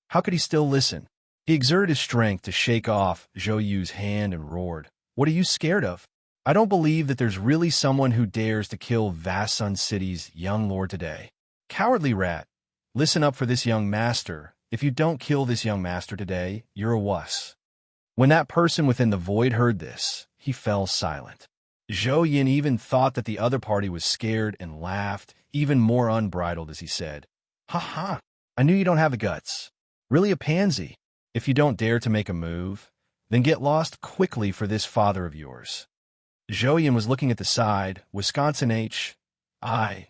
How could he still listen? He exerted his strength to shake off Zhou Yu's hand and roared, "What are you scared of? I don't believe that there's really someone who dares to kill Vast Sun City's young lord today. Cowardly rat, listen up for this young master. If you don't kill this young master today, you're a wuss." When that person within the void heard this, he fell silent. Zhou Yin even thought that the other party was scared and laughed, even more unbridled as he said, "Ha ha, I knew you don't have the guts. Really a pansy. If you don't dare to make a move, then get lost quickly for this father of yours." Zhou Yin was looking at the side, Wisconsin H.I.,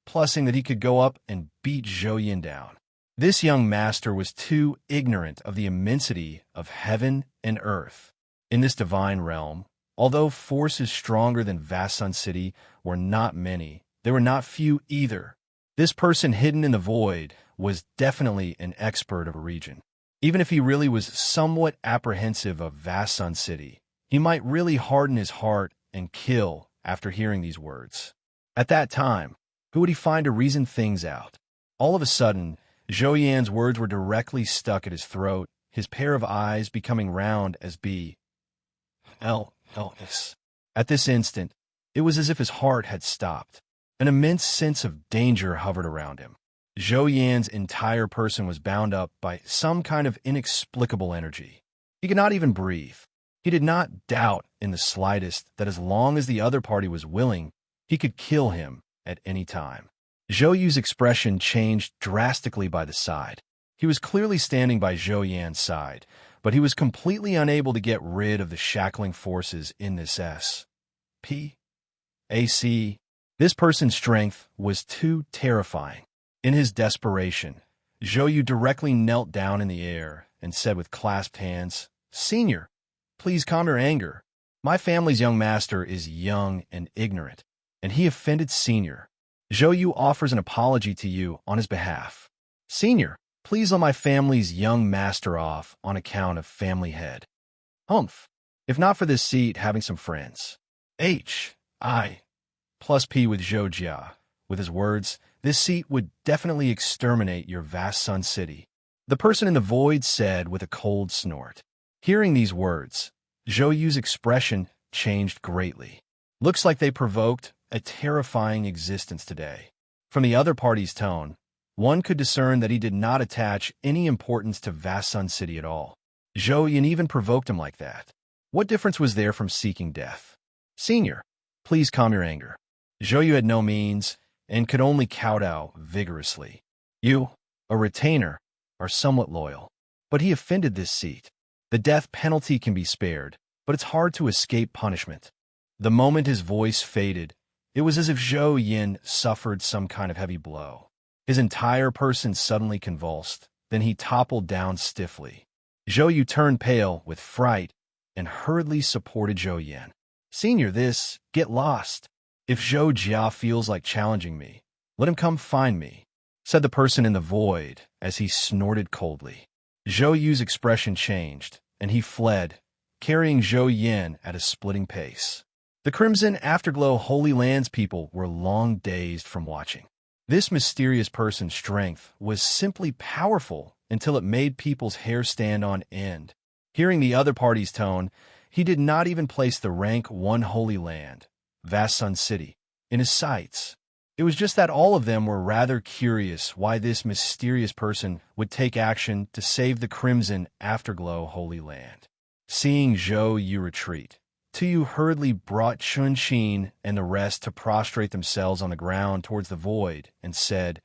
plussing that he could go up and beat Zhou Yin down. This young master was too ignorant of the immensity of heaven and earth. In this divine realm, although forces stronger than Vast Sun City were not many, there were not few either. This person hidden in the void was definitely an expert of a region. Even if he really was somewhat apprehensive of Vast Sun City, he might really harden his heart and kill after hearing these words. At that time, who would he find to reason things out? All of a sudden, Zhou Yan's words were directly stuck at his throat, his pair of eyes becoming round as L.S. At this instant, it was as if his heart had stopped. An immense sense of danger hovered around him. Zhou Yan's entire person was bound up by some kind of inexplicable energy. He could not even breathe. He did not doubt in the slightest that as long as the other party was willing, he could kill him at any time. Zhou Yu's expression changed drastically by the side. He was clearly standing by Zhou Yan's side, but he was completely unable to get rid of the shackling forces in this S.P.A.C. This person's strength was too terrifying. In his desperation, Zhou Yu directly knelt down in the air and said with clasped hands, "Senior, please calm your anger. My family's young master is young and ignorant, and he offended Senior. Zhou Yu offers an apology to you on his behalf. Senior, please let my family's young master off on account of Family Head. Humph. If not for this seat having some friends. H.I. plus P with Zhou Jia. With his words, this seat would definitely exterminate your Vast Sun City." The person in the void said with a cold snort. Hearing these words, Zhou Yu's expression changed greatly. Looks like they provoked a terrifying existence today. From the other party's tone, one could discern that he did not attach any importance to Vast Sun City at all. Zhou Yin even provoked him like that. What difference was there from seeking death? Senior, please calm your anger. Zhou Yu had no means and could only kowtow vigorously. You, a retainer, are somewhat loyal. But he offended this seat. The death penalty can be spared, but it's hard to escape punishment. The moment his voice faded, it was as if Zhou Yin suffered some kind of heavy blow. His entire person suddenly convulsed, then he toppled down stiffly. Zhou Yu turned pale with fright and hurriedly supported Zhou Yin. Senior, get lost. If Zhou Jia feels like challenging me, let him come find me, said the person in the void as he snorted coldly. Zhou Yu's expression changed, and he fled, carrying Zhou Yin at a splitting pace. The Crimson Afterglow Holy Lands people were long dazed from watching. This mysterious person's strength was simply powerful until it made people's hair stand on end. Hearing the other party's tone, he did not even place the rank 1 Holy Land, Vast Sun City, in his sights. It was just that all of them were rather curious why this mysterious person would take action to save the Crimson Afterglow Holy Land. Seeing Zhou Yu retreat, Tu hurriedly brought Chun Xin and the rest to prostrate themselves on the ground towards the void and said,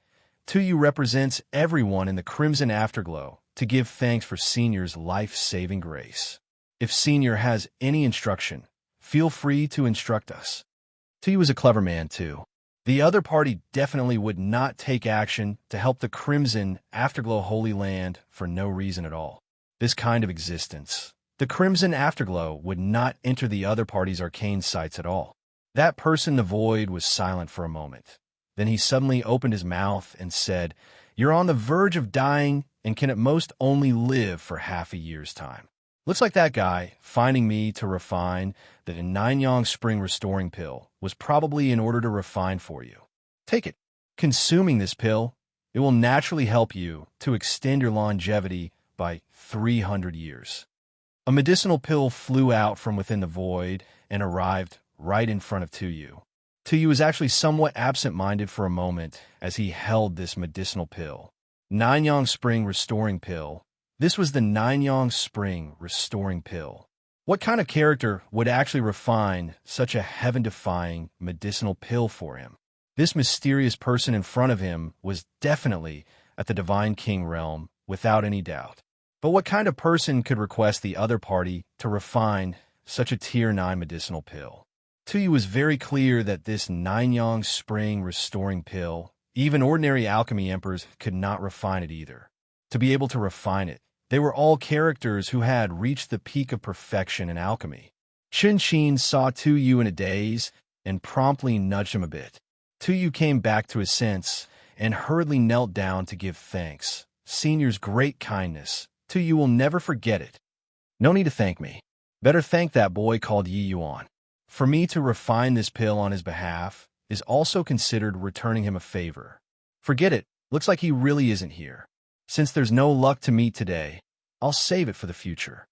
Tu represents everyone in the Crimson Afterglow to give thanks for Senior's life-saving grace. If Senior has any instruction, feel free to instruct us. Tu was a clever man, too. The other party definitely would not take action to help the Crimson Afterglow Holy Land for no reason at all. This kind of existence, the Crimson Afterglow, would not enter the other party's arcane sights at all. That person in the void was silent for a moment. Then he suddenly opened his mouth and said, "You're on the verge of dying and can at most only live for half a year's time. Looks like that guy, finding me to refine that a 9-yang spring restoring pill was probably in order to refine for you. Take it. Consuming this pill, it will naturally help you to extend your longevity by 300 years. A medicinal pill flew out from within the void and arrived right in front of Tuyu. Tuyu was actually somewhat absent-minded for a moment as he held this medicinal pill. 9-yang spring restoring pill. This was the 9-yang spring restoring pill. What kind of character would actually refine such a heaven-defying medicinal pill for him? This mysterious person in front of him was definitely at the Divine King realm, without any doubt. But what kind of person could request the other party to refine such a Tier 9 medicinal pill? Tuyu was very clear that this 9-yang spring restoring pill, even ordinary alchemy emperors could not refine it either. To be able to refine it, they were all characters who had reached the peak of perfection in alchemy. Chun-Shin saw Tuyu in a daze and promptly nudged him a bit. Tuyu came back to his sense and hurriedly knelt down to give thanks. Senior's great kindness. Tuyu will never forget it. No need to thank me. Better thank that boy called Yi Yuan. For me to refine this pill on his behalf is also considered returning him a favor. Forget it. Looks like he really isn't here. Since there's no luck to meet today, I'll save it for the future.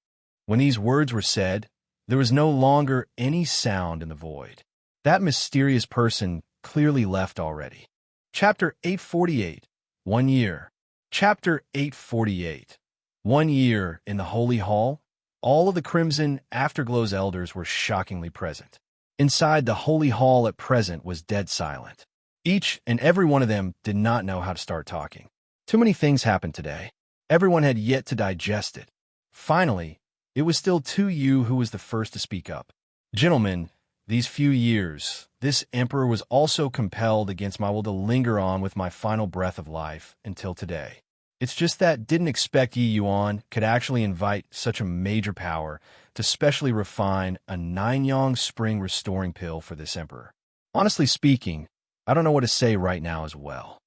When these words were said, there was no longer any sound in the void. That mysterious person clearly left already. Chapter 848. 1 year. Chapter 848. 1 year in the Holy Hall. All of the Crimson Afterglow's elders were shockingly present. Inside the Holy Hall at present was dead silent. Each and every one of them did not know how to start talking. Too many things happened today. Everyone had yet to digest it. Finally, it was still Tuyu who was the first to speak up. Gentlemen, these few years, this emperor was also compelled against my will to linger on with my final breath of life until today. It's just that didn't expect Yi Yuan could actually invite such a major power to specially refine a 9-yang spring restoring pill for this emperor. Honestly speaking, I don't know what to say right now as well.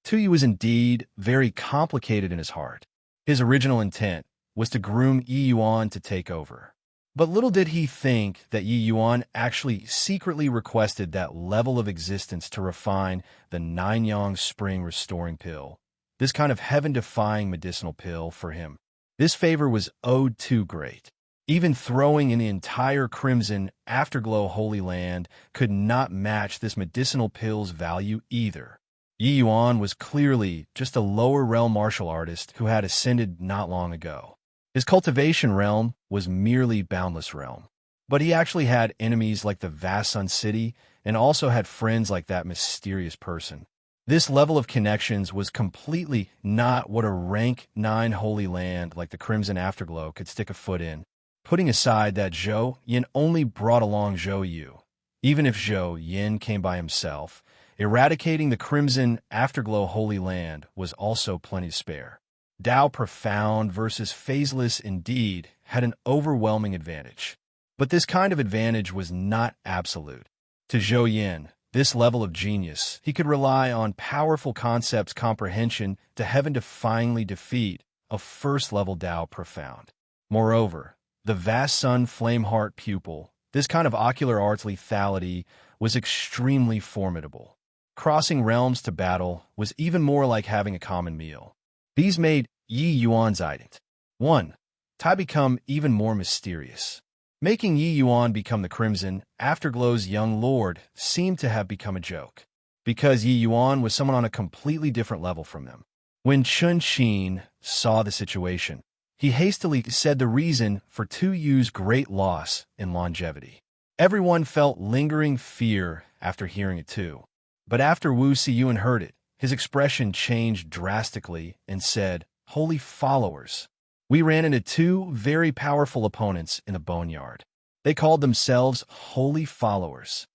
Tuyu was indeed very complicated in his heart. His original intent was to groom Yi Yuan to take over. But little did he think that Yi Yuan actually secretly requested that level of existence to refine the 9-yang spring restoring pill, this kind of heaven-defying medicinal pill for him. This favor was owed too great. Even throwing in the entire Crimson Afterglow Holy Land could not match this medicinal pill's value either. Yi Yuan was clearly just a lower realm martial artist who had ascended not long ago. His cultivation realm was merely boundless realm. But he actually had enemies like the vast Sun City and also had friends like that mysterious person. This level of connections was completely not what a rank 9 holy land like the Crimson Afterglow could stick a foot in. Putting aside that Zhou Yin only brought along Zhou Yu. Even if Zhou Yin came by himself, eradicating the Crimson Afterglow Holy Land was also plenty to spare. Tao Profound versus Phaseless indeed had an overwhelming advantage. But this kind of advantage was not absolute. To Zhou Yin, this level of genius, he could rely on powerful concepts comprehension to heaven-defyingly defeat a first-level Tao Profound. Moreover, the vast Sun Flameheart pupil, this kind of ocular arts lethality, was extremely formidable. Crossing realms to battle was even more like having a common meal. These made Yi Yuan's ident. 1. Tai become even more mysterious. Making Yi Yuan become the Crimson Afterglow's young lord seemed to have become a joke, because Yi Yuan was someone on a completely different level from them. When Chun-Shin saw the situation, he hastily said the reason for Tuyu's great loss in longevity. Everyone felt lingering fear after hearing it too. But after Wu Siyuan heard it, his expression changed drastically and said, "Holy followers, we ran into 2 very powerful opponents in the boneyard. They called themselves Holy Followers."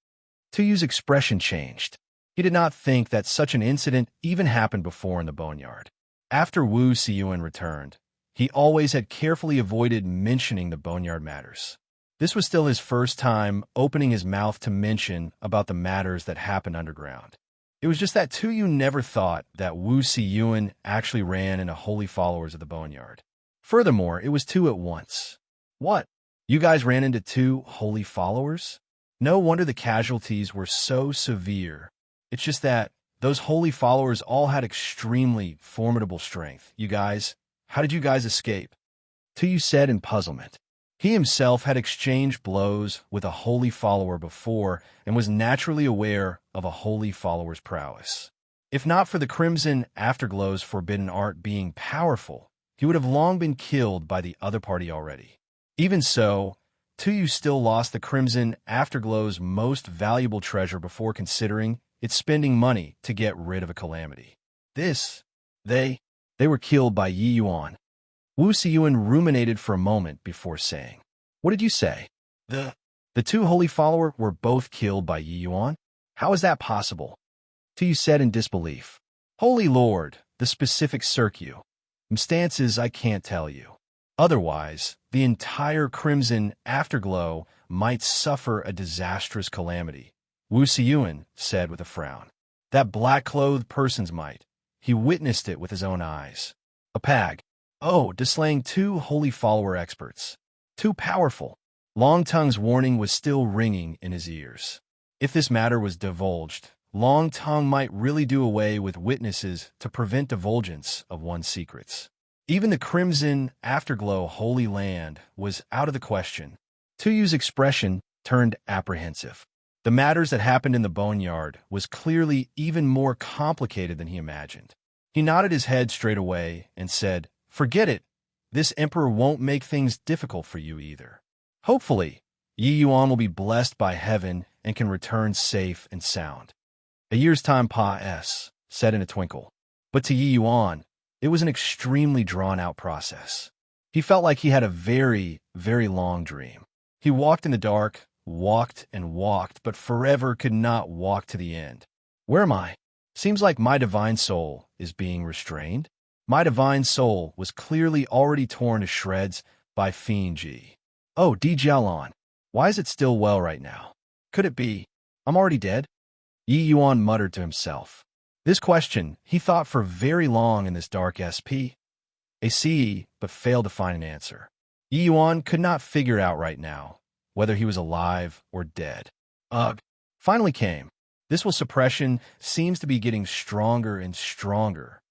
Tuyu's expression changed. He did not think that such an incident even happened before in the boneyard. After Wu Siyuan returned, he always had carefully avoided mentioning the boneyard matters. This was still his first time opening his mouth to mention about the matters that happened underground. It was just that Tuyu never thought that Wu Siyuan actually ran into holy followers of the boneyard. Furthermore, it was 2 at once. What? You guys ran into two holy followers? No wonder the casualties were so severe. It's just that those holy followers all had extremely formidable strength. How did you guys escape? Tuyu said in puzzlement. He himself had exchanged blows with a holy follower before and was naturally aware of a holy follower's prowess. If not for the crimson afterglow's forbidden art being powerful, he would have long been killed by the other party already. Even so, Tuyu still lost the crimson afterglow's most valuable treasure before considering its spending money to get rid of a calamity. They were killed by Yi Yuan. Wu Xiyuan ruminated for a moment before saying, "What did you say? The two holy follower were both killed by Yi Yuan? How is that possible?" Tuyu said in disbelief. "Holy Lord, the specific circumstances I can't tell you. Otherwise, the entire crimson afterglow might suffer a disastrous calamity," Wu Xiyuan said with a frown. "That black-clothed person's might. He witnessed it with his own eyes. A pag. Oh, slaying two holy follower experts. Too powerful." Long Tongue's warning was still ringing in his ears. If this matter was divulged, Long Tongue might really do away with witnesses to prevent divulgence of one's secrets. Even the crimson afterglow holy land was out of the question. Tuyu's expression turned apprehensive. The matters that happened in the boneyard was clearly even more complicated than he imagined. He nodded his head straight away and said, "Forget it. This emperor won't make things difficult for you either. Hopefully, Yi Yuan will be blessed by heaven and can return safe and sound." A year's time said in a twinkle. But to Yi Yuan, it was an extremely drawn-out process. He felt like he had a very, very long dream. He walked in the dark, walked and walked, but forever could not walk to the end. Where am I? Seems like my divine soul is being restrained. My divine soul was clearly already torn to shreds by Fiend Ji. Oh, Di Jiaolon, why is it still well right now? Could it be I'm already dead? Yi Yuan muttered to himself. This question he thought for very long in this dark SPACE, but failed to find an answer. Yi Yuan could not figure out right now whether he was alive or dead. Ugh. Finally came. This will suppression seems to be getting stronger and stronger.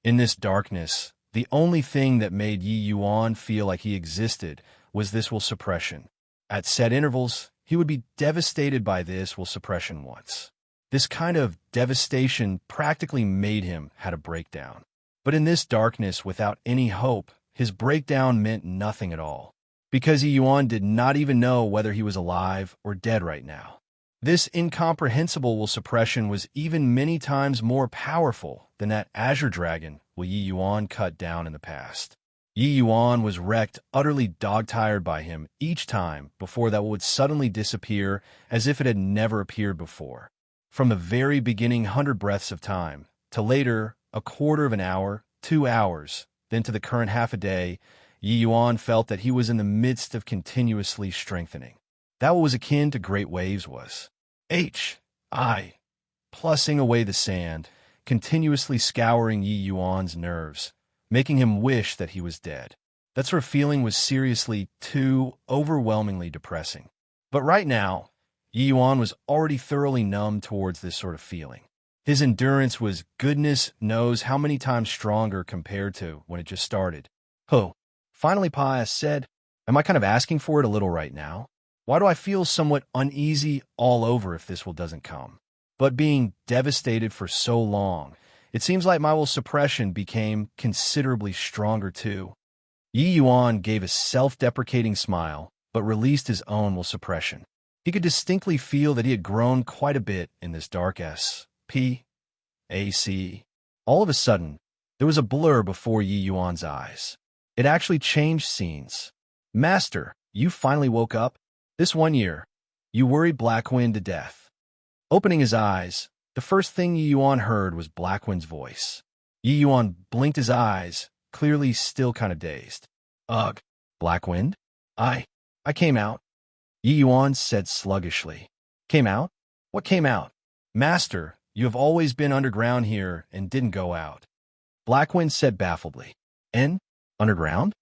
In this darkness, the only thing that made Yi Yuan feel like he existed was this will suppression. At set intervals, he would be devastated by this will suppression once. This kind of devastation practically made him had a breakdown. But in this darkness without any hope, his breakdown meant nothing at all. Because Yi Yuan did not even know whether he was alive or dead right now. This incomprehensible will suppression was even many times more powerful than that azure dragon will Yi Yuan cut down in the past. Yi Yuan was wrecked, utterly dog-tired by him each time before that would suddenly disappear as if it had never appeared before. From the very beginning 100 breaths of time, to later a quarter of an hour, 2 hours, then to the current half a day, Yi Yuan felt that he was in the midst of continuously strengthening. That what was akin to great waves was. Plussing away the sand, continuously scouring Yi Yuan's nerves, making him wish that he was dead. That sort of feeling was seriously too overwhelmingly depressing. But right now, Yi Yuan was already thoroughly numb towards this sort of feeling. His endurance was goodness knows how many times stronger compared to when it just started. Finally Pius said, "Am I kind of asking for it a little right now? Why do I feel somewhat uneasy all over if this will doesn't come? But being devastated for so long, it seems like my will suppression became considerably stronger too." Yi Yuan gave a self-deprecating smile, but released his own will suppression. He could distinctly feel that he had grown quite a bit in this dark SPACE. All of a sudden, there was a blur before Yi Yuan's eyes. It actually changed scenes. "Master, you finally woke up? This 1 year, you worried Blackwind to death." Opening his eyes, the first thing Yi Yuan heard was Blackwind's voice. Yi Yuan blinked his eyes, clearly still kind of dazed. "Ugh, Blackwind? I came out," Yi Yuan said sluggishly. "Came out? What came out?" "Master, you have always been underground here and didn't go out," Blackwind said baffledly. "Underground?"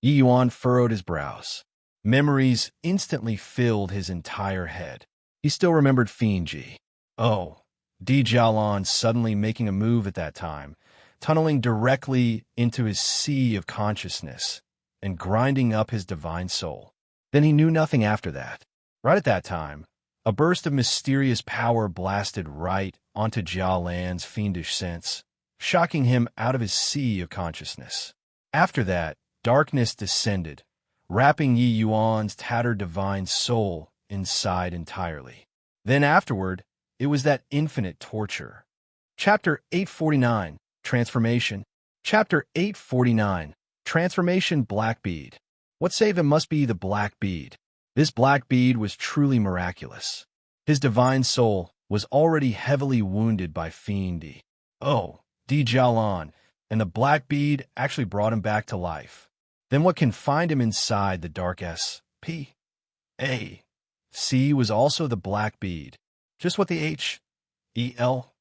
Yi Yuan furrowed his brows. Memories instantly filled his entire head. He still remembered Fiendji. Oh, Di Jialan suddenly making a move at that time, tunneling directly into his sea of consciousness and grinding up his divine soul. Then he knew nothing after that. Right at that time, a burst of mysterious power blasted right onto Jialan's fiendish sense, shocking him out of his sea of consciousness. After that, darkness descended, wrapping Yi Yuan's tattered divine soul inside entirely. Then afterward, it was that infinite torture. Chapter 849, Transformation. Chapter 849, Transformation. Black Bead. What saved him must be the black bead. This black bead was truly miraculous. His divine soul was already heavily wounded by Fiendji. Oh, Di Jialan, and the black bead actually brought him back to life. Then what confined him inside the dark S.P.A.C. was also the black bead. Just what the H.E.L.L.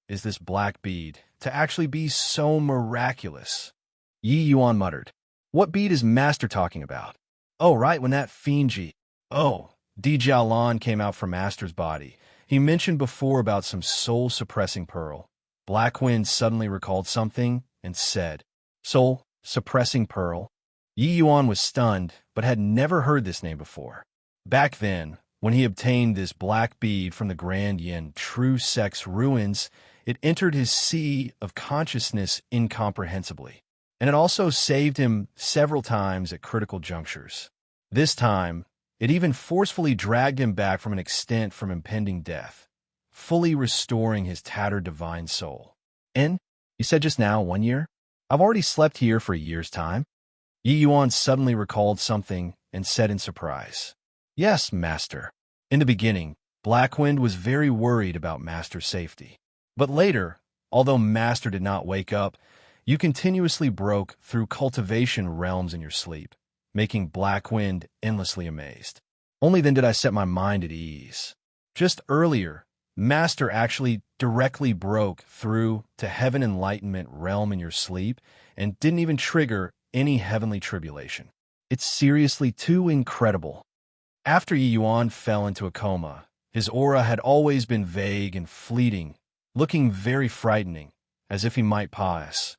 is this black bead to actually be so miraculous? Yi Yuan muttered. What bead is Master talking about? Oh, right, when that Fiendji. Oh, Di Jialan came out from Master's body. He mentioned before about some soul-suppressing pearl. Black Wind suddenly recalled something and said, Soul-suppressing pearl? Yi Yuan was stunned, but had never heard this name before. Back then, when he obtained this black bead from the Grand Yin True Sex ruins, it entered his sea of consciousness incomprehensibly, and it also saved him several times at critical junctures. This time, it even forcefully dragged him back from an extent from impending death, fully restoring his tattered divine soul. And, you said just now, 1 year? I've already slept here for a year's time. Yi Yuan suddenly recalled something and said in surprise, Yes, Master. In the beginning, Blackwind was very worried about Master's safety. But later, although Master did not wake up, you continuously broke through cultivation realms in your sleep, making Blackwind endlessly amazed. Only then did I set my mind at ease. Just earlier, Master actually directly broke through to heaven enlightenment realm in your sleep and didn't even trigger any heavenly tribulation. It's seriously too incredible. After Yi Yuan fell into a coma, his aura had always been vague and fleeting, looking very frightening, as if he might pass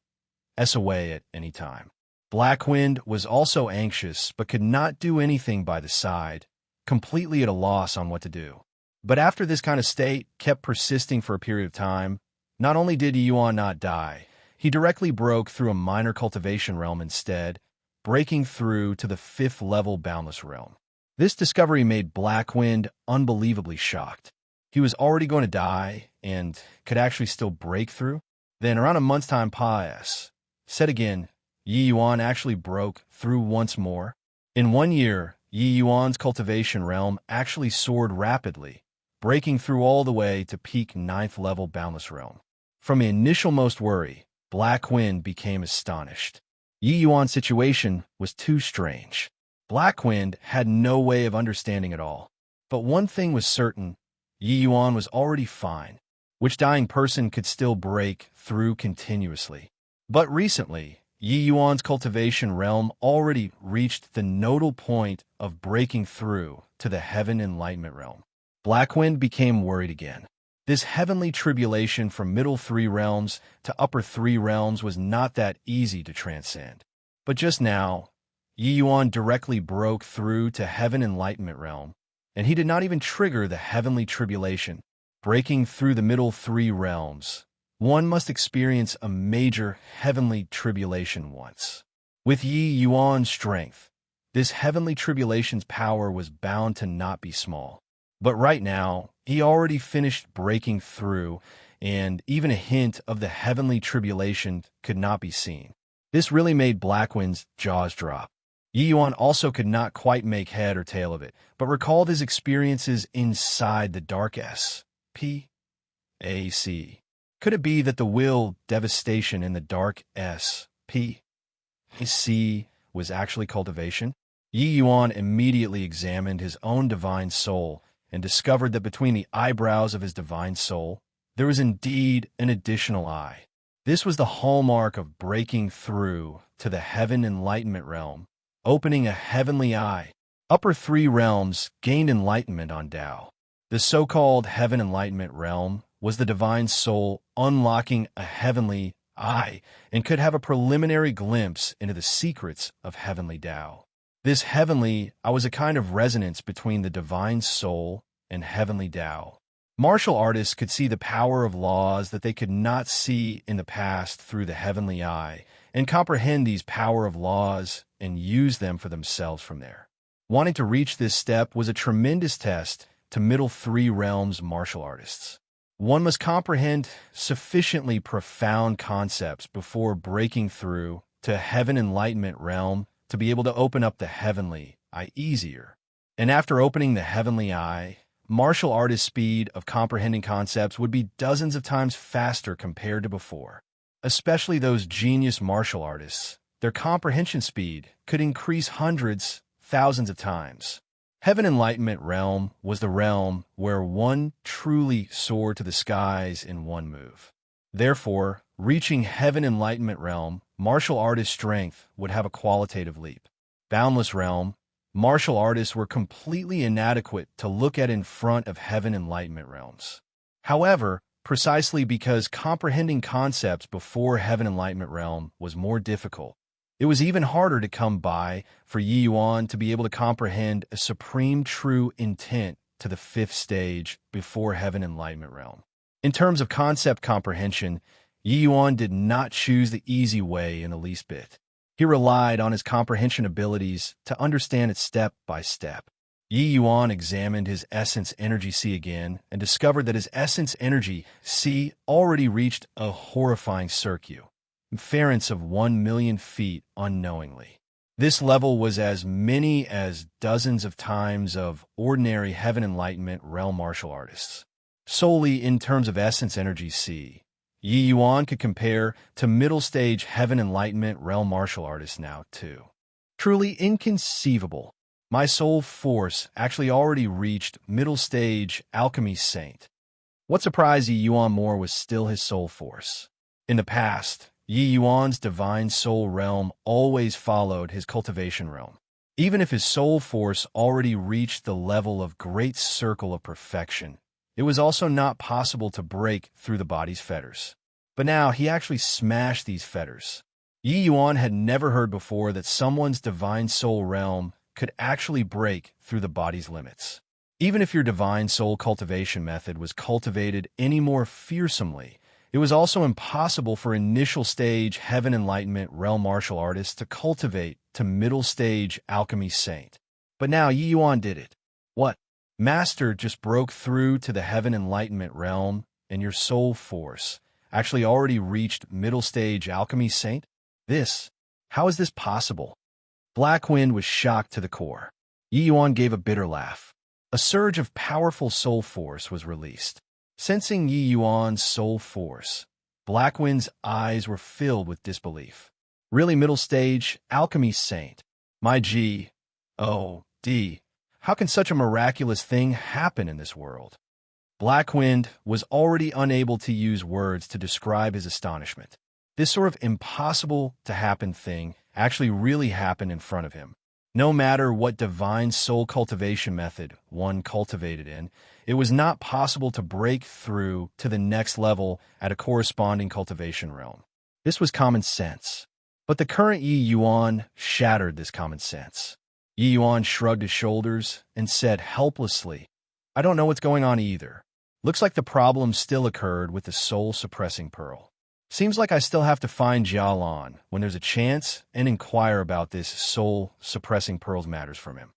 away at any time. Blackwind was also anxious but could not do anything by the side, completely at a loss on what to do. But after this kind of state kept persisting for a period of time, not only did Yi Yuan not die, he directly broke through a minor cultivation realm instead, breaking through to the 5th level boundless realm. This discovery made Blackwind unbelievably shocked. He was already going to die and could actually still break through. Then around a month's time said again, Yi Yuan actually broke through once more. In 1 year, Yi Yuan's cultivation realm actually soared rapidly, breaking through all the way to peak 9th level boundless realm. From the initial most worry, Blackwind became astonished. Yi Yuan's situation was too strange. Blackwind had no way of understanding it all. But one thing was certain, Yi Yuan was already fine. Which dying person could still break through continuously? But recently, Yi Yuan's cultivation realm already reached the nodal point of breaking through to the heaven enlightenment realm. Blackwind became worried again. This heavenly tribulation from middle 3 realms to upper 3 realms was not that easy to transcend. But just now, Yi Yuan directly broke through to heaven enlightenment realm, and he did not even trigger the heavenly tribulation. Breaking through the middle 3 realms, one must experience a major heavenly tribulation once. With Yi Yuan's strength, this heavenly tribulation's power was bound to not be small. But right now, he already finished breaking through, and even a hint of the heavenly tribulation could not be seen. This really made Blackwind's jaws drop. Yi Yuan also could not quite make head or tail of it, but recalled his experiences inside the dark S.P.A.C. Could it be that the will devastation in the dark S.P.A.C. was actually cultivation? Yi Yuan immediately examined his own divine soul and discovered that between the eyebrows of his divine soul, there was indeed an additional eye. This was the hallmark of breaking through to the heaven enlightenment realm. opening a heavenly eye. Upper three realms gained enlightenment on Tao. The so-called heaven enlightenment realm was the divine soul unlocking a heavenly eye and could have a preliminary glimpse into the secrets of heavenly Tao. This heavenly eye was a kind of resonance between the divine soul and heavenly Tao. Martial artists could see the power of laws that they could not see in the past through the heavenly eye, and comprehend these power of laws and use them for themselves from there. Wanting to reach this step was a tremendous test to middle three realms martial artists. One must comprehend sufficiently profound concepts before breaking through to heaven enlightenment realm to be able to open up the heavenly eye easier. And after opening the heavenly eye, martial artists' speed of comprehending concepts would be dozens of times faster compared to before. Especially those genius martial artists, their comprehension speed could increase hundreds, thousands of times. Heaven Enlightenment Realm was the realm where one truly soared to the skies in one move. Therefore, reaching Heaven Enlightenment Realm, martial artist strength would have a qualitative leap. Boundless Realm, martial artists were completely inadequate to look at in front of Heaven Enlightenment Realms. However, precisely because comprehending concepts before Heaven Enlightenment Realm was more difficult, it was even harder to come by for Yi Yuan to be able to comprehend a supreme true intent to the fifth stage before Heaven Enlightenment Realm. In terms of concept comprehension, Yi Yuan did not choose the easy way in the least bit. He relied on his comprehension abilities to understand it step by step. Yi Yuan examined his essence energy C again and discovered that his essence energy C already reached a horrifying circumference of 1,000,000 feet unknowingly. This level was as many as dozens of times of ordinary Heaven Enlightenment realm martial artists. Solely in terms of essence energy C, Yi Yuan could compare to middle stage Heaven Enlightenment realm martial artists now too. Truly inconceivable. My soul force actually already reached middle stage alchemy saint. What surprised Yi Yuan more was still his soul force. In the past, Yi Yuan's divine soul realm always followed his cultivation realm. Even if his soul force already reached the level of great circle of perfection, it was also not possible to break through the body's fetters. But now he actually smashed these fetters. Yi Yuan had never heard before that someone's divine soul realm could actually break through the body's limits. Even if your divine soul cultivation method was cultivated any more fearsomely, it was also impossible for initial stage Heaven Enlightenment realm martial artists to cultivate to middle stage alchemy saint. But now Yi Yuan did it. What? Master just broke through to the Heaven Enlightenment realm, and your soul force actually already reached middle stage alchemy saint? How is this possible? Black Wind was shocked to the core. Yi Yuan gave a bitter laugh. A surge of powerful soul force was released. Sensing Yi Yuan's soul force, Black Wind's eyes were filled with disbelief. Really middle stage alchemy saint? My G-O-D. How can such a miraculous thing happen in this world? Black Wind was already unable to use words to describe his astonishment. This sort of impossible-to-happen thing actually really happened in front of him. No matter what divine soul cultivation method one cultivated in, it was not possible to break through to the next level at a corresponding cultivation realm. This was common sense. But the current Yi Yuan shattered this common sense. Yi Yuan shrugged his shoulders and said helplessly, I don't know what's going on either. Looks like the problem still occurred with the soul-suppressing pearl. Seems like I still have to find Jialan when there's a chance and inquire about this soul-suppressing pearl's matters from him.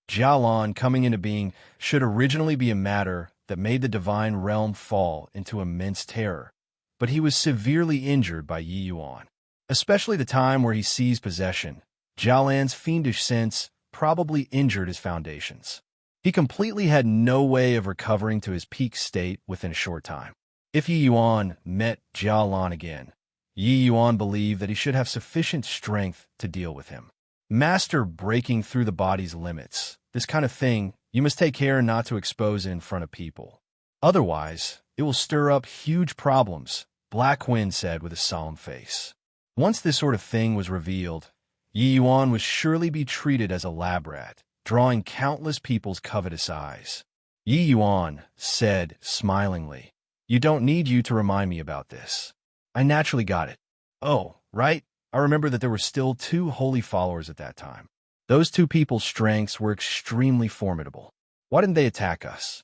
Jialan coming into being should originally be a matter that made the divine realm fall into immense terror, but he was severely injured by Yi Yuan. Especially the time where he seized possession, Jialan's fiendish sense probably injured his foundations. He completely had no way of recovering to his peak state within a short time. If Yi Yuan met Jialan again, Yi Yuan believed that he should have sufficient strength to deal with him. Master breaking through the body's limits. This kind of thing, you must take care not to expose it in front of people. Otherwise, it will stir up huge problems, Black Wind said with a solemn face. Once this sort of thing was revealed, Yi Yuan would surely be treated as a lab rat, drawing countless people's covetous eyes. Yi Yuan said smilingly, "You don't need you to remind me about this. I naturally got it." "Oh, right. I remember that there were still two holy followers at that time. Those two people's strengths were extremely formidable. Why didn't they attack us?"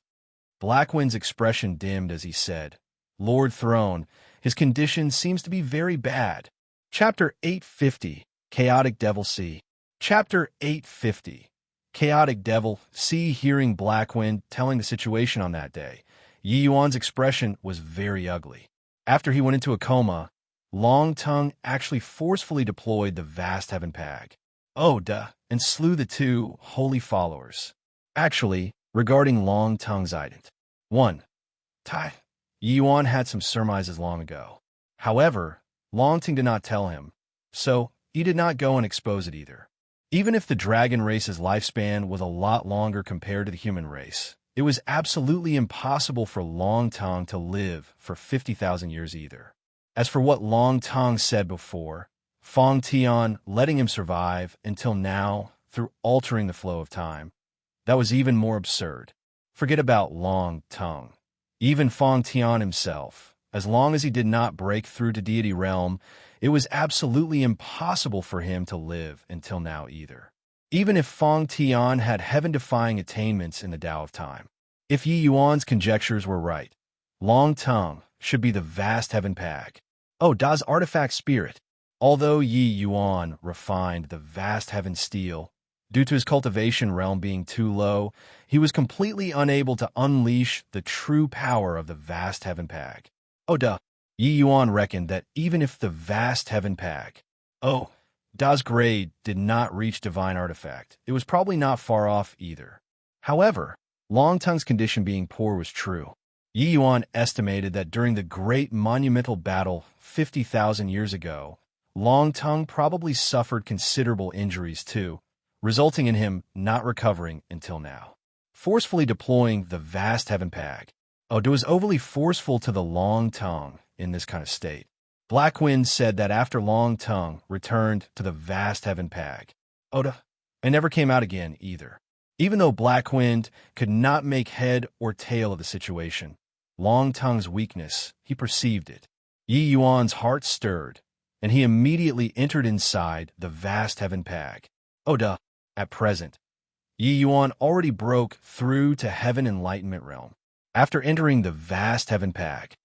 Blackwind's expression dimmed as he said, "Lord Throne, his condition seems to be very bad." Chapter 850, Chaotic Devil C. Chapter 850, Chaotic Devil C. Hearing Blackwind telling the situation on that day, Yi Yuan's expression was very ugly. After he went into a coma, Long Tongue actually forcefully deployed the vast heaven pag, and slew the two holy followers. Actually, regarding Long Tongue's ident. 1. Tai. Yi Yuan had some surmises long ago. However, Long Tongue did not tell him, so he did not go and expose it either. Even if the dragon race's lifespan was a lot longer compared to the human race, it was absolutely impossible for Long Tongue to live for 50,000 years either. As for what Long Tongue said before, Fong Tian letting him survive until now through altering the flow of time, that was even more absurd. Forget about Long Tongue. Even Fong Tian himself, as long as he did not break through to deity realm, it was absolutely impossible for him to live until now either. Even if Fong Tian had heaven-defying attainments in the Tao of Time. If Yi Yuan's conjectures were right, Long Tongue should be the vast heaven pag. Da's artifact spirit. Although Yi Yuan refined the vast heaven steel, due to his cultivation realm being too low, he was completely unable to unleash the true power of the vast heaven pag. Yi Yuan reckoned that even if the vast heaven pag, Da's grade did not reach divine artifact, it was probably not far off either. However, Long Tongue's condition being poor was true. Yi Yuan estimated that during the great monumental battle 50,000 years ago, Long Tongue probably suffered considerable injuries too, resulting in him not recovering until now. Forcefully deploying the vast heaven pag. It was overly forceful to the Long Tongue in this kind of state. Blackwind said that after Long Tongue returned to the vast heaven pag, it never came out again either. Even though Blackwind could not make head or tail of the situation, Long Tongue's weakness, he perceived it. Yi Yuan's heart stirred, and he immediately entered inside the vast heaven pag. At present, Yi Yuan already broke through to heaven enlightenment realm. After entering the vast heaven pag,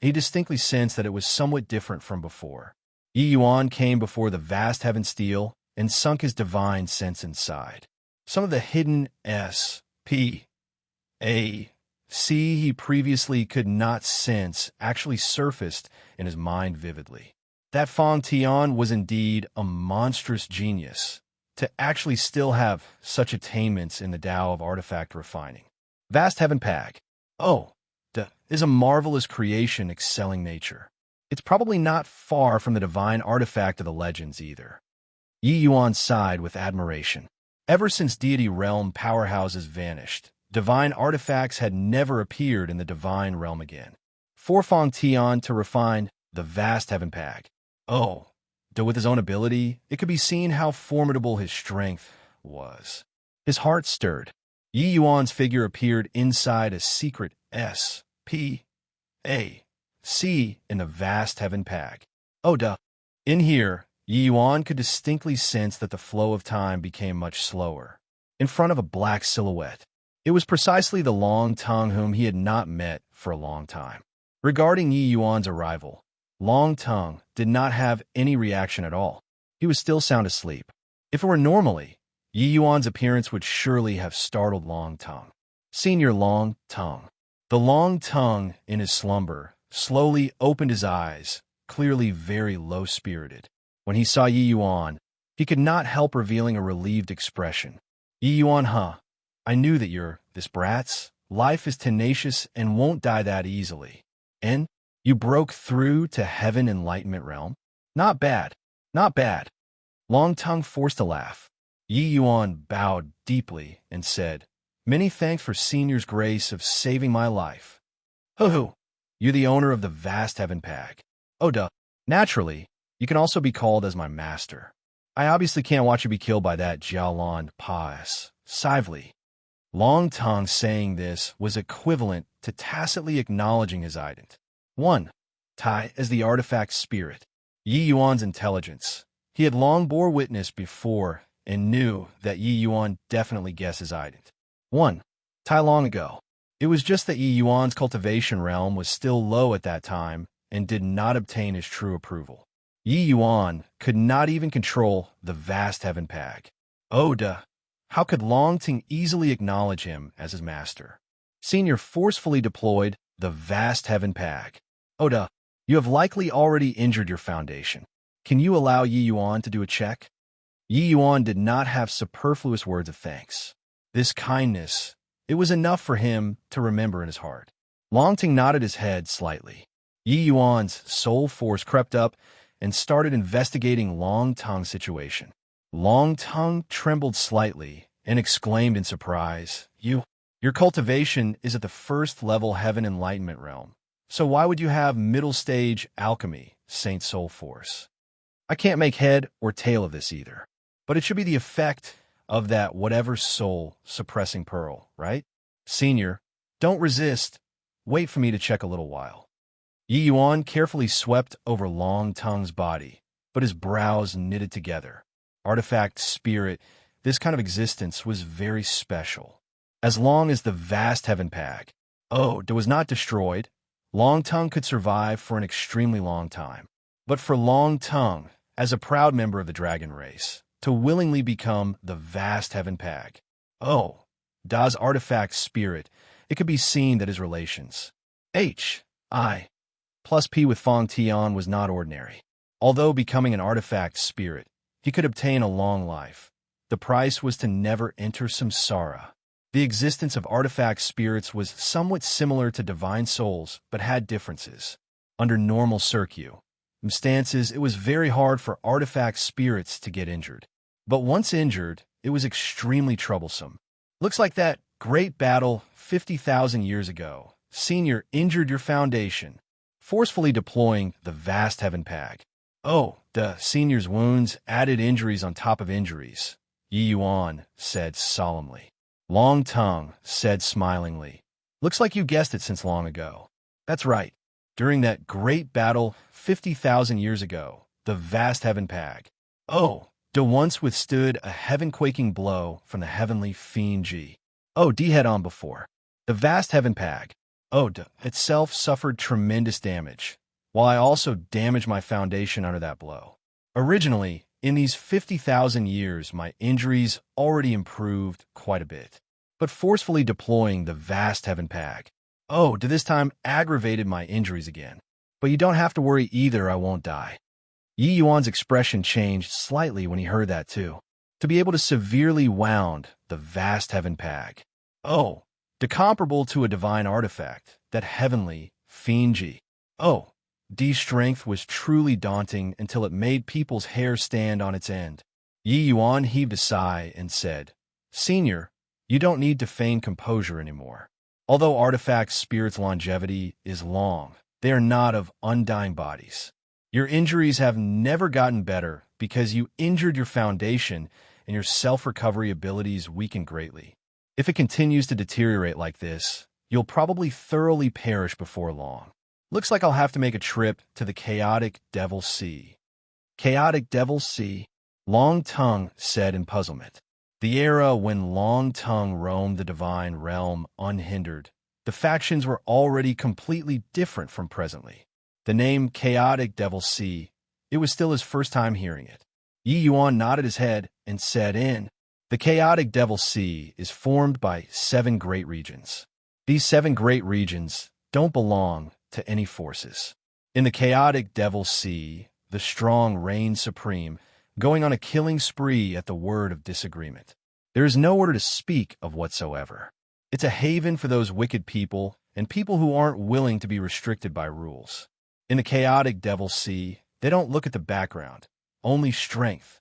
he distinctly sensed that it was somewhat different from before. Yi Yuan came before the vast heaven steel and sunk his divine sense inside. Some of the hidden S.P.A.C. he previously could not sense actually surfaced in his mind vividly. That Fong Tian was indeed a monstrous genius to actually still have such attainments in the Tao of artifact refining. Vast heaven pag, is a marvelous creation excelling nature. It's probably not far from the divine artifact of the legends either. Yi Yuan sighed with admiration. Ever since deity realm powerhouses vanished, divine artifacts had never appeared in the divine realm again. For Fong Tian to refine the vast heaven pag, with his own ability, it could be seen how formidable his strength was. His heart stirred. Yi Yuan's figure appeared inside a secret S.P.A.C. in the vast heaven pag. In here, Yi Yuan could distinctly sense that the flow of time became much slower. In front of a black silhouette, it was precisely the Long Tongue whom he had not met for a long time. Regarding Yi Yuan's arrival, Long Tongue did not have any reaction at all. He was still sound asleep. If it were normally, Yi Yuan's appearance would surely have startled Long Tongue. Senior Long Tongue. The Long Tongue, in his slumber, slowly opened his eyes, clearly very low-spirited. When he saw Yi Yuan, he could not help revealing a relieved expression. Yi Yuan, I knew that this brat's life is tenacious and won't die that easily. And you broke through to heaven enlightenment realm? Not bad, not bad. Long Tongue forced a laugh. Yi Yuan bowed deeply and said, Many thanks for Senior's grace of saving my life. You're the owner of the vast heaven pag. Naturally, you can also be called as my master. I obviously can't watch you be killed by that Jialan Pass. Sively. Long Tongue saying this was equivalent to tacitly acknowledging his ident. 1. Tai as the artifact spirit. Yi Yuan's intelligence. He had long bore witness before and knew that Yi Yuan definitely guessed his ident. 1. Tai long ago. It was just that Yi Yuan's cultivation realm was still low at that time and did not obtain his true approval. Yi Yuan could not even control the vast heaven pag. Oda. How could Long Ting easily acknowledge him as his master? Senior forcefully deployed the vast heaven pag. Oda, you have likely already injured your foundation. Can you allow Yi Yuan to do a check? Yi Yuan did not have superfluous words of thanks. This kindness, it was enough for him to remember in his heart. Long Ting nodded his head slightly. Yi Yuan's soul force crept up and started investigating Long Tongue's situation. Long Tongue trembled slightly and exclaimed in surprise, Your cultivation is at the first level heaven enlightenment realm. So why would you have middle stage alchemy, Saint Soul Force? I can't make head or tail of this either. But it should be the effect of that whatever soul suppressing pearl, right? Senior, don't resist. Wait for me to check a little while. Yi Yuan carefully swept over Long Tongue's body, but his brows knitted together. Artifact spirit, this kind of existence was very special. As long as the vast heaven pag, was not destroyed, Long Tongue could survive for an extremely long time. But for Long Tongue, as a proud member of the dragon race, to willingly become the vast heaven pag, Da's artifact spirit, it could be seen that his relations, H.I. plus P with Fong Tian was not ordinary. Although becoming an artifact spirit, he could obtain a long life. The price was to never enter samsara. The existence of artifact spirits was somewhat similar to divine souls, but had differences. Under normal circumstances, it was very hard for artifact spirits to get injured. But once injured, it was extremely troublesome. Looks like that great battle 50,000 years ago. Senior injured your foundation, forcefully deploying the vast heaven pag. The senior's wounds added injuries on top of injuries, Yi Yuan said solemnly. Long Tongue said smilingly, Looks like you guessed it since long ago. That's right. During that great battle 50,000 years ago, the vast heaven pag, Da once withstood a heaven-quaking blow from the heavenly fiend G. D had on before. The vast heaven pag, Da itself suffered tremendous damage, while I also damaged my foundation under that blow. Originally, in these 50,000 years, my injuries already improved quite a bit. But forcefully deploying the vast heaven pag, to this time aggravated my injuries again. But you don't have to worry either, I won't die. Yi Yuan's expression changed slightly when he heard that too. To be able to severely wound the vast heaven pag, comparable to a divine artifact, that heavenly fiend G. D's strength was truly daunting until it made people's hair stand on its end. Yi Yuan heaved a sigh and said, Senior, you don't need to feign composure anymore. Although artifact spirits' longevity is long, they are not of undying bodies. Your injuries have never gotten better because you injured your foundation and your self-recovery abilities weakened greatly. If it continues to deteriorate like this, you'll probably thoroughly perish before long. Looks like I'll have to make a trip to the chaotic Devil Sea. Chaotic Devil Sea? Long Tongue said in puzzlement. The era when Long Tongue roamed the divine realm unhindered, the factions were already completely different from presently. The name Chaotic Devil Sea, it was still his first time hearing it. Yi Yuan nodded his head and said the Chaotic Devil Sea is formed by 7 great regions. These 7 great regions don't belong to any forces. In the Chaotic Devil Sea, the strong reign supreme, going on a killing spree at the word of disagreement. There is no order to speak of whatsoever. It's a haven for those wicked people and people who aren't willing to be restricted by rules. In the Chaotic Devil Sea, they don't look at the background, only strength.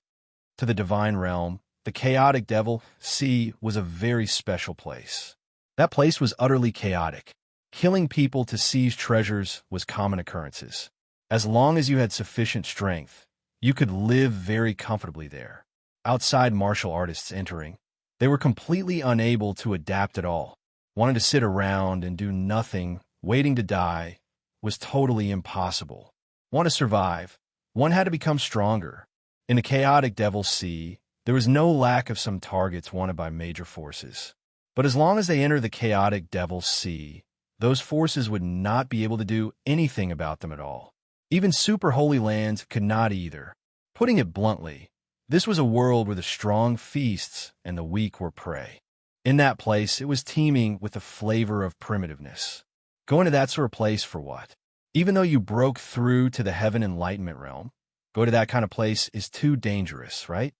To the divine realm, the Chaotic Devil Sea was a very special place. That place was utterly chaotic. Killing people to seize treasures was common occurrences. As long as you had sufficient strength, You could live very comfortably there. Outside martial artists entering, they were completely unable to adapt at all. Wanting to sit around and do nothing, waiting to die, was totally impossible. Want to survive, one had to become stronger. In the chaotic Devil's Sea, there was no lack of some targets wanted by major forces. But as long as they enter the chaotic Devil's Sea, those forces would not be able to do anything about them at all. Even super holy lands could not either. Putting it bluntly, this was a world where the strong feasts and the weak were prey. In that place, it was teeming with the flavor of primitiveness. Going to that sort of place for what? Even though you broke through to the heaven enlightenment realm, go to that kind of place is too dangerous, right?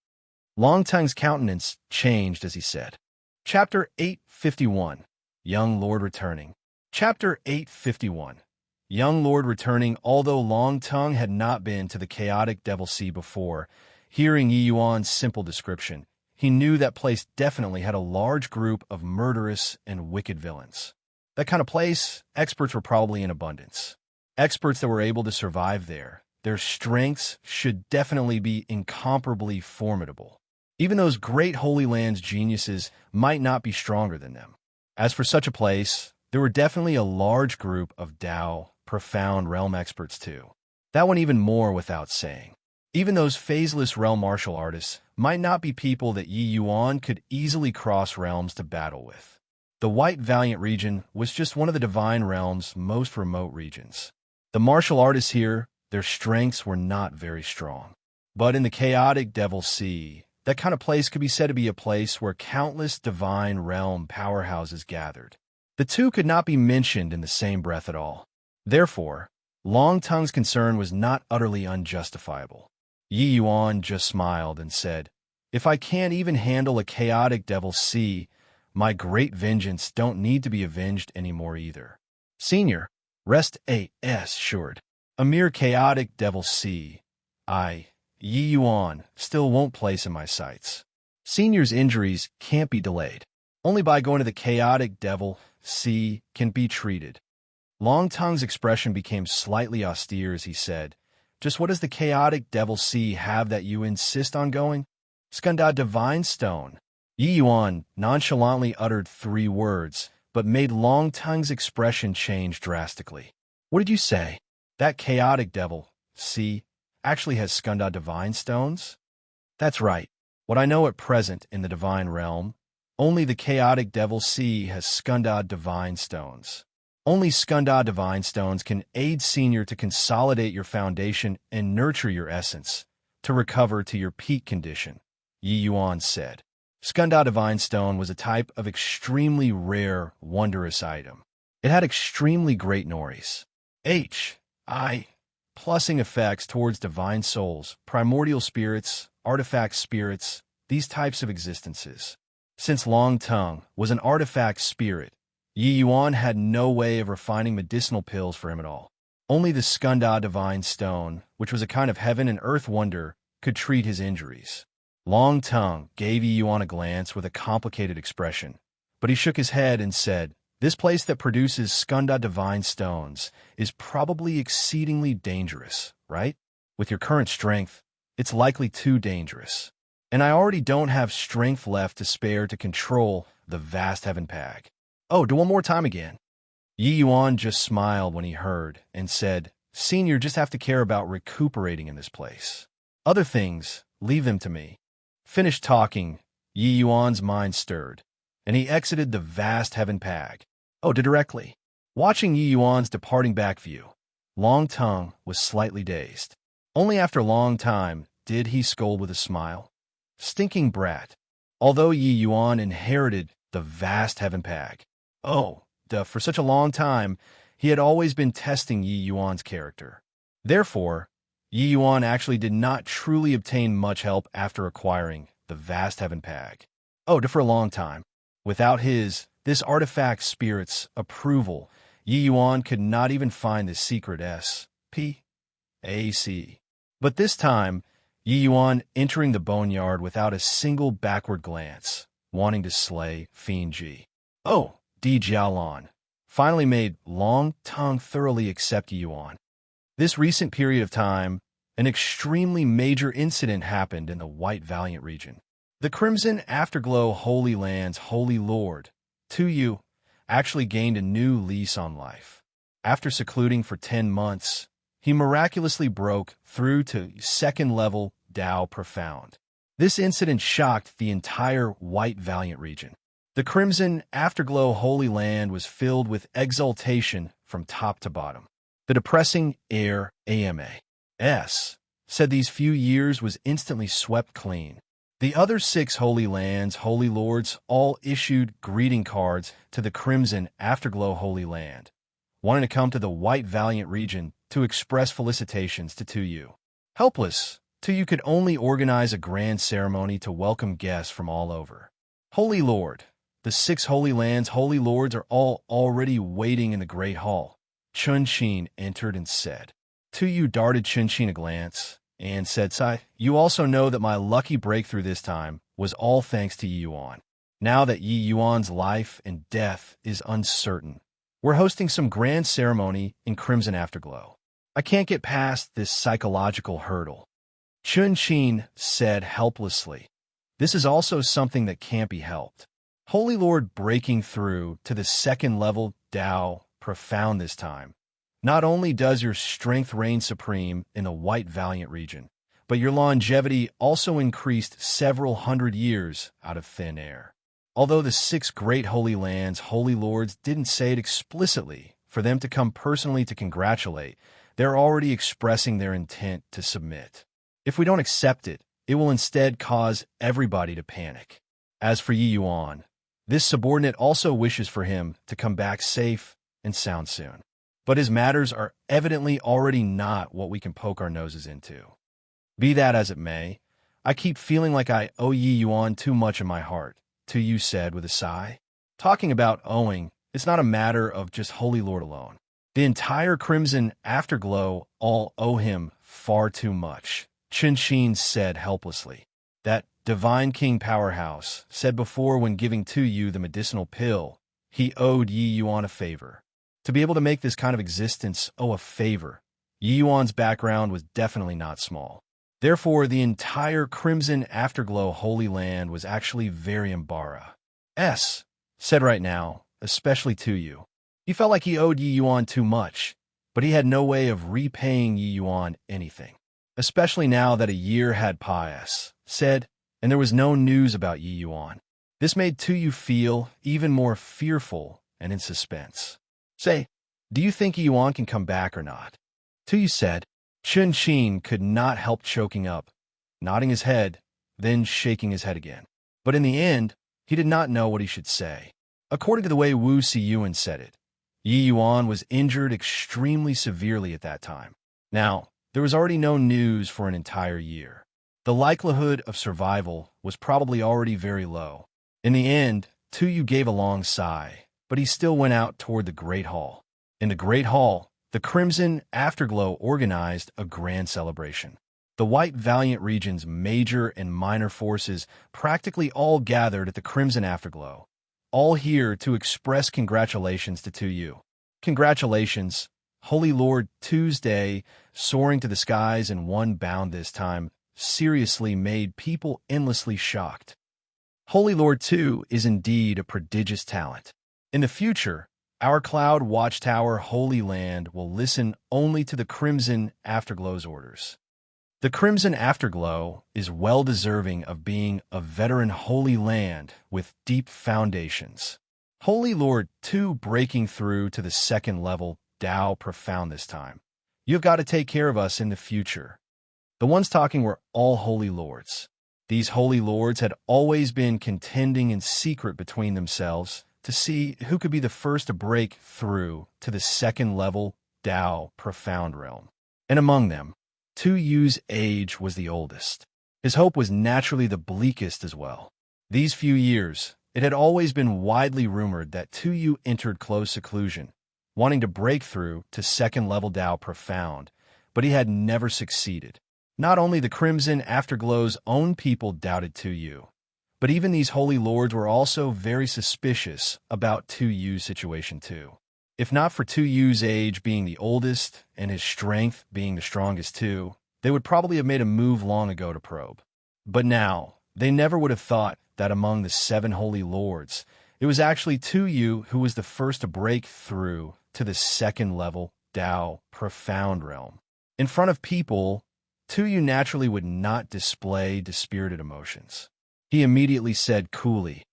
Longtongue's countenance changed as he said. Chapter 851, Young Lord Returning. Chapter 851, Young Lord Returning. Although Longtongue had not been to the chaotic Devil's Sea before, hearing Yi Yuan's simple description, he knew that place definitely had a large group of murderous and wicked villains. That kind of place, experts were probably in abundance. Experts that were able to survive there, their strengths should definitely be incomparably formidable. Even those great Holy Lands geniuses might not be stronger than them. As for such a place, there were definitely a large group of Dao, profound realm experts too. That went even more without saying. Even those phaseless realm martial artists might not be people that Yi Yuan could easily cross realms to battle with. The White Valiant region was just one of the divine realm's most remote regions. The martial artists here, their strengths were not very strong. But in the chaotic Devil's Sea, that kind of place could be said to be a place where countless divine realm powerhouses gathered. The two could not be mentioned in the same breath at all. Therefore, Longtongue's concern was not utterly unjustifiable. Yi Yuan just smiled and said, "If I can't even handle a chaotic Devil's Sea, my great vengeance don't need to be avenged anymore either. Senior, rest assured. A mere chaotic Devil's Sea, Yi Yuan, still won't place in my sights. Senior's injuries can't be delayed. Only by going to the chaotic Devil's Sea can be treated." Longtongue's expression became slightly austere as he said, "Just what does the chaotic Devil's Sea have that you insist on going?" "Skunda Divine Stone." Yi Yuan nonchalantly uttered 3 words, but made Longtongue's expression change drastically. "What did you say? That chaotic Devil's Sea actually has Skunda Divine Stones?" "That's right. What I know at present in the Divine Realm, only the chaotic Devil's Sea has Skunda Divine Stones. Only Skunda Divine Stones can aid Senior to consolidate your foundation and nurture your essence, to recover to your peak condition," Yi Yuan said. Skunda Divine Stone was a type of extremely rare, wondrous item. It had extremely great noise. Plusing effects towards divine souls, primordial spirits, artifact spirits, these types of existences. Since Longtongue was an artifact spirit, Yi Yuan had no way of refining medicinal pills for him at all. Only the Skunda Divine Stone, which was a kind of heaven and earth wonder, could treat his injuries. Longtongue gave Yi Yuan a glance with a complicated expression, but he shook his head and said, "This place that produces Skunda Divine Stones is probably exceedingly dangerous, right? With your current strength, it's likely too dangerous. And I already don't have strength left to spare to control the vast heaven pag." "Oh, do one more time again." Yi Yuan just smiled when he heard and said, "Senior just have to care about recuperating in this place. Other things, leave them to me." Finished talking, Yi Yuan's mind stirred, and he exited the vast heaven pag. Directly. Watching Yi Yuan's departing back view, Longtongue was slightly dazed. Only after a long time did he scold with a smile. "Stinking brat." Although Yi Yuan inherited the vast heaven pag, for such a long time, he had always been testing Yi Yuan's character. Therefore, Yi Yuan actually did not truly obtain much help after acquiring the vast heaven pag. For a long time. Without this artifact spirit's approval, Yi Yuan could not even find the secret SPAC. But this time, Yi Yuan entering the boneyard without a single backward glance, wanting to slay Fiend Ji. Di Jialan finally made Longtongue thoroughly accept Yi Yuan. This recent period of time, an extremely major incident happened in the White Valiant region. The Crimson Afterglow Holy Land's Holy Lord, Tu actually gained a new lease on life. After secluding for 10 months, he miraculously broke through to second level Dao Profound. This incident shocked the entire White Valiant region. The Crimson Afterglow Holy Land was filled with exultation from top to bottom. The depressing air AMAS said these few years was instantly swept clean. The other 6 Holy Lands, Holy Lords, all issued greeting cards to the Crimson Afterglow Holy Land, wanting to come to the White Valiant region to express felicitations to Tu. Helpless, Tu could only organize a grand ceremony to welcome guests from all over. Holy Lord, the 6 Holy Lands, Holy Lords are all already waiting in the Great Hall. Chun-Shin entered and said. Tu darted Chun-Shin a glance and said, "Sai, you also know that my lucky breakthrough this time was all thanks to Yi Yuan. Now that Yi Yuan's life and death is uncertain, we're hosting some grand ceremony in Crimson Afterglow. I can't get past this psychological hurdle." Chun-Shin said helplessly, "This is also something that can't be helped. Holy Lord breaking through to the second level Dao Profound this time. Not only does your strength reign supreme in the White Valiant region, but your longevity also increased several hundred years out of thin air." Although the 6 great Holy Lands, Holy Lords didn't say it explicitly for them to come personally to congratulate, they're already expressing their intent to submit. If we don't accept it, it will instead cause everybody to panic. As for Yi Yuan, this subordinate also wishes for him to come back safe and sound soon. But his matters are evidently already not what we can poke our noses into. Be that as it may, I keep feeling like I owe Yi Yuan too much in my heart, Tu said with a sigh. Talking about owing, it's not a matter of just Holy Lord alone. The entire Crimson Afterglow all owe him far too much, Chun-Shin said helplessly. That Divine King Powerhouse said before when giving Tu the medicinal pill, he owed Yi Yuan a favor. To be able to make this kind of existence owe a favor, Yi Yuan's background was definitely not small. Therefore, the entire Crimson Afterglow Holy Land was actually very embarrassed, said right now, especially Tu. He felt like he owed Yi Yuan too much, but he had no way of repaying Yi Yuan anything. Especially now that a year had passed, said, and there was no news about Yi Yuan. This made Tu feel even more fearful and in suspense. "Say, do you think Yi Yuan can come back or not?" Tu said. Chun-Shin could not help choking up, nodding his head, then shaking his head again. But in the end, he did not know what he should say. According to the way Wu Siyuan said it, Yi Yuan was injured extremely severely at that time. Now, there was already no news for an entire year. The likelihood of survival was probably already very low. In the end, Tu gave a long sigh, but he still went out toward the Great Hall. In the Great Hall, the Crimson Afterglow organized a grand celebration. The White Valiant region's major and minor forces practically all gathered at the Crimson Afterglow, all here to express congratulations to Tu. Congratulations, Holy Lord. Tuesday, soaring to the skies in one bound this time, seriously made people endlessly shocked. Holy Lord Tu is indeed a prodigious talent. In the future, our Cloud Watchtower Holy Land will listen only to the Crimson Afterglow's orders. The Crimson Afterglow is well-deserving of being a veteran Holy Land with deep foundations. Holy Lord Tu breaking through to the second level Dao Profound this time. You've got to take care of us in the future. The ones talking were all Holy Lords. These Holy Lords had always been contending in secret between themselves to see who could be the first to break through to the second level Dao Profound realm. And among them, Tu's age was the oldest. His hope was naturally the bleakest as well. These few years, it had always been widely rumored that Tu entered close seclusion, wanting to break through to second-level Dao Profound, but he had never succeeded. Not only the Crimson Afterglow's own people doubted Tu, but even these Holy Lords were also very suspicious about Tu's situation too. If not for Tu's age being the oldest and his strength being the strongest too, they would probably have made a move long ago to probe. But now, they never would have thought that among the 7 holy lords, it was actually Tu who was the first to break through to the second level, Tao, profound realm. In front of people, Tu naturally would not display dispirited emotions. He immediately said coolly,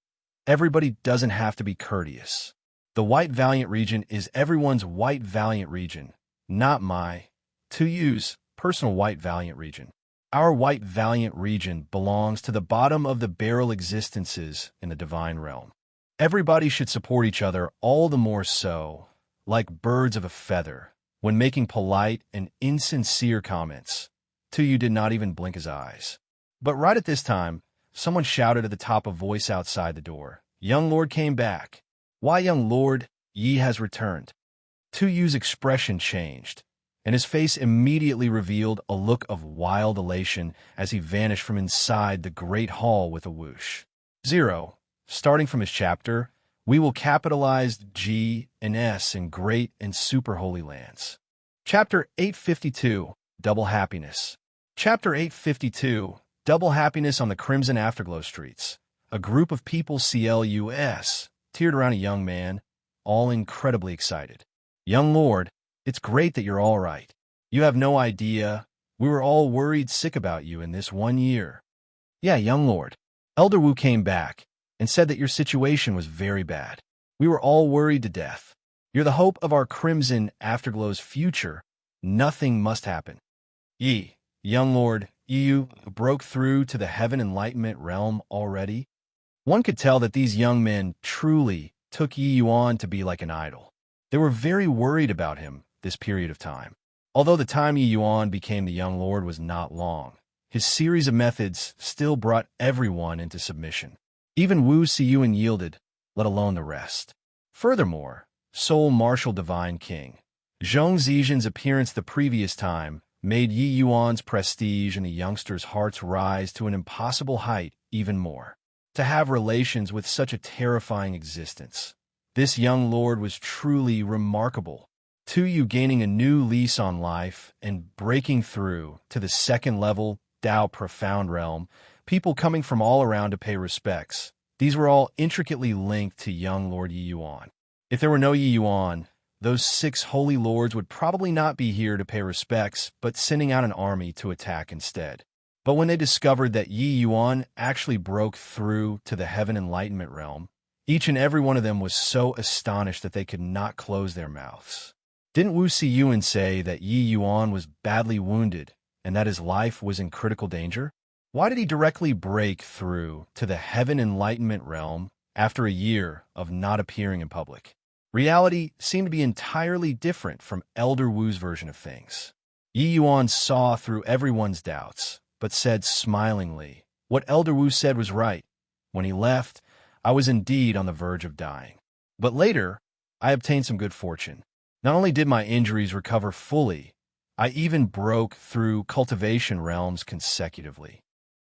"Everybody doesn't have to be courteous. The White Valiant region is everyone's White Valiant region, not my, Tu's, personal White Valiant region. Our White Valiant region belongs to the bottom of the barrel existences in the divine realm. Everybody should support each other all the more so, like birds of a feather, when making polite and insincere comments." Tu did not even blink his eyes. But right at this time, someone shouted at the top of voice outside the door, "Young Lord came back. Why, young Lord, Yi has returned." Tu's expression changed, and his face immediately revealed a look of wild elation as he vanished from inside the great hall with a whoosh. 0. Starting from his chapter, we will capitalize G and S in great and super holy lands. Chapter 852, Double Happiness. Chapter 852, Double Happiness on the Crimson Afterglow Streets. A group of people CLUS teared around a young man, all incredibly excited. "Young Lord, it's great that you're all right. You have no idea. We were all worried sick about you in this 1 year." "Yeah, young Lord. Elder Wu came back and said that your situation was very bad. We were all worried to death. You're the hope of our Crimson Afterglow's future. Nothing must happen." "Yi, young Lord, you broke through to the heaven enlightenment realm already?" One could tell that these young men truly took Yi Yuan to be like an idol. They were very worried about him this period of time. Although the time Yi Yuan became the young lord was not long, his series of methods still brought everyone into submission. Even Wu Siyuan yielded, let alone the rest. Furthermore, Soul Martial Divine King Zhong Zijian's appearance the previous time made Yi Yuan's prestige and the youngsters' hearts rise to an impossible height even more. To have relations with such a terrifying existence, this young lord was truly remarkable. Tu gaining a new lease on life and breaking through to the second level Tao profound realm, people coming from all around to pay respects. These were all intricately linked to young Lord Yi Yuan. If there were no Yi Yuan, those 6 holy lords would probably not be here to pay respects, but sending out an army to attack instead. But when they discovered that Yi Yuan actually broke through to the heaven enlightenment realm, each and every one of them was so astonished that they could not close their mouths. Didn't Wu Siyuan say that Yi Yuan was badly wounded and that his life was in critical danger? Why did he directly break through to the heaven enlightenment realm after a year of not appearing in public? Reality seemed to be entirely different from Elder Wu's version of things. Yi Yuan saw through everyone's doubts, but said smilingly, "What Elder Wu said was right. When he left, I was indeed on the verge of dying. But later, I obtained some good fortune. Not only did my injuries recover fully, I even broke through cultivation realms consecutively."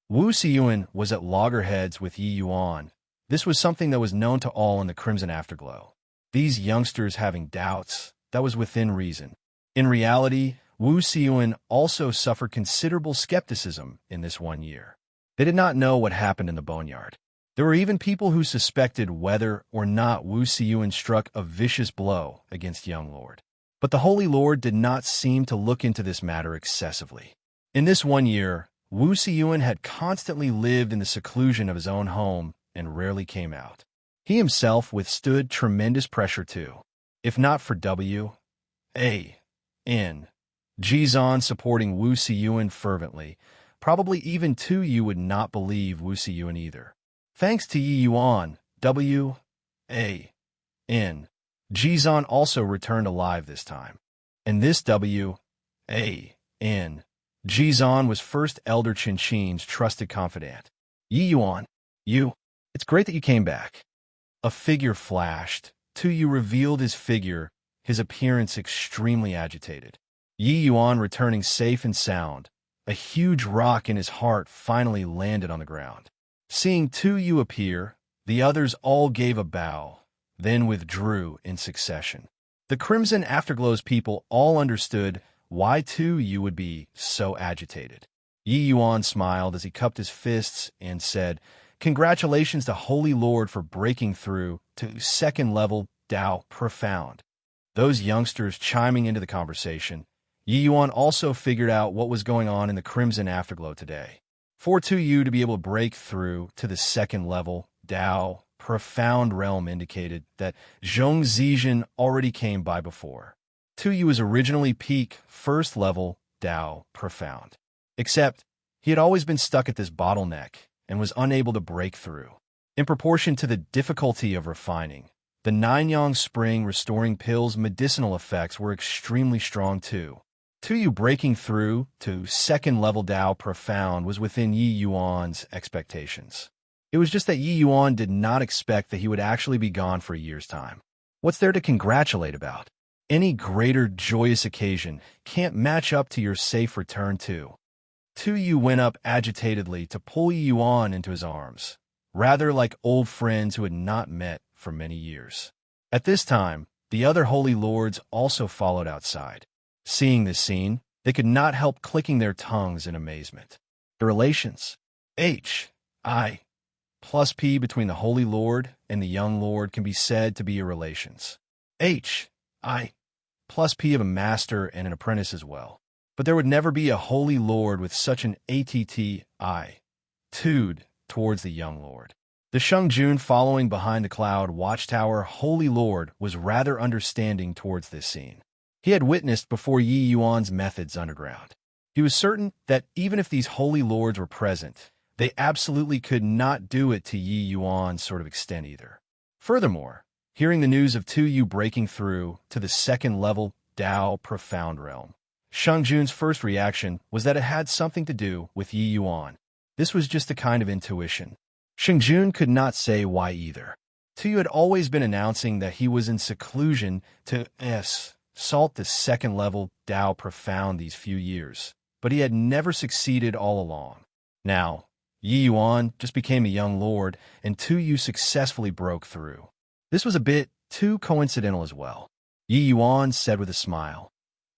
Wu Siyuan was at loggerheads with Yi Yuan. This was something that was known to all in the Crimson Afterglow. These youngsters having doubts, that was within reason. In reality, Wu Siyuan also suffered considerable skepticism in this 1 year. They did not know what happened in the boneyard. There were even people who suspected whether or not Wu Siyuan struck a vicious blow against young Lord. But the Holy Lord did not seem to look into this matter excessively. In this 1 year, Wu Siyuan had constantly lived in the seclusion of his own home and rarely came out. He himself withstood tremendous pressure too. If not for W.A.N. Jizan supporting Wu Siyuan fervently, probably even Tu would not believe Wu Siyuan either. Thanks to Yi Yuan, W.A.N. Jizan also returned alive this time. And this W.A.N. Jizan was first Elder Qinchin's trusted confidant. "Yi Yuan, it's great that you came back." A figure flashed. Tu revealed his figure, his appearance extremely agitated. Yi Yuan returning safe and sound. A huge rock in his heart finally landed on the ground. Seeing Tu appear, the others all gave a bow, then withdrew in succession. The Crimson Afterglow's people all understood why too you would be so agitated. Yi Yuan smiled as he cupped his fists and said, "Congratulations to Holy Lord for breaking through to second level Tao Profound." Those youngsters chiming into the conversation, Yi Yuan also figured out what was going on in the Crimson Afterglow today. For you to be able to break through to the second level Tao Profound realm indicated that Zhong Zizhen already came by before. You was originally peak first level Tao Profound. Except, he had always been stuck at this bottleneck and was unable to break through. In proportion to the difficulty of refining, the Nine-Yang Spring restoring pill's medicinal effects were extremely strong too. You breaking through to second level Tao Profound was within Yi Yuan's expectations. It was just that Yi Yuan did not expect that he would actually be gone for a year's time. What's there to congratulate about? Any greater joyous occasion can't match up to your safe return too. You went up agitatedly to pull Yi Yuan into his arms, rather like old friends who had not met for many years. At this time, the other holy lords also followed outside. Seeing this scene, they could not help clicking their tongues in amazement. The relations, H.I. plus P between the Holy Lord and the young lord can be said to be a relations. H.I. plus P of a master and an apprentice as well. But there would never be a Holy Lord with such an attitude towards the young lord. The Shengjun following behind the cloud watchtower Holy Lord was rather understanding towards this scene. He had witnessed before Yi Yuan's methods underground. He was certain that even if these holy lords were present, they absolutely could not do it to Yi Yuan's sort of extent either. Furthermore, hearing the news of Tu breaking through to the second level Tao Profound realm, Shengjun's first reaction was that it had something to do with Yi Yuan. This was just a kind of intuition. Shengjun could not say why either. Tu had always been announcing that he was in seclusion to assault the second level Tao Profound these few years, but he had never succeeded all along. Now, Yi Yuan just became a young lord, and Tu successfully broke through. This was a bit too coincidental as well. Yi Yuan said with a smile,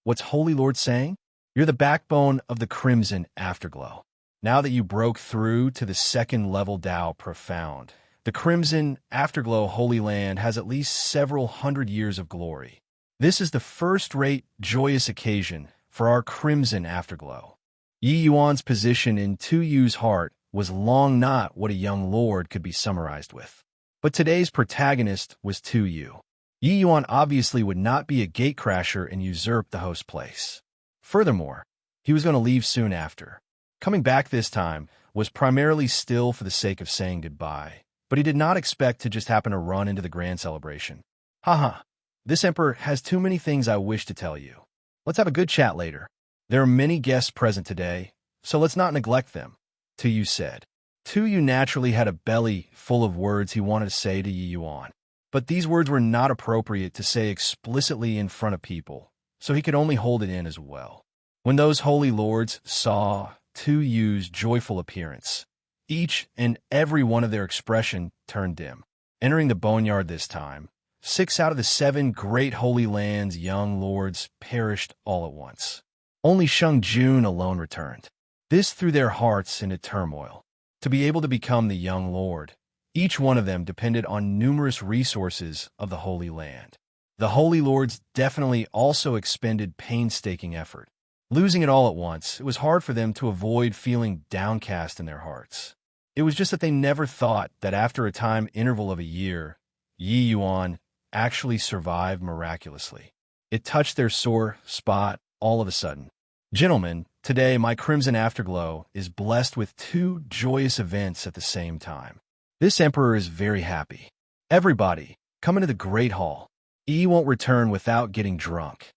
"What's Holy Lord saying? You're the backbone of the Crimson Afterglow. Now that you broke through to the second level Tao Profound, the Crimson Afterglow Holy Land has at least several hundred years of glory. This is the first-rate joyous occasion for our Crimson Afterglow." Yi Yuan's position in Tu's heart was long not what a young lord could be summarized with. But today's protagonist was Tu. Yi Yuan obviously would not be a gatecrasher and usurp the host place. Furthermore, he was going to leave soon after. Coming back this time was primarily still for the sake of saying goodbye, but he did not expect to just happen to run into the grand celebration. Haha, this emperor has too many things I wish to tell you. Let's have a good chat later. There are many guests present today, so let's not neglect them, Tu said. Tu naturally had a belly full of words he wanted to say to Yi Yuan, but these words were not appropriate to say explicitly in front of people, so he could only hold it in as well. When those holy lords saw Tu's joyful appearance, each and every one of their expression turned dim. Entering the boneyard this time, 6 out of the 7 great holy lands young lords perished all at once. Only Shengjun alone returned. This threw their hearts into turmoil. To be able to become the young lord, each one of them depended on numerous resources of the Holy Land. The holy lords definitely also expended painstaking effort. Losing it all at once, it was hard for them to avoid feeling downcast in their hearts. It was just that they never thought that after a time interval of a year, Yi Yuan actually survived miraculously. It touched their sore spot all of a sudden. Gentlemen, today my Crimson Afterglow is blessed with 2 joyous events at the same time. This emperor is very happy. Everybody, come into the great hall. Yi won't return without getting drunk.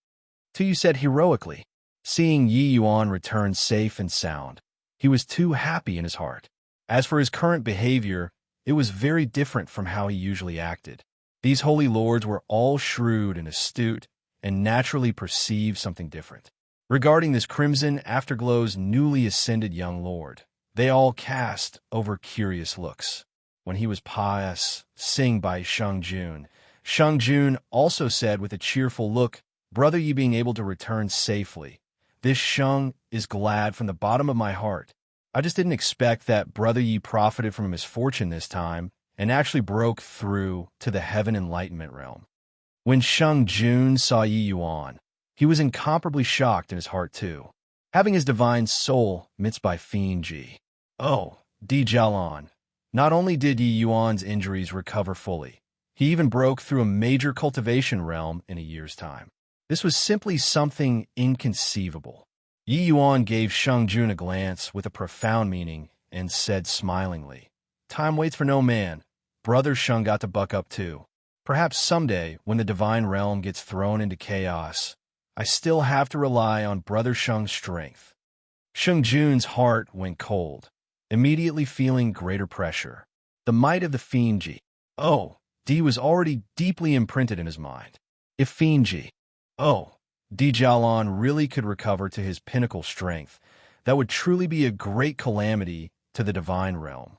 Tu said heroically. Seeing Yi Yuan return safe and sound, he was too happy in his heart. As for his current behavior, it was very different from how he usually acted. These holy lords were all shrewd and astute, and naturally perceived something different. Regarding this Crimson Afterglow's newly ascended young lord, they all cast over curious looks. When he was passing by Shengjun, Shengjun also said with a cheerful look, "Brother, you being able to return safely This Sheng is glad from the bottom of my heart. I just didn't expect that Brother Yi profited from a misfortune this time and actually broke through to the Heaven Enlightenment realm. When Sheng Jun saw Yi Yuan, he was incomparably shocked in his heart too, having his divine soul midst by Fiend Ji. Oh, Di Jialan. Not only did Yi Yuan's injuries recover fully, he even broke through a major cultivation realm in a year's time. This was simply something inconceivable. Yi Yuan gave Sheng Jun a glance with a profound meaning and said smilingly, "Time waits for no man. Brother Sheng got to buck up too. Perhaps someday, when the divine realm gets thrown into chaos, I still have to rely on Brother Sheng's strength." Sheng Jun's heart went cold, immediately feeling greater pressure. The might of the Fiend Ji. Oh, Di was already deeply imprinted in his mind. If Fiend Ji, Di Jialan really could recover to his pinnacle strength, that would truly be a great calamity to the divine realm.